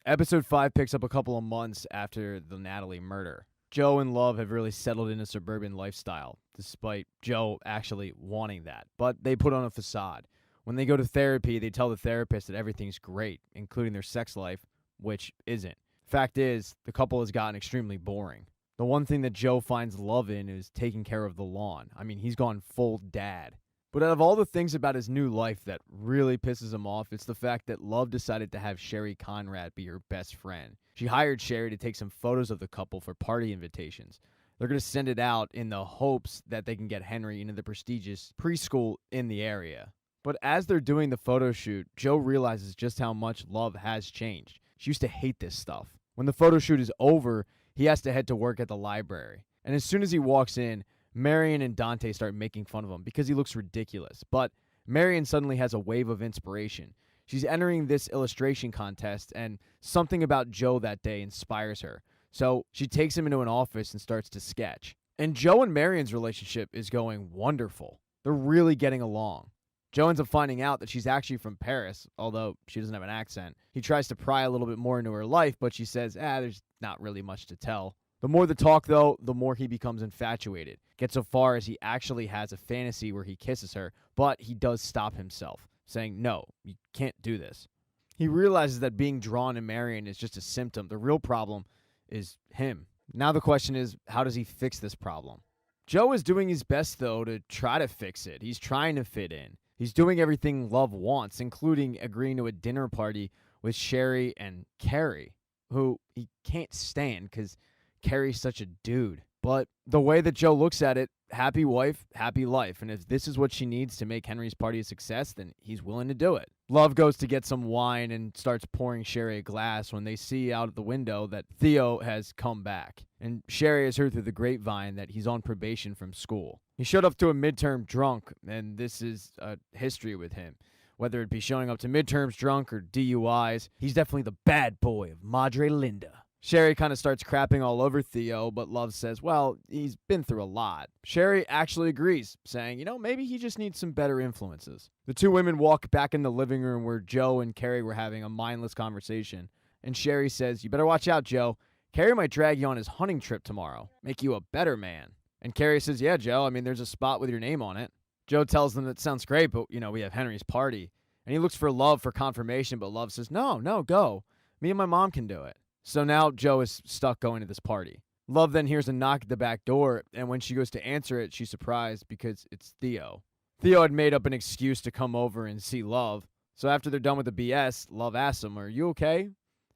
Episode 5 picks up a couple of months after the Natalie murder. Joe and Love have really settled in a suburban lifestyle, despite Joe actually wanting that. But they put on a facade. When they go to therapy, they tell the therapist that everything's great, including their sex life, which isn't. Fact is, the couple has gotten extremely boring. The one thing that Joe finds love in is taking care of the lawn. I mean, he's gone full dad. But out of all the things about his new life that really pisses him off, it's the fact that Love decided to have Sherry Conrad be her best friend. She hired Sherry to take some photos of the couple for party invitations. They're going to send it out in the hopes that they can get Henry into the prestigious preschool in the area. But as they're doing the photo shoot, Joe realizes just how much Love has changed. She used to hate this stuff. When the photo shoot is over, he has to head to work at the library. And as soon as he walks in, Marion and Dante start making fun of him because he looks ridiculous. But Marion suddenly has a wave of inspiration. She's entering this illustration contest, and something about Joe that day inspires her. So she takes him into an office and starts to sketch. And Joe and Marion's relationship is going wonderful. They're really getting along. Joe ends up finding out that she's actually from Paris, although she doesn't have an accent. He tries to pry a little bit more into her life, but she says, there's not really much to tell. The more the talk, though, the more he becomes infatuated. Gets so far as he actually has a fantasy where he kisses her, but he does stop himself, saying, no, you can't do this. He realizes that being drawn to Marion is just a symptom. The real problem is him. Now the question is, how does he fix this problem? Joe is doing his best, though, to try to fix it. He's trying to fit in. He's doing everything Love wants, including agreeing to a dinner party with Sherry and Carrie, who he can't stand because Carrie's such a dude. But the way that Joe looks at it, happy wife, happy life. And if this is what she needs to make Henry's party a success, then he's willing to do it. Love goes to get some wine and starts pouring Sherry a glass when they see out of the window that Theo has come back. And Sherry has heard through the grapevine that he's on probation from school. He showed up to a midterm drunk, and this is a history with him. Whether it be showing up to midterms drunk or DUIs, he's definitely the bad boy of Madre Linda. Sherry kind of starts crapping all over Theo, but Love says, well, he's been through a lot. Sherry actually agrees, saying, maybe he just needs some better influences. The two women walk back in the living room where Joe and Carrie were having a mindless conversation, and Sherry says, you better watch out, Joe. Carrie might drag you on his hunting trip tomorrow, make you a better man. And Carrie says, yeah, Joe, there's a spot with your name on it. Joe tells them that sounds great, but, we have Henry's party. And he looks for Love for confirmation, but Love says, no, go. Me and my mom can do it. So now Joe is stuck going to this party. Love then hears a knock at the back door, and when she goes to answer it, she's surprised because it's Theo. Theo had made up an excuse to come over and see Love. So after they're done with the BS, Love asks him, are you okay?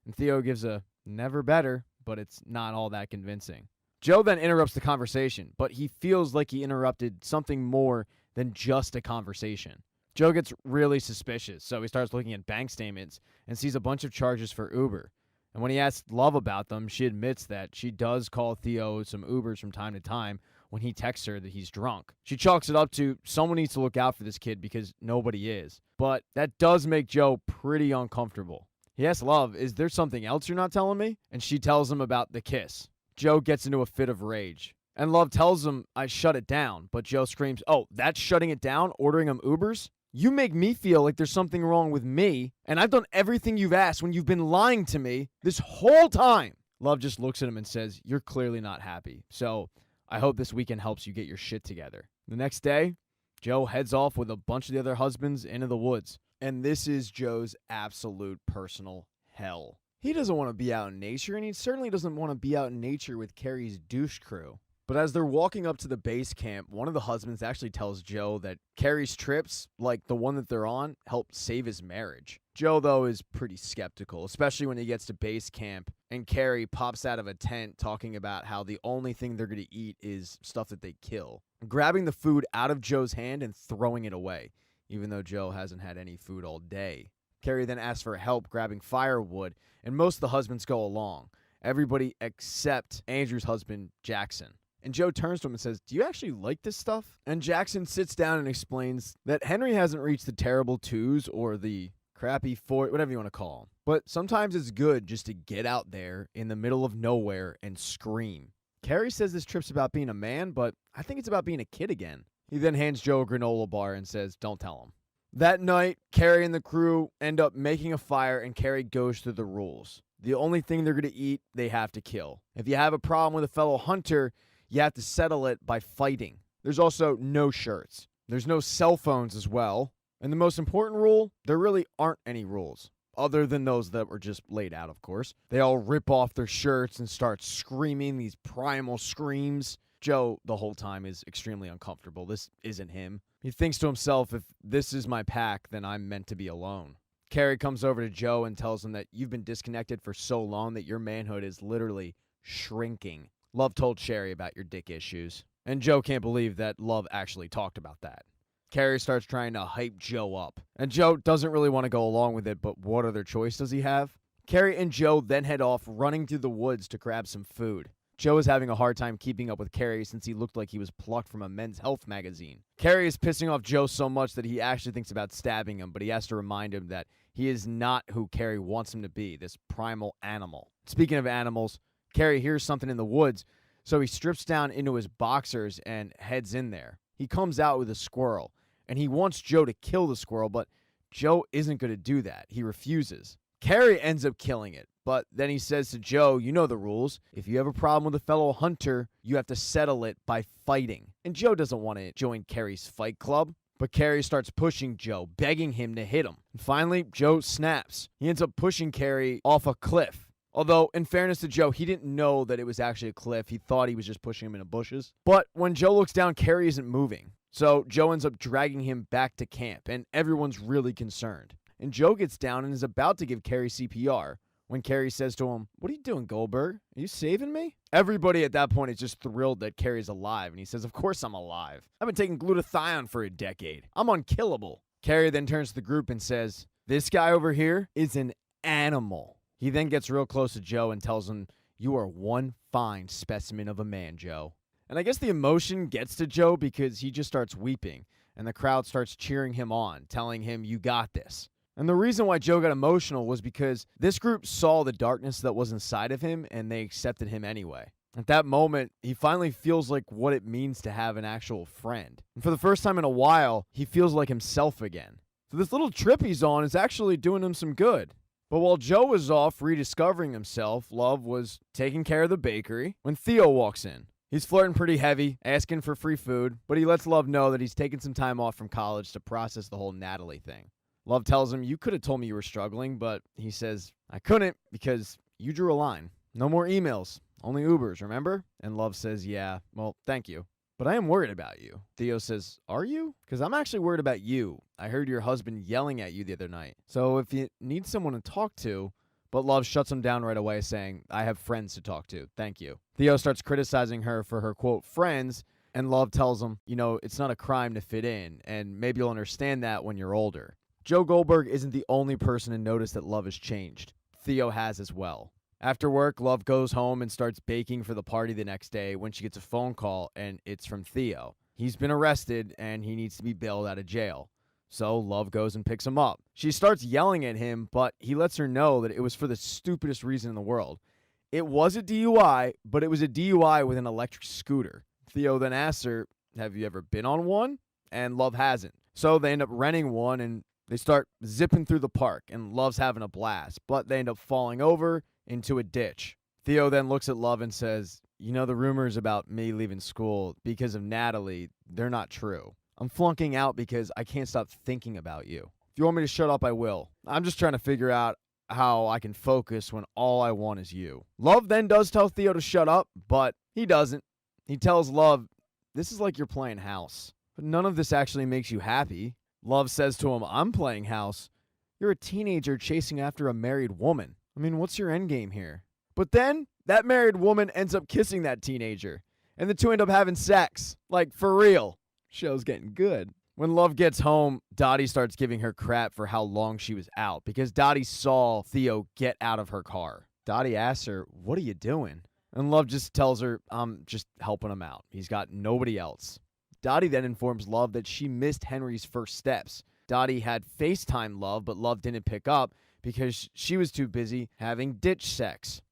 And Theo gives a never better, but it's not all that convincing. Joe then interrupts the conversation, but he feels like he interrupted something more than just a conversation. Joe gets really suspicious, so he starts looking at bank statements and sees a bunch of charges for Uber. And when he asks Love about them, she admits that she does call Theo some Ubers from time to time when he texts her that he's drunk. She chalks it up to someone needs to look out for this kid because nobody is. But that does make Joe pretty uncomfortable. He asks Love, is there something else you're not telling me? And she tells him about the kiss. Joe gets into a fit of rage. And Love tells him, I shut it down. But Joe screams, oh, that's shutting it down? Ordering him Ubers? You make me feel like there's something wrong with me, and I've done everything you've asked when you've been lying to me this whole time. Love just looks at him and says, you're clearly not happy, so I hope this weekend helps you get your shit together. The next day, Joe heads off with a bunch of the other husbands into the woods, and this is Joe's absolute personal hell. He doesn't want to be out in nature, and he certainly doesn't want to be out in nature with Carrie's douche crew. But as they're walking up to the base camp, one of the husbands actually tells Joe that Carrie's trips, like the one that they're on, help save his marriage. Joe, though, is pretty skeptical, especially when he gets to base camp and Carrie pops out of a tent talking about how the only thing they're going to eat is stuff that they kill, grabbing the food out of Joe's hand and throwing it away, even though Joe hasn't had any food all day. Carrie then asks for help grabbing firewood, and most of the husbands go along. Everybody except Andrew's husband, Jackson. And Joe turns to him and says, do you actually like this stuff? And Jackson sits down and explains that Henry hasn't reached the terrible twos or the crappy four, whatever you want to call them. But sometimes it's good just to get out there in the middle of nowhere and scream. Carrie says this trip's about being a man, but I think it's about being a kid again. He then hands Joe a granola bar and says, don't tell him. That night, Carrie and the crew end up making a fire and Carrie goes through the rules. The only thing they're going to eat, they have to kill. If you have a problem with a fellow hunter, you have to settle it by fighting. There's also no shirts. There's no cell phones as well. And the most important rule, there really aren't any rules, other than those that were just laid out, of course. They all rip off their shirts and start screaming these primal screams. Joe, the whole time, is extremely uncomfortable. This isn't him. He thinks to himself, if this is my pack, then I'm meant to be alone. Carrie comes over to Joe and tells him that you've been disconnected for so long that your manhood is literally shrinking. Love told Sherry about your dick issues. And Joe can't believe that Love actually talked about that. Carrie starts trying to hype Joe up. And Joe doesn't really want to go along with it, but what other choice does he have? Carrie and Joe then head off running through the woods to grab some food. Joe is having a hard time keeping up with Carrie since he looked like he was plucked from a Men's Health magazine. Carrie is pissing off Joe so much that he actually thinks about stabbing him, but he has to remind him that he is not who Carrie wants him to be, this primal animal. Speaking of animals, Carrie hears something in the woods, so he strips down into his boxers and heads in there. He comes out with a squirrel, and he wants Joe to kill the squirrel, but Joe isn't going to do that. He refuses. Carrie ends up killing it, but then he says to Joe, you know the rules. If you have a problem with a fellow hunter, you have to settle it by fighting. And Joe doesn't want to join Carrie's fight club, but Carrie starts pushing Joe, begging him to hit him. And finally, Joe snaps. He ends up pushing Carrie off a cliff. Although, in fairness to Joe, he didn't know that it was actually a cliff. He thought he was just pushing him into bushes. But when Joe looks down, Carrie isn't moving. So Joe ends up dragging him back to camp, and everyone's really concerned. and Joe gets down and is about to give Carrie CPR when Carrie says to him, "What are you doing, Goldberg? Are you saving me?" Everybody at that point is just thrilled that Carrie's alive, and he says, "Of course I'm alive. I've been taking glutathione for a decade. I'm unkillable." Carrie then turns to the group and says, "This guy over here is an animal." He then gets real close to Joe and tells him, "You are one fine specimen of a man, Joe." And I guess the emotion gets to Joe because he just starts weeping, and the crowd starts cheering him on, telling him, "You got this." And the reason why Joe got emotional was because this group saw the darkness that was inside of him, and they accepted him anyway. At that moment, he finally feels like what it means to have an actual friend. And for the first time in a while, he feels like himself again. So this little trip he's on is actually doing him some good. But while Joe was off rediscovering himself, Love was taking care of the bakery when Theo walks in. He's flirting pretty heavy, asking for free food, but he lets Love know that he's taking some time off from college to process the whole Natalie thing. Love tells him, "You could have told me you were struggling," but he says, "I couldn't because you drew a line. No more emails, only Ubers, remember?" And Love says, "Yeah, well, thank you. But I am worried about you." Theo says, "Are you? Because I'm actually worried about you. I heard your husband yelling at you the other night. So if you need someone to talk to," but Love shuts him down right away, saying, "I have friends to talk to. Thank you." Theo starts criticizing her for her, quote, friends, and Love tells him, "It's not a crime to fit in, and maybe you'll understand that when you're older." Joe Goldberg isn't the only person to notice that Love has changed. Theo has as well. After work, Love goes home and starts baking for the party the next day when she gets a phone call, and it's from Theo. He's been arrested, and he needs to be bailed out of jail. So Love goes and picks him up. She starts yelling at him, but he lets her know that it was for the stupidest reason in the world. It was a DUI, but it was a DUI with an electric scooter. Theo then asks her, "Have you ever been on one?" And Love hasn't. So they end up renting one, and they start zipping through the park, and Love's having a blast, but they end up falling over into a ditch. Theo then looks at Love and says, "The rumors about me leaving school because of Natalie, they're not true. I'm flunking out because I can't stop thinking about you. If you want me to shut up, I will. I'm just trying to figure out how I can focus when all I want is you." Love then does tell Theo to shut up, but he doesn't. He tells Love, "This is like you're playing house, but none of this actually makes you happy." Love says to him, "I'm playing house. You're a teenager chasing after a married woman. I mean, what's your end game here?" But then that married woman ends up kissing that teenager, and the two end up having sex. Like, for real. Show's getting good. When Love gets home, Dottie starts giving her crap for how long she was out because Dottie saw Theo get out of her car. Dottie asks her, "What are you doing?" And Love just tells her, "I'm just helping him out. He's got nobody else." Dottie then informs Love that she missed Henry's first steps. Dottie had FaceTime Love, but Love didn't pick up because she was too busy having ditch sex.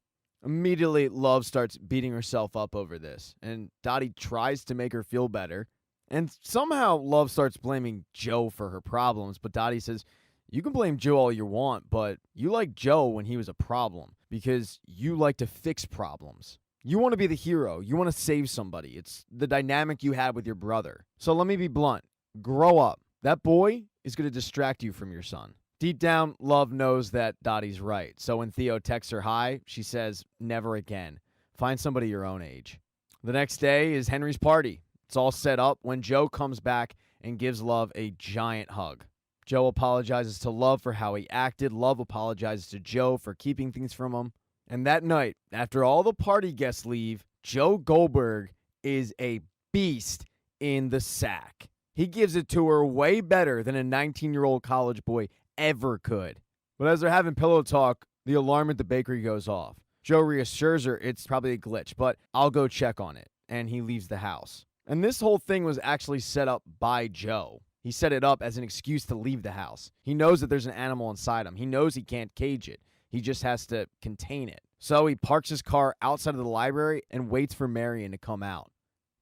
Immediately, Love starts beating herself up over this, and Dottie tries to make her feel better. And somehow Love starts blaming Joe for her problems, but Dottie says, "You can blame Joe all you want, but you like Joe when he was a problem because you like to fix problems. You want to be the hero. You want to save somebody. It's the dynamic you had with your brother. So let me be blunt. Grow up. That boy is going to distract you from your son." Deep down, Love knows that Dottie's right. So when Theo texts her hi, she says, "Never again. Find somebody your own age." The next day is Henry's party. It's all set up when Joe comes back and gives Love a giant hug. Joe apologizes to Love for how he acted. Love apologizes to Joe for keeping things from him. And that night, after all the party guests leave, Joe Goldberg is a beast in the sack. He gives it to her way better than a 19-year-old college boy ever could. But as they're having pillow talk, the alarm at the bakery goes off. Joe reassures her it's probably a glitch, but I'll go check on it. And he leaves the house. And this whole thing was actually set up by Joe. He set it up as an excuse to leave the house. He knows that there's an animal inside him. He knows he can't cage it. He just has to contain it. So he parks his car outside of the library and waits for Marion to come out,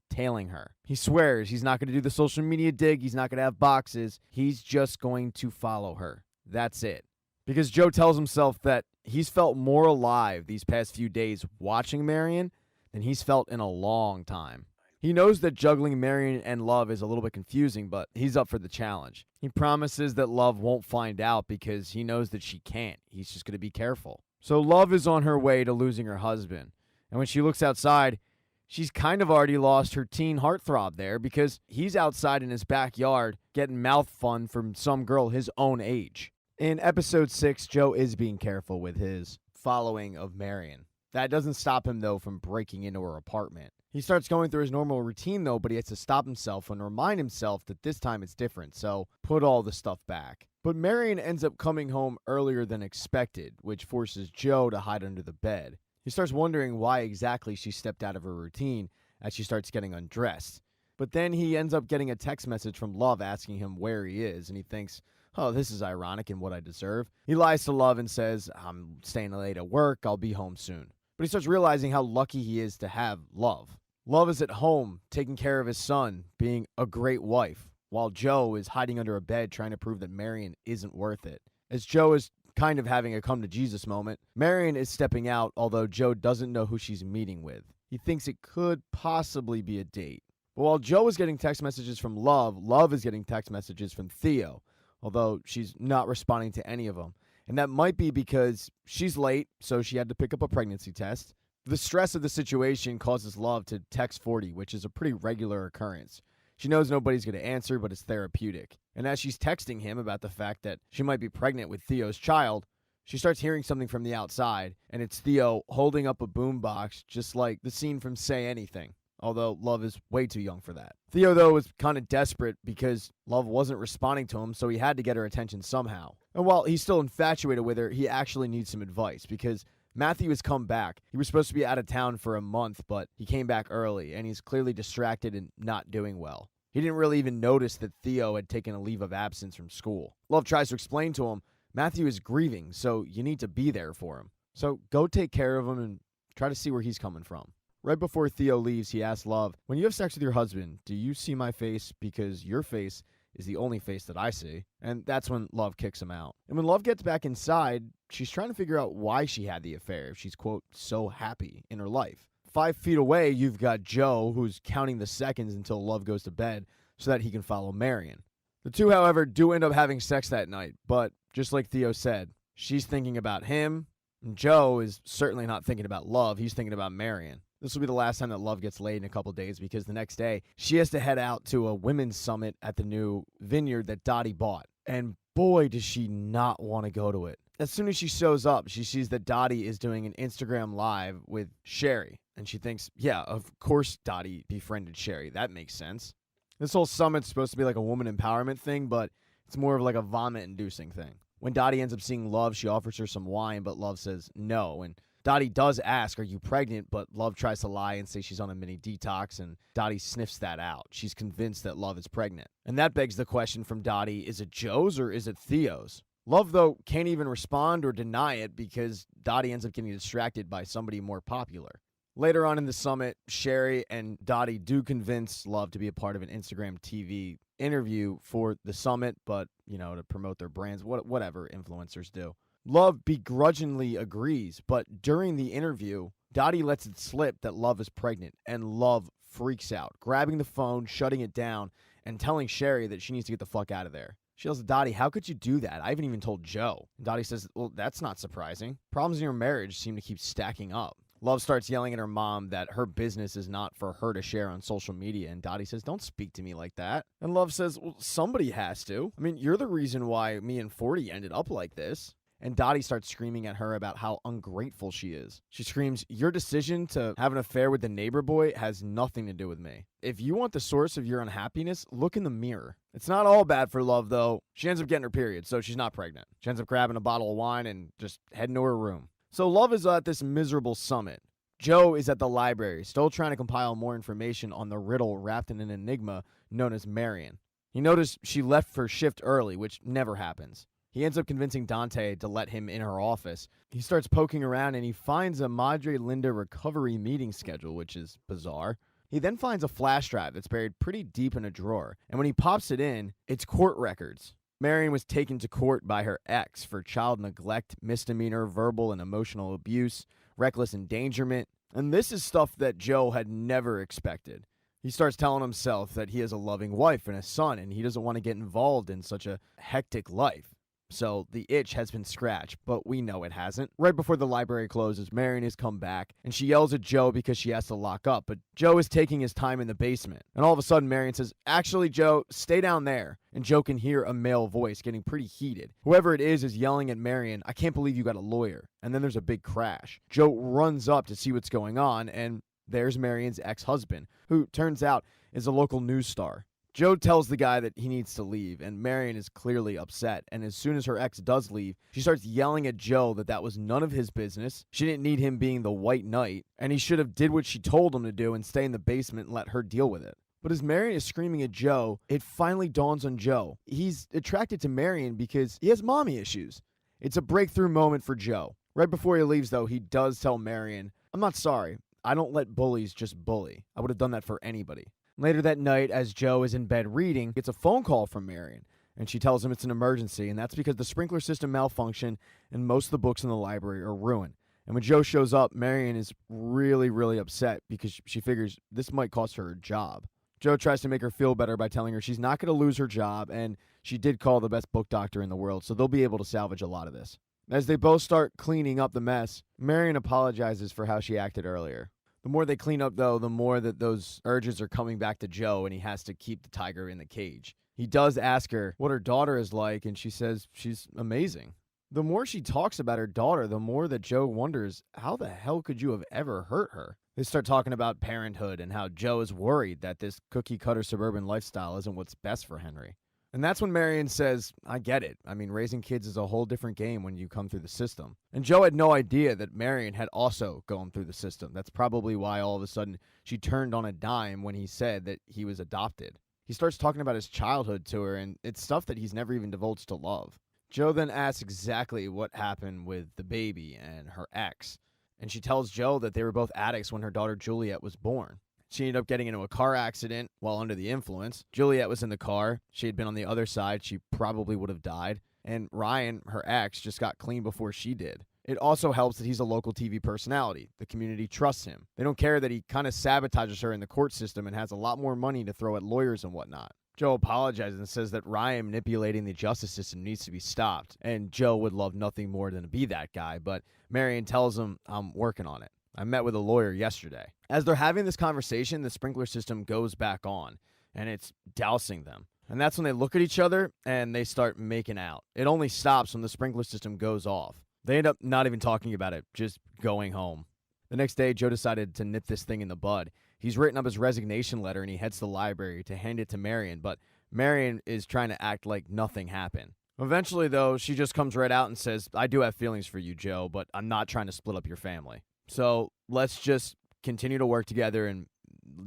tailing her. He swears he's not going to do the social media dig. He's not going to have boxes. He's just going to follow her. That's it. Because Joe tells himself that he's felt more alive these past few days watching Marion than he's felt in a long time. He knows that juggling Marion and Love is a little bit confusing, but he's up for the challenge. He promises that Love won't find out because he knows that she can't. He's just going to be careful. So Love is on her way to losing her husband. And when she looks outside, she's kind of already lost her teen heartthrob there because he's outside in his backyard getting mouth fun from some girl his own age. In episode 6, Joe is being careful with his following of Marion. That doesn't stop him, though, from breaking into her apartment. He starts going through his normal routine, though, but he has to stop himself and remind himself that this time it's different, so put all the stuff back. But Marion ends up coming home earlier than expected, which forces Joe to hide under the bed. He starts wondering why exactly she stepped out of her routine as she starts getting undressed. But then he ends up getting a text message from Love asking him where he is, and he thinks, oh, this is ironic and what I deserve. He lies to Love and says, I'm staying late at work, I'll be home soon. But he starts realizing how lucky he is to have Love. Love is at home, taking care of his son, being a great wife, while Joe is hiding under a bed trying to prove that Marion isn't worth it. As Joe is kind of having a come-to-Jesus moment, Marion is stepping out, although Joe doesn't know who she's meeting with. He thinks it could possibly be a date. But while Joe is getting text messages from Love, Love is getting text messages from Theo, although she's not responding to any of them. And that might be because she's late, so she had to pick up a pregnancy test. The stress of the situation causes Love to text 40, which is a pretty regular occurrence. She knows nobody's going to answer, but it's therapeutic. And as she's texting him about the fact that she might be pregnant with Theo's child, she starts hearing something from the outside, and it's Theo holding up a boombox, just like the scene from Say Anything. Although Love is way too young for that. Theo, though, was kind of desperate because Love wasn't responding to him, so he had to get her attention somehow. And while he's still infatuated with her, he actually needs some advice because Matthew has come back. He was supposed to be out of town for a month, but he came back early, and he's clearly distracted and not doing well. He didn't really even notice that Theo had taken a leave of absence from school. Love tries to explain to him, Matthew is grieving, so you need to be there for him. So go take care of him and try to see where he's coming from. Right before Theo leaves, he asks Love, when you have sex with your husband, do you see my face because your face is the only face that I see? And that's when Love kicks him out. And when Love gets back inside, she's trying to figure out why she had the affair if she's, quote, so happy in her life. 5 feet away, you've got Joe, who's counting the seconds until Love goes to bed so that he can follow Marion. The two, however, do end up having sex that night, but just like Theo said, she's thinking about him, and Joe is certainly not thinking about Love, he's thinking about Marion. This will be the last time that Love gets laid in a couple days because the next day, she has to head out to a women's summit at the new vineyard that Dottie bought. And boy, does she not want to go to it. As soon as she shows up, she sees that Dottie is doing an Instagram live with Sherry. And she thinks, yeah, of course Dottie befriended Sherry. That makes sense. This whole summit's supposed to be like a woman empowerment thing, but it's more of like a vomit-inducing thing. When Dottie ends up seeing Love, she offers her some wine, but Love says no. And Dottie does ask, are you pregnant? But Love tries to lie and say she's on a mini detox, and Dottie sniffs that out. She's convinced that Love is pregnant. And that begs the question from Dottie, is it Joe's or is it Theo's? Love, though, can't even respond or deny it because Dottie ends up getting distracted by somebody more popular. Later on in the summit, Sherry and Dottie do convince Love to be a part of an Instagram TV interview for the summit, but, to promote their brands, whatever influencers do. Love begrudgingly agrees, but during the interview, Dottie lets it slip that Love is pregnant, and Love freaks out, grabbing the phone, shutting it down, and telling Sherry that she needs to get the fuck out of there. She yells at Dottie, how could you do that? I haven't even told Joe. And Dottie says, well, that's not surprising. Problems in your marriage seem to keep stacking up. Love starts yelling at her mom that her business is not for her to share on social media, and Dottie says, don't speak to me like that. And Love says, well, somebody has to. I mean, you're the reason why me and 40 ended up like this. And Dottie starts screaming at her about how ungrateful she is. She screams, your decision to have an affair with the neighbor boy has nothing to do with me. If you want the source of your unhappiness, look in the mirror. It's not all bad for Love, though. She ends up getting her period, so she's not pregnant. She ends up grabbing a bottle of wine and just heading to her room. So Love is at this miserable summit. Joe is at the library, still trying to compile more information on the riddle wrapped in an enigma known as Marion. He noticed she left for shift early, which never happens. He ends up convincing Dante to let him in her office. He starts poking around and he finds a Madre Linda recovery meeting schedule, which is bizarre. He then finds a flash drive that's buried pretty deep in a drawer. And when he pops it in, it's court records. Marion was taken to court by her ex for child neglect, misdemeanor, verbal and emotional abuse, reckless endangerment. And this is stuff that Joe had never expected. He starts telling himself that he has a loving wife and a son, and he doesn't want to get involved in such a hectic life. So the itch has been scratched, but we know it hasn't. Right before the library closes, Marion has come back, and she yells at Joe because she has to lock up, but Joe is taking his time in the basement. And all of a sudden, Marion says, "Actually, Joe, stay down there." And Joe can hear a male voice getting pretty heated. Whoever it is yelling at Marion, "I can't believe you got a lawyer." And then there's a big crash. Joe runs up to see what's going on, and there's Marion's ex-husband, who turns out is a local news star. Joe tells the guy that he needs to leave, and Marion is clearly upset. And as soon as her ex does leave, she starts yelling at Joe that was none of his business. She didn't need him being the white knight, and he should have did what she told him to do and stay in the basement and let her deal with it. But as Marion is screaming at Joe, it finally dawns on Joe. He's attracted to Marion because he has mommy issues. It's a breakthrough moment for Joe. Right before he leaves, though, he does tell Marion, "I'm not sorry. I don't let bullies just bully. I would have done that for anybody." Later that night, as Joe is in bed reading, gets a phone call from Marion, and she tells him it's an emergency, and that's because the sprinkler system malfunctioned and most of the books in the library are ruined. And when Joe shows up, Marion is really, really upset because she figures this might cost her job. Joe tries to make her feel better by telling her she's not going to lose her job, and she did call the best book doctor in the world, so they'll be able to salvage a lot of this. As they both start cleaning up the mess, Marion apologizes for how she acted earlier. The more they clean up, though, the more that those urges are coming back to Joe, and he has to keep the tiger in the cage. He does ask her what her daughter is like, and she says she's amazing. The more she talks about her daughter, the more that Joe wonders, how the hell could you have ever hurt her? They start talking about parenthood and how Joe is worried that this cookie-cutter suburban lifestyle isn't what's best for Henry. And that's when Marion says, "I get it. I mean, raising kids is a whole different game when you come through the system." And Joe had no idea that Marion had also gone through the system. That's probably why all of a sudden she turned on a dime when he said that he was adopted. He starts talking about his childhood to her, and it's stuff that he's never even divulged to Love. Joe then asks exactly what happened with the baby and her ex. And she tells Joe that they were both addicts when her daughter Juliet was born. She ended up getting into a car accident while under the influence. Juliet was in the car. She had been on the other side. She probably would have died. And Ryan, her ex, just got clean before she did. It also helps that he's a local TV personality. The community trusts him. They don't care that he kind of sabotages her in the court system and has a lot more money to throw at lawyers and whatnot. Joe apologizes and says that Ryan manipulating the justice system needs to be stopped. And Joe would love nothing more than to be that guy. But Marion tells him, "I'm working on it. I met with a lawyer yesterday." As they're having this conversation, the sprinkler system goes back on, and it's dousing them. And that's when they look at each other, and they start making out. It only stops when the sprinkler system goes off. They end up not even talking about it, just going home. The next day, Joe decided to nip this thing in the bud. He's written up his resignation letter, and he heads to the library to hand it to Marion, but Marion is trying to act like nothing happened. Eventually, though, she just comes right out and says, "I do have feelings for you, Joe, but I'm not trying to split up your family. So let's just continue to work together and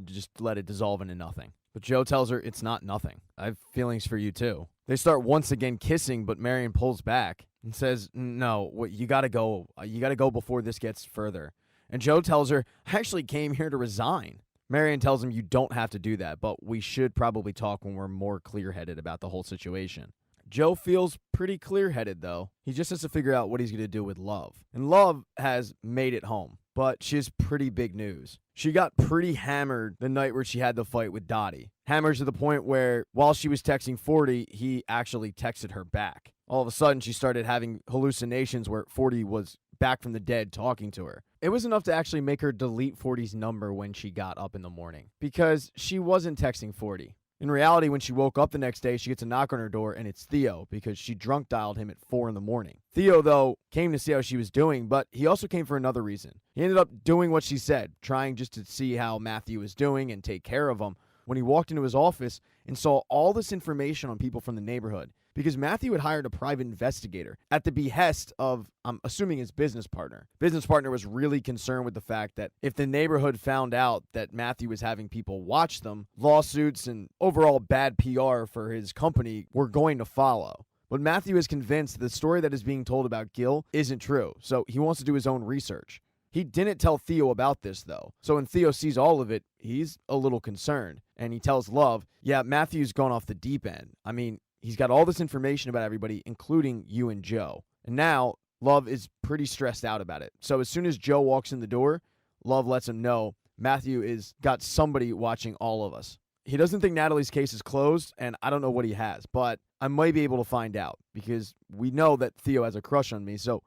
just let it dissolve into nothing." But Joe tells her it's not nothing. "I have feelings for you too." They start once again kissing, but Marion pulls back and says, "No, you gotta go. You gotta go before this gets further." And Joe tells her, "I actually came here to resign." Marion tells him, "You don't have to do that, but we should probably talk when we're more clear-headed about the whole situation." Joe feels pretty clear-headed, though. He just has to figure out what he's going to do with Love. And Love has made it home, but she has pretty big news. She got pretty hammered the night where she had the fight with Dottie. Hammered to the point where, while she was texting 40, he actually texted her back. All of a sudden, she started having hallucinations where 40 was back from the dead talking to her. It was enough to actually make her delete 40's number when she got up in the morning, because she wasn't texting 40. In reality, when she woke up the next day, she gets a knock on her door, and it's Theo, because she drunk dialed him at 4 in the morning. Theo, though, came to see how she was doing, but he also came for another reason. He ended up doing what she said, trying just to see how Matthew was doing and take care of him, when he walked into his office and saw all this information on people from the neighborhood, because Matthew had hired a private investigator at the behest of, I'm assuming, his business partner. Business partner was really concerned with the fact that if the neighborhood found out that Matthew was having people watch them, lawsuits and overall bad PR for his company were going to follow. But Matthew is convinced the story that is being told about Gil isn't true, so he wants to do his own research. He didn't tell Theo about this, though. So when Theo sees all of it, he's a little concerned. And he tells Love, "Yeah, Matthew's gone off the deep end. I mean, he's got all this information about everybody, including you and Joe." And now, Love is pretty stressed out about it. So as soon as Joe walks in the door, Love lets him know Matthew is got somebody watching all of us. He doesn't think Natalie's case is closed, and I don't know what he has. But I might be able to find out because we know that Theo has a crush on me. So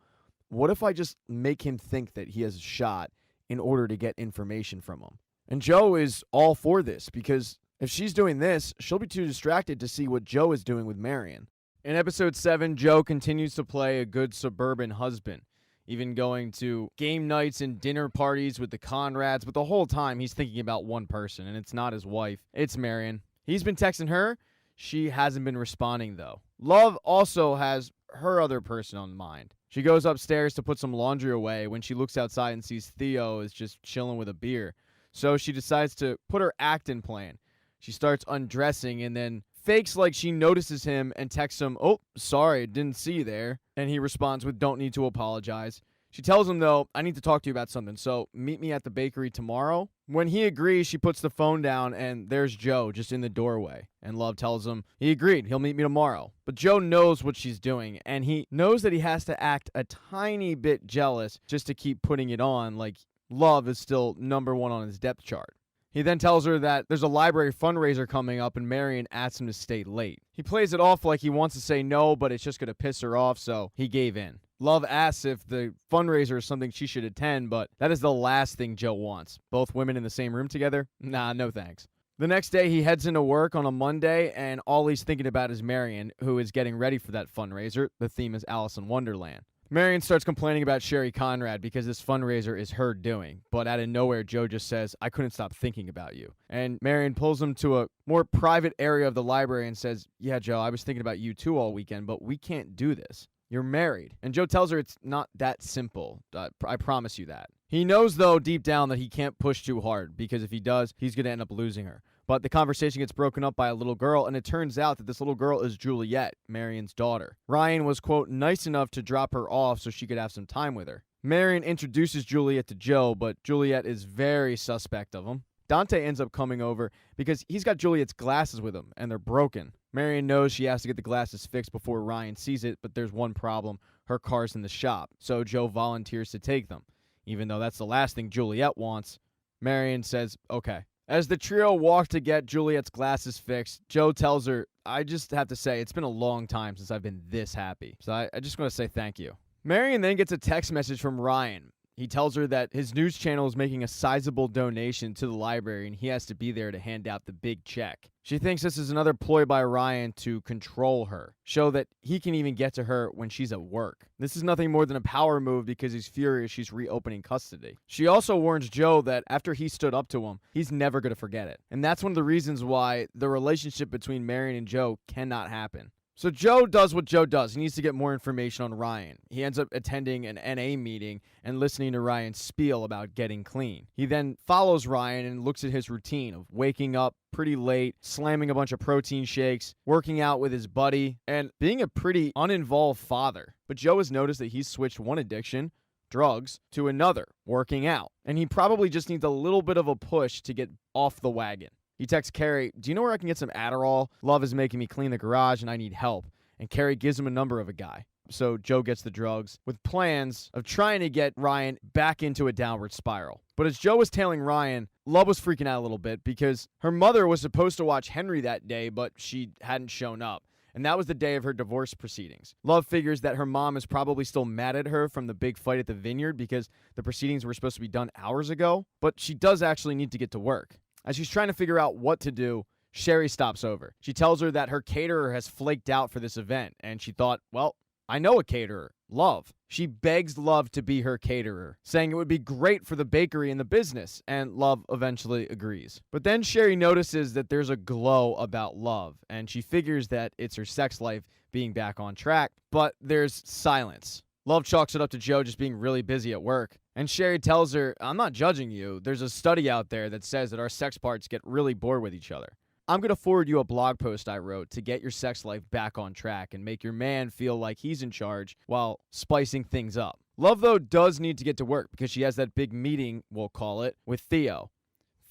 what if I just make him think that he has a shot in order to get information from him? And Joe is all for this because if she's doing this, she'll be too distracted to see what Joe is doing with Marion. In episode 7, Joe continues to play a good suburban husband, even going to game nights and dinner parties with the Conrads, but the whole time he's thinking about one person, and it's not his wife, it's Marion. He's been texting her. She hasn't been responding, though. Love also has her other person on mind. She goes upstairs to put some laundry away when she looks outside and sees Theo is just chilling with a beer. So she decides to put her act in plan. She starts undressing and then fakes like she notices him and texts him, "Oh, sorry, didn't see you there." And he responds with, "Don't need to apologize." She tells him, though, "I need to talk to you about something, so meet me at the bakery tomorrow." When he agrees, she puts the phone down, and there's Joe just in the doorway. And Love tells him he agreed, he'll meet me tomorrow. But Joe knows what she's doing, and he knows that he has to act a tiny bit jealous just to keep putting it on, like Love is still number one on his depth chart. He then tells her that there's a library fundraiser coming up and Marion asks him to stay late. He plays it off like he wants to say no, but it's just going to piss her off, so he gave in. Love asks if the fundraiser is something she should attend, but that is the last thing Joe wants. Both women in the same room together? Nah, no thanks. The next day, he heads into work on a Monday, and all he's thinking about is Marion, who is getting ready for that fundraiser. The theme is Alice in Wonderland. Marion starts complaining about Sherry Conrad because this fundraiser is her doing. But out of nowhere, Joe just says, "I couldn't stop thinking about you." And Marion pulls him to a more private area of the library and says, "Yeah, Joe, I was thinking about you too all weekend, but we can't do this. You're married." And Joe tells her it's not that simple. I promise you that. He knows, though, deep down that he can't push too hard because if he does, he's going to end up losing her. But the conversation gets broken up by a little girl, and it turns out that this little girl is Juliet, Marion's daughter. Ryan was, quote, nice enough to drop her off so she could have some time with her. Marion introduces Juliet to Joe, but Juliet is very suspect of him. Dante ends up coming over because he's got Juliet's glasses with him, and they're broken. Marion knows she has to get the glasses fixed before Ryan sees it, but there's one problem. Her car's in the shop, so Joe volunteers to take them. Even though that's the last thing Juliet wants, Marion says, okay. As the trio walk to get Juliet's glasses fixed, Joe tells her, "I just have to say, it's been a long time since I've been this happy. So I just want to say thank you." Marion then gets a text message from Ryan. He tells her that his news channel is making a sizable donation to the library and he has to be there to hand out the big check. She thinks this is another ploy by Ryan to control her, show that he can even get to her when she's at work. This is nothing more than a power move because he's furious she's reopening custody. She also warns Joe that after he stood up to him, he's never going to forget it. And that's one of the reasons why the relationship between Marion and Joe cannot happen. So Joe does what Joe does. He needs to get more information on Ryan. He ends up attending an NA meeting and listening to Ryan's spiel about getting clean. He then follows Ryan and looks at his routine of waking up pretty late, slamming a bunch of protein shakes, working out with his buddy, and being a pretty uninvolved father. But Joe has noticed that he's switched one addiction, drugs, to another, working out. And he probably just needs a little bit of a push to get off the wagon. He texts Carrie, "Do you know where I can get some Adderall? Love is making me clean the garage and I need help." And Carrie gives him a number of a guy. So Joe gets the drugs with plans of trying to get Ryan back into a downward spiral. But as Joe was tailing Ryan, Love was freaking out a little bit because her mother was supposed to watch Henry that day, but she hadn't shown up. And that was the day of her divorce proceedings. Love figures that her mom is probably still mad at her from the big fight at the vineyard because the proceedings were supposed to be done hours ago. But she does actually need to get to work. As she's trying to figure out what to do, Sherry stops over. She tells her that her caterer has flaked out for this event, and she thought, well, I know a caterer, Love. She begs Love to be her caterer, saying it would be great for the bakery and the business, and Love eventually agrees. But then Sherry notices that there's a glow about Love, and she figures that it's her sex life being back on track, but there's silence. Love chalks it up to Joe just being really busy at work. And Sherry tells her, "I'm not judging you. There's a study out there that says that our sex parts get really bored with each other. I'm going to forward you a blog post I wrote to get your sex life back on track and make your man feel like he's in charge while spicing things up." Love, though, does need to get to work because she has that big meeting, we'll call it, with Theo.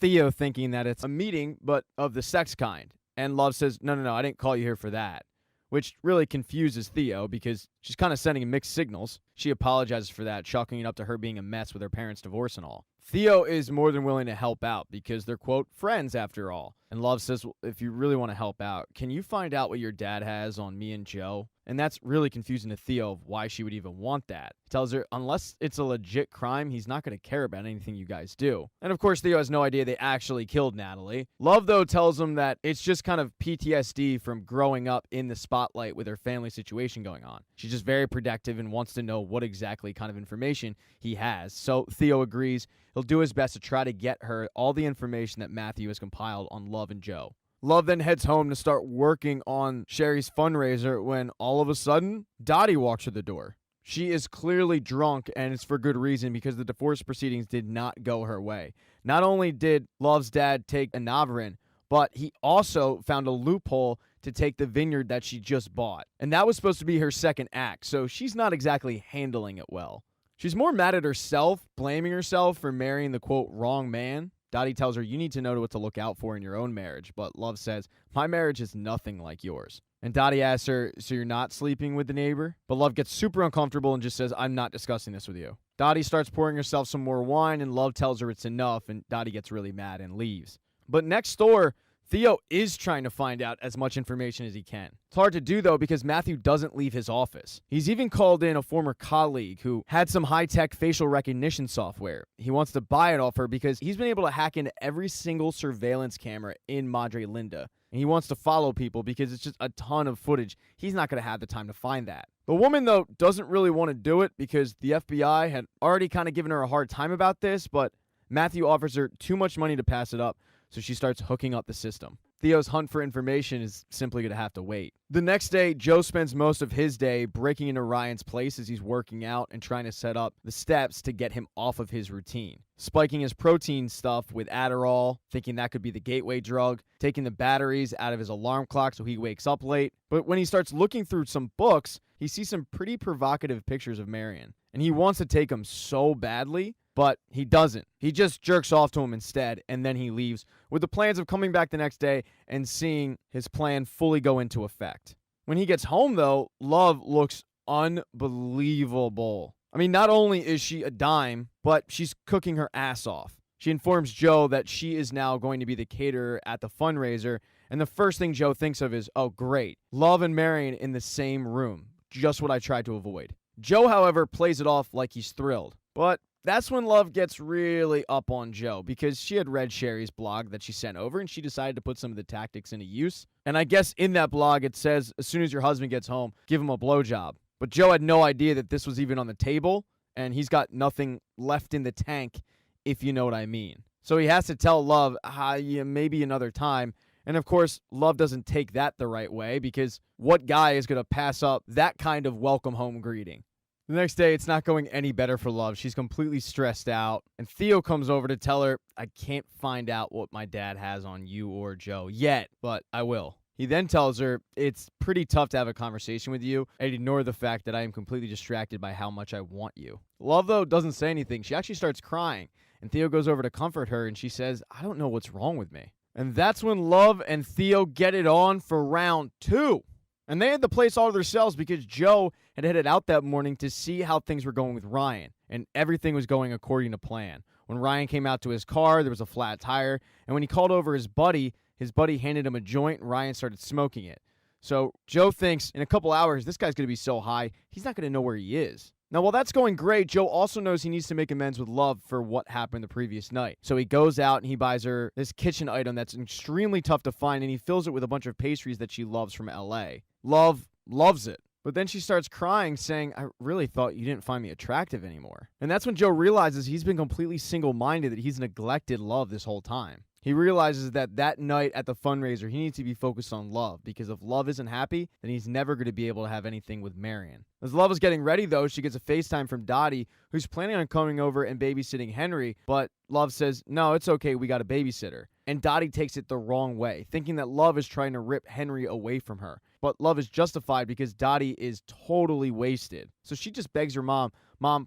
Theo thinking that it's a meeting, but of the sex kind. And Love says, no, I didn't call you here for that. which really confuses Theo because she's kind of sending mixed signals. She apologizes for that, chalking it up to her being a mess with her parents' divorce and all. Theo is more than willing to help out because they're, quote, friends after all. And Love says, well, if you really want to help out, can you find out what your dad has on me and Joe? And that's really confusing to Theo of why she would even want that. He tells her, unless it's a legit crime, he's not going to care about anything you guys do. And of course, Theo has no idea they actually killed Natalie. Love, though, tells him that it's just kind of PTSD from growing up in the spotlight with her family situation going on. She's just very protective and wants to know what exactly kind of information he has. So Theo agrees. He'll do his best to try to get her all the information that Matthew has compiled on Love and Joe. Love then heads home to start working on Sherry's fundraiser when all of a sudden, Dottie walks through the door. She is clearly drunk, and it's for good reason because the divorce proceedings did not go her way. Not only did Love's dad take a Navarin, but he also found a loophole to take the vineyard that she just bought. And that was supposed to be her second act, so she's not exactly handling it well. She's more mad at herself, blaming herself for marrying the, quote, wrong man. Dottie tells her, you need to know what to look out for in your own marriage, but Love says, my marriage is nothing like yours. And Dottie asks her, so you're not sleeping with the neighbor? But Love gets super uncomfortable and just says, I'm not discussing this with you. Dottie starts pouring herself some more wine, and Love tells her it's enough, and Dottie gets really mad and leaves. But next door, Theo is trying to find out as much information as he can. It's hard to do, though, because Matthew doesn't leave his office. He's even called in a former colleague who had some high-tech facial recognition software. He wants to buy it off her because he's been able to hack into every single surveillance camera in Madre Linda. And he wants to follow people because it's just a ton of footage. He's not going to have the time to find that. The woman, though, doesn't really want to do it because the FBI had already kind of given her a hard time about this, but Matthew offers her too much money to pass it up. So she starts hooking up the system. Theo's hunt for information is simply going to have to wait. The next day, Joe spends most of his day breaking into Ryan's place as he's working out and trying to set up the steps to get him off of his routine. Spiking his protein stuff with Adderall, thinking that could be the gateway drug, taking the batteries out of his alarm clock so he wakes up late. But when he starts looking through some books, he sees some pretty provocative pictures of Marion. And he wants to take them so badly, but he doesn't. He just jerks off to him instead, and then he leaves with the plans of coming back the next day and seeing his plan fully go into effect. When he gets home, though, Love looks unbelievable. I mean, not only is she a dime, but she's cooking her ass off. She informs Joe that she is now going to be the caterer at the fundraiser, and the first thing Joe thinks of is, oh, great, Love and Marion in the same room. Just what I tried to avoid. Joe, however, plays it off like he's thrilled. But that's when Love gets really up on Joe because she had read Sherry's blog that she sent over and she decided to put some of the tactics into use. And I guess in that blog it says, as soon as your husband gets home, give him a blowjob. But Joe had no idea that this was even on the table, and he's got nothing left in the tank, if you know what I mean. So he has to tell Love, yeah, maybe another time. And of course, Love doesn't take that the right way because what guy is going to pass up that kind of welcome home greeting? The next day, it's not going any better for Love. She's completely stressed out. And Theo comes over to tell her, I can't find out what my dad has on you or Joe yet, but I will. He then tells her, it's pretty tough to have a conversation with you and ignore the fact that I am completely distracted by how much I want you. Love, though, doesn't say anything. She actually starts crying. And Theo goes over to comfort her, and she says, I don't know what's wrong with me. And that's when Love and Theo get it on for round 2. And they had the place all to themselves because Joe had headed out that morning to see how things were going with Ryan. And everything was going according to plan. When Ryan came out to his car, there was a flat tire. And when he called over his buddy handed him a joint, and Ryan started smoking it. So Joe thinks in a couple hours, this guy's going to be so high, he's not going to know where he is. Now, while that's going great, Joe also knows he needs to make amends with Love for what happened the previous night. So he goes out and he buys her this kitchen item that's extremely tough to find, and he fills it with a bunch of pastries that she loves from L.A. Love loves it. But then she starts crying, saying, I really thought you didn't find me attractive anymore. And that's when Joe realizes he's been completely single-minded, that he's neglected Love this whole time. He realizes that night at the fundraiser, he needs to be focused on Love, because if Love isn't happy, then he's never going to be able to have anything with Marion. As Love is getting ready, though, she gets a FaceTime from Dottie, who's planning on coming over and babysitting Henry, but Love says, no, it's okay, we got a babysitter. And Dottie takes it the wrong way, thinking that Love is trying to rip Henry away from her. But Love is justified because Dottie is totally wasted. So she just begs her mom,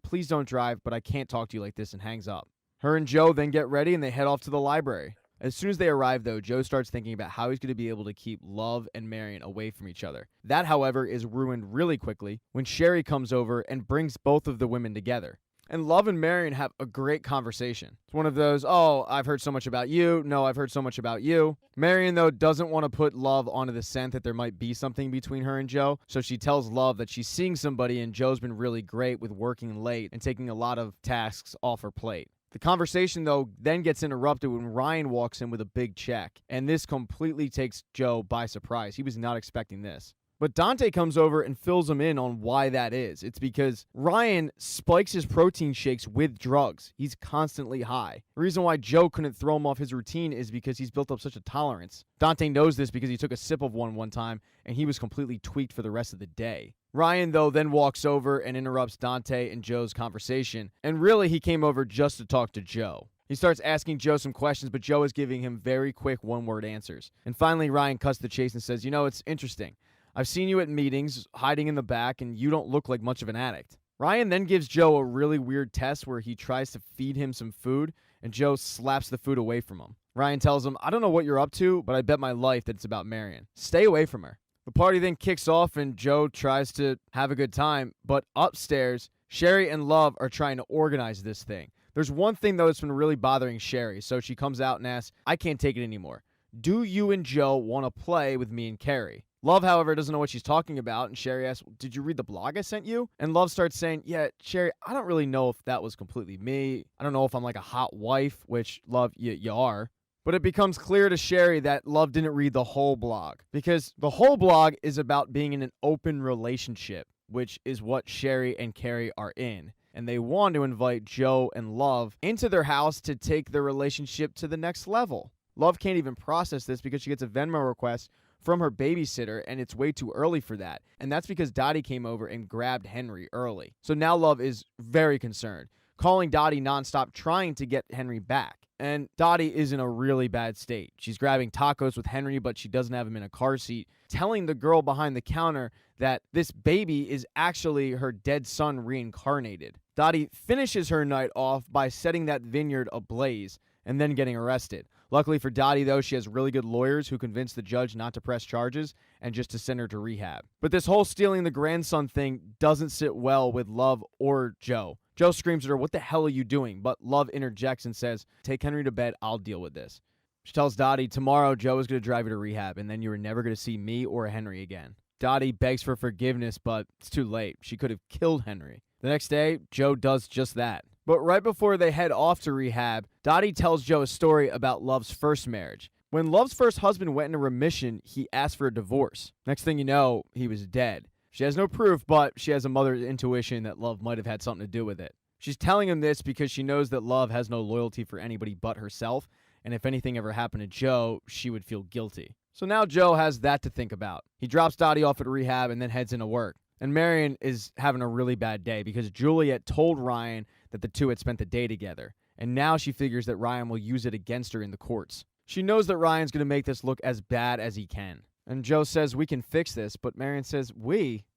please don't drive, but I can't talk to you like this, and hangs up. Her and Joe then get ready and they head off to the library. As soon as they arrive, though, Joe starts thinking about how he's going to be able to keep Love and Marion away from each other. That, however, is ruined really quickly when Sherry comes over and brings both of the women together. And Love and Marion have a great conversation. It's one of those, oh, I've heard so much about you. No, I've heard so much about you. Marion, though, doesn't want to put Love onto the scent that there might be something between her and Joe. So she tells Love that she's seeing somebody and Joe's been really great with working late and taking a lot of tasks off her plate. The conversation, though, then gets interrupted when Ryan walks in with a big check. And this completely takes Joe by surprise. He was not expecting this. But Dante comes over and fills him in on why that is. It's because Ryan spikes his protein shakes with drugs. He's constantly high. The reason why Joe couldn't throw him off his routine is because he's built up such a tolerance. Dante knows this because he took a sip of one time, and he was completely tweaked for the rest of the day. Ryan, though, then walks over and interrupts Dante and Joe's conversation. And really, he came over just to talk to Joe. He starts asking Joe some questions, but Joe is giving him very quick one-word answers. And finally, Ryan cuts the chase and says, you know, it's interesting. I've seen you at meetings, hiding in the back, and you don't look like much of an addict. Ryan then gives Joe a really weird test where he tries to feed him some food, and Joe slaps the food away from him. Ryan tells him, I don't know what you're up to, but I bet my life that it's about Marion. Stay away from her. The party then kicks off, and Joe tries to have a good time, but upstairs, Sherry and Love are trying to organize this thing. There's one thing, though, that's been really bothering Sherry, so she comes out and asks, I can't take it anymore. Do you and Joe want to play with me and Carrie? Love, however, doesn't know what she's talking about, and Sherry asks, did you read the blog I sent you? And Love starts saying, yeah, Sherry, I don't really know if that was completely me. I don't know if I'm like a hot wife, which, Love, you are. But it becomes clear to Sherry that Love didn't read the whole blog, because the whole blog is about being in an open relationship, which is what Sherry and Carrie are in. And they want to invite Joe and Love into their house to take their relationship to the next level. Love can't even process this because she gets a Venmo request from her babysitter, and it's way too early for that. And that's because Dottie came over and grabbed Henry early. So now Love is very concerned, calling Dottie nonstop, trying to get Henry back. And Dottie is in a really bad state. She's grabbing tacos with Henry, but she doesn't have him in a car seat, telling the girl behind the counter that this baby is actually her dead son reincarnated. Dottie finishes her night off by setting that vineyard ablaze and then getting arrested. Luckily for Dottie, though, she has really good lawyers who convince the judge not to press charges and just to send her to rehab. But this whole stealing the grandson thing doesn't sit well with Love or Joe. Joe screams at her, what the hell are you doing? But Love interjects and says, take Henry to bed, I'll deal with this. She tells Dottie, tomorrow Joe is going to drive you to rehab, and then you are never going to see me or Henry again. Dottie begs for forgiveness, but it's too late. She could have killed Henry. The next day, Joe does just that. But right before they head off to rehab, Dottie tells Joe a story about Love's first marriage. When Love's first husband went into remission, he asked for a divorce. Next thing you know, he was dead. She has no proof, but she has a mother's intuition that Love might have had something to do with it. She's telling him this because she knows that Love has no loyalty for anybody but herself, and if anything ever happened to Joe, she would feel guilty. So now Joe has that to think about. He drops Dottie off at rehab and then heads into work. And Marion is having a really bad day because Juliet told Ryan that the two had spent the day together. And now she figures that Ryan will use it against her in the courts. She knows that Ryan's going to make this look as bad as he can. And Joe says, we can fix this. But Marion says,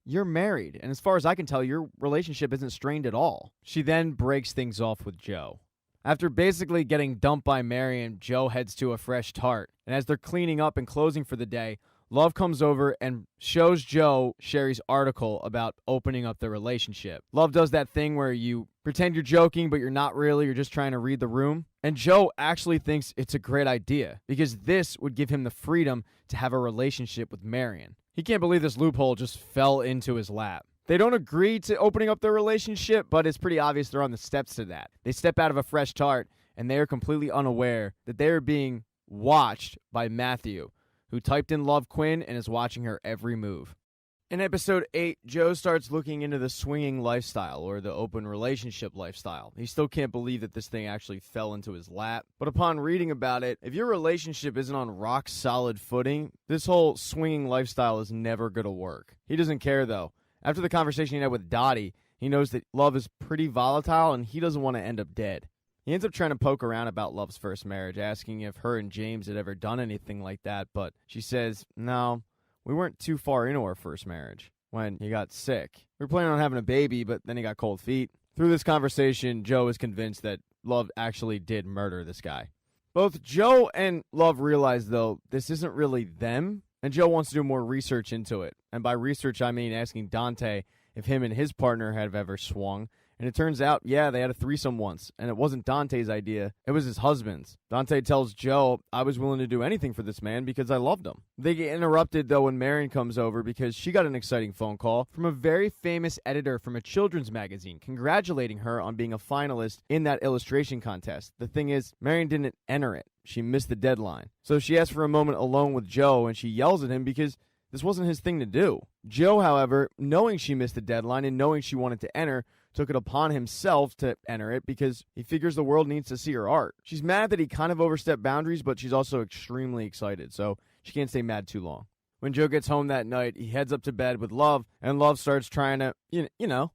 you're married. And as far as I can tell, your relationship isn't strained at all. She then breaks things off with Joe. After basically getting dumped by Marion, Joe heads to a fresh tart. And as they're cleaning up and closing for the day, Love comes over and shows Joe Sherry's article about opening up the relationship. Love does that thing where you pretend you're joking, but you're not really. You're just trying to read the room. And Joe actually thinks it's a great idea because this would give him the freedom to have a relationship with Marion. He can't believe this loophole just fell into his lap. They don't agree to opening up their relationship, but it's pretty obvious they're on the steps to that. They step out of a fresh tart, and they are completely unaware that they are being watched by Matthew, who typed in Love Quinn and is watching her every move. In episode 8, Joe starts looking into the swinging lifestyle, or the open relationship lifestyle. He still can't believe that this thing actually fell into his lap. But upon reading about it, if your relationship isn't on rock-solid footing, this whole swinging lifestyle is never going to work. He doesn't care, though. After the conversation he had with Dottie, he knows that Love is pretty volatile, and he doesn't want to end up dead. He ends up trying to poke around about Love's first marriage, asking if her and James had ever done anything like that, but she says, no, we weren't too far into our first marriage when he got sick. We were planning on having a baby, but then he got cold feet. Through this conversation, Joe is convinced that Love actually did murder this guy. Both Joe and Love realize, though, this isn't really them, and Joe wants to do more research into it. And by research, I mean asking Dante if him and his partner have ever swung. And it turns out, yeah, they had a threesome once, and it wasn't Dante's idea, it was his husband's. Dante tells Joe, I was willing to do anything for this man because I loved him. They get interrupted, though, when Marion comes over because she got an exciting phone call from a very famous editor from a children's magazine congratulating her on being a finalist in that illustration contest. The thing is, Marion didn't enter it. She missed the deadline. So she asks for a moment alone with Joe, and she yells at him because this wasn't his thing to do. Joe, however, knowing she missed the deadline and knowing she wanted to enter, took it upon himself to enter it because he figures the world needs to see her art. She's mad that he kind of overstepped boundaries, but she's also extremely excited, so she can't stay mad too long. When Joe gets home that night, he heads up to bed with Love, and Love starts trying to,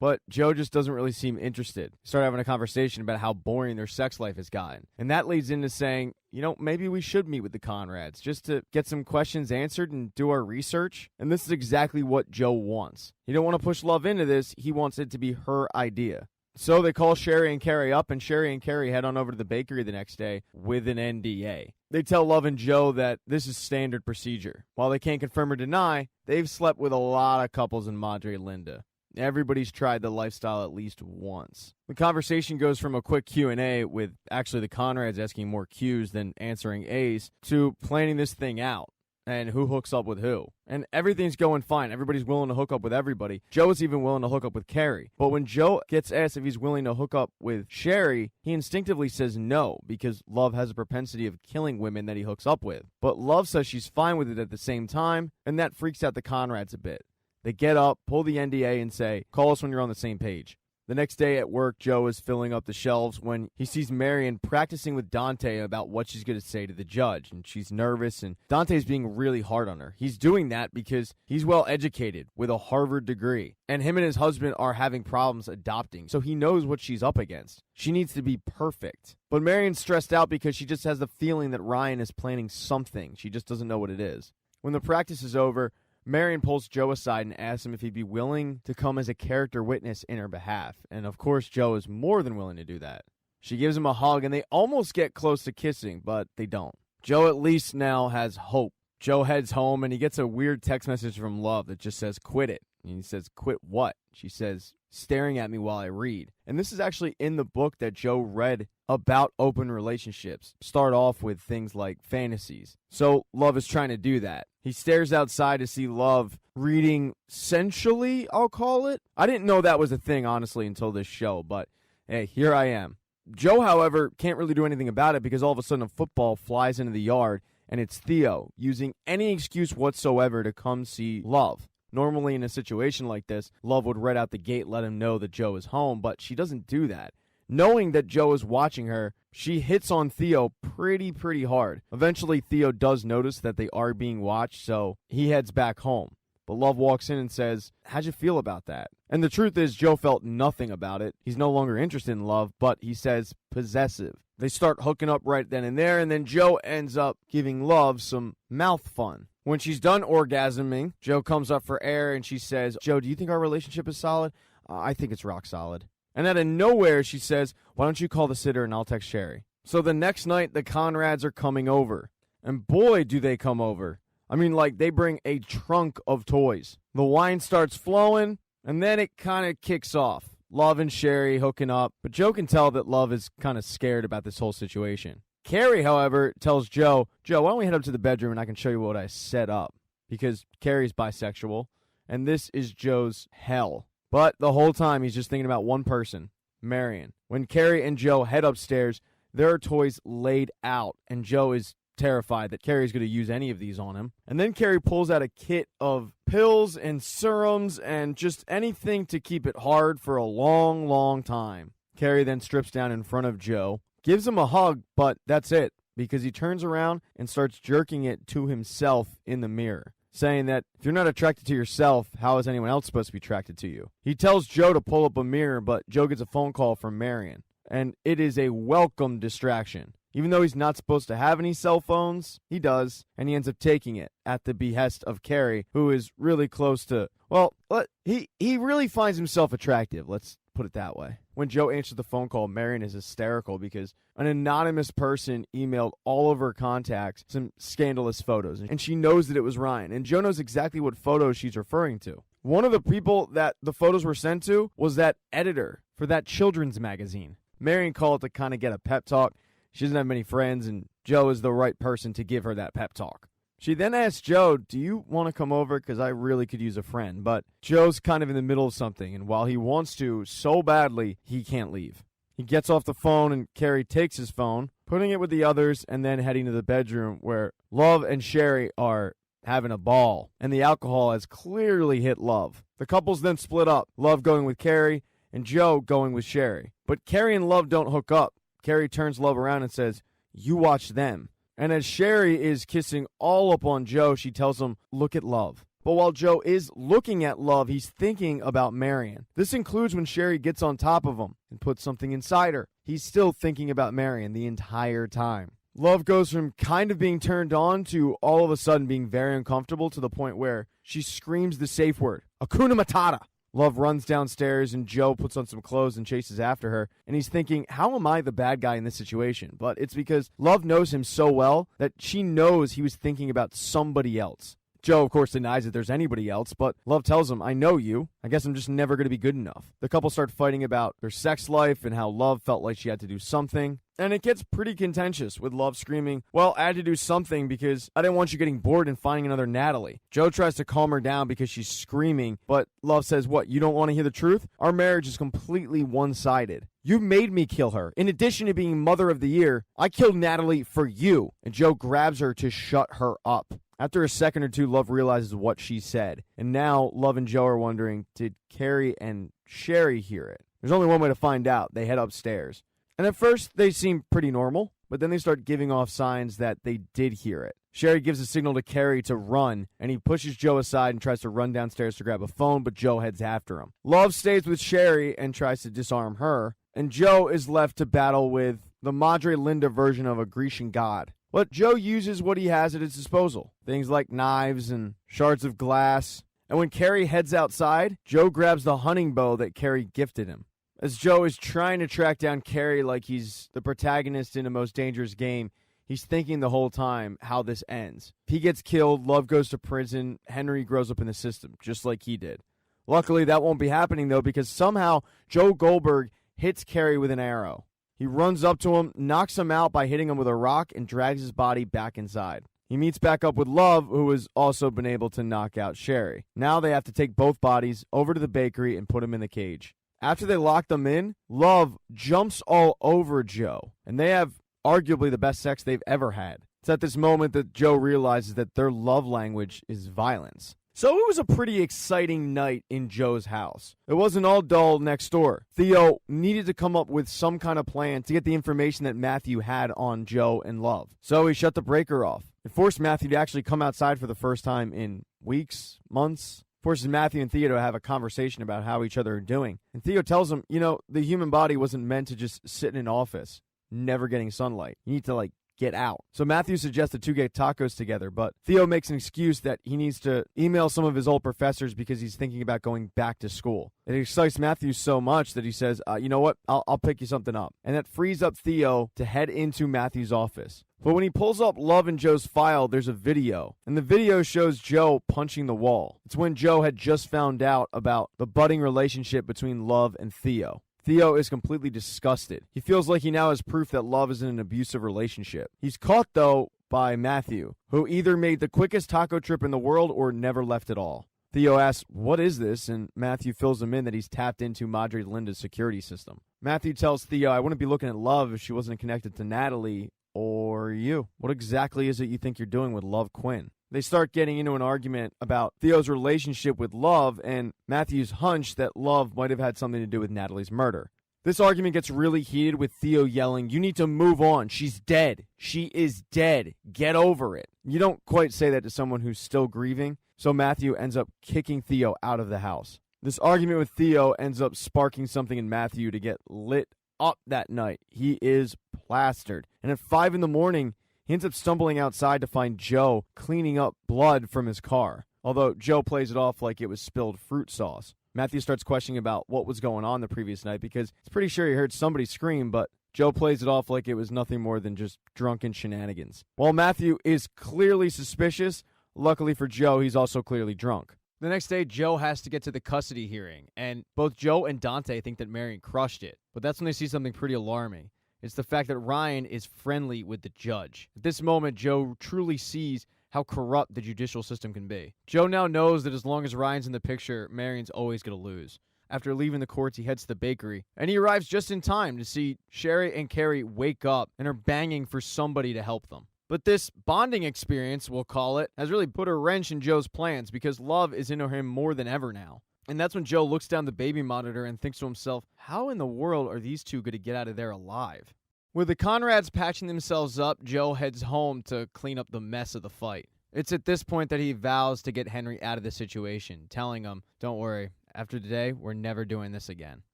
but Joe just doesn't really seem interested. They start having a conversation about how boring their sex life has gotten. And that leads into saying, maybe we should meet with the Conrads just to get some questions answered and do our research. And this is exactly what Joe wants. He don't want to push Love into this. He wants it to be her idea. So they call Sherry and Carrie up, and Sherry and Carrie head on over to the bakery the next day with an NDA. They tell Love and Joe that this is standard procedure. While they can't confirm or deny, they've slept with a lot of couples in Madre Linda. Everybody's tried the lifestyle at least once. The conversation goes from a quick Q&A with actually the Conrads asking more Q's than answering A's to planning this thing out and who hooks up with who. And everything's going fine. Everybody's willing to hook up with everybody. Joe is even willing to hook up with Carrie. But when Joe gets asked if he's willing to hook up with Sherry, he instinctively says no because Love has a propensity of killing women that he hooks up with. But Love says she's fine with it at the same time, and that freaks out the Conrads a bit. They get up, pull the NDA, and say, call us when you're on the same page. The next day at work, Joe is filling up the shelves when he sees Marion practicing with Dante about what she's going to say to the judge. And she's nervous, and Dante's being really hard on her. He's doing that because he's well-educated with a Harvard degree. And him and his husband are having problems adopting, so he knows what she's up against. She needs to be perfect. But Marion's stressed out because she just has the feeling that Ryan is planning something. She just doesn't know what it is. When the practice is over, Marion pulls Joe aside and asks him if he'd be willing to come as a character witness in her behalf. And of course, Joe is more than willing to do that. She gives him a hug and they almost get close to kissing, but they don't. Joe at least now has hope. Joe heads home and he gets a weird text message from Love that just says, quit it. And he says, quit what? She says, staring at me while I read. And this is actually in the book that Joe read about open relationships. Start off with things like fantasies. So Love is trying to do that. He stares outside to see Love reading sensually, I'll call it. I didn't know that was a thing, honestly, until this show, but hey, here I am. Joe, however, can't really do anything about it because all of a sudden a football flies into the yard and it's Theo using any excuse whatsoever to come see Love. Normally in a situation like this, Love would right out the gate let him know that Joe is home, but she doesn't do that. Knowing that Joe is watching her, she hits on Theo pretty hard. Eventually, Theo does notice that they are being watched, so he heads back home. But Love walks in and says, how'd you feel about that? And the truth is, Joe felt nothing about it. He's no longer interested in Love, but he says possessive. They start hooking up right then and there, and then Joe ends up giving Love some mouth fun. When she's done orgasming, Joe comes up for air and she says, Joe, do you think our relationship is solid? I think it's rock solid. And out of nowhere, she says, why don't you call the sitter and I'll text Sherry? So the next night, the Conrads are coming over. And boy, do they come over. I mean, like, they bring a trunk of toys. The wine starts flowing, and then it kind of kicks off. Love and Sherry hooking up, but Joe can tell that Love is kind of scared about this whole situation. Carrie, however, tells Joe, why don't we head up to the bedroom and I can show you what I set up? Because Carrie's bisexual, and this is Joe's hell. But the whole time, he's just thinking about one person, Marion. When Carrie and Joe head upstairs, there are toys laid out, and Joe is terrified that Carrie's going to use any of these on him. And then Carrie pulls out a kit of pills and serums and just anything to keep it hard for a long time. Carrie then strips down in front of Joe, gives him a hug, but that's it, because he turns around and starts jerking it to himself in the mirror, saying that if you're not attracted to yourself, how is anyone else supposed to be attracted to you? He tells Joe to pull up a mirror, but Joe gets a phone call from Marion, and it is a welcome distraction. Even though he's not supposed to have any cell phones, he does, and he ends up taking it at the behest of Carrie, who is really close to, well, he really finds himself attractive. Let's put it that way. When Joe answers the phone call, Marion is hysterical because an anonymous person emailed all of her contacts some scandalous photos, and she knows that it was Ryan, and Joe knows exactly what photos she's referring to. One of the people that the photos were sent to was that editor for that children's magazine. Marion called to kind of get a pep talk. She doesn't have many friends, and Joe is the right person to give her that pep talk. She then asks Joe, do you want to come over? Because I really could use a friend. But Joe's kind of in the middle of something, and while he wants to so badly, he can't leave. He gets off the phone, and Carrie takes his phone, putting it with the others, and then heading to the bedroom where Love and Sherry are having a ball, and the alcohol has clearly hit Love. The couples then split up, Love going with Carrie, and Joe going with Sherry. But Carrie and Love don't hook up. Carrie turns Love around and says, you watch them. And as Sherry is kissing all up on Joe, she tells him, look at Love. But while Joe is looking at Love, he's thinking about Marion. This includes when Sherry gets on top of him and puts something inside her. He's still thinking about Marion the entire time. Love goes from kind of being turned on to all of a sudden being very uncomfortable to the point where she screams the safe word, Hakuna Matata. Love runs downstairs and Joe puts on some clothes and chases after her. And he's thinking, how am I the bad guy in this situation? But it's because Love knows him so well that she knows he was thinking about somebody else. Joe, of course, denies that there's anybody else, but Love tells him, I know you. I guess I'm just never going to be good enough. The couple start fighting about their sex life and how Love felt like she had to do something. And it gets pretty contentious with Love screaming, well, I had to do something because I didn't want you getting bored and finding another Natalie. Joe tries to calm her down because she's screaming, but Love says, what, you don't want to hear the truth? Our marriage is completely one-sided. You made me kill her. In addition to being Mother of the Year, I killed Natalie for you. And Joe grabs her to shut her up. After a second or two, Love realizes what she said. And now Love and Joe are wondering, did Carrie and Sherry hear it? There's only one way to find out. They head upstairs. And at first, they seem pretty normal, but then they start giving off signs that they did hear it. Sherry gives a signal to Carrie to run, and he pushes Joe aside and tries to run downstairs to grab a phone, but Joe heads after him. Love stays with Sherry and tries to disarm her, and Joe is left to battle with the Madre Linda version of a Grecian god. But Joe uses what he has at his disposal, things like knives and shards of glass. And when Carrie heads outside, Joe grabs the hunting bow that Carrie gifted him. As Joe is trying to track down Carrie like he's the protagonist in a most dangerous game, he's thinking the whole time how this ends. If he gets killed, Love goes to prison, Henry grows up in the system, just like he did. Luckily, that won't be happening, though, because somehow Joe Goldberg hits Carrie with an arrow. He runs up to him, knocks him out by hitting him with a rock, and drags his body back inside. He meets back up with Love, who has also been able to knock out Sherry. Now they have to take both bodies over to the bakery and put them in the cage. After they lock them in, Love jumps all over Joe, and they have arguably the best sex they've ever had. It's at this moment that Joe realizes that their love language is violence. So it was a pretty exciting night in Joe's house. It wasn't all dull next door. Theo needed to come up with some kind of plan to get the information that Matthew had on Joe and Love. So he shut the breaker off. It forced Matthew to actually come outside for the first time in weeks, months. Forces Matthew and Theo to have a conversation about how each other are doing. And Theo tells him, the human body wasn't meant to just sit in an office, never getting sunlight. You need to, get out. So Matthew suggests the two get tacos together, but Theo makes an excuse that he needs to email some of his old professors because he's thinking about going back to school. It excites Matthew so much that he says, you know what, I'll pick you something up. And that frees up Theo to head into Matthew's office. But when he pulls up Love and Joe's file, there's a video. And the video shows Joe punching the wall. It's when Joe had just found out about the budding relationship between Love and Theo. Theo is completely disgusted. He feels like he now has proof that Love is in an abusive relationship. He's caught, though, by Matthew, who either made the quickest taco trip in the world or never left at all. Theo asks, what is this? And Matthew fills him in that he's tapped into Madre Linda's security system. Matthew tells Theo, I wouldn't be looking at Love if she wasn't connected to Natalie or you. What exactly is it you think you're doing with Love Quinn? They start getting into an argument about Theo's relationship with Love and Matthew's hunch that Love might have had something to do with Natalie's murder. This argument gets really heated with Theo yelling, you need to move on. She's dead. She is dead. Get over it. You don't quite say that to someone who's still grieving, so Matthew ends up kicking Theo out of the house. This argument with Theo ends up sparking something in Matthew to get lit up that night. He is plastered. And at 5 a.m, he ends up stumbling outside to find Joe cleaning up blood from his car, although Joe plays it off like it was spilled fruit sauce. Matthew starts questioning about what was going on the previous night because he's pretty sure he heard somebody scream, but Joe plays it off like it was nothing more than just drunken shenanigans. While Matthew is clearly suspicious, luckily for Joe, he's also clearly drunk. The next day, Joe has to get to the custody hearing, and both Joe and Dante think that Marion crushed it. But that's when they see something pretty alarming. It's the fact that Ryan is friendly with the judge. At this moment, Joe truly sees how corrupt the judicial system can be. Joe now knows that as long as Ryan's in the picture, Marion's always going to lose. After leaving the courts, he heads to the bakery, and he arrives just in time to see Sherry and Carrie wake up and are banging for somebody to help them. But this bonding experience, we'll call it, has really put a wrench in Joe's plans because love is into him more than ever now. And that's when Joe looks down the baby monitor and thinks to himself, how in the world are these two going to get out of there alive? With the Conrads patching themselves up, Joe heads home to clean up the mess of the fight. It's at this point that he vows to get Henry out of the situation, telling him, don't worry, after today, we're never doing this again.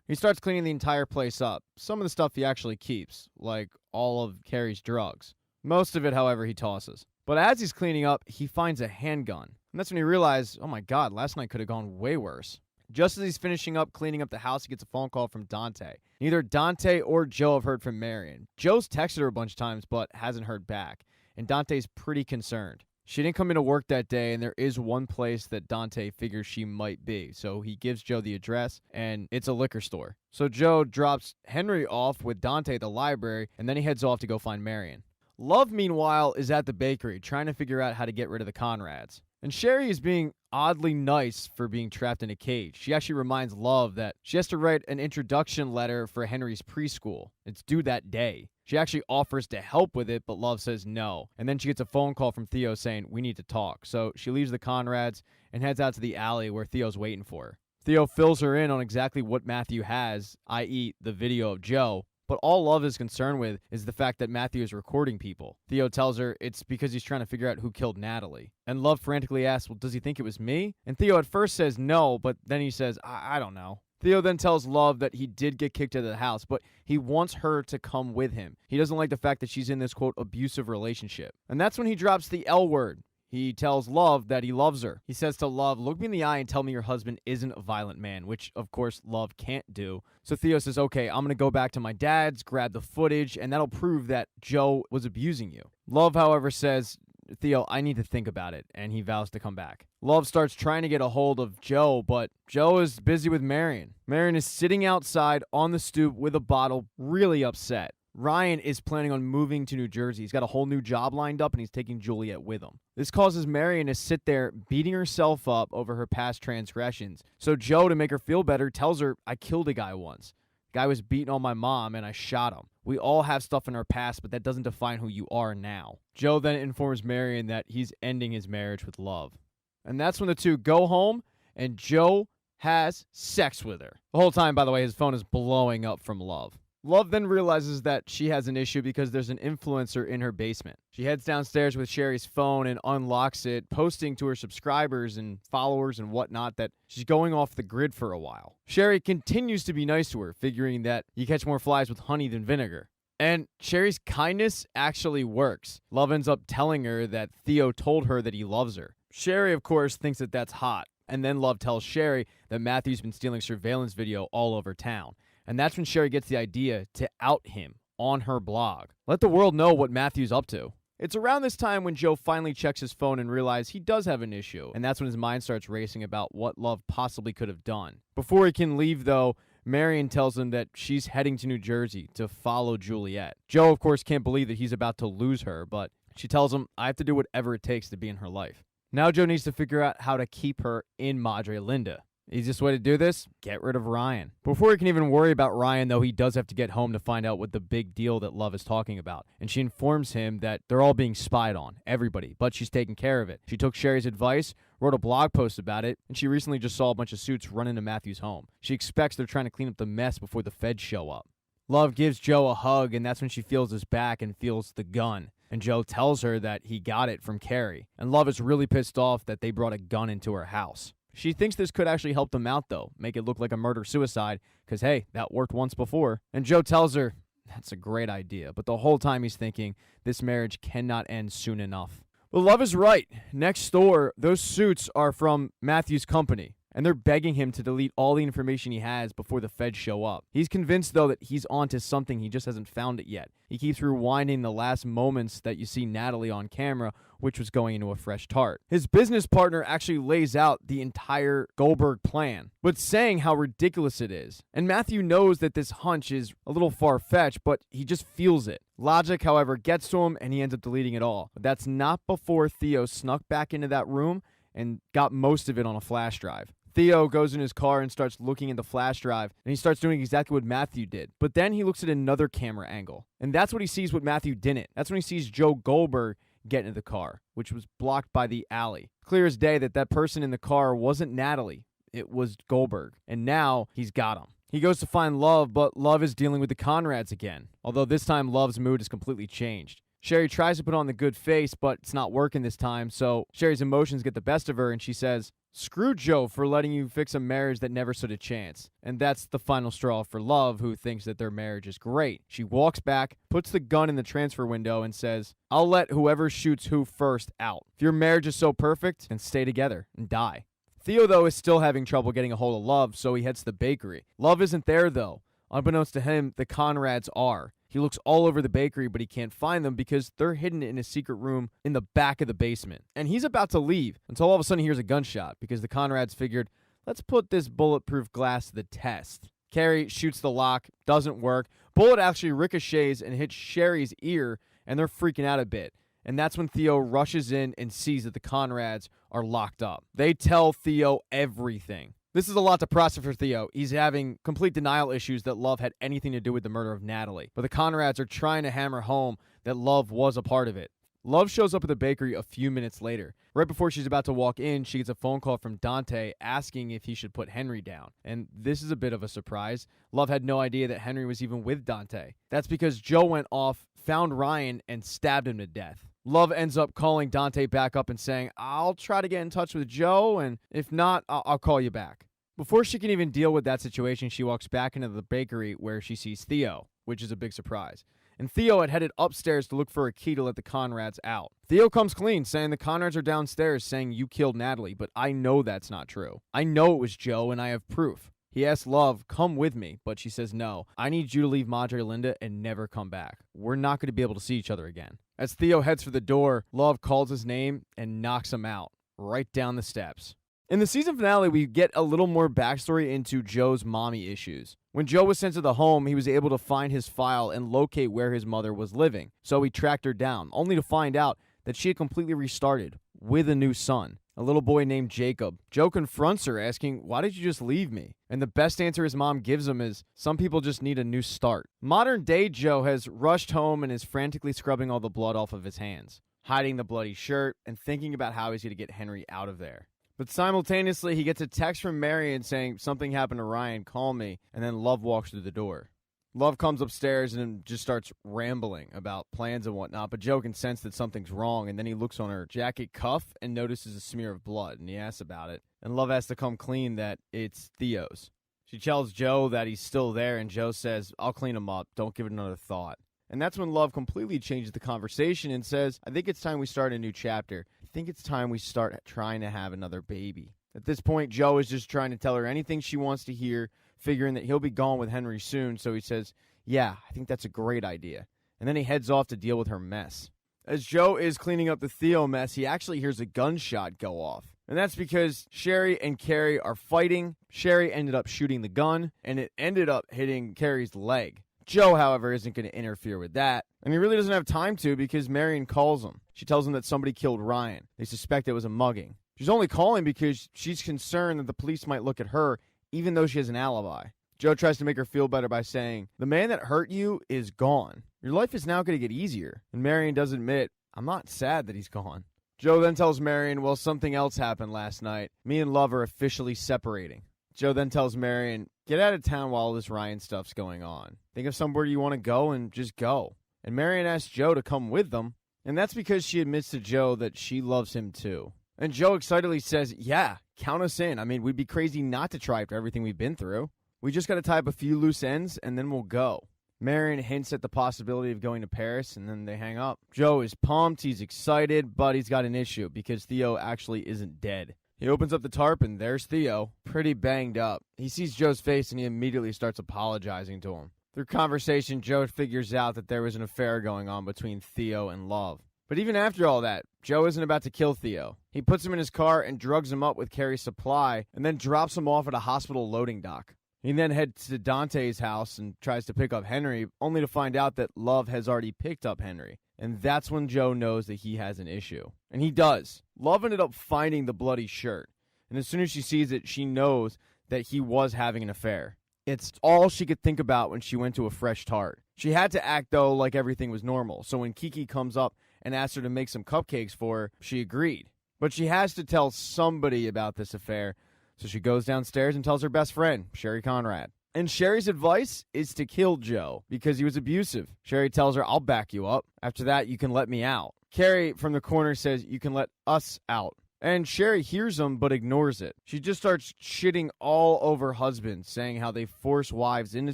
He starts cleaning the entire place up. Some of the stuff he actually keeps, like all of Carrie's drugs. Most of it, however, he tosses. But as he's cleaning up, he finds a handgun. And that's when he realized, oh my god, last night could have gone way worse. Just as he's finishing up cleaning up the house, he gets a phone call from Dante. Neither Dante or Joe have heard from Marion. Joe's texted her a bunch of times, but hasn't heard back. And Dante's pretty concerned. She didn't come into work that day, and there is one place that Dante figures she might be. So he gives Joe the address, and it's a liquor store. So Joe drops Henry off with Dante at the library, and then he heads off to go find Marion. Love, meanwhile, is at the bakery, trying to figure out how to get rid of the Conrads. And Sherry is being oddly nice for being trapped in a cage. She actually reminds Love that she has to write an introduction letter for Henry's preschool. It's due that day. She actually offers to help with it, but Love says no. And then she gets a phone call from Theo saying, we need to talk. So she leaves the Conrads and heads out to the alley where Theo's waiting for her. Theo fills her in on exactly what Matthew has, i.e. the video of Joe. But all Love is concerned with is the fact that Matthew is recording people. Theo tells her it's because he's trying to figure out who killed Natalie. And Love frantically asks, well, does he think it was me? And Theo at first says no, but then he says, I don't know. Theo then tells Love that he did get kicked out of the house, but he wants her to come with him. He doesn't like the fact that she's in this, quote, abusive relationship. And that's when he drops the L word. He tells Love that he loves her. He says to Love, look me in the eye and tell me your husband isn't a violent man, which, of course, Love can't do. So Theo says, okay, I'm going to go back to my dad's, grab the footage, and that'll prove that Joe was abusing you. Love, however, says, Theo, I need to think about it, and he vows to come back. Love starts trying to get a hold of Joe, but Joe is busy with Marion. Marion is sitting outside on the stoop with a bottle, really upset. Ryan is planning on moving to New Jersey. He's got a whole new job lined up, and he's taking Juliet with him. This causes Marion to sit there beating herself up over her past transgressions. So Joe, to make her feel better, tells her, I killed a guy once. The guy was beating on my mom, and I shot him. We all have stuff in our past, but that doesn't define who you are now. Joe then informs Marion that he's ending his marriage with Love. And that's when the two go home, and Joe has sex with her. The whole time, by the way, his phone is blowing up from Love. Love then realizes that she has an issue because there's an influencer in her basement. She heads downstairs with Sherry's phone and unlocks it, posting to her subscribers and followers and whatnot that she's going off the grid for a while. Sherry continues to be nice to her, figuring that you catch more flies with honey than vinegar. And Sherry's kindness actually works. Love ends up telling her that Theo told her that he loves her. Sherry, of course, thinks that that's hot. And then Love tells Sherry that Matthew's been stealing surveillance video all over town. And that's when Sherry gets the idea to out him on her blog. Let the world know what Matthew's up to. It's around this time when Joe finally checks his phone and realizes he does have an issue. And that's when his mind starts racing about what Love possibly could have done. Before he can leave, though, Marion tells him that she's heading to New Jersey to follow Juliet. Joe, of course, can't believe that he's about to lose her, but she tells him, I have to do whatever it takes to be in her life. Now Joe needs to figure out how to keep her in Madre Linda. Easiest way to do this? Get rid of Ryan. Before he can even worry about Ryan, though, he does have to get home to find out what the big deal that Love is talking about. And she informs him that they're all being spied on, everybody, but she's taking care of it. She took Sherry's advice, wrote a blog post about it, and she recently just saw a bunch of suits run into Matthew's home. She expects they're trying to clean up the mess before the feds show up. Love gives Joe a hug, and that's when she feels his back and feels the gun. And Joe tells her that he got it from Carrie. And Love is really pissed off that they brought a gun into her house. She thinks this could actually help them out, though, make it look like a murder-suicide, because, hey, that worked once before. And Joe tells her, that's a great idea, but the whole time he's thinking, this marriage cannot end soon enough. Well, Love is right. Next door, those suits are from Matthew's company. and they're begging him to delete all the information he has before the feds show up. He's convinced, though, that he's onto something, he just hasn't found it yet. He keeps rewinding the last moments that you see Natalie on camera, which was going into a fresh tart. His business partner actually lays out the entire Goldberg plan, but saying how ridiculous it is. And Matthew knows that this hunch is a little far-fetched, but he just feels it. Logic, however, gets to him, and he ends up deleting it all. But that's not before Theo snuck back into that room and got most of it on a flash drive. Theo goes in his car and starts looking at the flash drive, and he starts doing exactly what Matthew did. But then he looks at another camera angle, and that's what he sees what Matthew didn't. That's when he sees Joe Goldberg get into the car, which was blocked by the alley. Clear as day that person in the car wasn't Natalie. It was Goldberg, and now he's got him. He goes to find Love, but Love is dealing with the Conrads again, although this time Love's mood is completely changed. Sherry tries to put on the good face, but it's not working this time, so Sherry's emotions get the best of her, and she says, "Screw Joe for letting you fix a marriage that never stood a chance." And that's the final straw for Love, who thinks that their marriage is great. She walks back, puts the gun in the transfer window, and says, "I'll let whoever shoots who first out. If your marriage is so perfect, then stay together and die." Theo, though, is still having trouble getting a hold of Love, so he heads to the bakery. Love isn't there, though. Unbeknownst to him, the Conrads are. He looks all over the bakery, but he can't find them because they're hidden in a secret room in the back of the basement. And he's about to leave until all of a sudden he hears a gunshot because the Conrads figured, let's put this bulletproof glass to the test. Carrie shoots the lock, doesn't work. Bullet actually ricochets and hits Sherry's ear, and they're freaking out a bit. And that's when Theo rushes in and sees that the Conrads are locked up. They tell Theo everything. This is a lot to process for Theo. He's having complete denial issues that Love had anything to do with the murder of Natalie. But the Conrads are trying to hammer home that Love was a part of it. Love shows up at the bakery a few minutes later. Right before she's about to walk in, she gets a phone call from Dante asking if he should put Henry down. And this is a bit of a surprise. Love had no idea that Henry was even with Dante. That's because Joe went off, found Ryan, and stabbed him to death. Love ends up calling Dante back up and saying, "I'll try to get in touch with Joe, and if not, I'll call you back." Before she can even deal with that situation, she walks back into the bakery where she sees Theo, which is a big surprise. And Theo had headed upstairs to look for a key to let the Conrads out. Theo comes clean, saying the Conrads are downstairs saying you killed Natalie, but I know that's not true. I know it was Joe, and I have proof. He asks Love, "Come with me," but she says no. "I need you to leave Madre Linda and never come back. We're not going to be able to see each other again." As Theo heads for the door, Love calls his name and knocks him out, right down the steps. In the season finale, we get a little more backstory into Joe's mommy issues. When Joe was sent to the home, he was able to find his file and locate where his mother was living. So he tracked her down, only to find out that she had completely restarted with a new son, a little boy named Jacob. Joe confronts her, asking, "Why did you just leave me?" And the best answer his mom gives him is, "Some people just need a new start." Modern day Joe has rushed home and is frantically scrubbing all the blood off of his hands, hiding the bloody shirt, and thinking about how he's going to get Henry out of there. But simultaneously, he gets a text from Marion saying, "Something happened to Ryan, call me," and then Love walks through the door. Love comes upstairs and just starts rambling about plans and whatnot, but Joe can sense that something's wrong, and then he looks on her jacket cuff and notices a smear of blood, and he asks about it. And Love has to come clean that it's Theo's. She tells Joe that he's still there, and Joe says, "I'll clean him up, don't give it another thought." And that's when Love completely changes the conversation and says, "I think it's time we start a new chapter. I think it's time we start trying to have another baby." At this point, Joe is just trying to tell her anything she wants to hear, figuring that he'll be gone with Henry soon, so he says, "Yeah, I think that's a great idea." And then he heads off to deal with her mess. As Joe is cleaning up the Theo mess, he actually hears a gunshot go off. And that's because Sherry and Carrie are fighting. Sherry ended up shooting the gun, and it ended up hitting Carrie's leg. Joe, however, isn't going to interfere with that, and he really doesn't have time to because Marion calls him. She tells him that somebody killed Ryan. They suspect it was a mugging. She's only calling because she's concerned that the police might look at her, even though she has an alibi. Joe tries to make her feel better by saying, "The man that hurt you is gone. Your life is now going to get easier." And Marion does admit, "I'm not sad that he's gone." Joe then tells Marion, "Well, something else happened last night. Me and Love are officially separating." Joe then tells Marion, "Get out of town while all this Ryan stuff's going on. Think of somewhere you want to go and just go." And Marion asks Joe to come with them, and that's because she admits to Joe that she loves him too. And Joe excitedly says, "Yeah, count us in. I mean, we'd be crazy not to try after everything we've been through. We just got to tie up a few loose ends, and then we'll go." Marion hints at the possibility of going to Paris, and then they hang up. Joe is pumped, he's excited, but he's got an issue because Theo actually isn't dead. He opens up the tarp and there's Theo, pretty banged up. He sees Joe's face and he immediately starts apologizing to him. Through conversation, Joe figures out that there was an affair going on between Theo and Love. But even after all that, Joe isn't about to kill Theo. He puts him in his car and drugs him up with Carrie's supply and then drops him off at a hospital loading dock. He then heads to Dante's house and tries to pick up Henry, only to find out that Love has already picked up Henry. And that's when Joe knows that he has an issue. And he does. Love ended up finding the bloody shirt. And as soon as she sees it, she knows that he was having an affair. It's all she could think about when she went to a fresh tart. She had to act, though, like everything was normal. So when Kiki comes up and asks her to make some cupcakes for her, she agreed. But she has to tell somebody about this affair. So she goes downstairs and tells her best friend, Sherry Conrad. And Sherry's advice is to kill Joe because he was abusive. Sherry tells her, I'll back you up. After that, you can let me out. Carrie from the corner says, you can let us out. And Sherry hears him but ignores it. She just starts shitting all over husbands, saying how they force wives into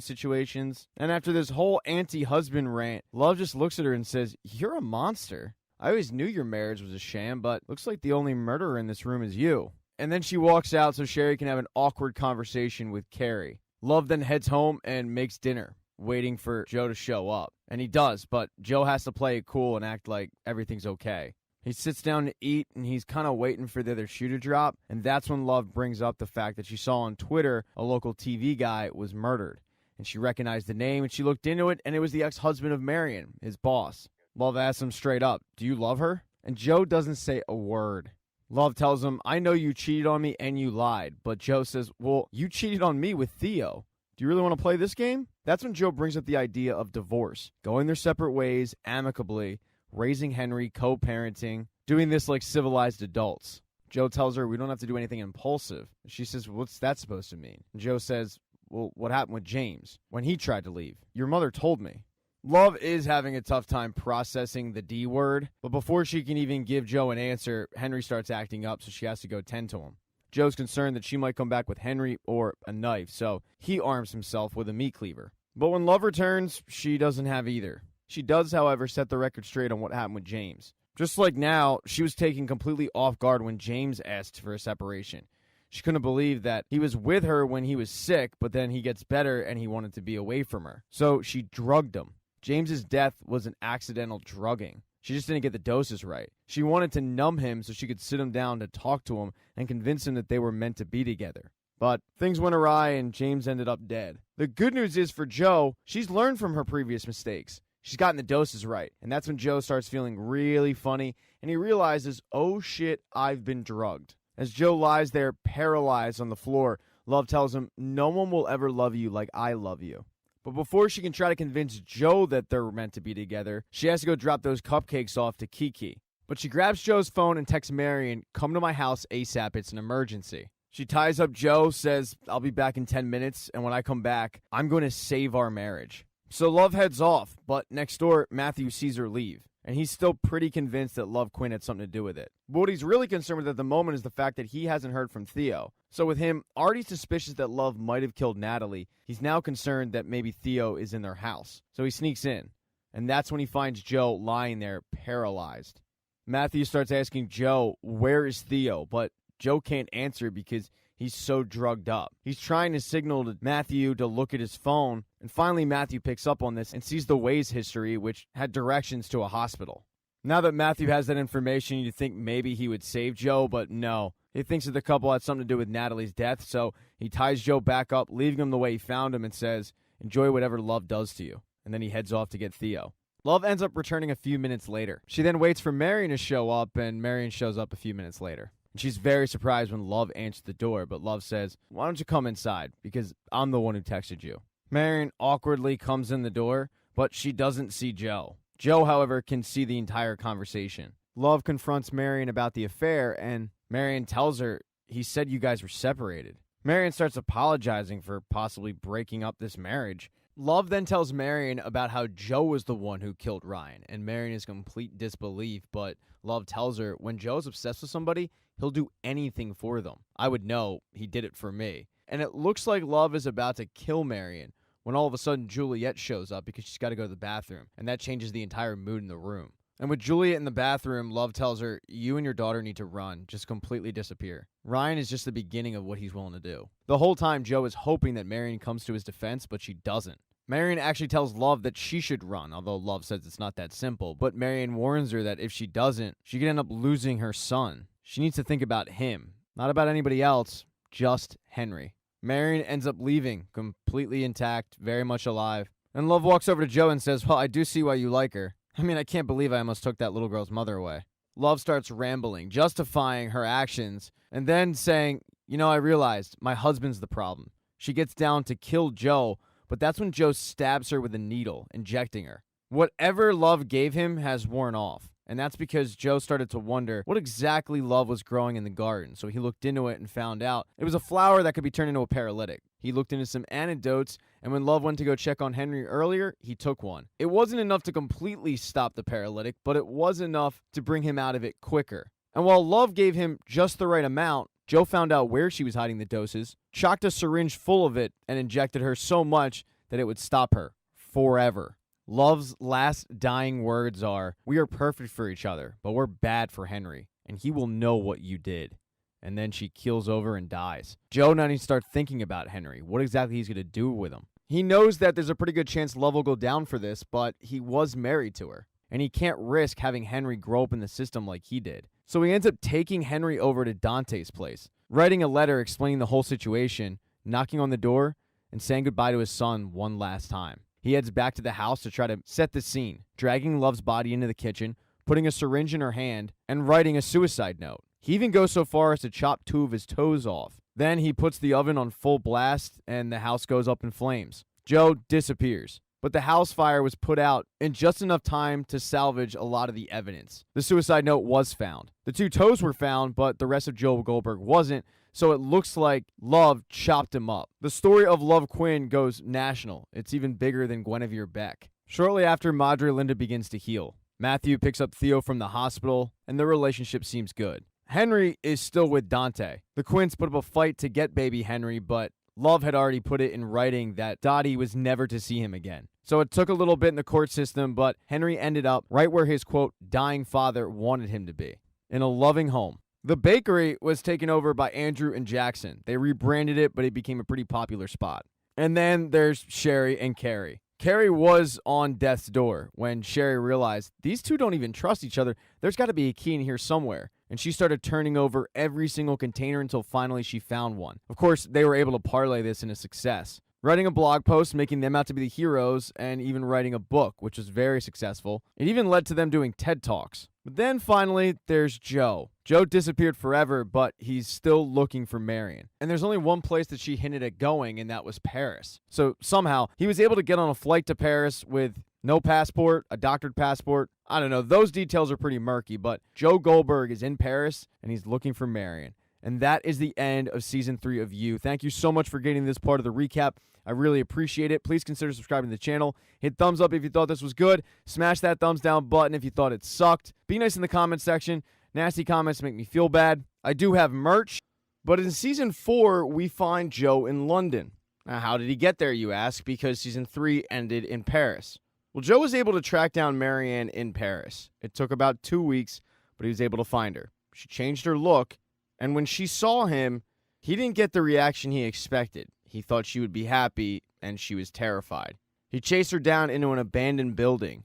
situations. And after this whole anti-husband rant, Love just looks at her and says, you're a monster. I always knew your marriage was a sham, but looks like the only murderer in this room is you. And then she walks out so Sherry can have an awkward conversation with Carrie. Love then heads home and makes dinner, waiting for Joe to show up. And he does, but Joe has to play it cool and act like everything's okay. He sits down to eat, and he's kind of waiting for the other shoe to drop, and that's when Love brings up the fact that she saw on Twitter a local TV guy was murdered. And she recognized the name, and she looked into it, and it was the ex-husband of Marion, his boss. Love asks him straight up, do you love her? And Joe doesn't say a word. Love tells him, I know you cheated on me and you lied. But Joe says, well, you cheated on me with Theo. Do you really want to play this game? That's when Joe brings up the idea of divorce, going their separate ways, amicably, raising Henry, co-parenting, doing this like civilized adults. Joe tells her, we don't have to do anything impulsive. She says, what's that supposed to mean? And Joe says, well, what happened with James when he tried to leave? Your mother told me. Love is having a tough time processing the D word, but before she can even give Joe an answer, Henry starts acting up, so she has to go tend to him. Joe's concerned that she might come back with Henry or a knife, so he arms himself with a meat cleaver. But when Love returns, she doesn't have either. She does, however, set the record straight on what happened with James. Just like now, she was taken completely off guard when James asked for a separation. She couldn't believe that he was with her when he was sick, but then he gets better and he wanted to be away from her. So she drugged him. James's death was an accidental drugging. She just didn't get the doses right. She wanted to numb him so she could sit him down to talk to him and convince him that they were meant to be together. But things went awry and James ended up dead. The good news is for Joe, she's learned from her previous mistakes. She's gotten the doses right. And that's when Joe starts feeling really funny and he realizes, oh shit, I've been drugged. As Joe lies there paralyzed on the floor, Love tells him, no one will ever love you like I love you. But before she can try to convince Joe that they're meant to be together, she has to go drop those cupcakes off to Kiki. But she grabs Joe's phone and texts Marion, come to my house ASAP, it's an emergency. She ties up Joe, says, I'll be back in 10 minutes, and when I come back, I'm going to save our marriage. So Love heads off, but next door, Matthew sees her leave. And he's still pretty convinced that Love Quinn had something to do with it. But what he's really concerned with at the moment is the fact that he hasn't heard from Theo. So with him already suspicious that Love might have killed Natalie, he's now concerned that maybe Theo is in their house. So he sneaks in. And that's when he finds Joe lying there, paralyzed. Matthew starts asking Joe, where is Theo? But Joe can't answer because he's so drugged up. He's trying to signal to Matthew to look at his phone, and finally Matthew picks up on this and sees the Waze history, which had directions to a hospital. Now that Matthew has that information, you'd think maybe he would save Joe, but no. He thinks that the couple had something to do with Natalie's death, so he ties Joe back up, leaving him the way he found him, and says, enjoy whatever Love does to you. And then he heads off to get Theo. Love ends up returning a few minutes later. She then waits for Marion to show up, and Marion shows up a few minutes later. She's very surprised when Love answers the door, but Love says, why don't you come inside, because I'm the one who texted you. Marion awkwardly comes in the door, but she doesn't see Joe. Joe, however, can see the entire conversation. Love confronts Marion about the affair, and Marion tells her, he said you guys were separated. Marion starts apologizing for possibly breaking up this marriage. Love then tells Marion about how Joe was the one who killed Ryan, and Marion is complete disbelief, but Love tells her when Joe's obsessed with somebody, he'll do anything for them. I would know he did it for me. And it looks like Love is about to kill Marion when all of a sudden Juliet shows up because she's got to go to the bathroom, and that changes the entire mood in the room. And with Juliet in the bathroom, Love tells her, "You and your daughter need to run, just completely disappear." Ryan is just the beginning of what he's willing to do. The whole time, Joe is hoping that Marion comes to his defense, but she doesn't. Marion actually tells Love that she should run, although Love says it's not that simple. But Marion warns her that if she doesn't, she could end up losing her son. She needs to think about him, not about anybody else, just Henry. Marion ends up leaving, completely intact, very much alive. And Love walks over to Joe and says, "Well, I do see why you like her. I mean, I can't believe I almost took that little girl's mother away." Love starts rambling, justifying her actions, and then saying, I realized my husband's the problem. She gets down to kill Joe, but that's when Joe stabs her with a needle, injecting her. Whatever Love gave him has worn off, and that's because Joe started to wonder what exactly Love was growing in the garden, so he looked into it and found out it was a flower that could be turned into a paralytic. He looked into some antidotes, and when Love went to go check on Henry earlier, he took one. It wasn't enough to completely stop the paralytic, but it was enough to bring him out of it quicker. And while Love gave him just the right amount, Joe found out where she was hiding the doses, chocked a syringe full of it, and injected her so much that it would stop her forever. Love's last dying words are, "We are perfect for each other, but we're bad for Henry, and he will know what you did." And then she keels over and dies. Joe now needs to start thinking about Henry, what exactly he's going to do with him. He knows that there's a pretty good chance Love will go down for this, but he was married to her, and he can't risk having Henry grow up in the system like he did. So he ends up taking Henry over to Dante's place, writing a letter explaining the whole situation, knocking on the door, and saying goodbye to his son one last time. He heads back to the house to try to set the scene, dragging Love's body into the kitchen, putting a syringe in her hand, and writing a suicide note. He even goes so far as to chop 2 of his toes off. Then he puts the oven on full blast, and the house goes up in flames. Joe disappears, but the house fire was put out in just enough time to salvage a lot of the evidence. The suicide note was found. The 2 toes were found, but the rest of Joe Goldberg wasn't, so it looks like Love chopped him up. The story of Love Quinn goes national. It's even bigger than Guinevere Beck. Shortly after, Madre Linda begins to heal. Matthew picks up Theo from the hospital, and their relationship seems good. Henry is still with Dante. The Quinns put up a fight to get baby Henry, but Love had already put it in writing that Dottie was never to see him again. So it took a little bit in the court system, but Henry ended up right where his, quote, dying father wanted him to be, in a loving home. The bakery was taken over by Andrew and Jackson. They rebranded it, but it became a pretty popular spot. And then there's Sherry and Carrie. Carrie was on death's door when Sherry realized these two don't even trust each other. There's got to be a key in here somewhere. And she started turning over every single container until finally she found one. Of course, they were able to parlay this into success, writing a blog post, making them out to be the heroes, and even writing a book, which was very successful. It even led to them doing TED Talks. But then finally, there's Joe. Joe disappeared forever, but he's still looking for Marion. And there's only one place that she hinted at going, and that was Paris. So somehow, he was able to get on a flight to Paris with no passport, a doctored passport. I don't know. Those details are pretty murky, but Joe Goldberg is in Paris, and he's looking for Marion. And that is the end of Season 3 of You. Thank you so much for getting this part of the recap. I really appreciate it. Please consider subscribing to the channel. Hit thumbs up if you thought this was good. Smash that thumbs down button if you thought it sucked. Be nice in the comment section. Nasty comments make me feel bad. I do have merch. But in Season 4, we find Joe in London. Now, how did he get there, you ask? Because Season 3 ended in Paris. Well, Joe was able to track down Marianne in Paris. It took about 2 weeks, but he was able to find her. She changed her look, and when she saw him, he didn't get the reaction he expected. He thought she would be happy, and she was terrified. He chased her down into an abandoned building,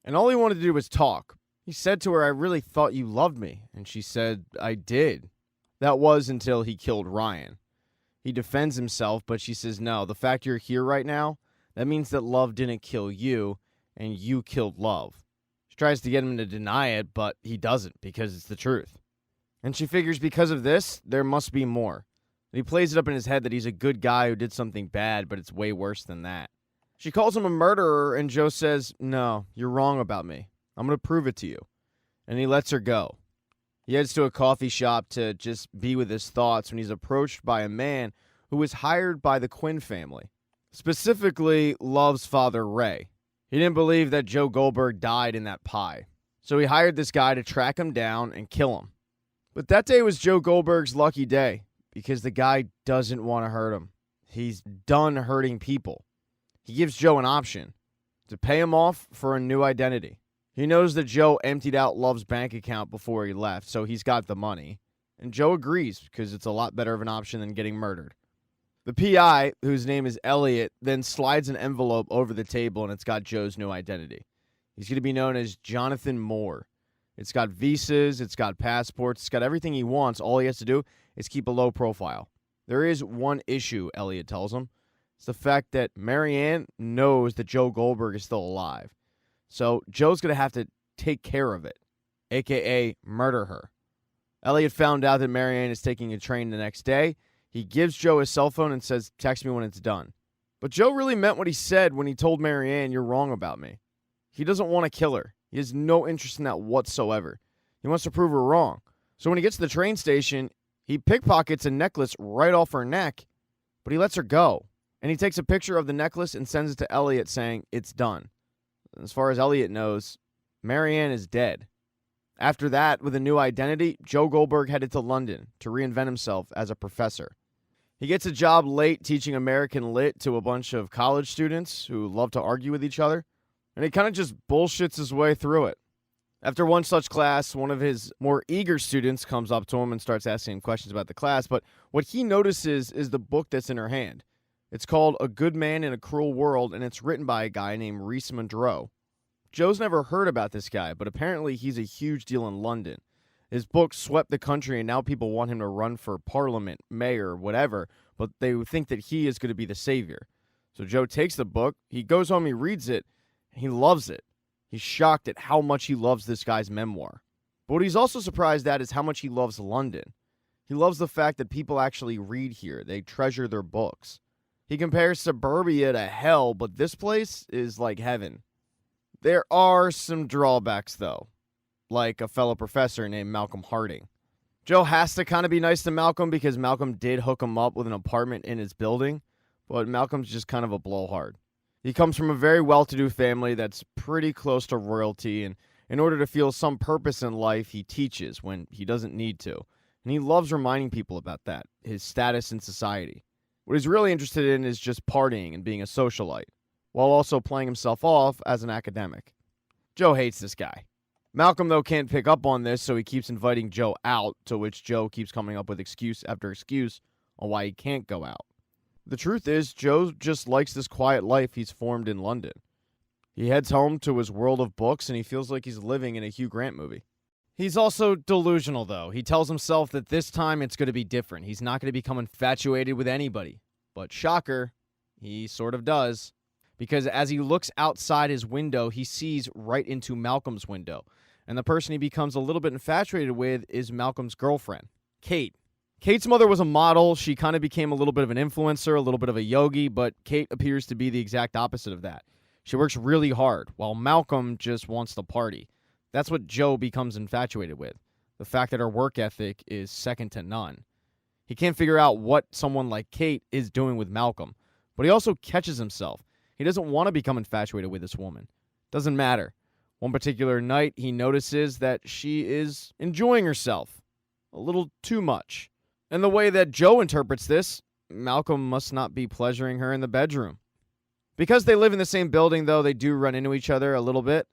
and all he wanted to do was talk. He said to her, "I really thought you loved me," and she said, "I did." That was until he killed Ryan. He defends himself, but she says, "No, the fact you're here right now, that means that love didn't kill you, and you killed love." She tries to get him to deny it, but he doesn't, because it's the truth. And she figures because of this, there must be more. And he plays it up in his head that he's a good guy who did something bad, but it's way worse than that. She calls him a murderer, and Joe says, "No, you're wrong about me. I'm going to prove it to you." And he lets her go. He heads to a coffee shop to just be with his thoughts when he's approached by a man who was hired by the Quinn family. Specifically, Love's father, Ray. He didn't believe that Joe Goldberg died in that pie. So he hired this guy to track him down and kill him. But that day was Joe Goldberg's lucky day, because the guy doesn't want to hurt him. He's done hurting people. He gives Joe an option to pay him off for a new identity. He knows that Joe emptied out Love's bank account before he left, so he's got the money. And Joe agrees because it's a lot better of an option than getting murdered. The PI, whose name is Elliot, then slides an envelope over the table and it's got Joe's new identity. He's going to be known as Jonathan Moore. It's got visas, it's got passports, it's got everything he wants. All he has to do is keep a low profile. There is one issue, Elliot tells him. It's the fact that Marianne knows that Joe Goldberg is still alive. So Joe's going to have to take care of it, a.k.a. murder her. Elliot found out that Marianne is taking a train the next day. He gives Joe his cell phone and says, text me when it's done. But Joe really meant what he said when he told Marianne, you're wrong about me. He doesn't want to kill her. He has no interest in that whatsoever. He wants to prove her wrong. So when he gets to the train station, he pickpockets a necklace right off her neck, but he lets her go. And he takes a picture of the necklace and sends it to Elliot saying, it's done. As far as Elliot knows, Marianne is dead. After that, with a new identity, Joe Goldberg headed to London to reinvent himself as a professor. He gets a job late teaching American Lit to a bunch of college students who love to argue with each other, and he kind of just bullshits his way through it. After one such class, one of his more eager students comes up to him and starts asking him questions about the class, but what he notices is the book that's in her hand. It's called A Good Man in a Cruel World, and it's written by a guy named Rhys Monroe. Joe's never heard about this guy, but apparently he's a huge deal in London. His book swept the country, and now people want him to run for parliament, mayor, whatever, but they think that he is going to be the savior. So Joe takes the book, he goes home, he reads it, and he loves it. He's shocked at how much he loves this guy's memoir. But what he's also surprised at is how much he loves London. He loves the fact that people actually read here. They treasure their books. He compares Suburbia to hell, but this place is like heaven. There are some drawbacks, though, like a fellow professor named Malcolm Harding. Joe has to kind of be nice to Malcolm because Malcolm did hook him up with an apartment in his building, but Malcolm's just kind of a blowhard. He comes from a very well-to-do family that's pretty close to royalty, and in order to feel some purpose in life, he teaches when he doesn't need to. And he loves reminding people about that, his status in society. What he's really interested in is just partying and being a socialite, while also playing himself off as an academic. Joe hates this guy. Malcolm, though, can't pick up on this, so he keeps inviting Joe out, to which Joe keeps coming up with excuse after excuse on why he can't go out. The truth is, Joe just likes this quiet life he's formed in London. He heads home to his world of books, and he feels like he's living in a Hugh Grant movie. He's also delusional, though. He tells himself that this time it's going to be different. He's not going to become infatuated with anybody. But shocker, he sort of does. Because as he looks outside his window, he sees right into Malcolm's window. And the person he becomes a little bit infatuated with is Malcolm's girlfriend, Kate. Kate's mother was a model. She kind of became a little bit of an influencer, a little bit of a yogi, but Kate appears to be the exact opposite of that. She works really hard, while Malcolm just wants to party. That's what Joe becomes infatuated with, the fact that her work ethic is second to none. He can't figure out what someone like Kate is doing with Malcolm, but he also catches himself. He doesn't want to become infatuated with this woman. Doesn't matter. One particular night, he notices that she is enjoying herself a little too much. And the way that Joe interprets this, Malcolm must not be pleasuring her in the bedroom. Because they live in the same building, though, they do run into each other a little bit.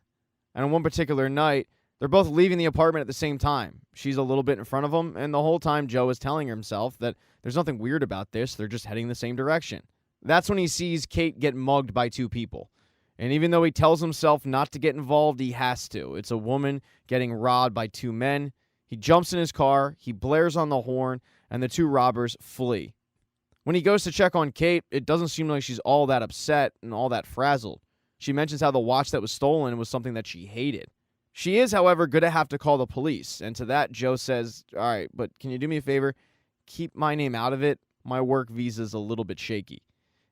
And on one particular night, they're both leaving the apartment at the same time. She's a little bit in front of him, and the whole time Joe is telling himself that there's nothing weird about this. They're just heading the same direction. That's when he sees Kate get mugged by two people. And even though he tells himself not to get involved, he has to. It's a woman getting robbed by two men. He jumps in his car, he blares on the horn, and the two robbers flee. When he goes to check on Kate, it doesn't seem like she's all that upset and all that frazzled. She mentions how the watch that was stolen was something that she hated. She is, however, going to have to call the police. And to that, Joe says, all right, but can you do me a favor? Keep my name out of it. My work visa's a little bit shaky.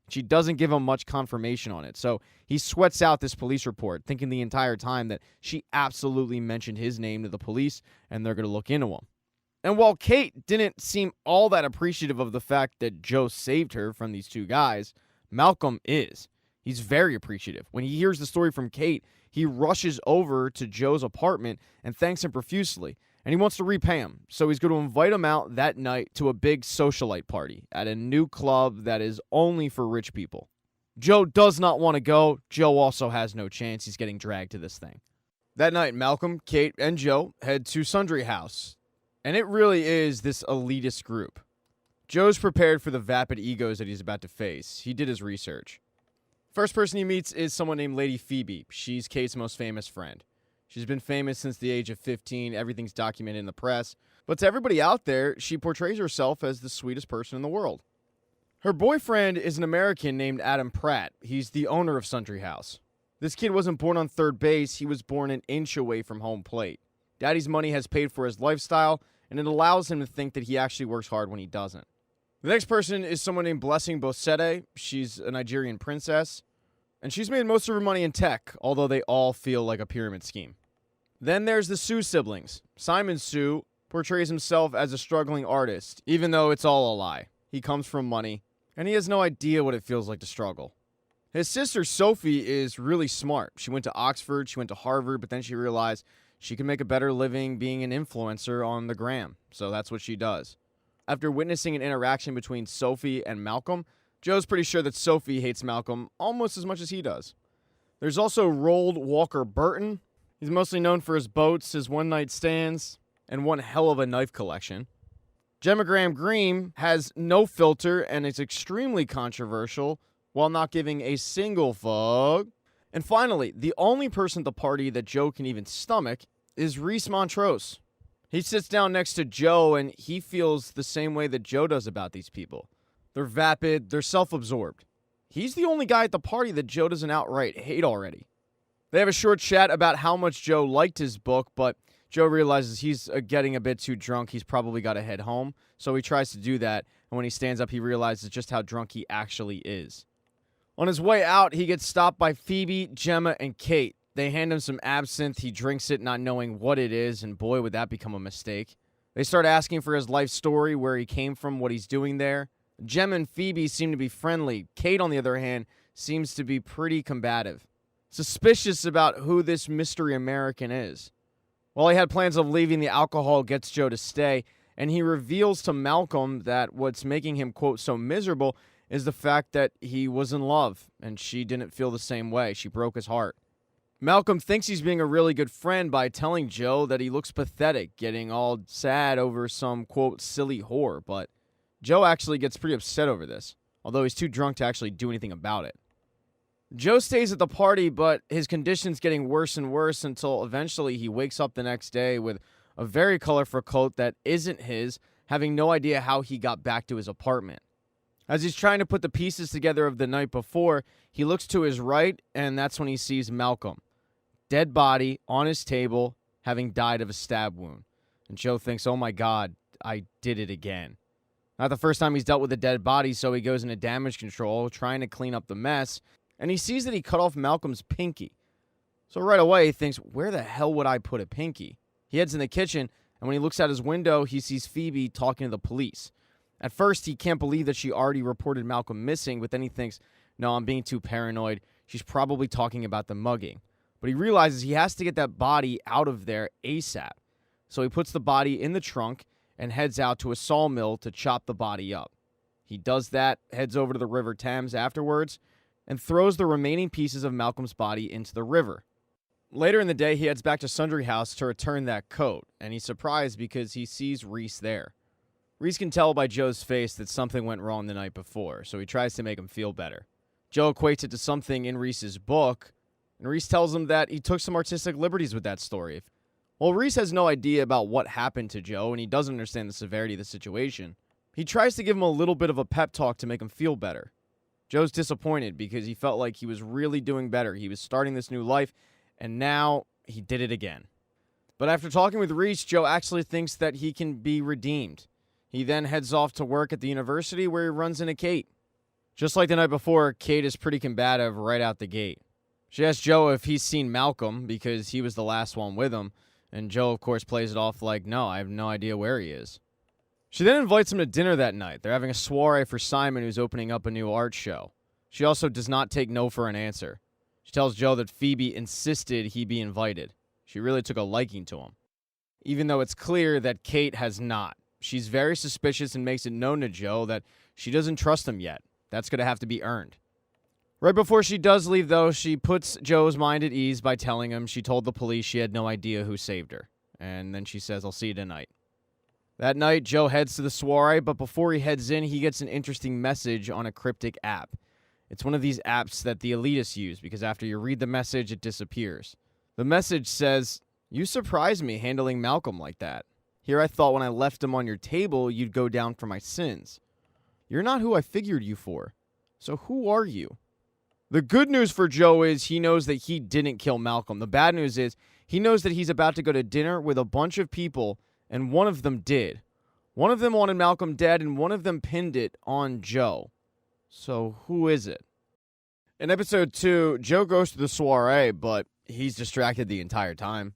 She doesn't give him much confirmation on it. So he sweats out this police report, thinking the entire time that she absolutely mentioned his name to the police and they're going to look into him. And while Kate didn't seem all that appreciative of the fact that Joe saved her from these two guys, Malcolm is. He's very appreciative. When he hears the story from Kate, he rushes over to Joe's apartment and thanks him profusely. And he wants to repay him. So he's going to invite him out that night to a big socialite party at a new club that is only for rich people. Joe does not want to go. Joe also has no chance. He's getting dragged to this thing. That night, Malcolm, Kate, and Joe head to Sundry House, and it really is this elitist group. Joe's prepared for the vapid egos that he's about to face. He did his research. First person he meets is someone named Lady Phoebe. She's Kate's most famous friend. She's been famous since the age of 15. Everything's documented in the press. But to everybody out there, she portrays herself as the sweetest person in the world. Her boyfriend is an American named Adam Pratt. He's the owner of Sundry House. This kid wasn't born on third base. He was born an inch away from home plate. Daddy's money has paid for his lifestyle, and it allows him to think that he actually works hard when he doesn't. The next person is someone named Blessing Bosede. She's a Nigerian princess, and she's made most of her money in tech, although they all feel like a pyramid scheme. Then there's the Sue siblings. Simon Sue portrays himself as a struggling artist, even though it's all a lie. He comes from money, and he has no idea what it feels like to struggle. His sister Sophie is really smart. She went to Oxford, she went to Harvard, but then she realized she could make a better living being an influencer on the gram, so that's what she does. After witnessing an interaction between Sophie and Malcolm, Joe's pretty sure that Sophie hates Malcolm almost as much as he does. There's also Roald Walker Burton. He's mostly known for his boats, his one-night stands, and one hell of a knife collection. Gemma Graham Green has no filter and is extremely controversial while not giving a single fuck. And finally, the only person at the party that Joe can even stomach is Reese Montrose. He sits down next to Joe, and he feels the same way that Joe does about these people. They're vapid, they're self-absorbed. He's the only guy at the party that Joe doesn't outright hate already. They have a short chat about how much Joe liked his book, but Joe realizes he's getting a bit too drunk. He's probably got to head home, so he tries to do that, and when he stands up, he realizes just how drunk he actually is. On his way out, he gets stopped by Phoebe, Gemma, and Kate. They hand him some absinthe. He drinks it, not knowing what it is, and boy, would that become a mistake. They start asking for his life story, where he came from, what he's doing there. Gemma and Phoebe seem to be friendly. Kate, on the other hand, seems to be pretty combative. Suspicious about who this mystery American is. While he had plans of leaving, the alcohol gets Joe to stay, and he reveals to Malcolm that what's making him, quote, so miserable is the fact that he was in love, and she didn't feel the same way. She broke his heart. Malcolm thinks he's being a really good friend by telling Joe that he looks pathetic, getting all sad over some, quote, silly whore, but Joe actually gets pretty upset over this, although he's too drunk to actually do anything about it. Joe stays at the party, but his condition's getting worse and worse until eventually he wakes up the next day with a very colorful coat that isn't his, having no idea how he got back to his apartment. As he's trying to put the pieces together of the night before, he looks to his right, and that's when he sees Malcolm. Dead body on his table, having died of a stab wound. And Joe thinks, oh my God, I did it again. Not the first time he's dealt with a dead body, so he goes into damage control, trying to clean up the mess, and he sees that he cut off Malcolm's pinky. So right away, he thinks, where the hell would I put a pinky? He heads in the kitchen, and when he looks out his window, he sees Phoebe talking to the police. At first, he can't believe that she already reported Malcolm missing, but then he thinks, no, I'm being too paranoid. She's probably talking about the mugging. But he realizes he has to get that body out of there ASAP. So he puts the body in the trunk and heads out to a sawmill to chop the body up. He does that, heads over to the River Thames afterwards, and throws the remaining pieces of Malcolm's body into the river. Later in the day, he heads back to Sundry House to return that coat, and he's surprised because he sees Reese there. Reese can tell by Joe's face that something went wrong the night before, so he tries to make him feel better. Joe equates it to something in Reese's book, and Reese tells him that he took some artistic liberties with that story. Well, Reese has no idea about what happened to Joe, and he doesn't understand the severity of the situation. He tries to give him a little bit of a pep talk to make him feel better. Joe's disappointed because he felt like he was really doing better. He was starting this new life, and now he did it again. But after talking with Reese, Joe actually thinks that he can be redeemed. He then heads off to work at the university where he runs into Kate. Just like the night before, Kate is pretty combative right out the gate. She asks Joe if he's seen Malcolm because he was the last one with him, and Joe, of course, plays it off like, no, I have no idea where he is. She then invites him to dinner that night. They're having a soiree for Simon, who's opening up a new art show. She also does not take no for an answer. She tells Joe that Phoebe insisted he be invited. She really took a liking to him, even though it's clear that Kate has not. She's very suspicious and makes it known to Joe that she doesn't trust him yet. That's going to have to be earned. Right before she does leave, though, she puts Joe's mind at ease by telling him she told the police she had no idea who saved her. And then she says, "I'll see you tonight." That night, Joe heads to the soiree, but before he heads in, he gets an interesting message on a cryptic app. It's one of these apps that the elitists use because after you read the message, it disappears. The message says, "You surprised me handling Malcolm like that. Here I thought when I left him on your table, you'd go down for my sins. You're not who I figured you for. So who are you?" The good news for Joe is he knows that he didn't kill Malcolm. The bad news is he knows that he's about to go to dinner with a bunch of people, and one of them did. One of them wanted Malcolm dead, and one of them pinned it on Joe. So who is it? In episode 2, Joe goes to the soiree, but he's distracted the entire time.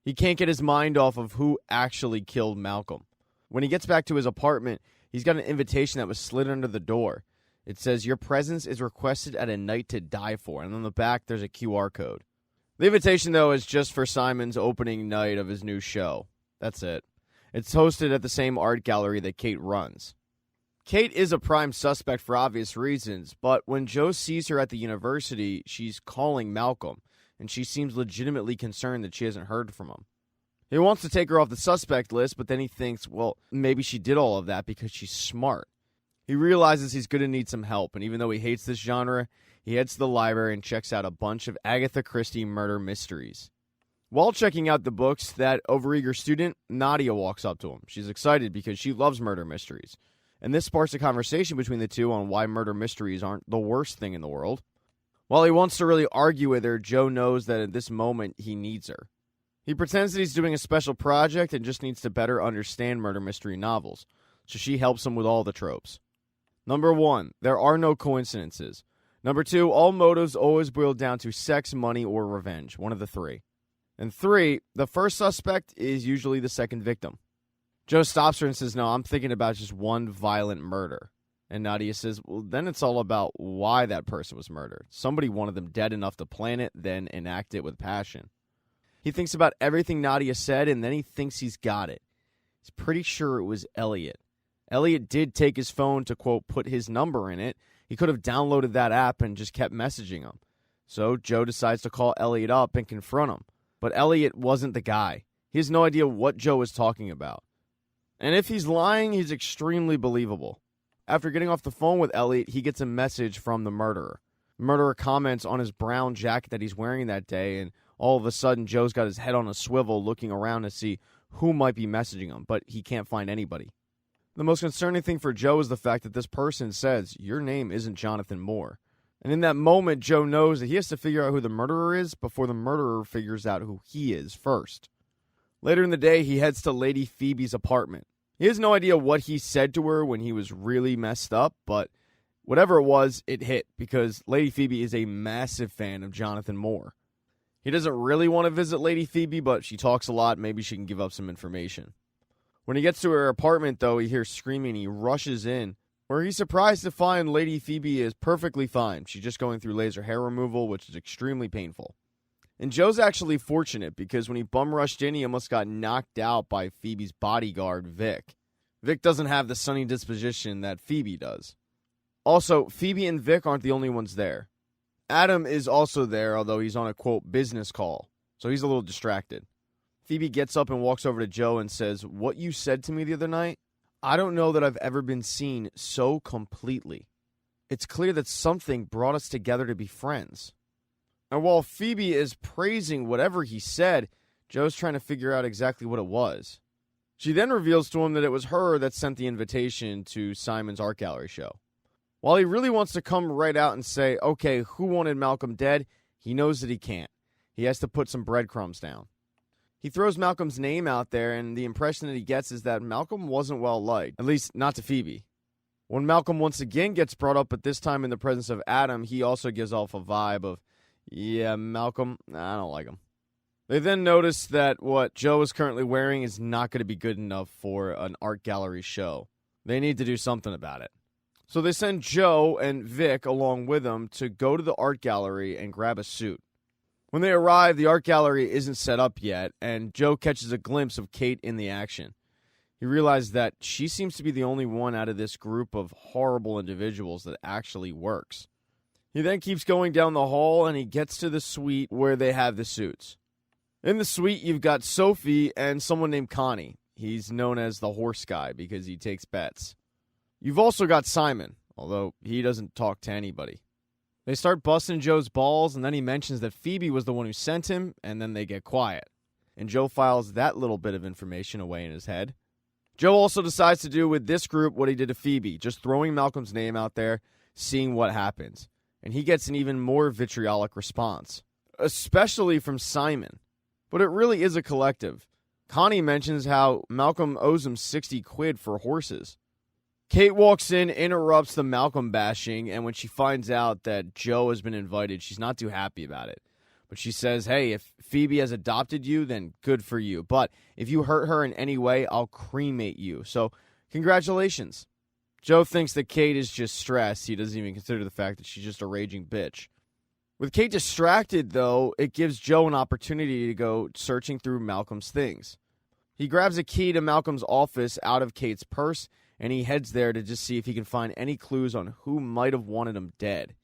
He can't get his mind off of who actually killed Malcolm. When he gets back to his apartment, he's got an invitation that was slid under the door. It says, "Your presence is requested at a night to die for." And on the back, there's a QR code. The invitation, though, is just for Simon's opening night of his new show. That's it. It's hosted at the same art gallery that Kate runs. Kate is a prime suspect for obvious reasons, but when Joe sees her at the university, she's calling Malcolm, and she seems legitimately concerned that she hasn't heard from him. He wants to take her off the suspect list, but then he thinks, well, maybe she did all of that because she's smart. He realizes he's going to need some help, and even though he hates this genre, he heads to the library and checks out a bunch of Agatha Christie murder mysteries. While checking out the books, that overeager student, Nadia, walks up to him. She's excited because she loves murder mysteries. And this sparks a conversation between the two on why murder mysteries aren't the worst thing in the world. While he wants to really argue with her, Joe knows that at this moment he needs her. He pretends that he's doing a special project and just needs to better understand murder mystery novels, so she helps him with all the tropes. Number 1, there are no coincidences. Number 2, all motives always boil down to sex, money, or revenge, one of the three. And 3, the first suspect is usually the second victim. Joe stops her and says, "No, I'm thinking about just one violent murder." And Nadia says, "Well, then it's all about why that person was murdered. Somebody wanted them dead enough to plan it, then enact it with passion." He thinks about everything Nadia said, and then he thinks he's got it. He's pretty sure it was Elliot. Elliot did take his phone to, quote, put his number in it. He could have downloaded that app and just kept messaging him. So Joe decides to call Elliot up and confront him. But Elliot wasn't the guy. He has no idea what Joe is talking about. And if he's lying, he's extremely believable. After getting off the phone with Elliot, he gets a message from the murderer. The murderer comments on his brown jacket that he's wearing that day, and all of a sudden Joe's got his head on a swivel looking around to see who might be messaging him, but he can't find anybody. The most concerning thing for Joe is the fact that this person says, "Your name isn't Jonathan Moore." And in that moment, Joe knows that he has to figure out who the murderer is before the murderer figures out who he is first. Later in the day, he heads to Lady Phoebe's apartment. He has no idea what he said to her when he was really messed up, but whatever it was, it hit because Lady Phoebe is a massive fan of Jonathan Moore. He doesn't really want to visit Lady Phoebe, but she talks a lot. Maybe she can give up some information. When he gets to her apartment, though, he hears screaming. He rushes in, where he's surprised to find Lady Phoebe is perfectly fine. She's just going through laser hair removal, which is extremely painful. And Joe's actually fortunate because when he bum rushed in, he almost got knocked out by Phoebe's bodyguard, Vic. Vic doesn't have the sunny disposition that Phoebe does. Also, Phoebe and Vic aren't the only ones there. Adam is also there, although he's on a, quote, business call, so he's a little distracted. Phoebe gets up and walks over to Joe and says, "What you said to me the other night, I don't know that I've ever been seen so completely. It's clear that something brought us together to be friends." And while Phoebe is praising whatever he said, Joe's trying to figure out exactly what it was. She then reveals to him that it was her that sent the invitation to Simon's art gallery show. While he really wants to come right out and say, okay, who wanted Malcolm dead, he knows that he can't. He has to put some breadcrumbs down. He throws Malcolm's name out there, and the impression that he gets is that Malcolm wasn't well liked, at least not to Phoebe. When Malcolm once again gets brought up, but this time in the presence of Adam, he also gives off a vibe of, yeah, Malcolm, I don't like him. They then notice that what Joe is currently wearing is not going to be good enough for an art gallery show. They need to do something about it. So they send Joe and Vic along with them to go to the art gallery and grab a suit. When they arrive, the art gallery isn't set up yet, and Joe catches a glimpse of Kate in the action. He realizes that she seems to be the only one out of this group of horrible individuals that actually works. He then keeps going down the hall and he gets to the suite where they have the suits. In the suite, you've got Sophie and someone named Connie. He's known as the horse guy because he takes bets. You've also got Simon, although he doesn't talk to anybody. They start busting Joe's balls, and then he mentions that Phoebe was the one who sent him, and then they get quiet. And Joe files that little bit of information away in his head. Joe also decides to do with this group what he did to Phoebe, just throwing Malcolm's name out there, seeing what happens. And he gets an even more vitriolic response, especially from Simon. But it really is a collective. Connie mentions how Malcolm owes him 60 quid for horses. Kate walks in, interrupts the Malcolm bashing, and when she finds out that Joe has been invited, she's not too happy about it. But she says, hey, if Phoebe has adopted you, then good for you. But if you hurt her in any way, I'll cremate you. So congratulations. Joe thinks that Kate is just stressed. He doesn't even consider the fact that she's just a raging bitch. With Kate distracted, though, it gives Joe an opportunity to go searching through Malcolm's things. He grabs a key to Malcolm's office out of Kate's purse, and he heads there to just see if he can find any clues on who might have wanted him dead.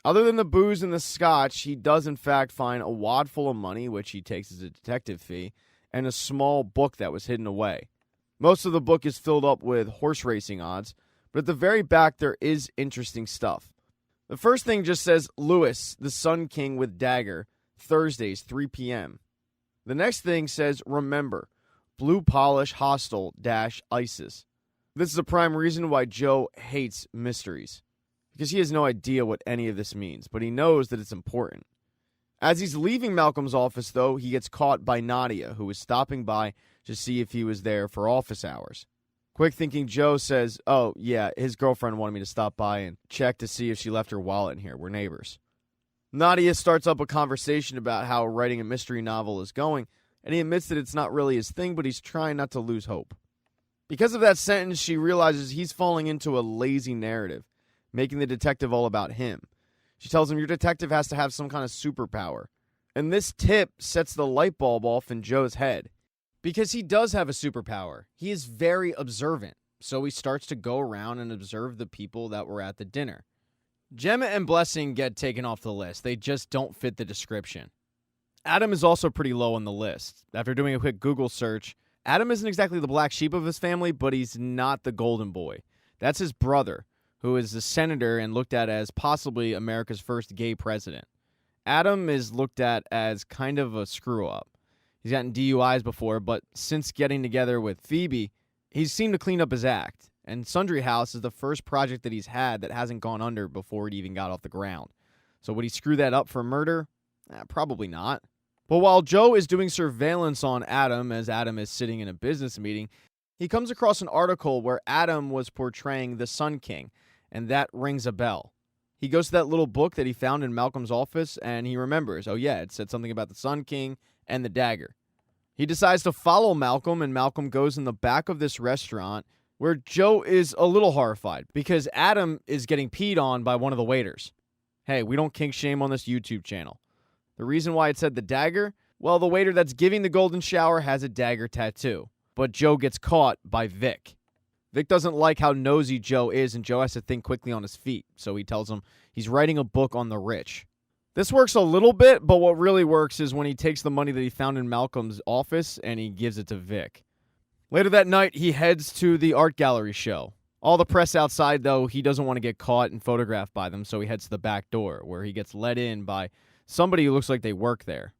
Other than the booze and the scotch, he does in fact find a wad full of money, which he takes as a detective fee, and a small book that was hidden away. Most of the book is filled up with horse racing odds, but at the very back there is interesting stuff. The first thing just says, Lewis, the Sun King with dagger, Thursdays, 3 p.m. The next thing says, remember, blue polish hostile - ISIS. This is a prime reason why Joe hates mysteries, because he has no idea what any of this means, but he knows that it's important. As he's leaving Malcolm's office, though, he gets caught by Nadia, who is stopping by to see if he was there for office hours. Quick thinking Joe says, oh, yeah, his girlfriend wanted me to stop by and check to see if she left her wallet in here. We're neighbors. Nadia starts up a conversation about how writing a mystery novel is going, and he admits that it's not really his thing, but he's trying not to lose hope. Because of that sentence, she realizes he's falling into a lazy narrative, making the detective all about him. She tells him, your detective has to have some kind of superpower. And this tip sets the light bulb off in Joe's head. Because he does have a superpower. He is very observant, so he starts to go around and observe the people that were at the dinner. Gemma and Blessing get taken off the list. They just don't fit the description. Adam is also pretty low on the list. After doing a quick Google search, Adam isn't exactly the black sheep of his family, but he's not the golden boy. That's his brother, who is a senator and looked at as possibly America's first gay president. Adam is looked at as kind of a screw-up. He's gotten DUIs before, but since getting together with Phoebe, he's seemed to clean up his act. And Sundry House is the first project that he's had that hasn't gone under before it even got off the ground. So would he screw that up for murder? Probably not. But while Joe is doing surveillance on Adam as Adam is sitting in a business meeting, he comes across an article where Adam was portraying the Sun King, and that rings a bell. He goes to that little book that he found in Malcolm's office, and he remembers, oh yeah, it said something about the Sun King and the dagger. He decides to follow Malcolm, and Malcolm goes in the back of this restaurant where Joe is a little horrified because Adam is getting peed on by one of the waiters. Hey, we don't kink shame on this YouTube channel. The reason why it said the dagger, well, the waiter that's giving the golden shower has a dagger tattoo, but Joe gets caught by Vic. Vic doesn't like how nosy Joe is, and Joe has to think quickly on his feet, so he tells him he's writing a book on the rich. This works a little bit, but what really works is when he takes the money that he found in Malcolm's office and he gives it to Vic. Later that night, he heads to the art gallery show. All the press outside, though, he doesn't want to get caught and photographed by them, so he heads to the back door, where he gets let in by somebody who looks like they work there.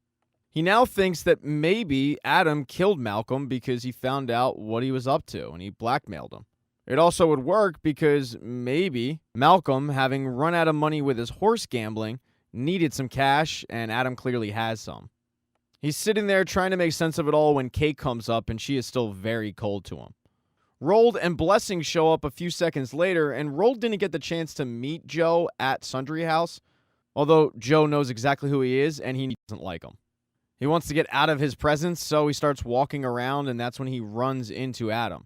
He now thinks that maybe Adam killed Malcolm because he found out what he was up to, and he blackmailed him. It also would work because maybe Malcolm, having run out of money with his horse gambling, needed some cash, and Adam clearly has some. He's sitting there trying to make sense of it all when Kate comes up, and she is still very cold to him. Rold and Blessing show up a few seconds later, and Rold didn't get the chance to meet Joe at Sundry House, although Joe knows exactly who he is, and he doesn't like him. He wants to get out of his presence, so he starts walking around, and that's when he runs into Adam.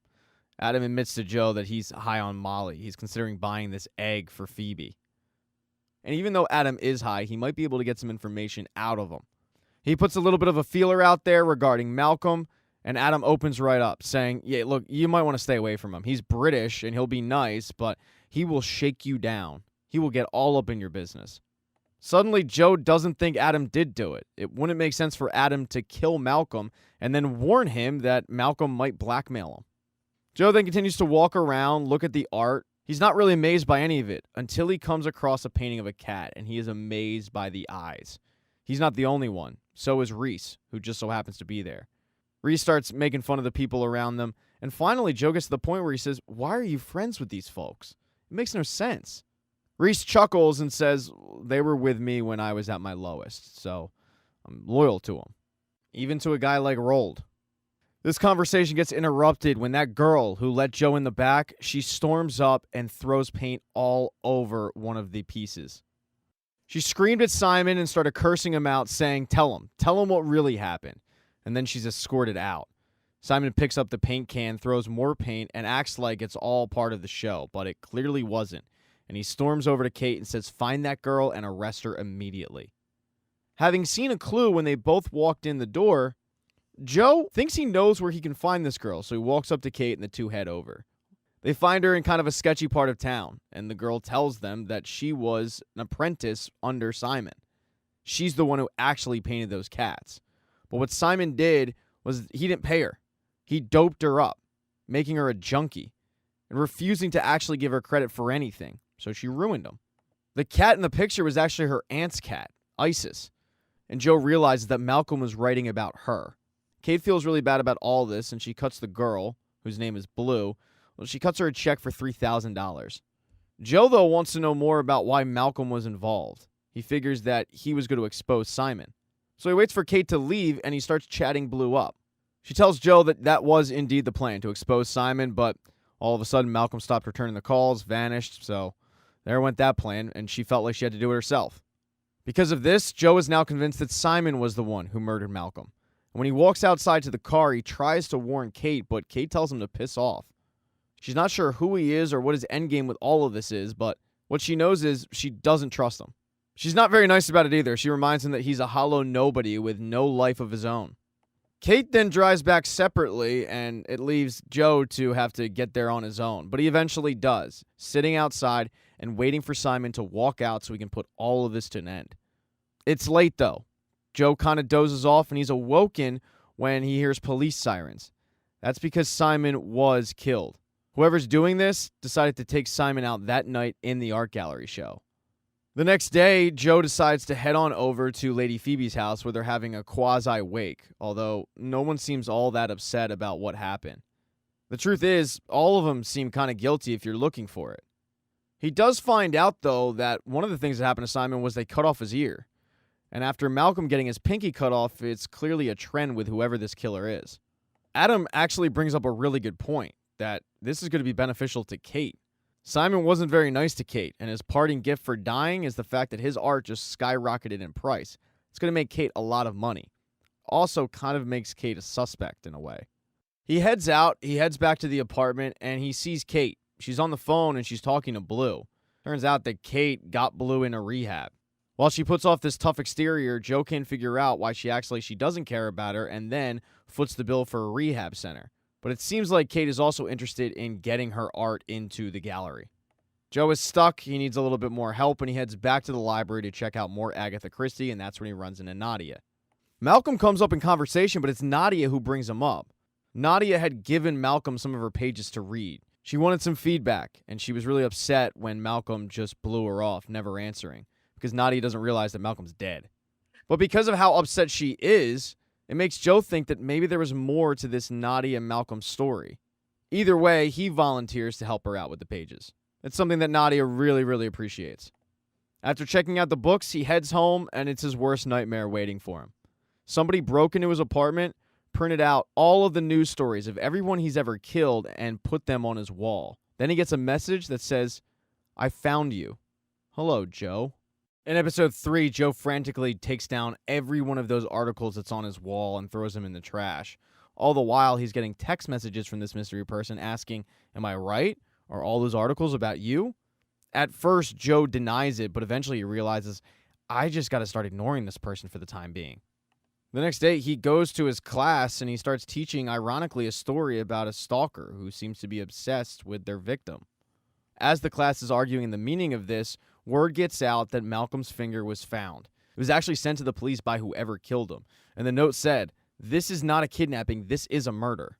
Adam admits to Joe that he's high on Molly. He's considering buying this egg for Phoebe. And even though Adam is high, he might be able to get some information out of him. He puts a little bit of a feeler out there regarding Malcolm, and Adam opens right up, saying, yeah, look, you might want to stay away from him. He's British, and he'll be nice, but he will shake you down. He will get all up in your business. Suddenly, Joe doesn't think Adam did do it. It wouldn't make sense for Adam to kill Malcolm and then warn him that Malcolm might blackmail him. Joe then continues to walk around, look at the art. He's not really amazed by any of it until he comes across a painting of a cat, and he is amazed by the eyes. He's not the only one. So is Reese, who just so happens to be there. Reese starts making fun of the people around them, and finally Joe gets to the point where he says, "Why are you friends with these folks? It makes no sense." Reese chuckles and says, "They were with me when I was at my lowest, so I'm loyal to them. Even to a guy like Rold." This conversation gets interrupted when that girl who let Joe in the back, she storms up and throws paint all over one of the pieces. She screamed at Simon and started cursing him out, saying, tell him what really happened. And then she's escorted out. Simon picks up the paint can, throws more paint, and acts like it's all part of the show, but it clearly wasn't. And he storms over to Kate and says, "Find that girl and arrest her immediately." Having seen a clue when they both walked in the door, Joe thinks he knows where he can find this girl, so he walks up to Kate and the two head over. They find her in kind of a sketchy part of town, and the girl tells them that she was an apprentice under Simon. She's the one who actually painted those cats. But what Simon did was he didn't pay her. He doped her up, making her a junkie, and refusing to actually give her credit for anything, so she ruined him. The cat in the picture was actually her aunt's cat, Isis, and Joe realizes that Malcolm was writing about her. Kate feels really bad about all this, and she cuts the girl, whose name is Blue, she cuts her a check for $3,000. Joe, though, wants to know more about why Malcolm was involved. He figures that he was going to expose Simon. So he waits for Kate to leave, and he starts chatting Blue up. She tells Joe that that was indeed the plan, to expose Simon, but all of a sudden Malcolm stopped returning the calls, vanished, so there went that plan, and she felt like she had to do it herself. Because of this, Joe is now convinced that Simon was the one who murdered Malcolm. And when he walks outside to the car, he tries to warn Kate, but Kate tells him to piss off. She's not sure who he is or what his endgame with all of this is, but what she knows is she doesn't trust him. She's not very nice about it either. She reminds him that he's a hollow nobody with no life of his own. Kate then drives back separately, and it leaves Joe to have to get there on his own. But he eventually does, sitting outside and waiting for Simon to walk out so he can put all of this to an end. It's late, though. Joe kind of dozes off, and he's awoken when he hears police sirens. That's because Simon was killed. Whoever's doing this decided to take Simon out that night in the art gallery show. The next day, Joe decides to head on over to Lady Phoebe's house where they're having a quasi-wake, although no one seems all that upset about what happened. The truth is, all of them seem kind of guilty if you're looking for it. He does find out, though, that one of the things that happened to Simon was they cut off his ear. And after Malcolm getting his pinky cut off, it's clearly a trend with whoever this killer is. Adam actually brings up a really good point, that this is going to be beneficial to Kate. Simon wasn't very nice to Kate, and his parting gift for dying is the fact that his art just skyrocketed in price. It's going to make Kate a lot of money. Also kind of makes Kate a suspect in a way. He heads out, he heads back to the apartment, and he sees Kate. She's on the phone, and she's talking to Blue. Turns out that Kate got Blue into rehab. While she puts off this tough exterior, Joe can't figure out why she acts like she doesn't care about her and then foots the bill for a rehab center. But it seems like Kate is also interested in getting her art into the gallery. Joe is stuck. He needs a little bit more help, and he heads back to the library to check out more Agatha Christie, and that's when he runs into Nadia. Malcolm comes up in conversation, but it's Nadia who brings him up. Nadia had given Malcolm some of her pages to read. She wanted some feedback, and she was really upset when Malcolm just blew her off, never answering, because Nadia doesn't realize that Malcolm's dead. But because of how upset she is, it makes Joe think that maybe there was more to this Nadia and Malcolm story. Either way, he volunteers to help her out with the pages. It's something that Nadia really, really appreciates. After checking out the books, he heads home, and it's his worst nightmare waiting for him. Somebody broke into his apartment, printed out all of the news stories of everyone he's ever killed, and put them on his wall. Then he gets a message that says, "I found you. Hello, Joe." In episode 3, Joe frantically takes down every one of those articles that's on his wall and throws them in the trash. All the while, he's getting text messages from this mystery person asking, "Am I right? Are all those articles about you?" At first, Joe denies it, but eventually he realizes, I just got to start ignoring this person for the time being. The next day, he goes to his class and he starts teaching, ironically, a story about a stalker who seems to be obsessed with their victim. As the class is arguing the meaning of this, word gets out that Malcolm's finger was found. It was actually sent to the police by whoever killed him. And the note said, "This is not a kidnapping, this is a murder."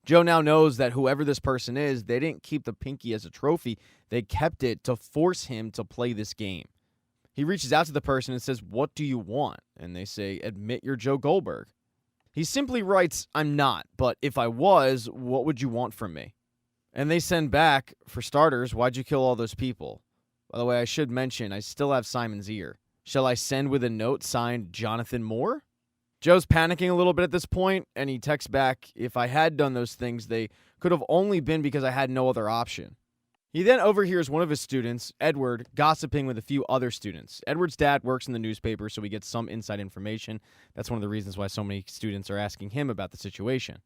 Joe now knows that whoever this person is, they didn't keep the pinky as a trophy. They kept it to force him to play this game. He reaches out to the person and says, "What do you want?" And they say, "Admit you're Joe Goldberg." He simply writes, "I'm not, but if I was, what would you want from me?" And they send back, "For starters, why'd you kill all those people? By the way, I should mention, I still have Simon's ear. Shall I send with a note signed Jonathan Moore?" Joe's panicking a little bit at this point, and he texts back, "If I had done those things, they could have only been because I had no other option." He then overhears one of his students, Edward, gossiping with a few other students. Edward's dad works in the newspaper, so he gets some inside information. That's one of the reasons why so many students are asking him about the situation.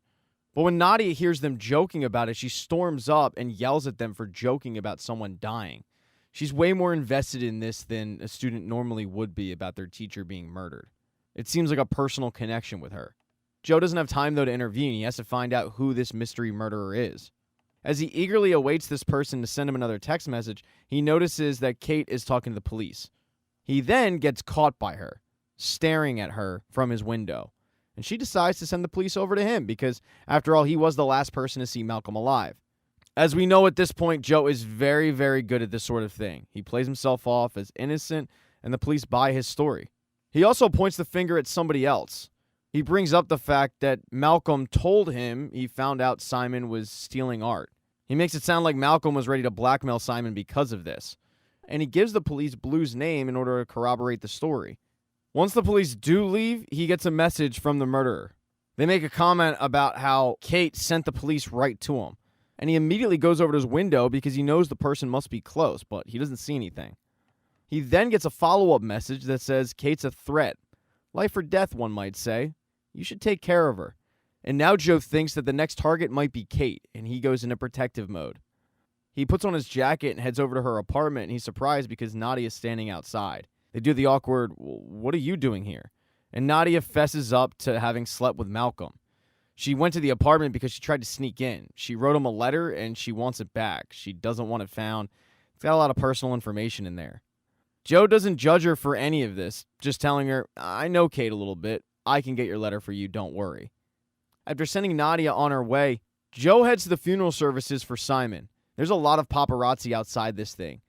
But when Nadia hears them joking about it, she storms up and yells at them for joking about someone dying. She's way more invested in this than a student normally would be about their teacher being murdered. It seems like a personal connection with her. Joe doesn't have time, though, to intervene. He has to find out who this mystery murderer is. As he eagerly awaits this person to send him another text message, he notices that Kate is talking to the police. He then gets caught by her, staring at her from his window. And she decides to send the police over to him because, after all, he was the last person to see Malcolm alive. As we know at this point, Joe is very, very good at this sort of thing. He plays himself off as innocent, and the police buy his story. He also points the finger at somebody else. He brings up the fact that Malcolm told him he found out Simon was stealing art. He makes it sound like Malcolm was ready to blackmail Simon because of this. And he gives the police Blue's name in order to corroborate the story. Once the police do leave, he gets a message from the murderer. They make a comment about how Kate sent the police right to him. And he immediately goes over to his window because he knows the person must be close, but he doesn't see anything. He then gets a follow-up message that says Kate's a threat. Life or death, one might say. You should take care of her. And now Joe thinks that the next target might be Kate, and he goes into protective mode. He puts on his jacket and heads over to her apartment, and he's surprised because Nadia is standing outside. They do the awkward, "What are you doing here?" And Nadia fesses up to having slept with Malcolm. She went to the apartment because she tried to sneak in. She wrote him a letter, and she wants it back. She doesn't want it found. It's got a lot of personal information in there. Joe doesn't judge her for any of this, just telling her, "I know Kate a little bit. I can get your letter for you, don't worry." After sending Nadia on her way, Joe heads to the funeral services for Simon. There's a lot of paparazzi outside this thing.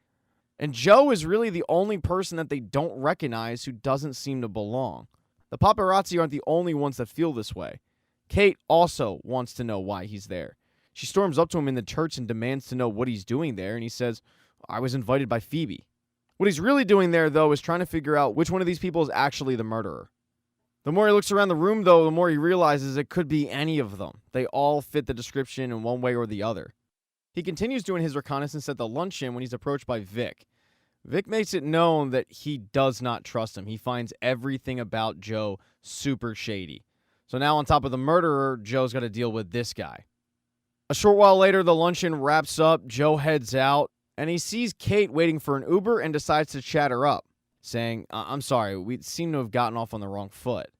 And Joe is really the only person that they don't recognize who doesn't seem to belong. The paparazzi aren't the only ones that feel this way. Kate also wants to know why he's there. She storms up to him in the church and demands to know what he's doing there, and he says, "I was invited by Phoebe." What he's really doing there, though, is trying to figure out which one of these people is actually the murderer. The more he looks around the room, though, the more he realizes it could be any of them. They all fit the description in one way or the other. He continues doing his reconnaissance at the luncheon when he's approached by Vic. Vic makes it known that he does not trust him. He finds everything about Joe super shady. So now on top of the murderer, Joe's got to deal with this guy. A short while later, the luncheon wraps up. Joe heads out, and he sees Kate waiting for an Uber and decides to chat her up, saying, "I'm sorry, we seem to have gotten off on the wrong foot."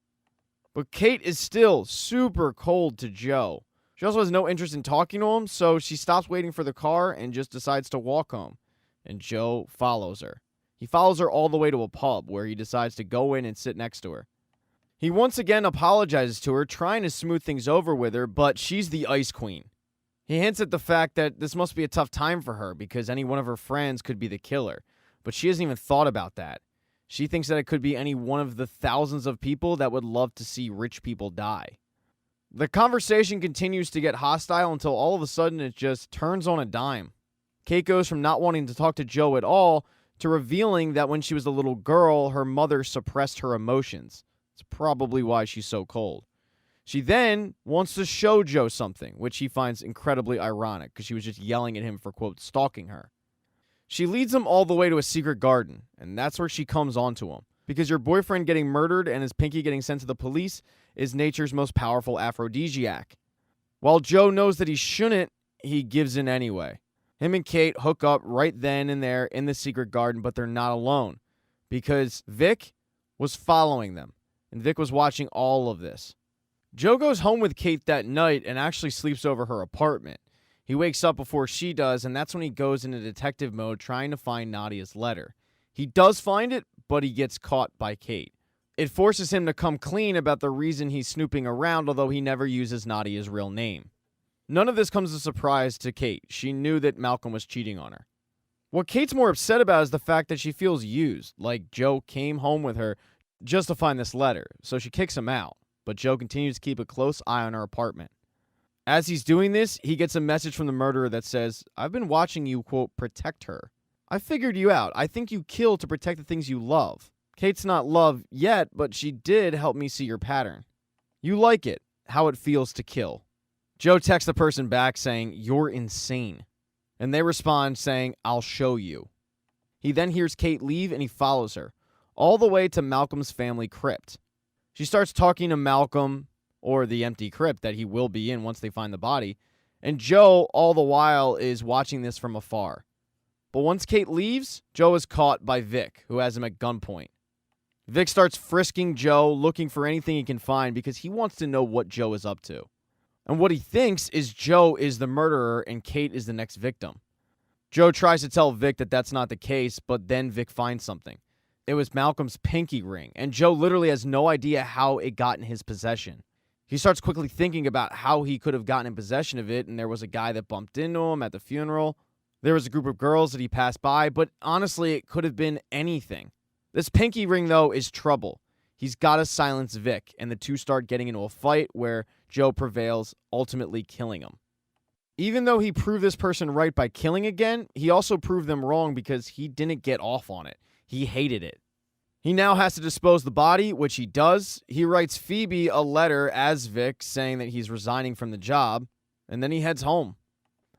But Kate is still super cold to Joe. She also has no interest in talking to him, so she stops waiting for the car and just decides to walk home. And Joe follows her. He follows her all the way to a pub where he decides to go in and sit next to her. He once again apologizes to her, trying to smooth things over with her, but she's the ice queen. He hints at the fact that this must be a tough time for her because any one of her friends could be the killer, but she hasn't even thought about that. She thinks that it could be any one of the thousands of people that would love to see rich people die. The conversation continues to get hostile until all of a sudden it just turns on a dime. Kate goes from not wanting to talk to Joe at all to revealing that when she was a little girl, her mother suppressed her emotions. It's probably why she's so cold. She then wants to show Joe something, which he finds incredibly ironic because she was just yelling at him for, quote, stalking her. She leads him all the way to a secret garden, and that's where she comes onto him. Because your boyfriend getting murdered and his pinky getting sent to the police is nature's most powerful aphrodisiac. While Joe knows that he shouldn't, he gives in anyway. Him and Kate hook up right then and there in the secret garden, but they're not alone. Because Vic was following them, and Vic was watching all of this. Joe goes home with Kate that night and actually sleeps over her apartment. He wakes up before she does, and that's when he goes into detective mode trying to find Nadia's letter. He does find it, but he gets caught by Kate. It forces him to come clean about the reason he's snooping around, although he never uses Nadia's real name. None of this comes as a surprise to Kate. She knew that Malcolm was cheating on her. What Kate's more upset about is the fact that she feels used, like Joe came home with her just to find this letter, so she kicks him out. But Joe continues to keep a close eye on her apartment. As he's doing this, he gets a message from the murderer that says, "I've been watching you, quote, protect her. I figured you out. I think you kill to protect the things you love. Kate's not love yet, but she did help me see your pattern. You like it, how it feels to kill." Joe texts the person back saying, "You're insane." And they respond saying, "I'll show you." He then hears Kate leave and he follows her, all the way to Malcolm's family crypt. She starts talking to Malcolm, or the empty crypt that he will be in once they find the body, and Joe, all the while, is watching this from afar. But once Kate leaves, Joe is caught by Vic, who has him at gunpoint. Vic starts frisking Joe, looking for anything he can find because he wants to know what Joe is up to. And what he thinks is Joe is the murderer and Kate is the next victim. Joe tries to tell Vic that that's not the case, but then Vic finds something. It was Malcolm's pinky ring, and Joe literally has no idea how it got in his possession. He starts quickly thinking about how he could have gotten in possession of it, and there was a guy that bumped into him at the funeral. There was a group of girls that he passed by, but honestly, it could have been anything. This pinky ring, though, is trouble. He's got to silence Vic, and the two start getting into a fight where Joe prevails, ultimately killing him. Even though he proved this person right by killing again, he also proved them wrong because he didn't get off on it. He hated it. He now has to dispose the body, which he does. He writes Phoebe a letter as Vic saying that he's resigning from the job, and then he heads home.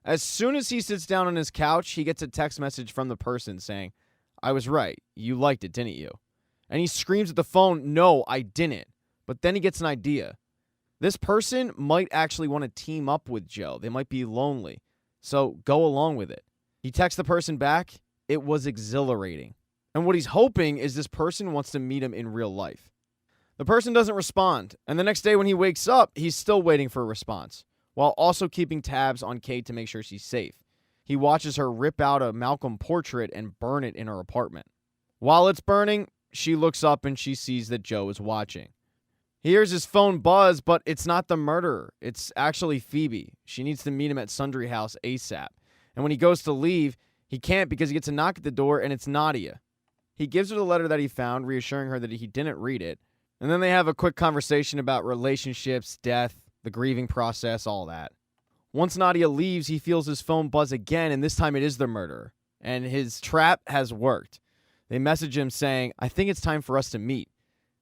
As soon as he sits down on his couch, he gets a text message from the person saying, "I was right. You liked it, didn't you?" And he screams at the phone, "No, I didn't." But then he gets an idea. This person might actually want to team up with Joe. They might be lonely. So go along with it. He texts the person back. It was exhilarating. And what he's hoping is this person wants to meet him in real life. The person doesn't respond. And the next day when he wakes up, he's still waiting for a response, while also keeping tabs on Kate to make sure she's safe. He watches her rip out a Malcolm portrait and burn it in her apartment. While it's burning, she looks up and she sees that Joe is watching. He hears his phone buzz, but it's not the murderer. It's actually Phoebe. She needs to meet him at Sundry House ASAP. And when he goes to leave, he can't because he gets a knock at the door and it's Nadia. He gives her the letter that he found, reassuring her that he didn't read it. And then they have a quick conversation about relationships, death, the grieving process, all that. Once Nadia leaves, he feels his phone buzz again, and this time it is the murderer. And his trap has worked. They message him saying, "I think it's time for us to meet."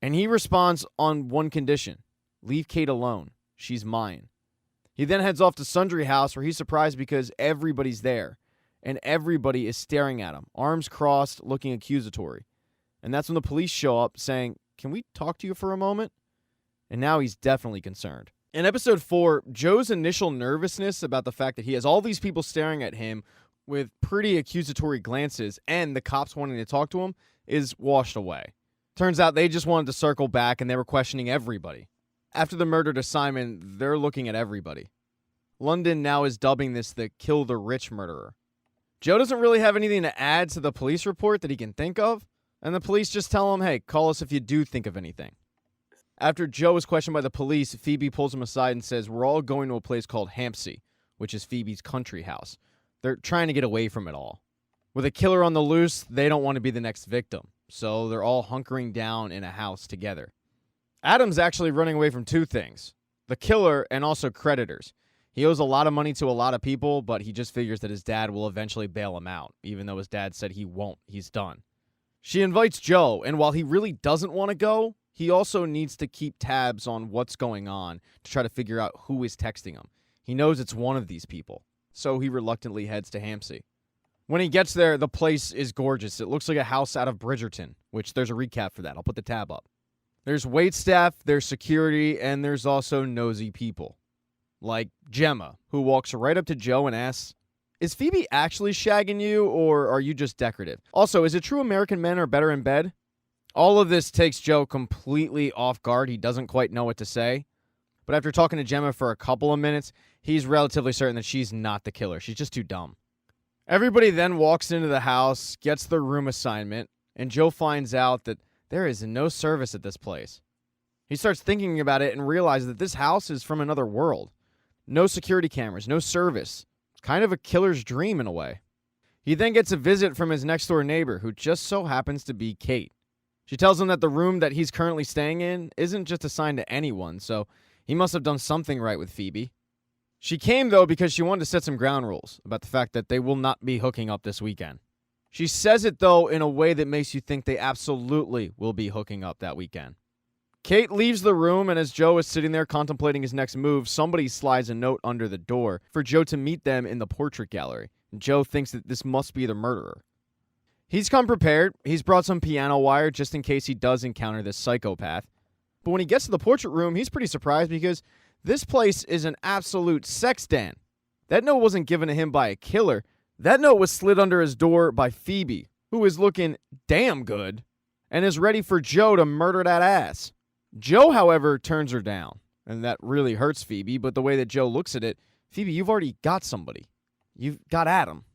And he responds on one condition: leave Kate alone. She's mine. He then heads off to Sundry House, where he's surprised because everybody's there. And everybody is staring at him, arms crossed, looking accusatory. And that's when the police show up saying, "Can we talk to you for a moment?" And now he's definitely concerned. In episode 4, Joe's initial nervousness about the fact that he has all these people staring at him with pretty accusatory glances and the cops wanting to talk to him is washed away. Turns out they just wanted to circle back and they were questioning everybody. After the murder to Simon, they're looking at everybody. London now is dubbing this the kill the rich murderer. Joe doesn't really have anything to add to the police report that he can think of, and the police just tell him, "Hey, call us if you do think of anything." After Joe is questioned by the police, Phoebe pulls him aside and says, "We're all going to a place called Hampstead," which is Phoebe's country house. They're trying to get away from it all. With a killer on the loose, they don't want to be the next victim, so they're all hunkering down in a house together. Adam's actually running away from two things: the killer and also creditors. He owes a lot of money to a lot of people, but he just figures that his dad will eventually bail him out, even though his dad said he won't. He's done. She invites Joe, and while he really doesn't want to go, he also needs to keep tabs on what's going on to try to figure out who is texting him. He knows it's one of these people, so he reluctantly heads to Hampstead. When he gets there, the place is gorgeous. It looks like a house out of Bridgerton, which there's a recap for that. I'll put the tab up. There's waitstaff, there's security, and there's also nosy people. Like Gemma, who walks right up to Joe and asks, "Is Phoebe actually shagging you, or are you just decorative? Also, is it true American men are better in bed?" All of this takes Joe completely off guard. He doesn't quite know what to say. But after talking to Gemma for a couple of minutes, he's relatively certain that she's not the killer. She's just too dumb. Everybody then walks into the house, gets their room assignment, and Joe finds out that there is no service at this place. He starts thinking about it and realizes that this house is from another world. No security cameras, no service. It's kind of a killer's dream in a way. He then gets a visit from his next-door neighbor, who just so happens to be Kate. She tells him that the room that he's currently staying in isn't just assigned to anyone, so he must have done something right with Phoebe. She came, though, because she wanted to set some ground rules about the fact that they will not be hooking up this weekend. She says it, though, in a way that makes you think they absolutely will be hooking up that weekend. Kate leaves the room, and as Joe is sitting there contemplating his next move, somebody slides a note under the door for Joe to meet them in the portrait gallery. Joe thinks that this must be the murderer. He's come prepared. He's brought some piano wire just in case he does encounter this psychopath. But when he gets to the portrait room, he's pretty surprised because this place is an absolute sex den. That note wasn't given to him by a killer. That note was slid under his door by Phoebe, who is looking damn good and is ready for Joe to murder that ass. Joe, however, turns her down, and that really hurts Phoebe, but the way that Joe looks at it, Phoebe, you've already got somebody. You've got Adam.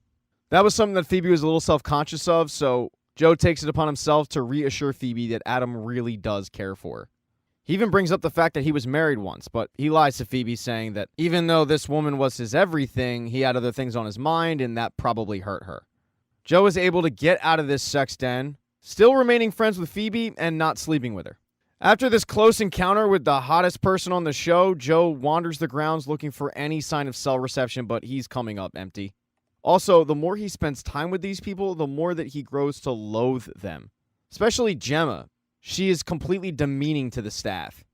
That was something that Phoebe was a little self-conscious of, so Joe takes it upon himself to reassure Phoebe that Adam really does care for her. He even brings up the fact that he was married once, but he lies to Phoebe, saying that even though this woman was his everything, he had other things on his mind, and that probably hurt her. Joe is able to get out of this sex den, still remaining friends with Phoebe and not sleeping with her. After this close encounter with the hottest person on the show, Joe wanders the grounds looking for any sign of cell reception, but he's coming up empty. Also, the more he spends time with these people, the more that he grows to loathe them. Especially Gemma. She is completely demeaning to the staff.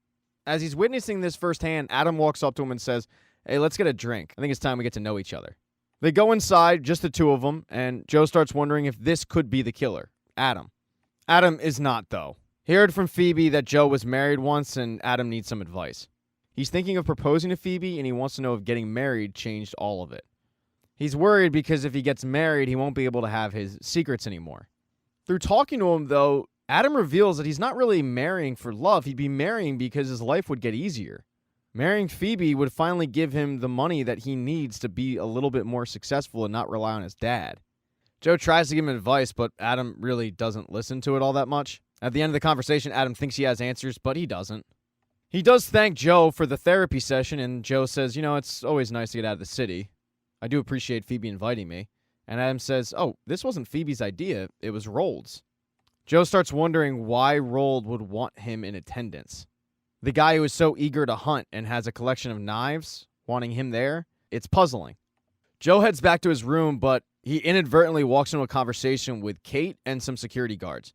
As he's witnessing this firsthand, Adam walks up to him and says, "Hey, let's get a drink. I think it's time we get to know each other." They go inside, just the two of them, and Joe starts wondering if this could be the killer, Adam. Adam is not, though. He heard from Phoebe that Joe was married once, and Adam needs some advice. He's thinking of proposing to Phoebe, and he wants to know if getting married changed all of it. He's worried because if he gets married, he won't be able to have his secrets anymore. Through talking to him, though, Adam reveals that he's not really marrying for love. He'd be marrying because his life would get easier. Marrying Phoebe would finally give him the money that he needs to be a little bit more successful and not rely on his dad. Joe tries to give him advice, but Adam really doesn't listen to it all that much. At the end of the conversation, Adam thinks he has answers, but he doesn't. He does thank Joe for the therapy session, and Joe says, it's always nice to get out of the city. I do appreciate Phoebe inviting me. And Adam says, this wasn't Phoebe's idea, it was Rold's. Joe starts wondering why Rold would want him in attendance. The guy who is so eager to hunt and has a collection of knives, wanting him there, it's puzzling. Joe heads back to his room, but he inadvertently walks into a conversation with Kate and some security guards.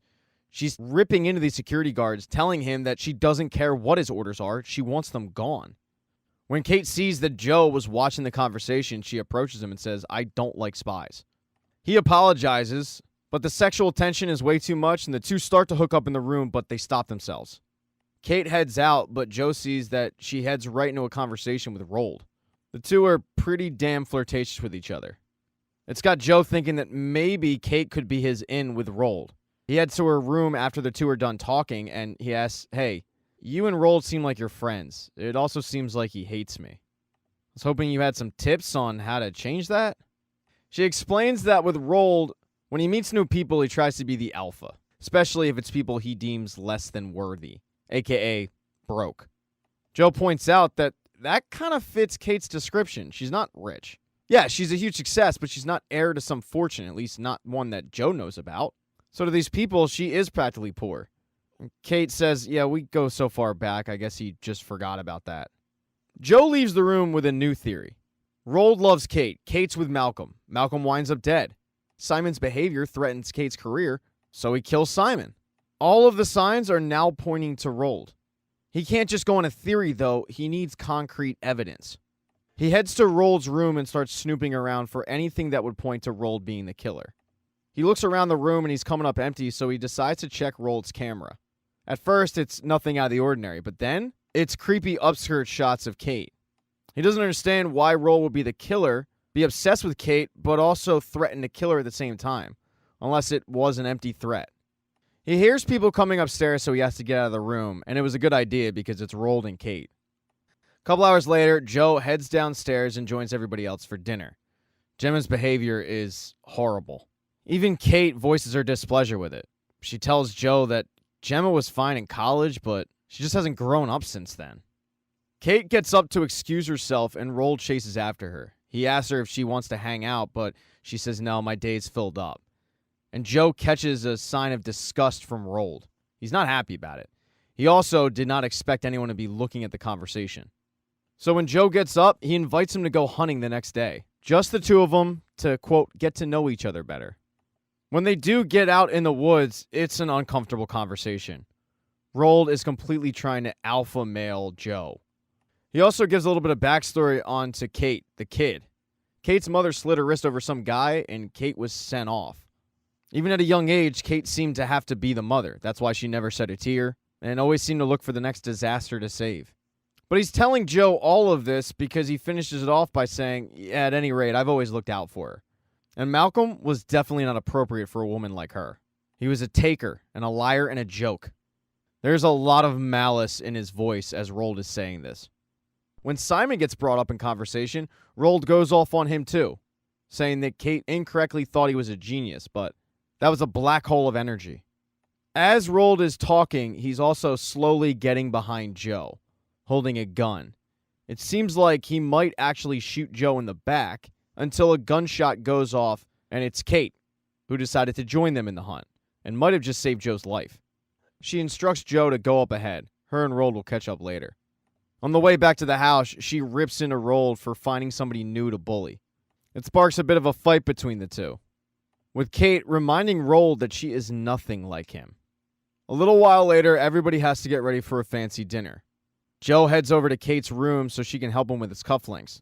She's ripping into these security guards, telling him that she doesn't care what his orders are, she wants them gone. When Kate sees that Joe was watching the conversation, she approaches him and says, "I don't like spies." He apologizes, but the sexual tension is way too much, and the two start to hook up in the room, but they stop themselves. Kate heads out, but Joe sees that she heads right into a conversation with Rold. The two are pretty damn flirtatious with each other. It's got Joe thinking that maybe Kate could be his in with Rold. He heads to her room after the two are done talking, and he asks, "Hey, you and Rold seem like you're friends. It also seems like he hates me. I was hoping you had some tips on how to change that." She explains that with Rold, when he meets new people, he tries to be the alpha, especially if it's people he deems less than worthy, aka broke. Joe points out that kind of fits Kate's description. She's not rich. Yeah, she's a huge success, but she's not heir to some fortune, at least not one that Joe knows about. So to these people, she is practically poor. Kate says, "Yeah, we go so far back, I guess he just forgot about that." Joe leaves the room with a new theory. Rold loves Kate. Kate's with Malcolm. Malcolm winds up dead. Simon's behavior threatens Kate's career, so he kills Simon. All of the signs are now pointing to Rold. He can't just go on a theory, though. He needs concrete evidence. He heads to Rold's room and starts snooping around for anything that would point to Rold being the killer. He looks around the room and he's coming up empty, so he decides to check Rold's camera. At first, it's nothing out of the ordinary, but then it's creepy upskirt shots of Kate. He doesn't understand why Rold would be the killer, be obsessed with Kate, but also threaten to kill her at the same time, unless it was an empty threat. He hears people coming upstairs, so he has to get out of the room, and it was a good idea because it's Rold and Kate. A couple hours later, Joe heads downstairs and joins everybody else for dinner. Gemma's behavior is horrible. Even Kate voices her displeasure with it. She tells Joe that Gemma was fine in college, but she just hasn't grown up since then. Kate gets up to excuse herself, and Rold chases after her. He asks her if she wants to hang out, but she says, no, my day's filled up. And Joe catches a sign of disgust from Rold. He's not happy about it. He also did not expect anyone to be looking at the conversation. So when Joe gets up, he invites him to go hunting the next day. Just the two of them to, quote, get to know each other better. When they do get out in the woods, it's an uncomfortable conversation. Rold is completely trying to alpha male Joe. He also gives a little bit of backstory on to Kate, the kid. Kate's mother slit her wrist over some guy, and Kate was sent off. Even at a young age, Kate seemed to have to be the mother. That's why she never shed a tear, and always seemed to look for the next disaster to save. But he's telling Joe all of this because he finishes it off by saying, yeah, at any rate, I've always looked out for her. And Malcolm was definitely not appropriate for a woman like her. He was a taker and a liar and a joke. There's a lot of malice in his voice as Rold is saying this. When Simon gets brought up in conversation, Rold goes off on him too, saying that Kate incorrectly thought he was a genius, but that was a black hole of energy. As Rold is talking, he's also slowly getting behind Joe, holding a gun. It seems like he might actually shoot Joe in the back until a gunshot goes off, and it's Kate, who decided to join them in the hunt, and might have just saved Joe's life. She instructs Joe to go up ahead. Her and Rold will catch up later. On the way back to the house, she rips into Rold for finding somebody new to bully. It sparks a bit of a fight between the two, with Kate reminding Rold that she is nothing like him. A little while later, everybody has to get ready for a fancy dinner. Joe heads over to Kate's room so she can help him with his cufflinks.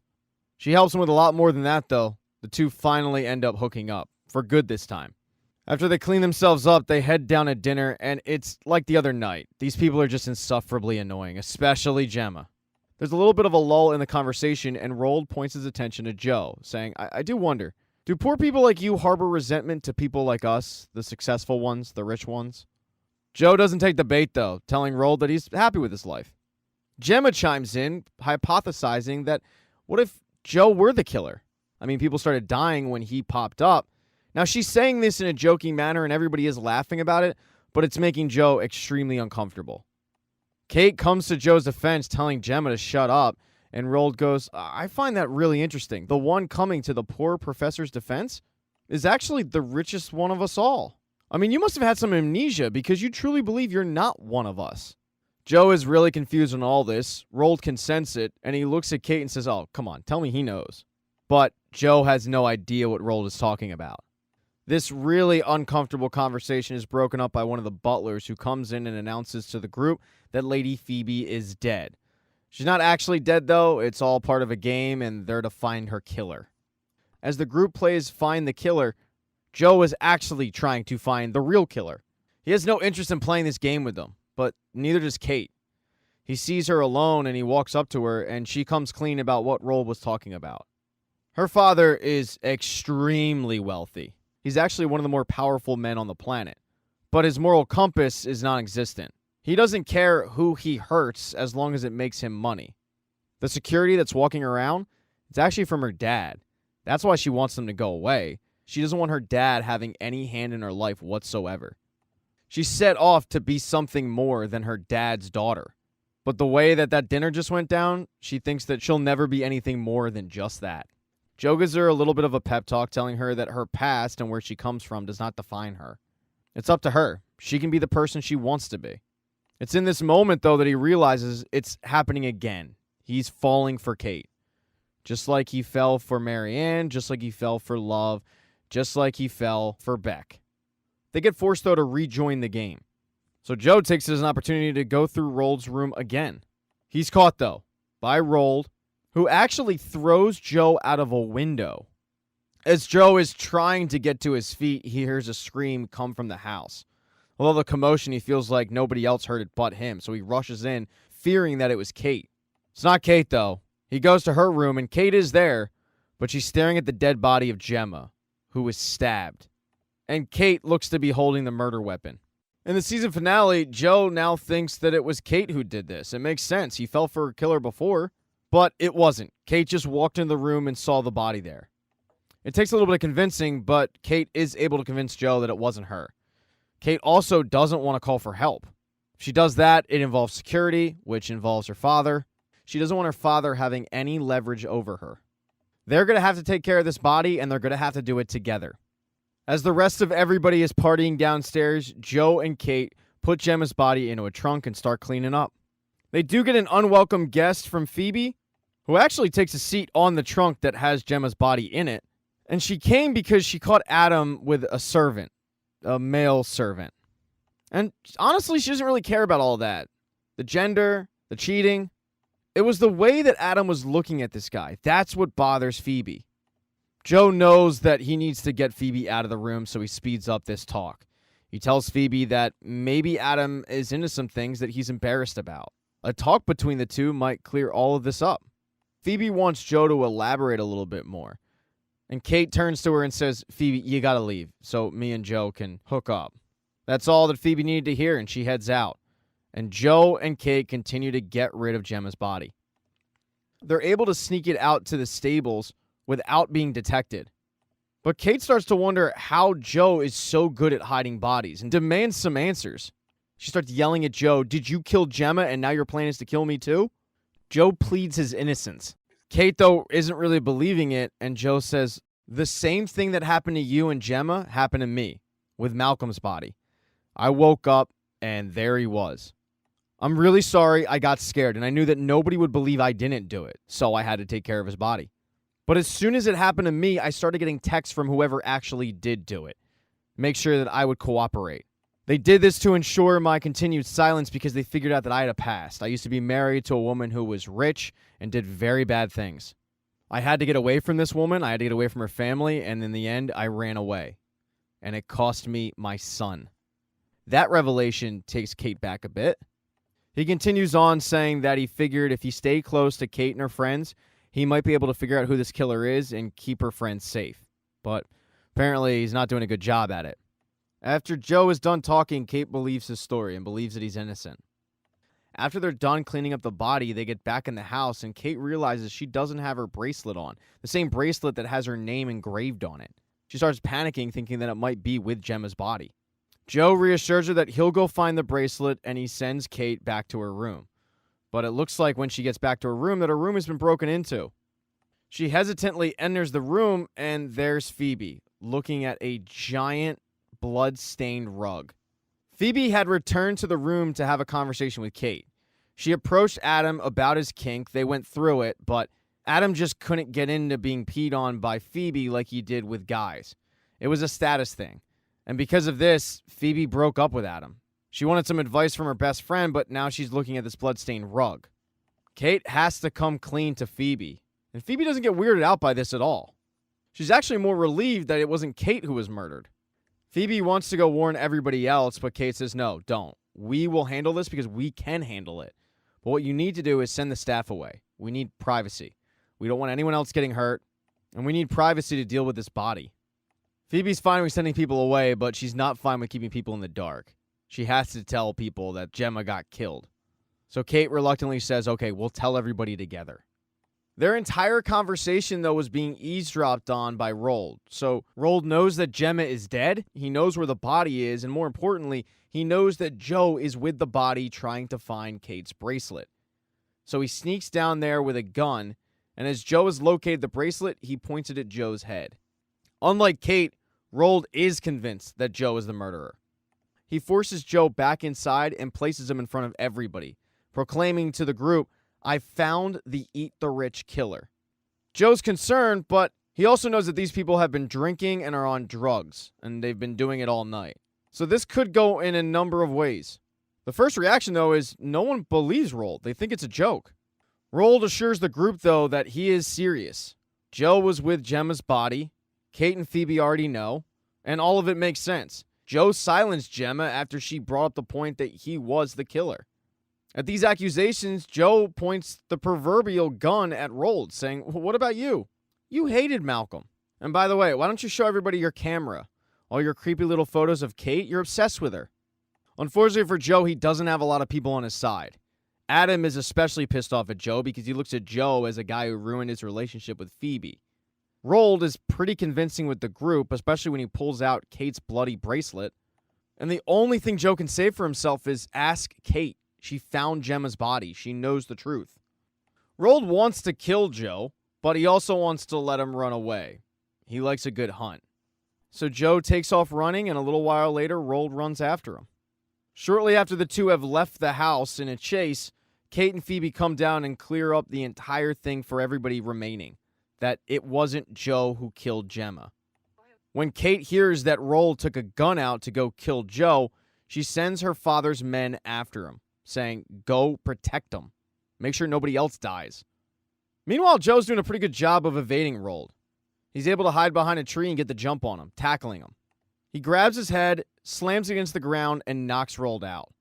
She helps him with a lot more than that, though. The two finally end up hooking up, for good this time. After they clean themselves up, they head down to dinner, and it's like the other night. These people are just insufferably annoying, especially Gemma. There's a little bit of a lull in the conversation, and Rold points his attention to Joe, saying, I do wonder, do poor people like you harbor resentment to people like us, the successful ones, the rich ones? Joe doesn't take the bait, though, telling Rold that he's happy with his life. Gemma chimes in, hypothesizing that what if Joe were the killer? I mean, people started dying when he popped up. Now, she's saying this in a joking manner, and everybody is laughing about it, but it's making Joe extremely uncomfortable. Kate comes to Joe's defense, telling Gemma to shut up, and Rold goes, I find that really interesting. The one coming to the poor professor's defense is actually the richest one of us all. I mean, you must have had some amnesia because you truly believe you're not one of us. Joe is really confused on all this. Rold can sense it, and he looks at Kate and says, oh, come on, tell me he knows. But Joe has no idea what Rold is talking about. This really uncomfortable conversation is broken up by one of the butlers who comes in and announces to the group that Lady Phoebe is dead. She's not actually dead, though. It's all part of a game, and they're to find her killer. As the group plays Find the Killer, Joe is actually trying to find the real killer. He has no interest in playing this game with them, but neither does Kate. He sees her alone, and he walks up to her, and she comes clean about what Rold was talking about. Her father is extremely wealthy. He's actually one of the more powerful men on the planet, but his moral compass is non-existent. He doesn't care who he hurts as long as it makes him money. The security that's walking around, it's actually from her dad. That's why she wants them to go away. She doesn't want her dad having any hand in her life whatsoever. She's set off to be something more than her dad's daughter. But the way that dinner just went down, she thinks that she'll never be anything more than just that. Joe gives her a little bit of a pep talk, telling her that her past and where she comes from does not define her. It's up to her. She can be the person she wants to be. It's in this moment, though, that he realizes it's happening again. He's falling for Kate. Just like he fell for Marianne, just like he fell for Love, just like he fell for Beck. They get forced, though, to rejoin the game. So Joe takes it as an opportunity to go through Rold's room again. He's caught, though, by Rold, who actually throws Joe out of a window. As Joe is trying to get to his feet, he hears a scream come from the house. Although the commotion, he feels like nobody else heard it but him, so he rushes in, fearing that it was Kate. It's not Kate, though. He goes to her room, and Kate is there, but she's staring at the dead body of Gemma, who was stabbed. And Kate looks to be holding the murder weapon. In the season finale, Joe now thinks that it was Kate who did this. It makes sense. He fell for a killer before. But it wasn't. Kate just walked into the room and saw the body there. It takes a little bit of convincing, but Kate is able to convince Joe that it wasn't her. Kate also doesn't want to call for help. If she does that, it involves security, which involves her father. She doesn't want her father having any leverage over her. They're going to have to take care of this body, and they're going to have to do it together. As the rest of everybody is partying downstairs, Joe and Kate put Gemma's body into a trunk and start cleaning up. They do get an unwelcome guest from Phoebe, who actually takes a seat on the trunk that has Gemma's body in it. And she came because she caught Adam with a servant, a male servant. And honestly, she doesn't really care about all that. The gender, the cheating. It was the way that Adam was looking at this guy. That's what bothers Phoebe. Joe knows that he needs to get Phoebe out of the room, so he speeds up this talk. He tells Phoebe that maybe Adam is into some things that he's embarrassed about. A talk between the two might clear all of this up. Phoebe wants Joe to elaborate a little bit more. And Kate turns to her and says, Phoebe, you gotta leave so me and Joe can hook up. That's all that Phoebe needed to hear, and she heads out. And Joe and Kate continue to get rid of Gemma's body. They're able to sneak it out to the stables without being detected. But Kate starts to wonder how Joe is so good at hiding bodies and demands some answers. She starts yelling at Joe, did you kill Gemma and now your plan is to kill me too? Joe pleads his innocence. Kate, though, isn't really believing it, and Joe says, the same thing that happened to you and Gemma happened to me with Malcolm's body. I woke up, and there he was. I'm really sorry I got scared, and I knew that nobody would believe I didn't do it, so I had to take care of his body. But as soon as it happened to me, I started getting texts from whoever actually did do it. Make sure that I would cooperate. They did this to ensure my continued silence because they figured out that I had a past. I used to be married to a woman who was rich and did very bad things. I had to get away from this woman. I had to get away from her family. And in the end, I ran away. And it cost me my son. That revelation takes Kate back a bit. He continues on saying that he figured if he stayed close to Kate and her friends, he might be able to figure out who this killer is and keep her friends safe. But apparently he's not doing a good job at it. After Joe is done talking, Kate believes his story and believes that he's innocent. After they're done cleaning up the body, they get back in the house, and Kate realizes she doesn't have her bracelet on, the same bracelet that has her name engraved on it. She starts panicking, thinking that it might be with Gemma's body. Joe reassures her that he'll go find the bracelet, and he sends Kate back to her room. But it looks like when she gets back to her room that her room has been broken into. She hesitantly enters the room, and there's Phoebe, looking at a giant blood-stained rug. Phoebe had returned to the room to have a conversation with Kate. She approached Adam about his kink. They went through it, but Adam just couldn't get into being peed on by Phoebe like he did with guys. It was a status thing. And because of this, Phoebe broke up with Adam. She wanted some advice from her best friend, but now she's looking at this blood-stained rug. Kate has to come clean to Phoebe, and Phoebe doesn't get weirded out by this at all. She's actually more relieved that it wasn't Kate who was murdered. Phoebe wants to go warn everybody else, but Kate says, no, don't. We will handle this because we can handle it. But what you need to do is send the staff away. We need privacy. We don't want anyone else getting hurt, and we need privacy to deal with this body. Phoebe's fine with sending people away, but she's not fine with keeping people in the dark. She has to tell people that Gemma got killed. So Kate reluctantly says, okay, we'll tell everybody together. Their entire conversation, though, was being eavesdropped on by Rold. So Rold knows that Gemma is dead, he knows where the body is, and more importantly, he knows that Joe is with the body trying to find Kate's bracelet. So he sneaks down there with a gun, and as Joe has located the bracelet, he points it at Joe's head. Unlike Kate, Rold is convinced that Joe is the murderer. He forces Joe back inside and places him in front of everybody, proclaiming to the group, I found the Eat the Rich killer. Joe's concerned, but he also knows that these people have been drinking and are on drugs, and they've been doing it all night. So this could go in a number of ways. The first reaction, though, is no one believes Rold. They think it's a joke. Rold assures the group, though, that he is serious. Joe was with Gemma's body. Kate and Phoebe already know, and all of it makes sense. Joe silenced Gemma after she brought up the point that he was the killer. At these accusations, Joe points the proverbial gun at Rold, saying, what about you? You hated Malcolm. And by the way, why don't you show everybody your camera? All your creepy little photos of Kate, you're obsessed with her. Unfortunately for Joe, he doesn't have a lot of people on his side. Adam is especially pissed off at Joe because he looks at Joe as a guy who ruined his relationship with Phoebe. Rold is pretty convincing with the group, especially when he pulls out Kate's bloody bracelet. And the only thing Joe can say for himself is ask Kate. She found Gemma's body. She knows the truth. Rold wants to kill Joe, but he also wants to let him run away. He likes a good hunt. So Joe takes off running, and a little while later, Rold runs after him. Shortly after the two have left the house in a chase, Kate and Phoebe come down and clear up the entire thing for everybody remaining, that it wasn't Joe who killed Gemma. When Kate hears that Rold took a gun out to go kill Joe, she sends her father's men after him, saying, go protect him. Make sure nobody else dies. Meanwhile, Joe's doing a pretty good job of evading Rold. He's able to hide behind a tree and get the jump on him, tackling him. He grabs his head, slams against the ground, and knocks Rold out.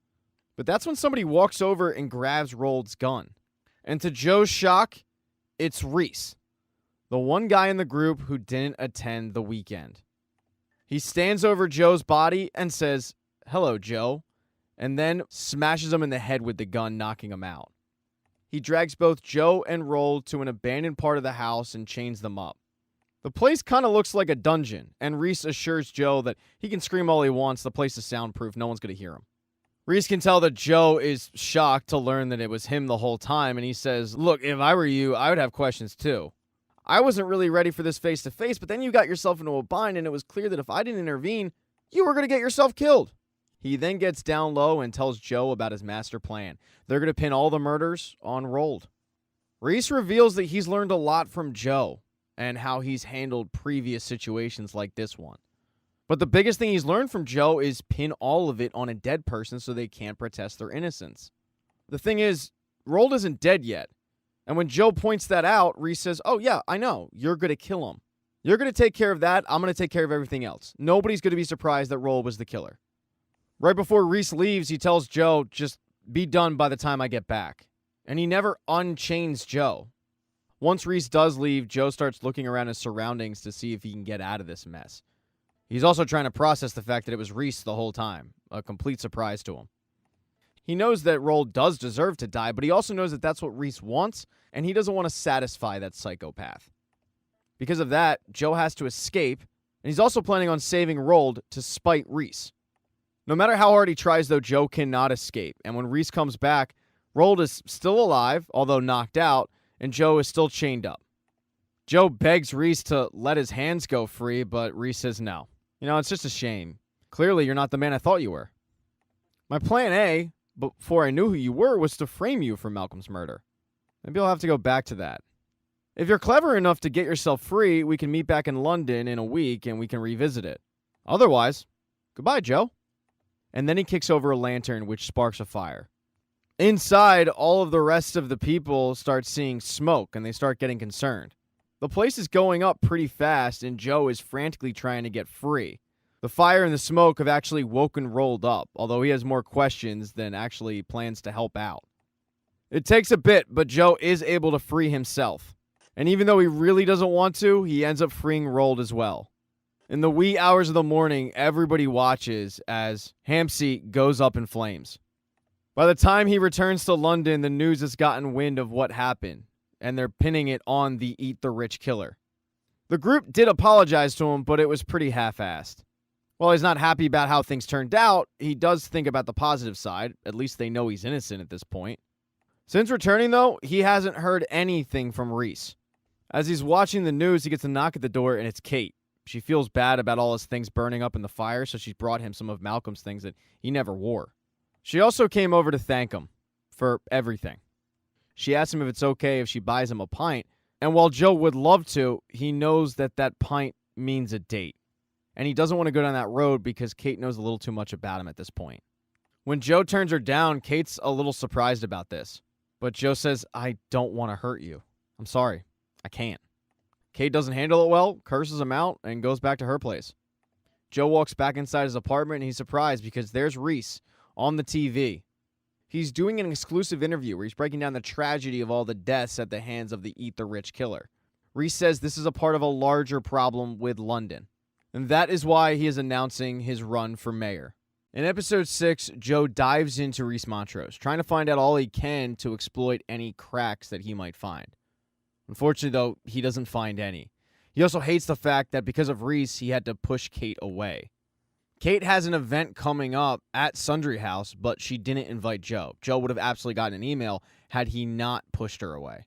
But that's when somebody walks over and grabs Rold's gun. And to Joe's shock, it's Reese, the one guy in the group who didn't attend the weekend. He stands over Joe's body and says, hello, Joe, and then smashes him in the head with the gun, knocking him out. He drags both Joe and Rold to an abandoned part of the house and chains them up. The place kind of looks like a dungeon, and Reese assures Joe that he can scream all he wants. The place is soundproof. No one's going to hear him. Reese can tell that Joe is shocked to learn that it was him the whole time, and he says, look, if I were you, I would have questions too. I wasn't really ready for this face-to-face, but then you got yourself into a bind, and it was clear that if I didn't intervene, you were going to get yourself killed. He then gets down low and tells Joe about his master plan. They're going to pin all the murders on Rold. Reese reveals that he's learned a lot from Joe and how he's handled previous situations like this one. But the biggest thing he's learned from Joe is pin all of it on a dead person so they can't protest their innocence. The thing is, Rold isn't dead yet. And when Joe points that out, Reese says, oh yeah, I know, you're going to kill him. You're going to take care of that, I'm going to take care of everything else. Nobody's going to be surprised that Rold was the killer. Right before Reese leaves, he tells Joe, just be done by the time I get back. And he never unchains Joe. Once Reese does leave, Joe starts looking around his surroundings to see if he can get out of this mess. He's also trying to process the fact that it was Reese the whole time, a complete surprise to him. He knows that Rold does deserve to die, but he also knows that that's what Reese wants, and he doesn't want to satisfy that psychopath. Because of that, Joe has to escape, and he's also planning on saving Rold to spite Reese. No matter how hard he tries, though, Joe cannot escape, and when Reese comes back, Rold is still alive, although knocked out, and Joe is still chained up. Joe begs Reese to let his hands go free, but Reese says no. You know, it's just a shame. Clearly, you're not the man I thought you were. My plan A, before I knew who you were, was to frame you for Malcolm's murder. Maybe I'll have to go back to that. If you're clever enough to get yourself free, we can meet back in London in a week and we can revisit it. Otherwise, goodbye, Joe. And then he kicks over a lantern, which sparks a fire. Inside, all of the rest of the people start seeing smoke, and they start getting concerned. The place is going up pretty fast, and Joe is frantically trying to get free. The fire and the smoke have actually woken Rold up, although he has more questions than actually plans to help out. It takes a bit, but Joe is able to free himself. And even though he really doesn't want to, he ends up freeing Rold as well. In the wee hours of the morning, everybody watches as Hampstead goes up in flames. By the time he returns to London, the news has gotten wind of what happened, and they're pinning it on the Eat the Rich killer. The group did apologize to him, but it was pretty half-assed. While he's not happy about how things turned out, he does think about the positive side. At least they know he's innocent at this point. Since returning, though, he hasn't heard anything from Reese. As he's watching the news, he gets a knock at the door, and it's Kate. She feels bad about all his things burning up in the fire, so she's brought him some of Malcolm's things that he never wore. She also came over to thank him for everything. She asks him if it's okay if she buys him a pint, and while Joe would love to, he knows that that pint means a date. And he doesn't want to go down that road because Kate knows a little too much about him at this point. When Joe turns her down, Kate's a little surprised about this. But Joe says, I don't want to hurt you. I'm sorry. I can't. Kate doesn't handle it well, curses him out, and goes back to her place. Joe walks back inside his apartment, and he's surprised because there's Reese on the TV. He's doing an exclusive interview where he's breaking down the tragedy of all the deaths at the hands of the Eat the Rich killer. Reese says this is a part of a larger problem with London, and that is why he is announcing his run for mayor. In episode 6, Joe dives into Reese Montrose, trying to find out all he can to exploit any cracks that he might find. Unfortunately, though, he doesn't find any. He also hates the fact that because of Reese, he had to push Kate away. Kate has an event coming up at Sundry House, but she didn't invite Joe. Joe would have absolutely gotten an email had he not pushed her away.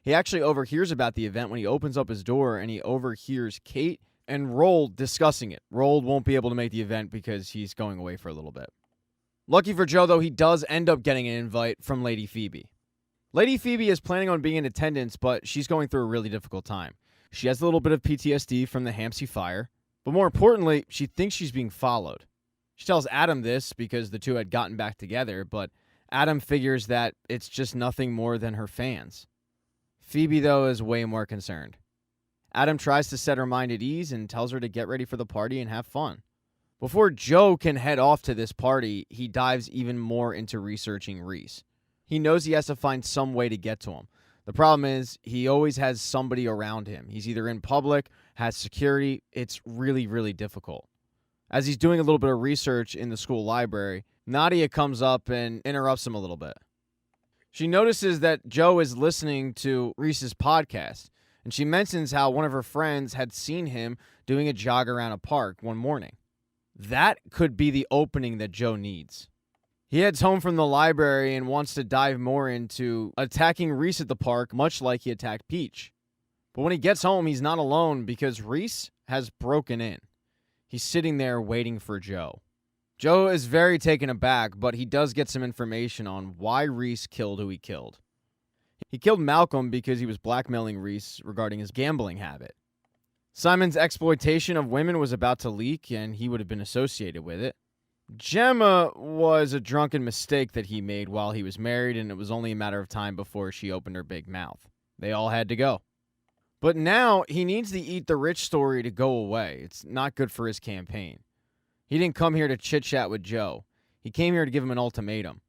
He actually overhears about the event when he opens up his door, and he overhears Kate and Roald discussing it. Roald won't be able to make the event because he's going away for a little bit. Lucky for Joe, though, he does end up getting an invite from Lady Phoebe. Lady Phoebe is planning on being in attendance, but she's going through a really difficult time. She has a little bit of PTSD from the Hampsey fire, but more importantly, she thinks she's being followed. She tells Adam this because the two had gotten back together, but Adam figures that it's just nothing more than her fans. Phoebe, though, is way more concerned. Adam tries to set her mind at ease and tells her to get ready for the party and have fun. Before Joe can head off to this party, he dives even more into researching Reese. He knows he has to find some way to get to him. The problem is he always has somebody around him. He's either in public, has security. It's really, really difficult. As he's doing a little bit of research in the school library, Nadia comes up and interrupts him a little bit. She notices that Joe is listening to Reese's podcast, and she mentions how one of her friends had seen him doing a jog around a park one morning. That could be the opening that Joe needs. He heads home from the library and wants to dive more into attacking Reese at the park, much like he attacked Peach. But when he gets home, he's not alone because Reese has broken in. He's sitting there waiting for Joe. Joe is very taken aback, but he does get some information on why Reese killed who he killed. He killed Malcolm because he was blackmailing Reese regarding his gambling habit. Simon's exploitation of women was about to leak, and he would have been associated with it. Gemma was a drunken mistake that he made while he was married, and it was only a matter of time before she opened her big mouth. They all had to go. But now he needs the Eat the Rich story to go away. It's not good for his campaign. He didn't come here to chit-chat with Joe. He came here to give him an ultimatum.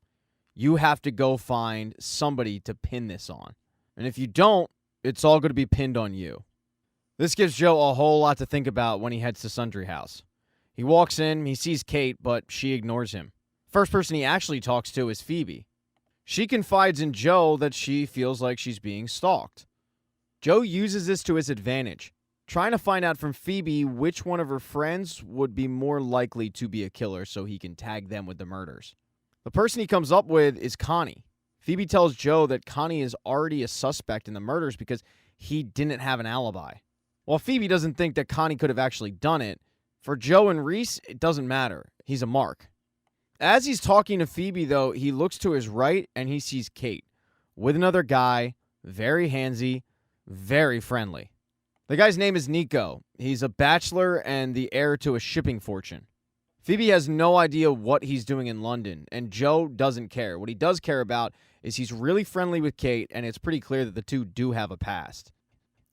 You have to go find somebody to pin this on. And if you don't, it's all going to be pinned on you. This gives Joe a whole lot to think about when he heads to Sundry House. He walks in, he sees Kate, but she ignores him. First person he actually talks to is Phoebe. She confides in Joe that she feels like she's being stalked. Joe uses this to his advantage, trying to find out from Phoebe which one of her friends would be more likely to be a killer so he can tag them with the murders. The person he comes up with is Connie. Phoebe tells Joe that Connie is already a suspect in the murders because he didn't have an alibi. While Phoebe doesn't think that Connie could have actually done it, for Joe and Reese, it doesn't matter. He's a mark. As he's talking to Phoebe, though, he looks to his right and he sees Kate with another guy, very handsy, very friendly. The guy's name is Nico. He's a bachelor and the heir to a shipping fortune. Phoebe has no idea what he's doing in London, and Joe doesn't care. What he does care about is he's really friendly with Kate, and it's pretty clear that the two do have a past.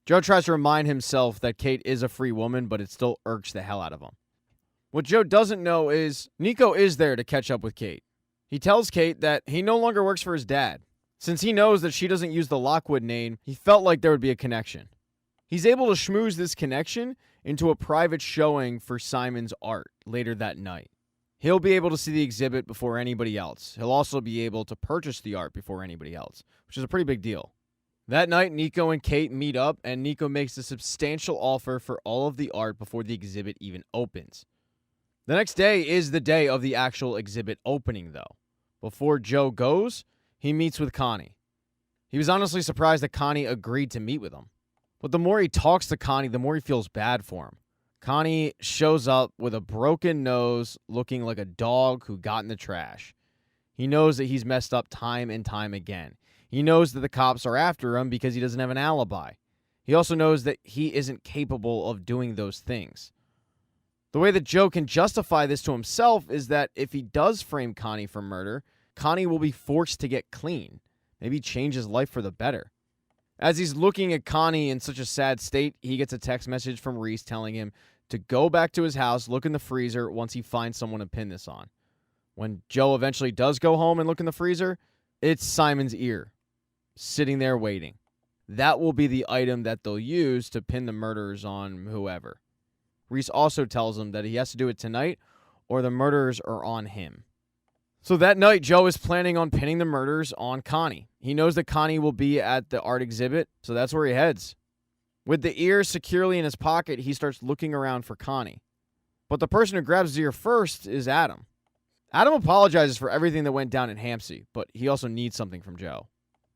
Joe tries to remind himself that Kate is a free woman, but it still irks the hell out of him. What Joe doesn't know is Nico is there to catch up with Kate. He tells Kate that he no longer works for his dad. Since he knows that she doesn't use the Lockwood name, he felt like there would be a connection. He's able to schmooze this connection into a private showing for Simon's art later that night. He'll be able to see the exhibit before anybody else. He'll also be able to purchase the art before anybody else, which is a pretty big deal. That night, Nico and Kate meet up, and Nico makes a substantial offer for all of the art before the exhibit even opens. The next day is the day of the actual exhibit opening, though. Before Joe goes, he meets with Connie. He was honestly surprised that Connie agreed to meet with him. But the more he talks to Connie, the more he feels bad for him. Connie shows up with a broken nose, looking like a dog who got in the trash. He knows that he's messed up time and time again. He knows that the cops are after him because he doesn't have an alibi. He also knows that he isn't capable of doing those things. The way that Joe can justify this to himself is that if he does frame Connie for murder, Connie will be forced to get clean, maybe change his life for the better. As he's looking at Connie in such a sad state, he gets a text message from Reese telling him to go back to his house, look in the freezer once he finds someone to pin this on. When Joe eventually does go home and look in the freezer, it's Simon's ear, sitting there waiting. That will be the item that they'll use to pin the murders on whoever. Reese also tells him that he has to do it tonight or the murders are on him. So that night, Joe is planning on pinning the murders on Connie. He knows that Connie will be at the art exhibit, so that's where he heads. With the ear securely in his pocket, he starts looking around for Connie. But the person who grabs his ear first is Adam. Adam apologizes for everything that went down in Hampstead, but he also needs something from Joe.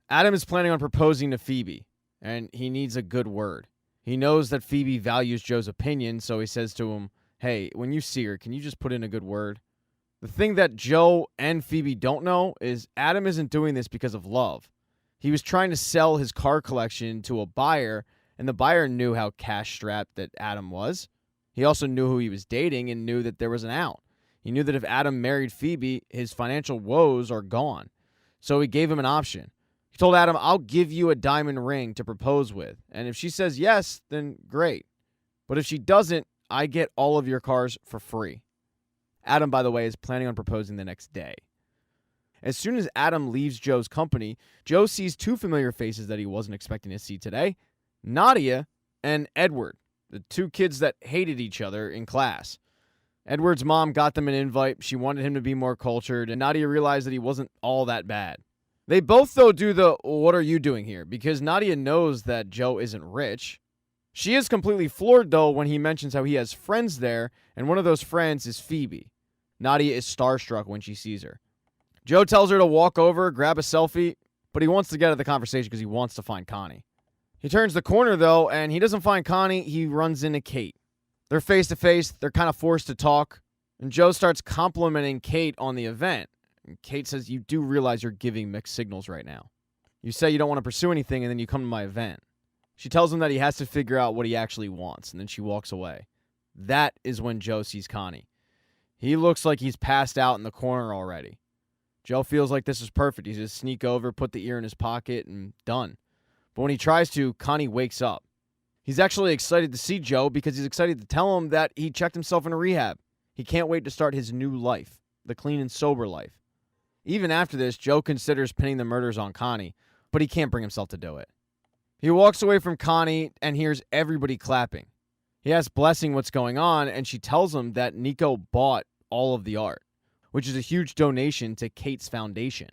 Adam is planning on proposing to Phoebe, and he needs a good word. He knows that Phoebe values Joe's opinion, so he says to him, hey, when you see her, can you just put in a good word? The thing that Joe and Phoebe don't know is Adam isn't doing this because of love. He was trying to sell his car collection to a buyer, and the buyer knew how cash-strapped that Adam was. He also knew who he was dating and knew that there was an out. He knew that if Adam married Phoebe, his financial woes are gone. So he gave him an option. He told Adam, I'll give you a diamond ring to propose with, and if she says yes, then great. But if she doesn't, I get all of your cars for free. Adam, by the way, is planning on proposing the next day. As soon as Adam leaves Joe's company, Joe sees two familiar faces that he wasn't expecting to see today, Nadia and Edward, the two kids that hated each other in class. Edward's mom got them an invite. She wanted him to be more cultured, and Nadia realized that he wasn't all that bad. They both, though, do the, what are you doing here? Because Nadia knows that Joe isn't rich. She is completely floored, though, when he mentions how he has friends there, and one of those friends is Phoebe. Nadia is starstruck when she sees her. Joe tells her to walk over, grab a selfie, but he wants to get out of the conversation because he wants to find Connie. He turns the corner, though, and he doesn't find Connie. He runs into Kate. They're face-to-face. They're kind of forced to talk, and Joe starts complimenting Kate on the event. And Kate says, you do realize you're giving mixed signals right now. You say you don't want to pursue anything, and then you come to my event. She tells him that he has to figure out what he actually wants, and then she walks away. That is when Joe sees Connie. He looks like he's passed out in the corner already. Joe feels like this is perfect. He's just sneak over, put the ear in his pocket, and done. But when he tries to, Connie wakes up. He's actually excited to see Joe because he's excited to tell him that he checked himself into rehab. He can't wait to start his new life, the clean and sober life. Even after this, Joe considers pinning the murders on Connie, but he can't bring himself to do it. He walks away from Connie and hears everybody clapping. He asks Blessing what's going on, and she tells him that Nico bought all of the art, which is a huge donation to Kate's foundation.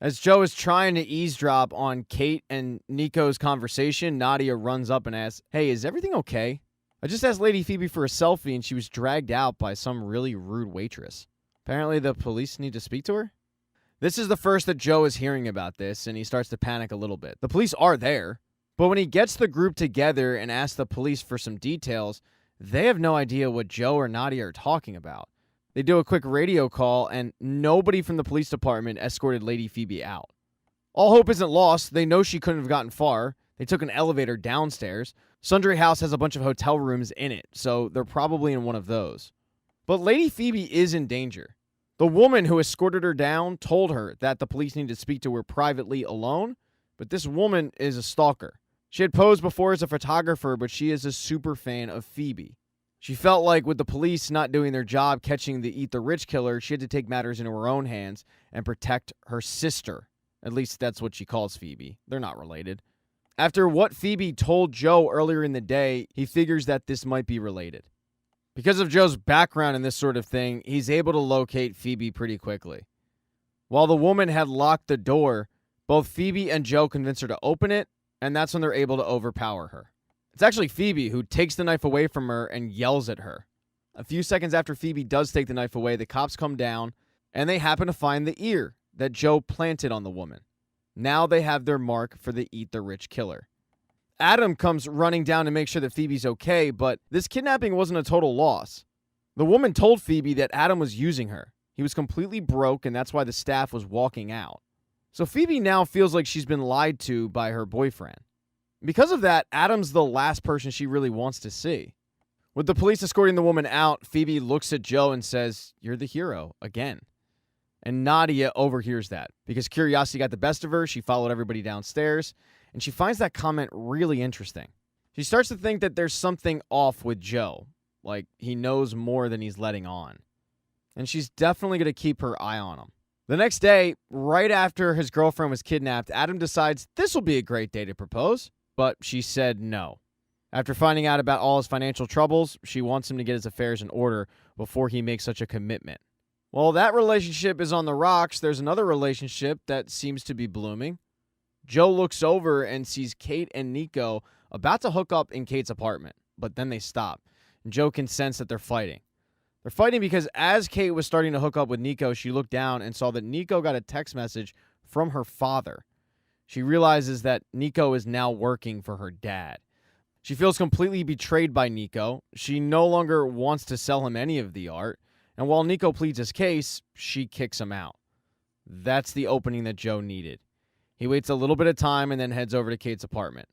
As Joe is trying to eavesdrop on Kate and Nico's conversation, Nadia runs up and asks, hey, is everything okay? I just asked Lady Phoebe for a selfie and she was dragged out by some really rude waitress. Apparently the police need to speak to her? This is the first that Joe is hearing about this, and he starts to panic a little bit. The police are there, but when he gets the group together and asks the police for some details, they have no idea what Joe or Nadia are talking about. They do a quick radio call, and nobody from the police department escorted Lady Phoebe out. All hope isn't lost. They know she couldn't have gotten far. They took an elevator downstairs. Sundry House has a bunch of hotel rooms in it, so they're probably in one of those. But Lady Phoebe is in danger. The woman who escorted her down told her that the police needed to speak to her privately alone, but this woman is a stalker. She had posed before as a photographer, but she is a super fan of Phoebe. She felt like with the police not doing their job catching the Eat the Rich killer, she had to take matters into her own hands and protect her sister. At least that's what she calls Phoebe. They're not related. After what Phoebe told Joe earlier in the day, he figures that this might be related. Because of Joe's background in this sort of thing, he's able to locate Phoebe pretty quickly. While the woman had locked the door, both Phoebe and Joe convince her to open it, and that's when they're able to overpower her. It's actually Phoebe who takes the knife away from her and yells at her. A few seconds after Phoebe does take the knife away, the cops come down, and they happen to find the ear that Joe planted on the woman. Now they have their mark for the Eat the Rich killer. Adam comes running down to make sure that Phoebe's okay, but this kidnapping wasn't a total loss. The woman told Phoebe that Adam was using her. He was completely broke, and that's why the staff was walking out. So Phoebe now feels like she's been lied to by her boyfriend. Because of that, Adam's the last person she really wants to see. With the police escorting the woman out, Phoebe looks at Joe and says, "You're the hero, again." And Nadia overhears that. Because curiosity got the best of her, she followed everybody downstairs, and she finds that comment really interesting. She starts to think that there's something off with Joe, like he knows more than he's letting on. And she's definitely going to keep her eye on him. The next day, right after his girlfriend was kidnapped, Adam decides this will be a great day to propose. But she said no. After finding out about all his financial troubles, she wants him to get his affairs in order before he makes such a commitment. While that relationship is on the rocks, there's another relationship that seems to be blooming. Joe looks over and sees Kate and Nico about to hook up in Kate's apartment, but then they stop. And Joe can sense that they're fighting. They're fighting because as Kate was starting to hook up with Nico, she looked down and saw that Nico got a text message from her father. She realizes that Nico is now working for her dad. She feels completely betrayed by Nico. She no longer wants to sell him any of the art. And while Nico pleads his case, she kicks him out. That's the opening that Joe needed. He waits a little bit of time and then heads over to Kate's apartment.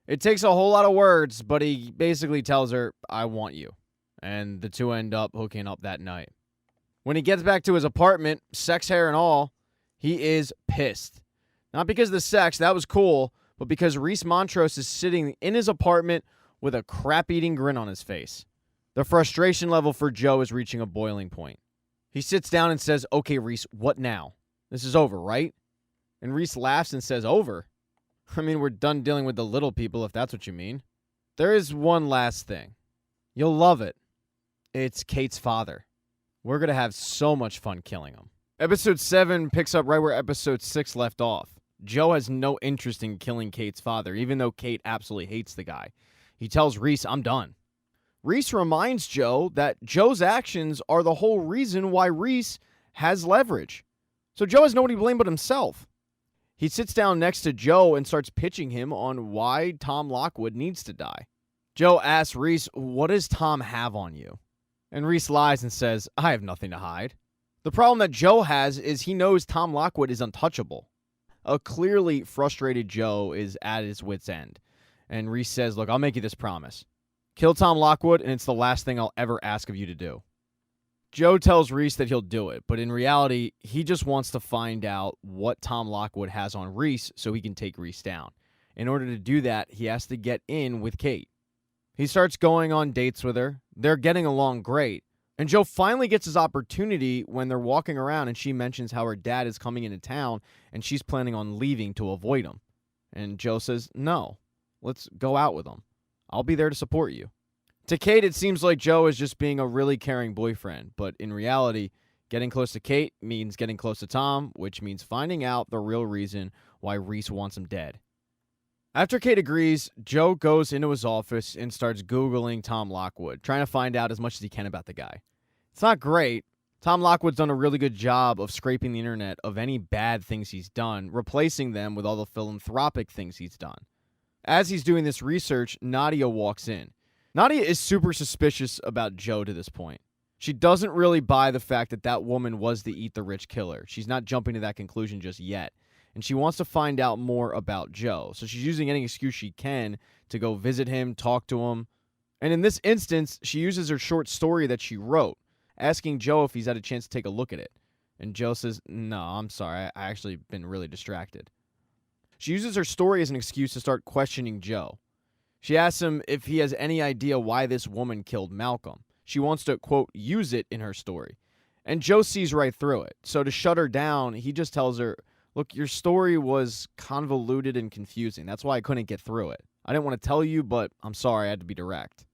It takes a whole lot of words, but he basically tells her, I want you. And the two end up hooking up that night. When he gets back to his apartment, sex hair and all, he is pissed. Not because of the sex, that was cool, but because Reese Montrose is sitting in his apartment with a crap-eating grin on his face. The frustration level for Joe is reaching a boiling point. He sits down and says, okay, Reese, what now? This is over, right? And Reese laughs and says, over? I mean, we're done dealing with the little people, if that's what you mean. There is one last thing. You'll love it. It's Kate's father. We're going to have so much fun killing him. Episode 7 picks up right where Episode 6 left off. Joe has no interest in killing Kate's father, even though Kate absolutely hates the guy. He tells Reese, I'm done. Reese reminds Joe that Joe's actions are the whole reason why Reese has leverage. So Joe has nobody to blame but himself. He sits down next to Joe and starts pitching him on why Tom Lockwood needs to die. Joe asks Reese, what does Tom have on you? And Reese lies and says, I have nothing to hide. The problem that Joe has is he knows Tom Lockwood is untouchable. A clearly frustrated Joe is at his wit's end. And Reese says, look, I'll make you this promise. Kill Tom Lockwood, and it's the last thing I'll ever ask of you to do. Joe tells Reese that he'll do it, but in reality, he just wants to find out what Tom Lockwood has on Reese so he can take Reese down. In order to do that, he has to get in with Kate. He starts going on dates with her. They're getting along great. And Joe finally gets his opportunity when they're walking around and she mentions how her dad is coming into town and she's planning on leaving to avoid him. And Joe says, no, let's go out with him. I'll be there to support you. To Kate, it seems like Joe is just being a really caring boyfriend, but in reality, getting close to Kate means getting close to Tom, which means finding out the real reason why Reese wants him dead. After Kate agrees, Joe goes into his office and starts Googling Tom Lockwood, trying to find out as much as he can about the guy. It's not great. Tom Lockwood's done a really good job of scraping the internet of any bad things he's done, replacing them with all the philanthropic things he's done. As he's doing this research, Nadia walks in. Nadia is super suspicious about Joe to this point. She doesn't really buy the fact that that woman was the Eat the Rich killer. She's not jumping to that conclusion just yet. And she wants to find out more about Joe. So she's using any excuse she can to go visit him, talk to him. And in this instance, she uses her short story that she wrote, asking Joe if he's had a chance to take a look at it. And Joe says, no, I'm sorry. I actually been really distracted. She uses her story as an excuse to start questioning Joe. She asks him if he has any idea why this woman killed Malcolm. She wants to, quote, use it in her story. And Joe sees right through it. So to shut her down, he just tells her, look, your story was convoluted and confusing. That's why I couldn't get through it. I didn't want to tell you, but I'm sorry, I had to be direct.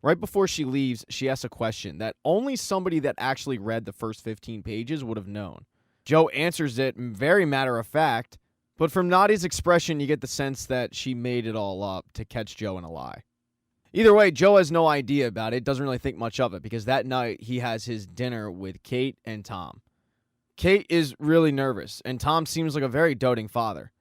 Right before she leaves, she asks a question that only somebody that actually read the first 15 pages would have known. Joe answers it very matter of fact, but from Nadia's expression, you get the sense that she made it all up to catch Joe in a lie. Either way, Joe has no idea about it, doesn't really think much of it, because that night he has his dinner with Kate and Tom. Kate is really nervous, and Tom seems like a very doting father.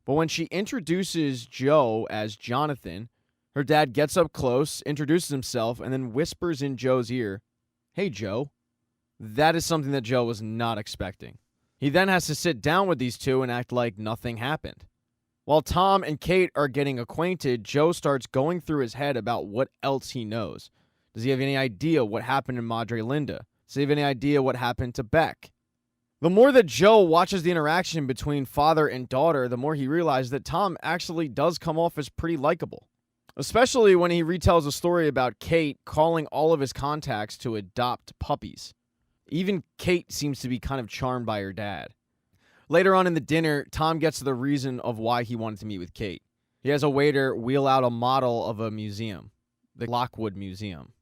But when she introduces Joe as Jonathan, her dad gets up close, introduces himself, and then whispers in Joe's ear, hey, Joe. That is something that Joe was not expecting. He then has to sit down with these two and act like nothing happened. While Tom and Kate are getting acquainted, Joe starts going through his head about what else he knows. Does he have any idea what happened in Madre Linda? Does he have any idea what happened to Beck? The more that Joe watches the interaction between father and daughter, the more he realizes that Tom actually does come off as pretty likable. Especially when he retells a story about Kate calling all of his contacts to adopt puppies. Even Kate seems to be kind of charmed by her dad. Later on in the dinner, Tom gets to the reason of why he wanted to meet with Kate. He has a waiter wheel out a model of a museum, the Lockwood Museum.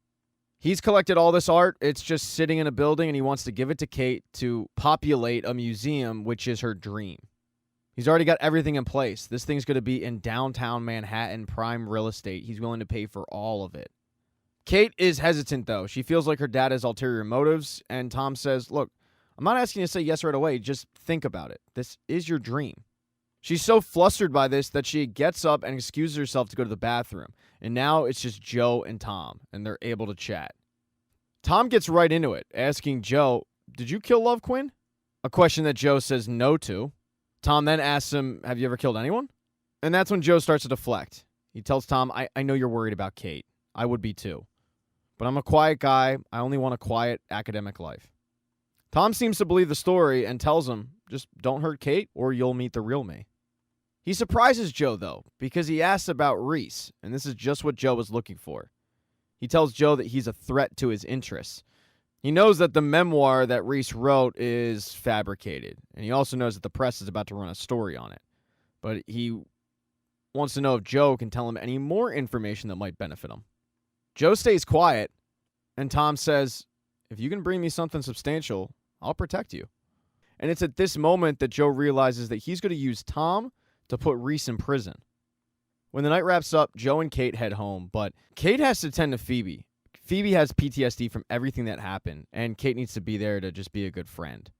He's collected all this art. It's just sitting in a building, and he wants to give it to Kate to populate a museum, which is her dream. He's already got everything in place. This thing's going to be in downtown Manhattan, prime real estate. He's willing to pay for all of it. Kate is hesitant, though. She feels like her dad has ulterior motives, and Tom says, look, I'm not asking you to say yes right away. Just think about it. This is your dream. She's so flustered by this that she gets up and excuses herself to go to the bathroom. And now it's just Joe and Tom, and they're able to chat. Tom gets right into it, asking Joe, did you kill Love Quinn? A question that Joe says no to. Tom then asks him, have you ever killed anyone? And that's when Joe starts to deflect. He tells Tom, I know you're worried about Kate. I would be too. But I'm a quiet guy. I only want a quiet academic life. Tom seems to believe the story and tells him, just don't hurt Kate or you'll meet the real me. He surprises Joe, though, because he asks about Reese, and this is just what Joe was looking for. He tells Joe that he's a threat to his interests. He knows that the memoir that Reese wrote is fabricated, and he also knows that the press is about to run a story on it. But he wants to know if Joe can tell him any more information that might benefit him. Joe stays quiet, and Tom says, if you can bring me something substantial, I'll protect you. And it's at this moment that Joe realizes that he's going to use Tom to put Reese in prison. When the night wraps up, Joe and Kate head home, but Kate has to tend to Phoebe. Phoebe has PTSD from everything that happened, and Kate needs to be there to just be a good friend.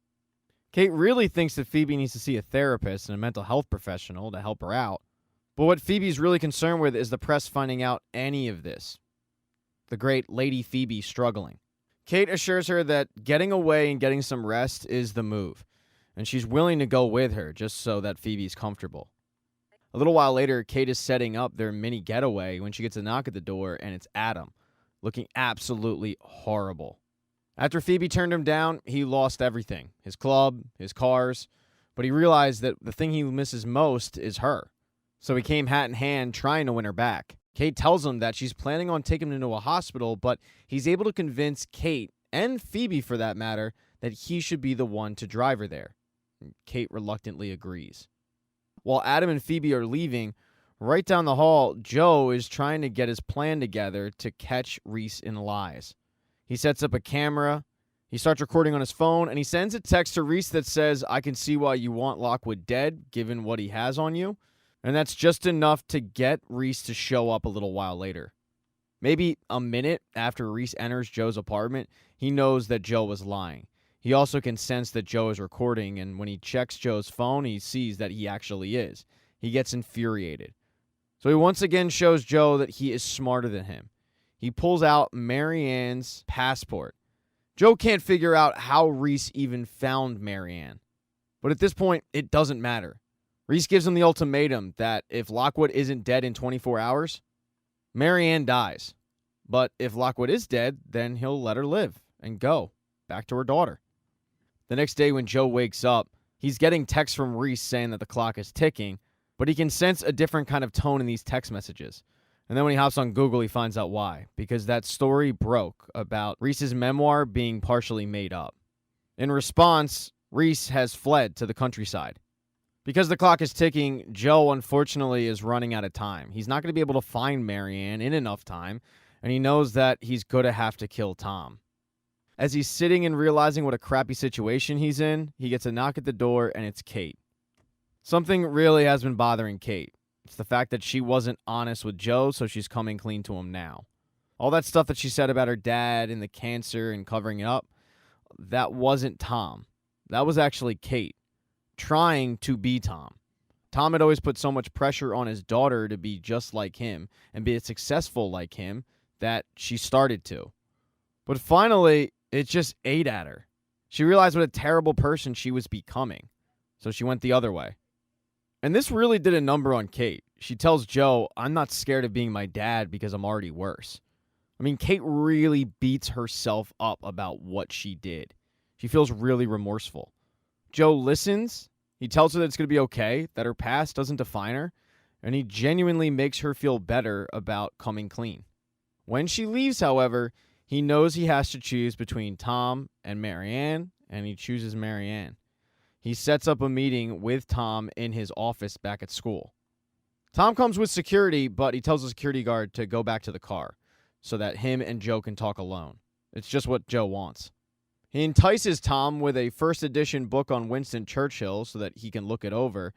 Kate really thinks that Phoebe needs to see a therapist and a mental health professional to help her out, but what Phoebe's really concerned with is the press finding out any of this. The great Lady Phoebe struggling. Kate assures her that getting away and getting some rest is the move, and she's willing to go with her just so that Phoebe's comfortable. A little while later, Kate is setting up their mini getaway when she gets a knock at the door, and it's Adam, looking absolutely horrible. After Phoebe turned him down, he lost everything. His club, his cars, but he realized that the thing he misses most is her. So he came hat in hand trying to win her back. Kate tells him that she's planning on taking him to a hospital, but he's able to convince Kate, and Phoebe for that matter, that he should be the one to drive her there. Kate reluctantly agrees. While Adam and Phoebe are leaving, right down the hall, Joe is trying to get his plan together to catch Reese in lies. He sets up a camera, he starts recording on his phone, and he sends a text to Reese that says, I can see why you want Lockwood dead, given what he has on you. And that's just enough to get Reese to show up a little while later. Maybe a minute after Reese enters Joe's apartment, he knows that Joe was lying. He also can sense that Joe is recording, and when he checks Joe's phone, he sees that he actually is. He gets infuriated. So he once again shows Joe that he is smarter than him. He pulls out Marianne's passport. Joe can't figure out how Reese even found Marianne. But at this point, it doesn't matter. Reese gives him the ultimatum that if Lockwood isn't dead in 24 hours, Marianne dies. But if Lockwood is dead, then he'll let her live and go back to her daughter. The next day when Joe wakes up, he's getting texts from Reese saying that the clock is ticking, but he can sense a different kind of tone in these text messages. And then when he hops on Google, he finds out why. Because that story broke about Reese's memoir being partially made up. In response, Reese has fled to the countryside. Because the clock is ticking, Joe unfortunately is running out of time. He's not going to be able to find Marianne in enough time, and he knows that he's going to have to kill Tom. As he's sitting and realizing what a crappy situation he's in, he gets a knock at the door, and it's Kate. Something really has been bothering Kate. It's the fact that she wasn't honest with Joe, so she's coming clean to him now. All that stuff that she said about her dad and the cancer and covering it up, that wasn't Tom. That was actually Kate, trying to be Tom. Tom had always put so much pressure on his daughter to be just like him and be successful like him that she started to. But finally, it just ate at her. She realized what a terrible person she was becoming, so she went the other way. And this really did a number on Kate. She tells Joe, I'm not scared of being my dad because I'm already worse. I mean, Kate really beats herself up about what she did. She feels really remorseful. Joe listens. He tells her that it's going to be okay, that her past doesn't define her, and he genuinely makes her feel better about coming clean. When she leaves, however, he knows he has to choose between Tom and Marianne, and he chooses Marianne. He sets up a meeting with Tom in his office back at school. Tom comes with security, but he tells the security guard to go back to the car so that him and Joe can talk alone. It's just what Joe wants. He entices Tom with a first edition book on Winston Churchill so that he can look it over,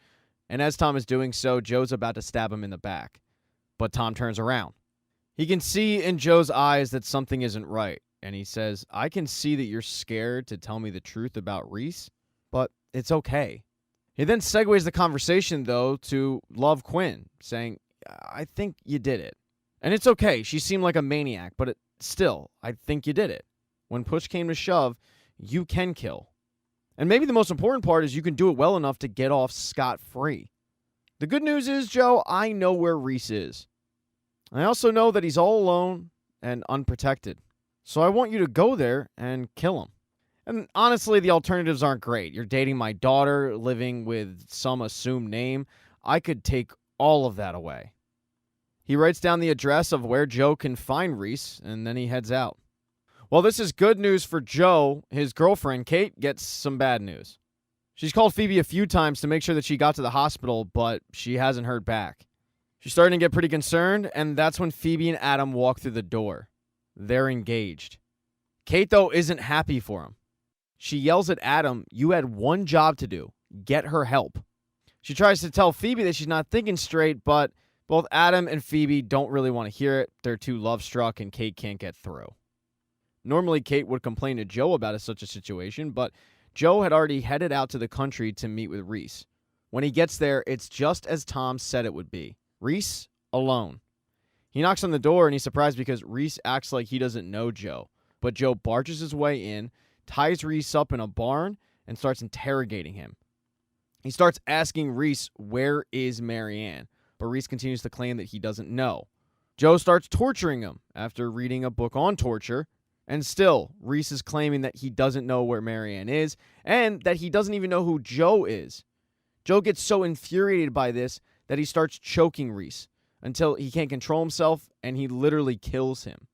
and as Tom is doing so, Joe's about to stab him in the back. But Tom turns around. He can see in Joe's eyes that something isn't right, and he says, I can see that you're scared to tell me the truth about Reese, but it's okay. He then segues the conversation, though, to Love Quinn, saying, I think you did it. And it's okay, she seemed like a maniac, but still, I think you did it. When push came to shove, you can kill. And maybe the most important part is you can do it well enough to get off scot-free. The good news is, Joe, I know where Reese is. I also know that he's all alone and unprotected. So I want you to go there and kill him. And honestly, the alternatives aren't great. You're dating my daughter, living with some assumed name. I could take all of that away. He writes down the address of where Joe can find Reese, and then he heads out. Well, this is good news for Joe. His girlfriend, Kate, gets some bad news. She's called Phoebe a few times to make sure that she got to the hospital, but she hasn't heard back. She's starting to get pretty concerned, and that's when Phoebe and Adam walk through the door. They're engaged. Kate, though, isn't happy for him. She yells at Adam, you had one job to do. Get her help. She tries to tell Phoebe that she's not thinking straight, but both Adam and Phoebe don't really want to hear it. They're too love-struck, and Kate can't get through. Normally, Kate would complain to Joe about such a situation, but Joe had already headed out to the country to meet with Reese. When he gets there, it's just as Tom said it would be. Reese, alone. He knocks on the door, and he's surprised because Reese acts like he doesn't know Joe. But Joe barges his way in, ties Reese up in a barn, and starts interrogating him. He starts asking Reese, where is Marianne? But Reese continues to claim that he doesn't know. Joe starts torturing him after reading a book on torture, and still, Reese is claiming that he doesn't know where Marianne is, and that he doesn't even know who Joe is. Joe gets so infuriated by this that he starts choking Reese until he can't control himself, and he literally kills him.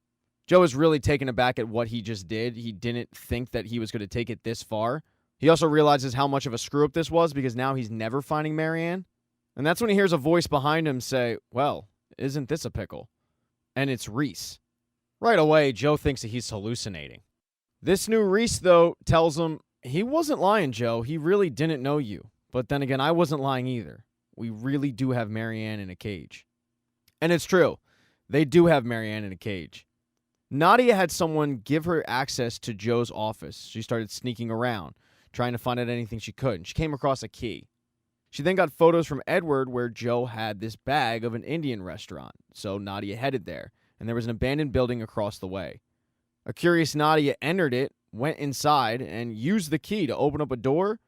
Joe is really taken aback at what he just did. He didn't think that he was going to take it this far. He also realizes how much of a screw-up this was because now he's never finding Marianne. And that's when he hears a voice behind him say, well, isn't this a pickle? And it's Reese. Right away, Joe thinks that he's hallucinating. This new Reese, though, tells him, he wasn't lying, Joe. He really didn't know you. But then again, I wasn't lying either. We really do have Marianne in a cage. And it's true. They do have Marianne in a cage. Nadia had someone give her access to Joe's office. She started sneaking around, trying to find out anything she could. And she came across a key. She then got photos from Edward where Joe had this bag of an Indian restaurant. So Nadia headed there, and there was an abandoned building across the way. A curious Nadia entered it, went inside, and used the key to open up a door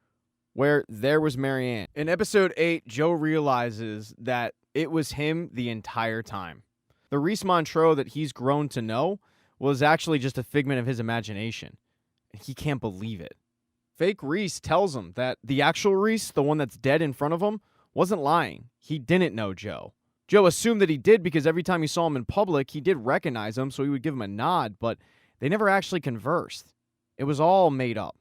where there was Marianne. In episode 8, Joe realizes that it was him the entire time. The Reese Montreux that he's grown to know was actually just a figment of his imagination. He can't believe it. Fake Reese tells him that the actual Reese, the one that's dead in front of him, wasn't lying. He didn't know Joe. Joe assumed that he did because every time he saw him in public, he did recognize him, so he would give him a nod, but they never actually conversed. It was all made up.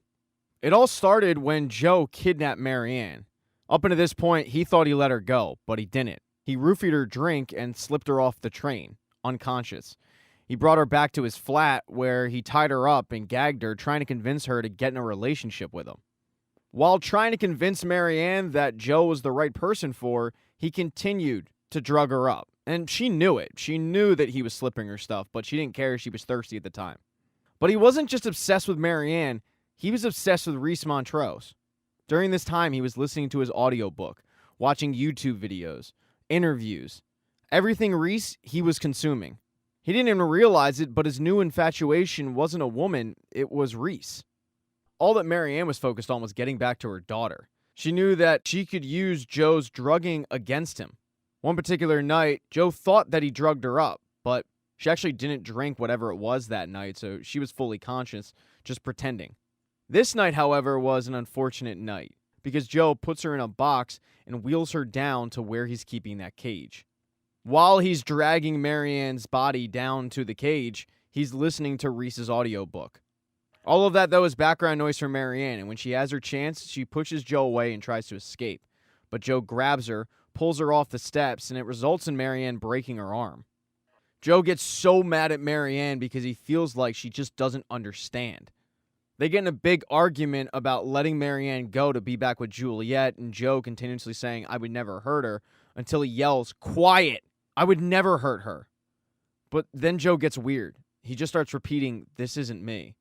It all started when Joe kidnapped Marianne. Up until this point, he thought he let her go, but he didn't. He roofied her drink and slipped her off the train, unconscious. He brought her back to his flat where he tied her up and gagged her, trying to convince her to get in a relationship with him. While trying to convince Marianne that Joe was the right person for her, he continued to drug her up. And she knew it. She knew that he was slipping her stuff, but she didn't care. She was thirsty at the time. But he wasn't just obsessed with Marianne. He was obsessed with Reese Montreux. During this time, he was listening to his audiobook, watching YouTube videos, interviews. Everything Reese, he was consuming. He didn't even realize it, but his new infatuation wasn't a woman, it was Reese. All that Marianne was focused on was getting back to her daughter. She knew that she could use Joe's drugging against him. One particular night, Joe thought that he drugged her up, but she actually didn't drink whatever it was that night, so she was fully conscious, just pretending. This night, however, was an unfortunate night, because Joe puts her in a box and wheels her down to where he's keeping that cage. While he's dragging Marianne's body down to the cage, he's listening to Reese's audiobook. All of that, though, is background noise for Marianne, and when she has her chance, she pushes Joe away and tries to escape. But Joe grabs her, pulls her off the steps, and it results in Marianne breaking her arm. Joe gets so mad at Marianne because he feels like she just doesn't understand. They get in a big argument about letting Marianne go to be back with Juliet, and Joe continuously saying, I would never hurt her, until he yells, quiet! I would never hurt her. But then Joe gets weird. He just starts repeating, "This isn't me.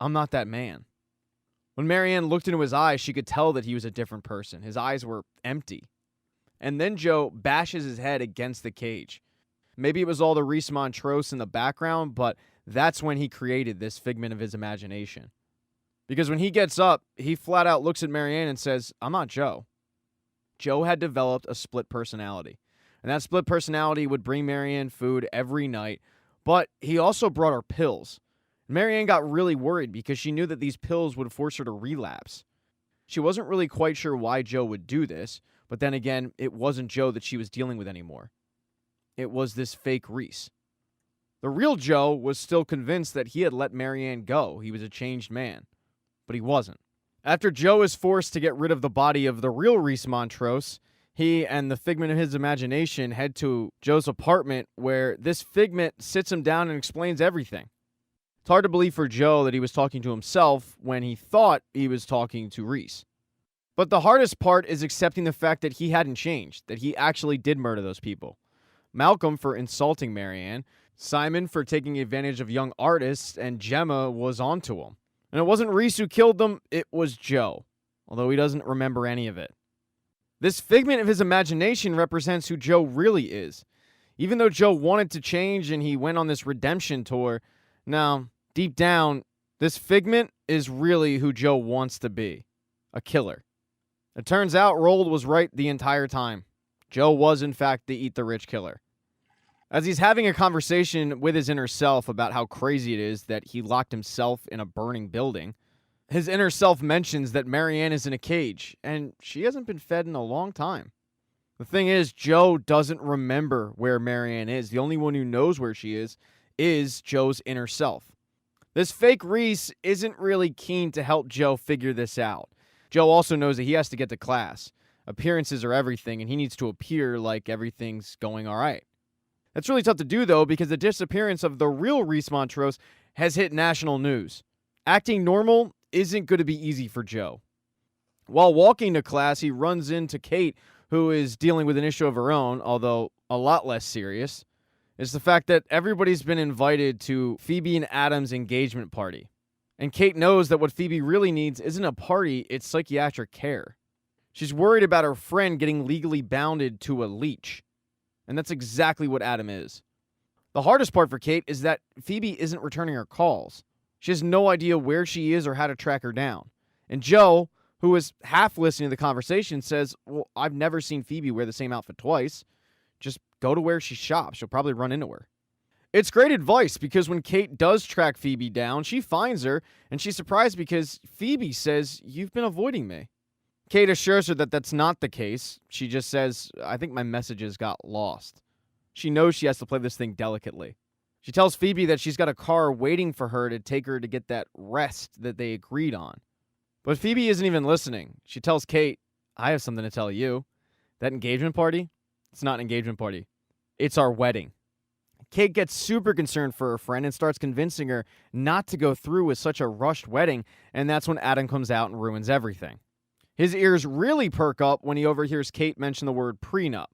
I'm not that man." When Marianne looked into his eyes, she could tell that he was a different person. His eyes were empty. And then Joe bashes his head against the cage. Maybe it was all the Reese Montrose in the background, but that's when he created this figment of his imagination. Because when he gets up, he flat out looks at Marianne and says, "I'm not Joe." Joe had developed a split personality. And that split personality would bring Marianne food every night, but he also brought her pills. Marianne got really worried because she knew that these pills would force her to relapse. She wasn't really quite sure why Joe would do this, but then again, it wasn't Joe that she was dealing with anymore. It was this fake Reese. The real Joe was still convinced that he had let Marianne go. He was a changed man, but he wasn't. After Joe is forced to get rid of the body of the real Reese Montrose, he and the figment of his imagination head to Joe's apartment where this figment sits him down and explains everything. It's hard to believe for Joe that he was talking to himself when he thought he was talking to Reese. But the hardest part is accepting the fact that he hadn't changed, that he actually did murder those people. Malcolm for insulting Marianne, Simon for taking advantage of young artists, and Gemma was onto him. And it wasn't Reese who killed them, it was Joe, although he doesn't remember any of it. This figment of his imagination represents who Joe really is. Even though Joe wanted to change and he went on this redemption tour, now, deep down, this figment is really who Joe wants to be. A killer. It turns out Roald was right the entire time. Joe was, in fact, the Eat the Rich killer. As he's having a conversation with his inner self about how crazy it is that he locked himself in a burning building, his inner self mentions that Marianne is in a cage, and she hasn't been fed in a long time. The thing is, Joe doesn't remember where Marianne is. The only one who knows where she is Joe's inner self. This fake Reese isn't really keen to help Joe figure this out. Joe also knows that he has to get to class. Appearances are everything, and he needs to appear like everything's going all right. That's really tough to do, though, because the disappearance of the real Reese Montrose has hit national news. Acting normal isn't going to be easy for Joe. While walking to class, he runs into Kate, who is dealing with an issue of her own, although a lot less serious. It's the fact that everybody's been invited to Phoebe and Adam's engagement party. And Kate knows that what Phoebe really needs isn't a party, it's psychiatric care. She's worried about her friend getting legally bounded to a leech. And that's exactly what Adam is. The hardest part for Kate is that Phoebe isn't returning her calls. She has no idea where she is or how to track her down. And Joe, who is half listening to the conversation, says, "Well, I've never seen Phoebe wear the same outfit twice. Just go to where she shops. She'll probably run into her." It's great advice because when Kate does track Phoebe down, she finds her, and she's surprised because Phoebe says, "You've been avoiding me." Kate assures her that that's not the case. She just says, "I think my messages got lost." She knows she has to play this thing delicately. She tells Phoebe that she's got a car waiting for her to take her to get that rest that they agreed on. But Phoebe isn't even listening. She tells Kate, "I have something to tell you. That engagement party, it's not an engagement party. It's our wedding." Kate gets super concerned for her friend and starts convincing her not to go through with such a rushed wedding, and that's when Adam comes out and ruins everything. His ears really perk up when he overhears Kate mention the word prenup.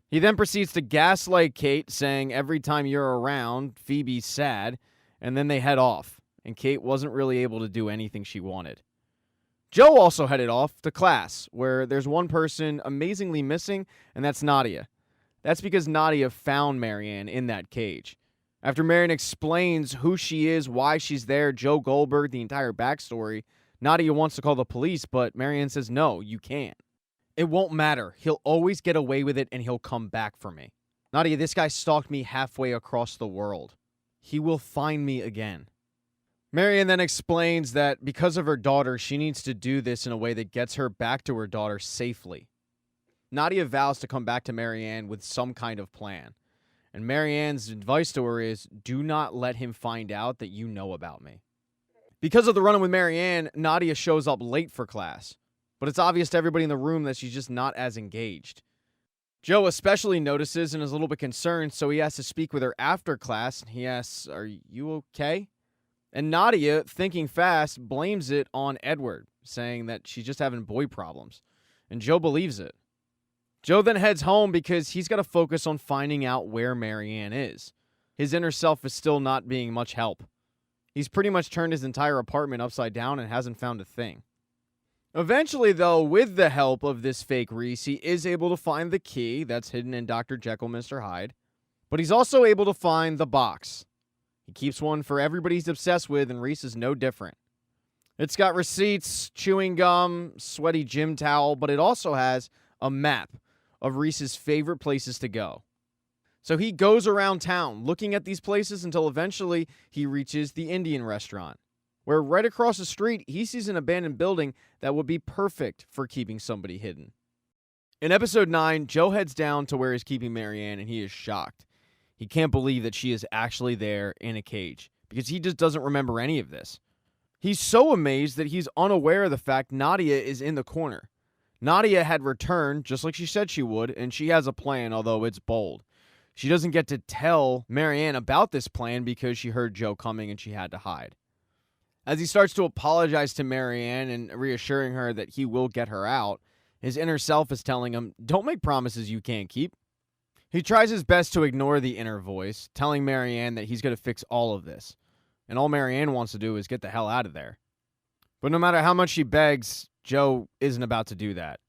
He then proceeds to gaslight Kate, saying every time you're around, Phoebe's sad, and then they head off, and Kate wasn't really able to do anything she wanted. Joe also headed off to class, where there's one person amazingly missing, and that's Nadia. That's because Nadia found Marianne in that cage. After Marianne explains who she is, why she's there, Joe Goldberg, the entire backstory, Nadia wants to call the police, but Marianne says, "No, you can't. It won't matter. He'll always get away with it, and he'll come back for me. Nadia, this guy stalked me halfway across the world. He will find me again." Marianne then explains that because of her daughter, she needs to do this in a way that gets her back to her daughter safely. Nadia vows to come back to Marianne with some kind of plan. And Marianne's advice to her is, do not let him find out that you know about me. Because of the run-in with Marianne, Nadia shows up late for class. But it's obvious to everybody in the room that she's just not as engaged. Joe especially notices and is a little bit concerned, so he has to speak with her after class. He asks, "Are you okay?" And Nadia, thinking fast, blames it on Edward, saying that she's just having boy problems. And Joe believes it. Joe then heads home because he's got to focus on finding out where Marianne is. his inner self is still not being much help. He's pretty much turned his entire apartment upside down and hasn't found a thing. Eventually, though, with the help of this fake Reese, he is able to find the key that's hidden in Dr. Jekyll, Mr. Hyde. But he's also able to find the box. He keeps one for everybody he's obsessed with, and Reese is no different. It's got receipts, chewing gum, sweaty gym towel, but it also has a map of Reese's favorite places to go. So he goes around town looking at these places until eventually he reaches the Indian restaurant, where right across the street he sees an abandoned building that would be perfect for keeping somebody hidden. In episode 9, Joe heads down to where he's keeping Marianne, and he is shocked. He can't believe that she is actually there in a cage, because he just doesn't remember any of this. He's so amazed that he's unaware of the fact Nadia is in the corner. Nadia had returned, just like she said she would, and she has a plan, although it's bold. She doesn't get to tell Marianne about this plan because she heard Joe coming and she had to hide. As he starts to apologize to Marianne and reassuring her that he will get her out, his inner self is telling him, don't make promises you can't keep. He tries his best to ignore the inner voice, telling Marianne that he's going to fix all of this. And all Marianne wants to do is get the hell out of there. But no matter how much she begs, Joe isn't about to do that.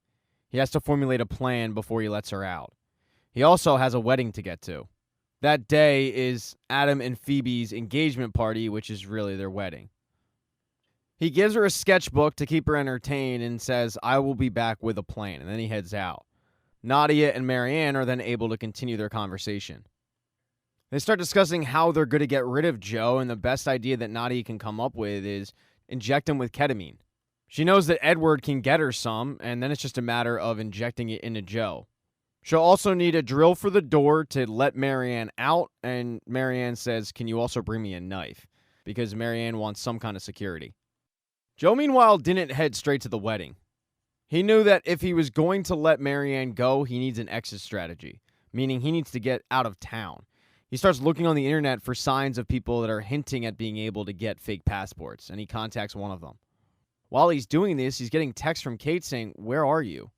He has to formulate a plan before he lets her out. He also has a wedding to get to. That day is Adam and Phoebe's engagement party, which is really their wedding. He gives her a sketchbook to keep her entertained and says, I will be back with a plan, and then he heads out. Nadia and Marianne are then able to continue their conversation. They start discussing how they're going to get rid of Joe, and the best idea that Nadia can come up with is inject him with ketamine. She knows that Edward can get her some, and then it's just a matter of injecting it into Joe. She'll also need a drill for the door to let Marianne out, and Marianne says, can you also bring me a knife? Because Marianne wants some kind of security. Joe, meanwhile, didn't head straight to the wedding. He knew that if he was going to let Marianne go, he needs an exit strategy, meaning he needs to get out of town. He starts looking on the internet for signs of people that are hinting at being able to get fake passports, and he contacts one of them. While he's doing this, he's getting texts from Kate saying, where are you?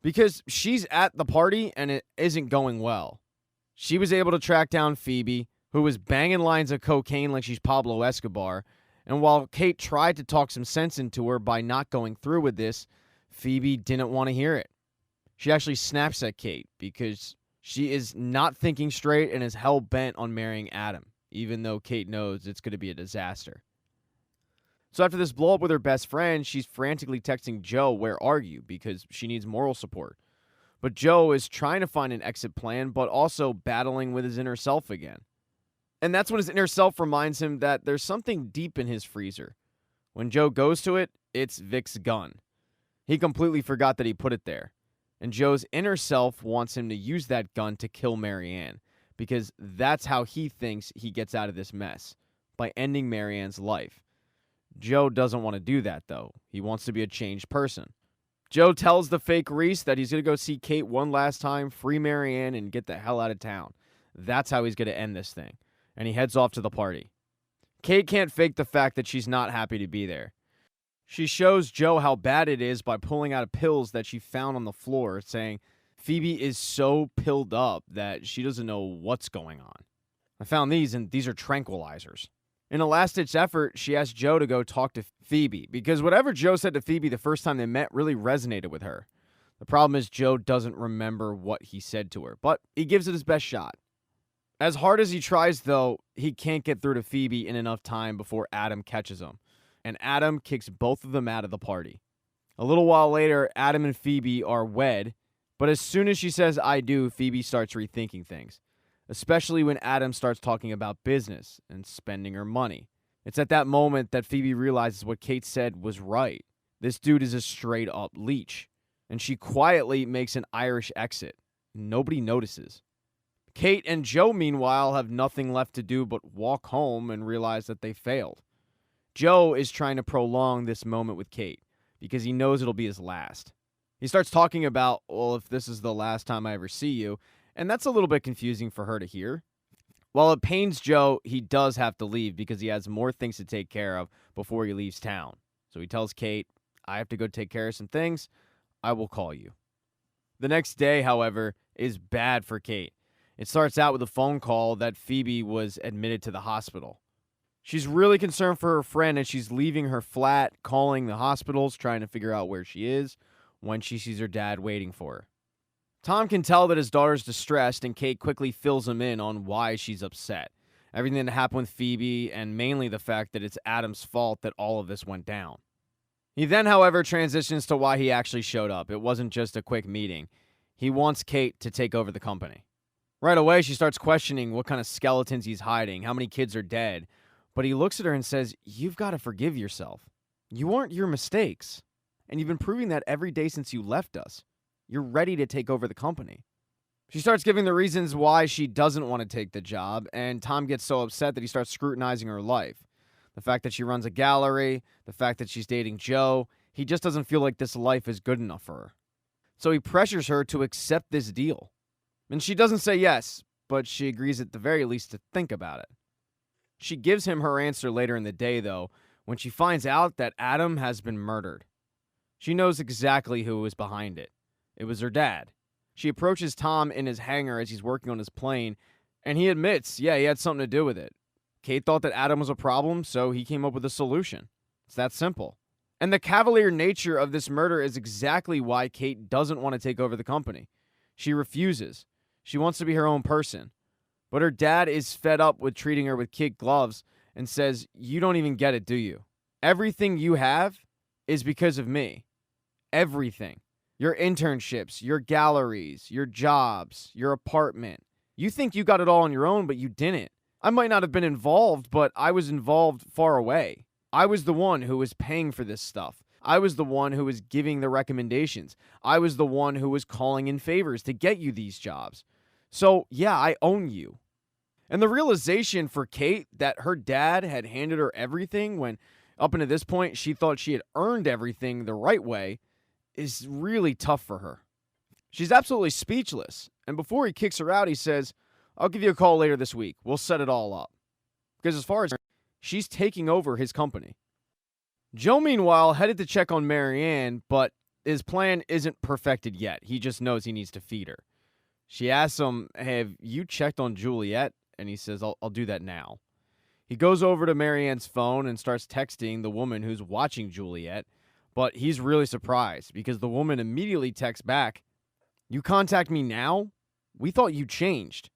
Because she's at the party and it isn't going well. She was able to track down Phoebe, who was banging lines of cocaine like she's Pablo Escobar, and while Kate tried to talk some sense into her by not going through with this, Phoebe didn't want to hear it. She actually snaps at Kate because she is not thinking straight and is hell-bent on marrying Adam, even though Kate knows it's going to be a disaster. So after this blow-up with her best friend, she's frantically texting Joe, where are you? Because she needs moral support. But Joe is trying to find an exit plan, but also battling with his inner self again. And that's when his inner self reminds him that there's something deep in his freezer. When Joe goes to it, it's Vic's gun. He completely forgot that he put it there. And Joe's inner self wants him to use that gun to kill Marianne, because that's how he thinks he gets out of this mess, by ending Marianne's life. Joe doesn't want to do that, though. He wants to be a changed person. Joe tells the fake Reese that he's going to go see Kate one last time, free Marianne, and get the hell out of town. That's how he's going to end this thing. And he heads off to the party. Kate can't fake the fact that she's not happy to be there. She shows Joe how bad it is by pulling out pills that she found on the floor, saying Phoebe is so pilled up that she doesn't know what's going on. I found these, and these are tranquilizers. In a last-ditch effort, she asked Joe to go talk to Phoebe, because whatever Joe said to Phoebe the first time they met really resonated with her. The problem is Joe doesn't remember what he said to her, but he gives it his best shot. As hard as he tries, though, he can't get through to Phoebe in enough time before Adam catches him, and Adam kicks both of them out of the party. A little while later, Adam and Phoebe are wed, but as soon as she says I do, Phoebe starts rethinking things. Especially when Adam starts talking about business and spending her money. It's at that moment that Phoebe realizes what Kate said was right. This dude is a straight-up leech. And she quietly makes an Irish exit. Nobody notices. Kate and Joe, meanwhile, have nothing left to do but walk home and realize that they failed. Joe is trying to prolong this moment with Kate because he knows it'll be his last. He starts talking about, well, if this is the last time I ever see you, and that's a little bit confusing for her to hear. While it pains Joe, he does have to leave because he has more things to take care of before he leaves town. So he tells Kate, I have to go take care of some things. I will call you. The next day, however, is bad for Kate. It starts out with a phone call that Phoebe was admitted to the hospital. She's really concerned for her friend, and she's leaving her flat, calling the hospitals, trying to figure out where she is when she sees her dad waiting for her. Tom can tell that his daughter's distressed, and Kate quickly fills him in on why she's upset. Everything that happened with Phoebe, and mainly the fact that it's Adam's fault that all of this went down. He then, however, transitions to why he actually showed up. It wasn't just a quick meeting. He wants Kate to take over the company. Right away, she starts questioning what kind of skeletons he's hiding, how many kids are dead. But he looks at her and says, "You've got to forgive yourself. You aren't your mistakes. And you've been proving that every day since you left us. You're ready to take over the company." She starts giving the reasons why she doesn't want to take the job, and Tom gets so upset that he starts scrutinizing her life. The fact that she runs a gallery, the fact that she's dating Joe, he just doesn't feel like this life is good enough for her. So he pressures her to accept this deal. And she doesn't say yes, but she agrees at the very least to think about it. She gives him her answer later in the day, though, when she finds out that Adam has been murdered. She knows exactly who was behind it. It was her dad. She approaches Tom in his hangar as he's working on his plane, and he admits, yeah, he had something to do with it. Kate thought that Adam was a problem, so he came up with a solution. It's that simple. And the cavalier nature of this murder is exactly why Kate doesn't want to take over the company. She refuses. She wants to be her own person. But her dad is fed up with treating her with kid gloves and says, "You don't even get it, do you? Everything you have is because of me. Everything. Your internships, your galleries, your jobs, your apartment. You think you got it all on your own, but you didn't. I might not have been involved, but I was involved far away. I was the one who was paying for this stuff. I was the one who was giving the recommendations. I was the one who was calling in favors to get you these jobs. So, yeah, I own you." And the realization for Kate that her dad had handed her everything when, up until this point, she thought she had earned everything the right way is really tough for her. She's absolutely speechless. And before he kicks her out, he says, "I'll give you a call later this week. We'll set it all up." Because as far as she's taking over his company. Joe, meanwhile, headed to check on Marianne, but his plan isn't perfected yet. He just knows he needs to feed her. She asks him, "Hey, have you checked on Juliet?" And he says, I'll do that now. He goes over to Marianne's phone and starts texting the woman who's watching Juliet, but he's really surprised because the woman immediately texts back, "You contact me now? We thought you changed.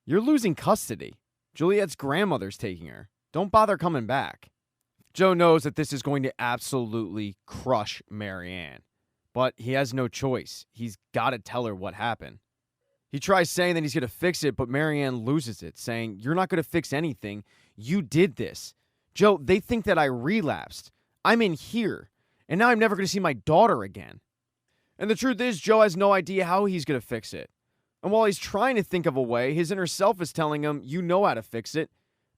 You're losing custody. Juliet's grandmother's taking her. Don't bother coming back." Joe knows that this is going to absolutely crush Marianne, but he has no choice. He's got to tell her what happened. He tries saying that he's going to fix it, but Marianne loses it, saying, "You're not going to fix anything. You did this. Joe, they think that I relapsed. I'm in here, and now I'm never going to see my daughter again." And the truth is, Joe has no idea how he's going to fix it. And while he's trying to think of a way, his inner self is telling him, "You know how to fix it.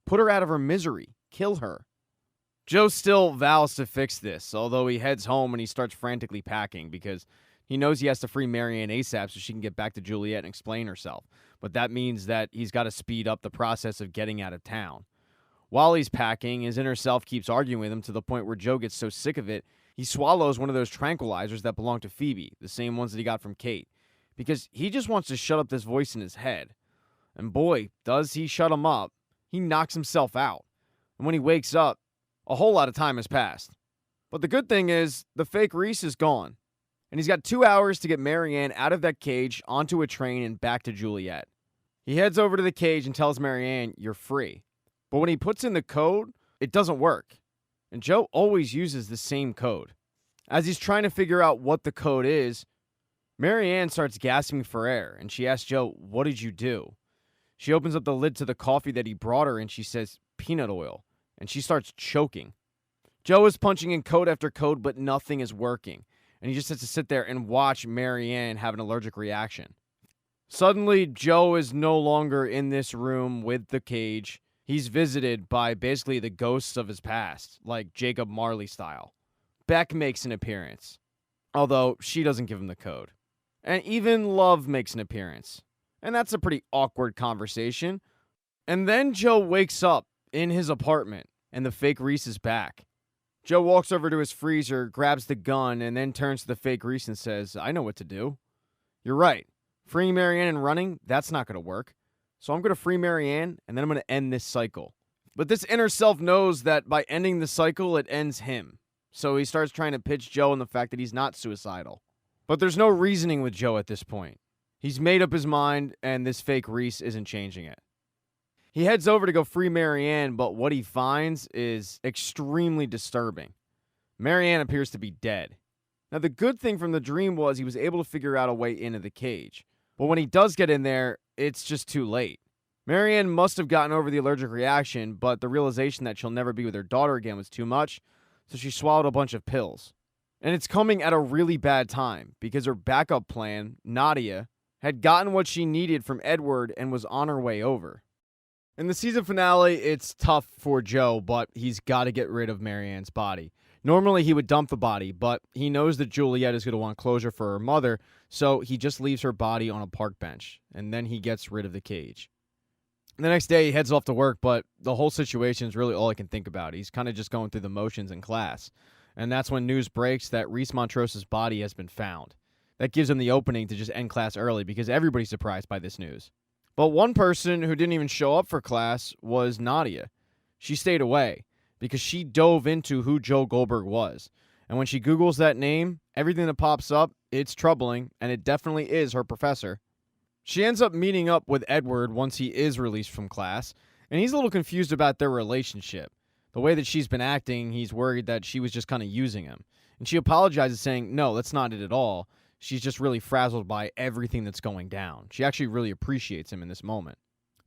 Put her out of her misery. Kill her." Joe still vows to fix this, although he heads home and he starts frantically packing because he knows he has to free Marianne ASAP so she can get back to Juliet and explain herself. But that means that he's got to speed up the process of getting out of town. While he's packing, his inner self keeps arguing with him to the point where Joe gets so sick of it, he swallows one of those tranquilizers that belong to Phoebe, the same ones that he got from Kate, because he just wants to shut up this voice in his head. And boy, does he shut him up. He knocks himself out. And when he wakes up, a whole lot of time has passed. But the good thing is, the fake Reese is gone. And he's got 2 hours to get Marianne out of that cage, onto a train, and back to Juliet. He heads over to the cage and tells Marianne, "You're free." But when he puts in the code, it doesn't work. And Joe always uses the same code. As he's trying to figure out what the code is, Marianne starts gasping for air, and she asks Joe, "What did you do?" She opens up the lid to the coffee that he brought her, and she says, "Peanut oil." And she starts choking. Joe is punching in code after code, but nothing is working. And he just has to sit there and watch Marianne have an allergic reaction. Suddenly, Joe is no longer in this room with the cage. He's visited by basically the ghosts of his past, like Jacob Marley style. Beck makes an appearance, although she doesn't give him the code. And even Love makes an appearance. And that's a pretty awkward conversation. And then Joe wakes up in his apartment, and the fake Reese is back. Joe walks over to his freezer, grabs the gun, and then turns to the fake Reese and says, "I know what to do." "You're right. Freeing Marianne and running, that's not going to work. So I'm going to free Marianne, and then I'm going to end this cycle. But this inner self knows that by ending the cycle, it ends him. So he starts trying to pitch Joe on the fact that he's not suicidal. But there's no reasoning with Joe at this point. He's made up his mind, and this fake Reese isn't changing it. He heads over to go free Marianne, but what he finds is extremely disturbing. Marianne appears to be dead. Now, the good thing from the dream was he was able to figure out a way into the cage. But when he does get in there, it's just too late. Marianne must have gotten over the allergic reaction, but the realization that she'll never be with her daughter again was too much, so she swallowed a bunch of pills. And it's coming at a really bad time, because her backup plan, Nadia, had gotten what she needed from Edward and was on her way over. In the season finale, it's tough for Joe, but he's got to get rid of Marianne's body. Normally, he would dump the body, but he knows that Juliet is going to want closure for her mother, so he just leaves her body on a park bench, and then he gets rid of the cage. The next day, he heads off to work, but the whole situation is really all I can think about. He's kind of just going through the motions in class, and that's when news breaks that Reese Montrose's body has been found. That gives him the opening to just end class early because everybody's surprised by this news. But one person who didn't even show up for class was Nadia. She stayed away because she dove into who Joe Goldberg was. And when she Googles that name, everything that pops up, it's troubling, and it definitely is her professor. She ends up meeting up with Edward once he is released from class, and he's a little confused about their relationship. The way that she's been acting, he's worried that she was just kind of using him. And she apologizes, saying, no, that's not it at all. She's just really frazzled by everything that's going down. She actually really appreciates him in this moment.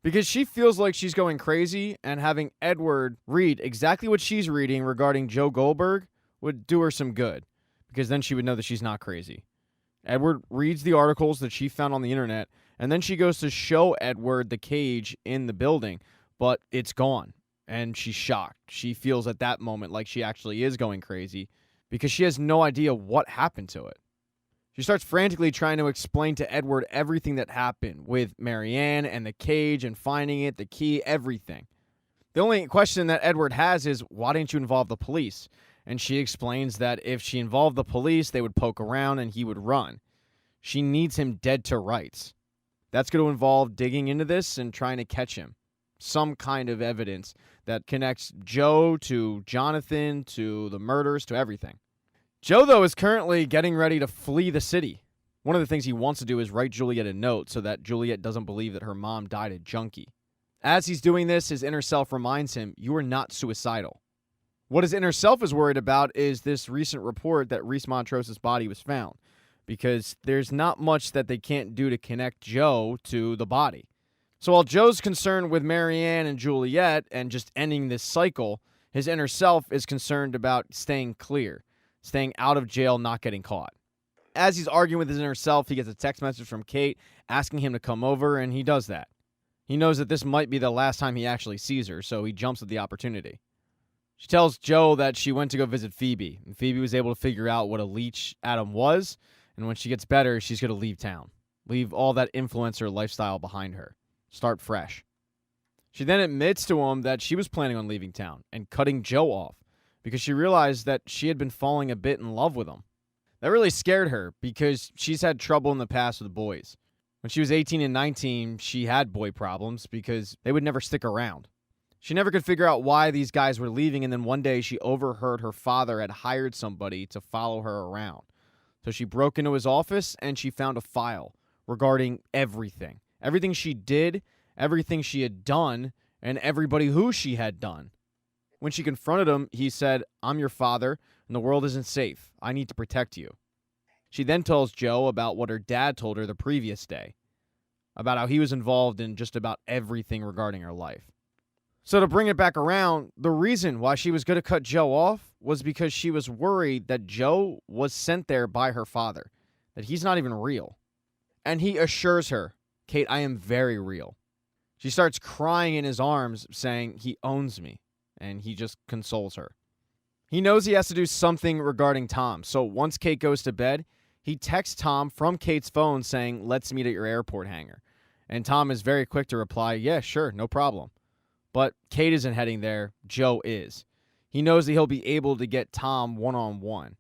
Because she feels like she's going crazy, and having Edward read exactly what she's reading regarding Joe Goldberg would do her some good, because then she would know that she's not crazy. Edward reads the articles that she found on the internet, and then she goes to show Edward the cage in the building, but it's gone, and she's shocked. She feels at that moment like she actually is going crazy, because she has no idea what happened to it. She starts frantically trying to explain to Edward everything that happened with Marianne and the cage and finding it, the key, everything. The only question that Edward has is, why didn't you involve the police? And she explains that if she involved the police, they would poke around and he would run. She needs him dead to rights. That's going to involve digging into this and trying to catch him. Some kind of evidence that connects Joe to Jonathan, to the murders, to everything. Joe, though, is currently getting ready to flee the city. One of the things he wants to do is write Juliet a note so that Juliet doesn't believe that her mom died a junkie. As he's doing this, his inner self reminds him, you are not suicidal. What his inner self is worried about is this recent report that Reese Montrose's body was found, because there's not much that they can't do to connect Joe to the body. So while Joe's concerned with Marianne and Juliet and just ending this cycle, his inner self is concerned about staying clear. Staying out of jail, not getting caught. As he's arguing with his inner self, he gets a text message from Kate asking him to come over, and he does that. He knows that this might be the last time he actually sees her, so he jumps at the opportunity. She tells Joe that she went to go visit Phoebe, and Phoebe was able to figure out what a leech Adam was, and when she gets better, she's going to leave town. Leave all that influencer lifestyle behind her. Start fresh. She then admits to him that she was planning on leaving town and cutting Joe off, because she realized that she had been falling a bit in love with him. That really scared her because she's had trouble in the past with boys. When she was 18 and 19, she had boy problems because they would never stick around. She never could figure out why these guys were leaving, and then one day she overheard her father had hired somebody to follow her around. So she broke into his office and she found a file regarding everything. Everything she did, everything she had done, and everybody who she had done. When she confronted him, he said, I'm your father, and the world isn't safe. I need to protect you. She then tells Joe about what her dad told her the previous day, about how he was involved in just about everything regarding her life. So to bring it back around, the reason why she was going to cut Joe off was because she was worried that Joe was sent there by her father, that he's not even real. And he assures her, Kate, I am very real. She starts crying in his arms, saying, he owns me. And he just consoles her. He knows he has to do something regarding Tom, so once Kate goes to bed, he texts Tom from Kate's phone saying, let's meet at your airport hangar. And Tom is very quick to reply, yeah, sure, no problem. But Kate isn't heading there, Joe is. He knows that he'll be able to get Tom one-on-one.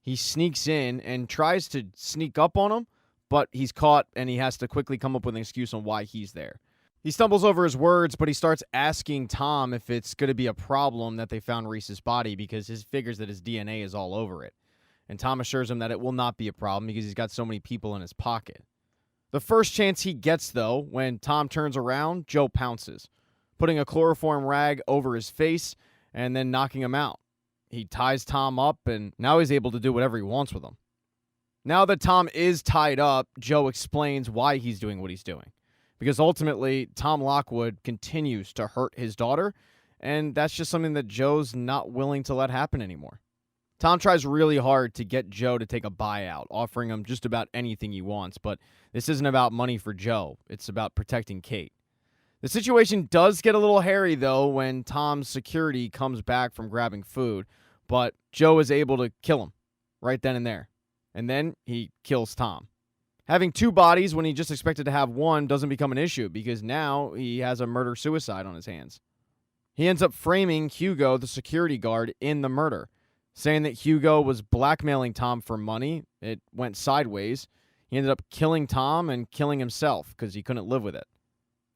He sneaks in and tries to sneak up on him, but he's caught and he has to quickly come up with an excuse on why he's there. He stumbles over his words, but he starts asking Tom if it's going to be a problem that they found Reese's body because he figures that his DNA is all over it. And Tom assures him that it will not be a problem because he's got so many people in his pocket. The first chance he gets, though, when Tom turns around, Joe pounces, putting a chloroform rag over his face and then knocking him out. He ties Tom up, and now he's able to do whatever he wants with him. Now that Tom is tied up, Joe explains why he's doing what he's doing. Because ultimately, Tom Lockwood continues to hurt his daughter, and that's just something that Joe's not willing to let happen anymore. Tom tries really hard to get Joe to take a buyout, offering him just about anything he wants, but this isn't about money for Joe. It's about protecting Kate. The situation does get a little hairy, though, when Tom's security comes back from grabbing food, but Joe is able to kill him right then and there. And then he kills Tom. Having two bodies when he just expected to have one doesn't become an issue because now he has a murder-suicide on his hands. He ends up framing Hugo, the security guard, in the murder, saying that Hugo was blackmailing Tom for money. It went sideways. He ended up killing Tom and killing himself because he couldn't live with it.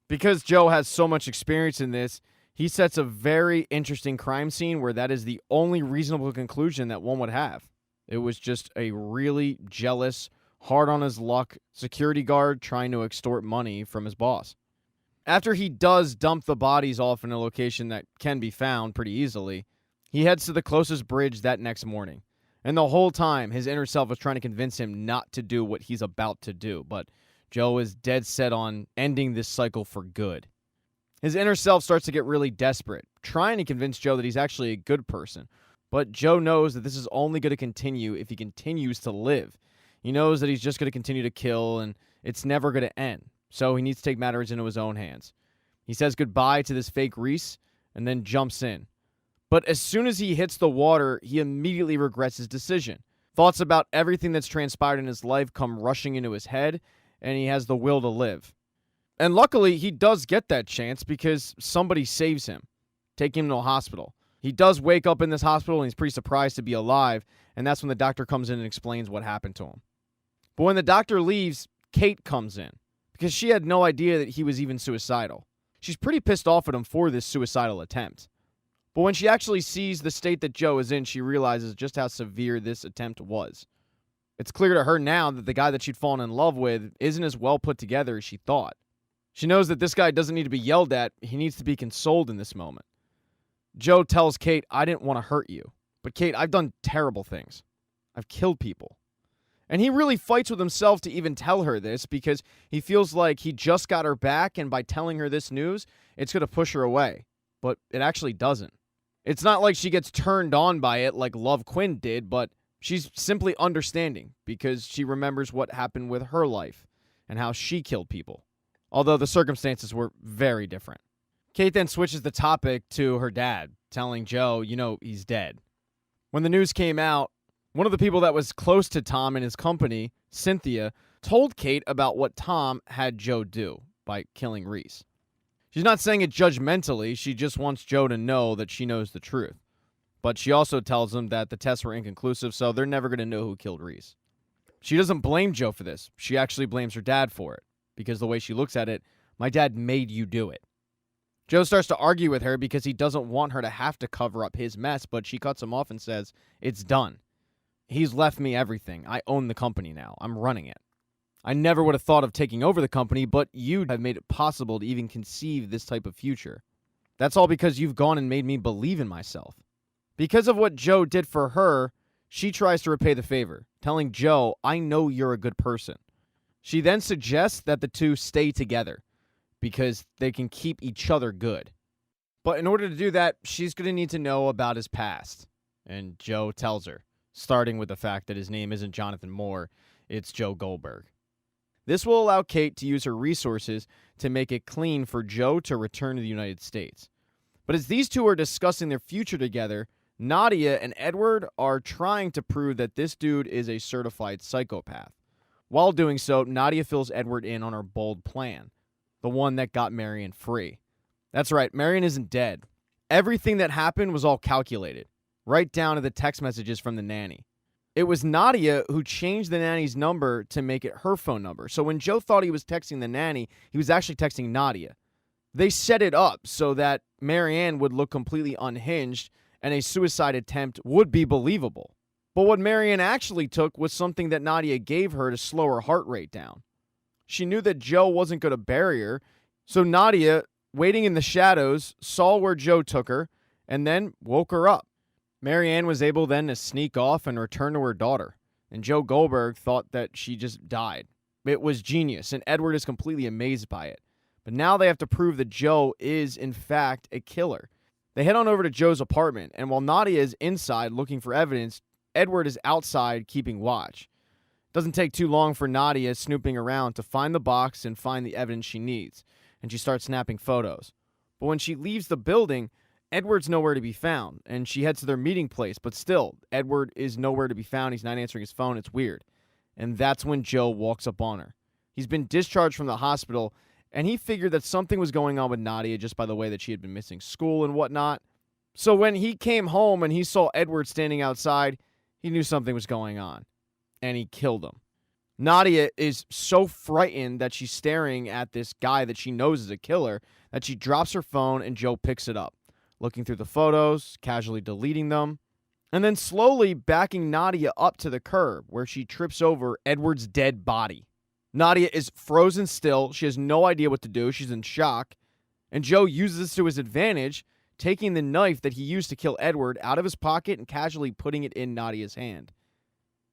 Because Joe has so much experience in this, he sets a very interesting crime scene where that is the only reasonable conclusion that one would have. It was just a really jealous, hard on his luck security guard trying to extort money from his boss. After he does dump the bodies off in a location that can be found pretty easily, he heads to the closest bridge that next morning. And the whole time, his inner self is trying to convince him not to do what he's about to do, but Joe is dead set on ending this cycle for good. His inner self starts to get really desperate, trying to convince Joe that he's actually a good person. But Joe knows that this is only going to continue if he continues to live. He knows that he's just going to continue to kill, and it's never going to end. So he needs to take matters into his own hands. He says goodbye to this fake Reese, and then jumps in. But as soon as he hits the water, he immediately regrets his decision. Thoughts about everything that's transpired in his life come rushing into his head, and he has the will to live. And luckily, he does get that chance because somebody saves him, taking him to a hospital. He does wake up in this hospital, and he's pretty surprised to be alive, and that's when the doctor comes in and explains what happened to him. But when the doctor leaves, Kate comes in, because she had no idea that he was even suicidal. She's pretty pissed off at him for this suicidal attempt. But when she actually sees the state that Joe is in, she realizes just how severe this attempt was. It's clear to her now that the guy that she'd fallen in love with isn't as well put together as she thought. She knows that this guy doesn't need to be yelled at, he needs to be consoled in this moment. Joe tells Kate, "I didn't want to hurt you. But Kate, I've done terrible things. I've killed people." And he really fights with himself to even tell her this because he feels like he just got her back, and by telling her this news, it's going to push her away. But it actually doesn't. It's not like she gets turned on by it like Love Quinn did, but she's simply understanding because she remembers what happened with her life and how she killed people. Although the circumstances were very different. Kate then switches the topic to her dad, telling Joe, he's dead. When the news came out, one of the people that was close to Tom and his company, Cynthia, told Kate about what Tom had Joe do by killing Reese. She's not saying it judgmentally, she just wants Joe to know that she knows the truth. But she also tells him that the tests were inconclusive, so they're never going to know who killed Reese. She doesn't blame Joe for this. She actually blames her dad for it, because the way she looks at it, my dad made you do it. Joe starts to argue with her because he doesn't want her to have to cover up his mess, but she cuts him off and says, "It's done. He's left me everything. I own the company now. I'm running it. I never would have thought of taking over the company, but you have made it possible to even conceive this type of future. That's all because you've gone and made me believe in myself." Because of what Joe did for her, she tries to repay the favor, telling Joe, "I know you're a good person." She then suggests that the two stay together because they can keep each other good. But in order to do that, she's going to need to know about his past. And Joe tells her, starting with the fact that his name isn't Jonathan Moore, it's Joe Goldberg. This will allow Kate to use her resources to make it clean for Joe to return to the United States. But as these two are discussing their future together, Nadia and Edward are trying to prove that this dude is a certified psychopath. While doing so, Nadia fills Edward in on her bold plan, the one that got Marion free. That's right, Marion isn't dead. Everything that happened was all calculated, right down to the text messages from the nanny. It was Nadia who changed the nanny's number to make it her phone number. So when Joe thought he was texting the nanny, he was actually texting Nadia. They set it up so that Marianne would look completely unhinged and a suicide attempt would be believable. But what Marianne actually took was something that Nadia gave her to slow her heart rate down. She knew that Joe wasn't going to bury her, so Nadia, waiting in the shadows, saw where Joe took her and then woke her up. Marianne was able then to sneak off and return to her daughter, and Joe Goldberg thought that she just died. It was genius, and Edward is completely amazed by it. But now they have to prove that Joe is, in fact, a killer. They head on over to Joe's apartment, and while Nadia is inside looking for evidence, Edward is outside keeping watch. It doesn't take too long for Nadia snooping around to find the box and find the evidence she needs, and she starts snapping photos. But when she leaves the building, Edward's nowhere to be found, and she heads to their meeting place, but still, Edward is nowhere to be found. He's not answering his phone. It's weird. And that's when Joe walks up on her. He's been discharged from the hospital, and he figured that something was going on with Nadia just by the way that she had been missing school and whatnot. So when he came home and he saw Edward standing outside, he knew something was going on, and he killed him. Nadia is so frightened that she's staring at this guy that she knows is a killer that she drops her phone and Joe picks it up, looking through the photos, casually deleting them, and then slowly backing Nadia up to the curb where she trips over Edward's dead body. Nadia is frozen still. She has no idea what to do. She's in shock. And Joe uses this to his advantage, taking the knife that he used to kill Edward out of his pocket and casually putting it in Nadia's hand.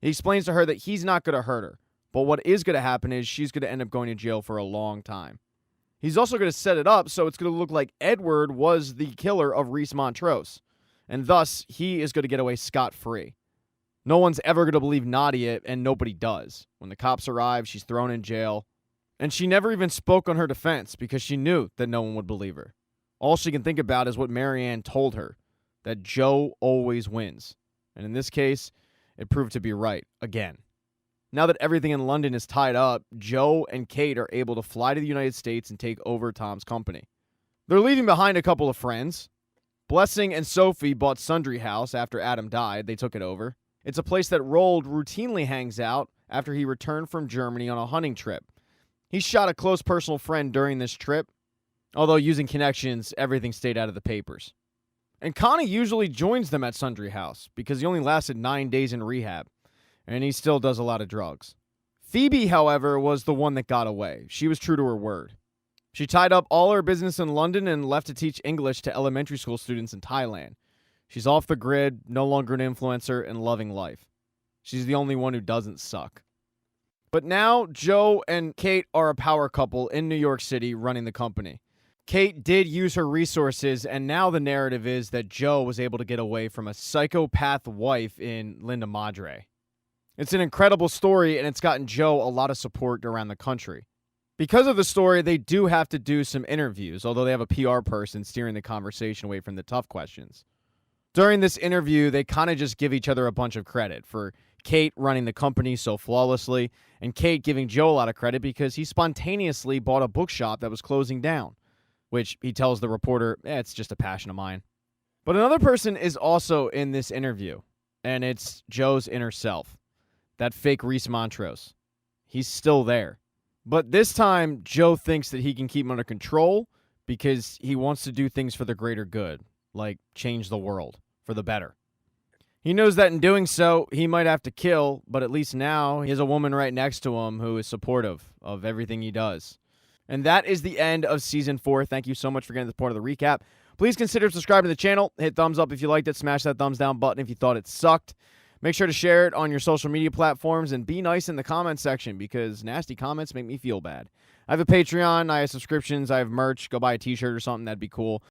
He explains to her that he's not going to hurt her, but what is going to happen is she's going to end up going to jail for a long time. He's also going to set it up so it's going to look like Edward was the killer of Reese Montrose, and thus he is going to get away scot-free. No one's ever going to believe Nadia, and nobody does. When the cops arrive, she's thrown in jail, and she never even spoke on her defense because she knew that no one would believe her. All she can think about is what Marianne told her, that Joe always wins. And in this case, it proved to be right again. Now that everything in London is tied up, Joe and Kate are able to fly to the United States and take over Tom's company. They're leaving behind a couple of friends. Blessing and Sophie bought Sundry House after Adam died. They took it over. It's a place that Roald routinely hangs out after he returned from Germany on a hunting trip. He shot a close personal friend during this trip, although using connections, everything stayed out of the papers. And Connie usually joins them at Sundry House because he only lasted 9 days in rehab, and he still does a lot of drugs. Phoebe, however, was the one that got away. She was true to her word. She tied up all her business in London and left to teach English to elementary school students in Thailand. She's off the grid, no longer an influencer, and loving life. She's the only one who doesn't suck. But now, Joe and Kate are a power couple in New York City running the company. Kate did use her resources, and now the narrative is that Joe was able to get away from a psychopath wife in Linda Madre. It's an incredible story, and it's gotten Joe a lot of support around the country. Because of the story, they do have to do some interviews, although they have a PR person steering the conversation away from the tough questions. During this interview, they kind of just give each other a bunch of credit for Kate running the company so flawlessly, and Kate giving Joe a lot of credit because he spontaneously bought a bookshop that was closing down, which he tells the reporter, it's just a passion of mine. But another person is also in this interview, and it's Joe's inner self, that fake Reese Montrose. He's still there. But this time, Joe thinks that he can keep him under control because he wants to do things for the greater good, like change the world for the better. He knows that in doing so, he might have to kill, but at least now he has a woman right next to him who is supportive of everything he does. And that is the end of Season 4. Thank you so much for getting this part of the recap. Please consider subscribing to the channel. Hit thumbs up if you liked it. Smash that thumbs down button if you thought it sucked. Make sure to share it on your social media platforms and be nice in the comment section because nasty comments make me feel bad. I have a Patreon. I have subscriptions. I have merch. Go buy a t-shirt or something. That'd be cool.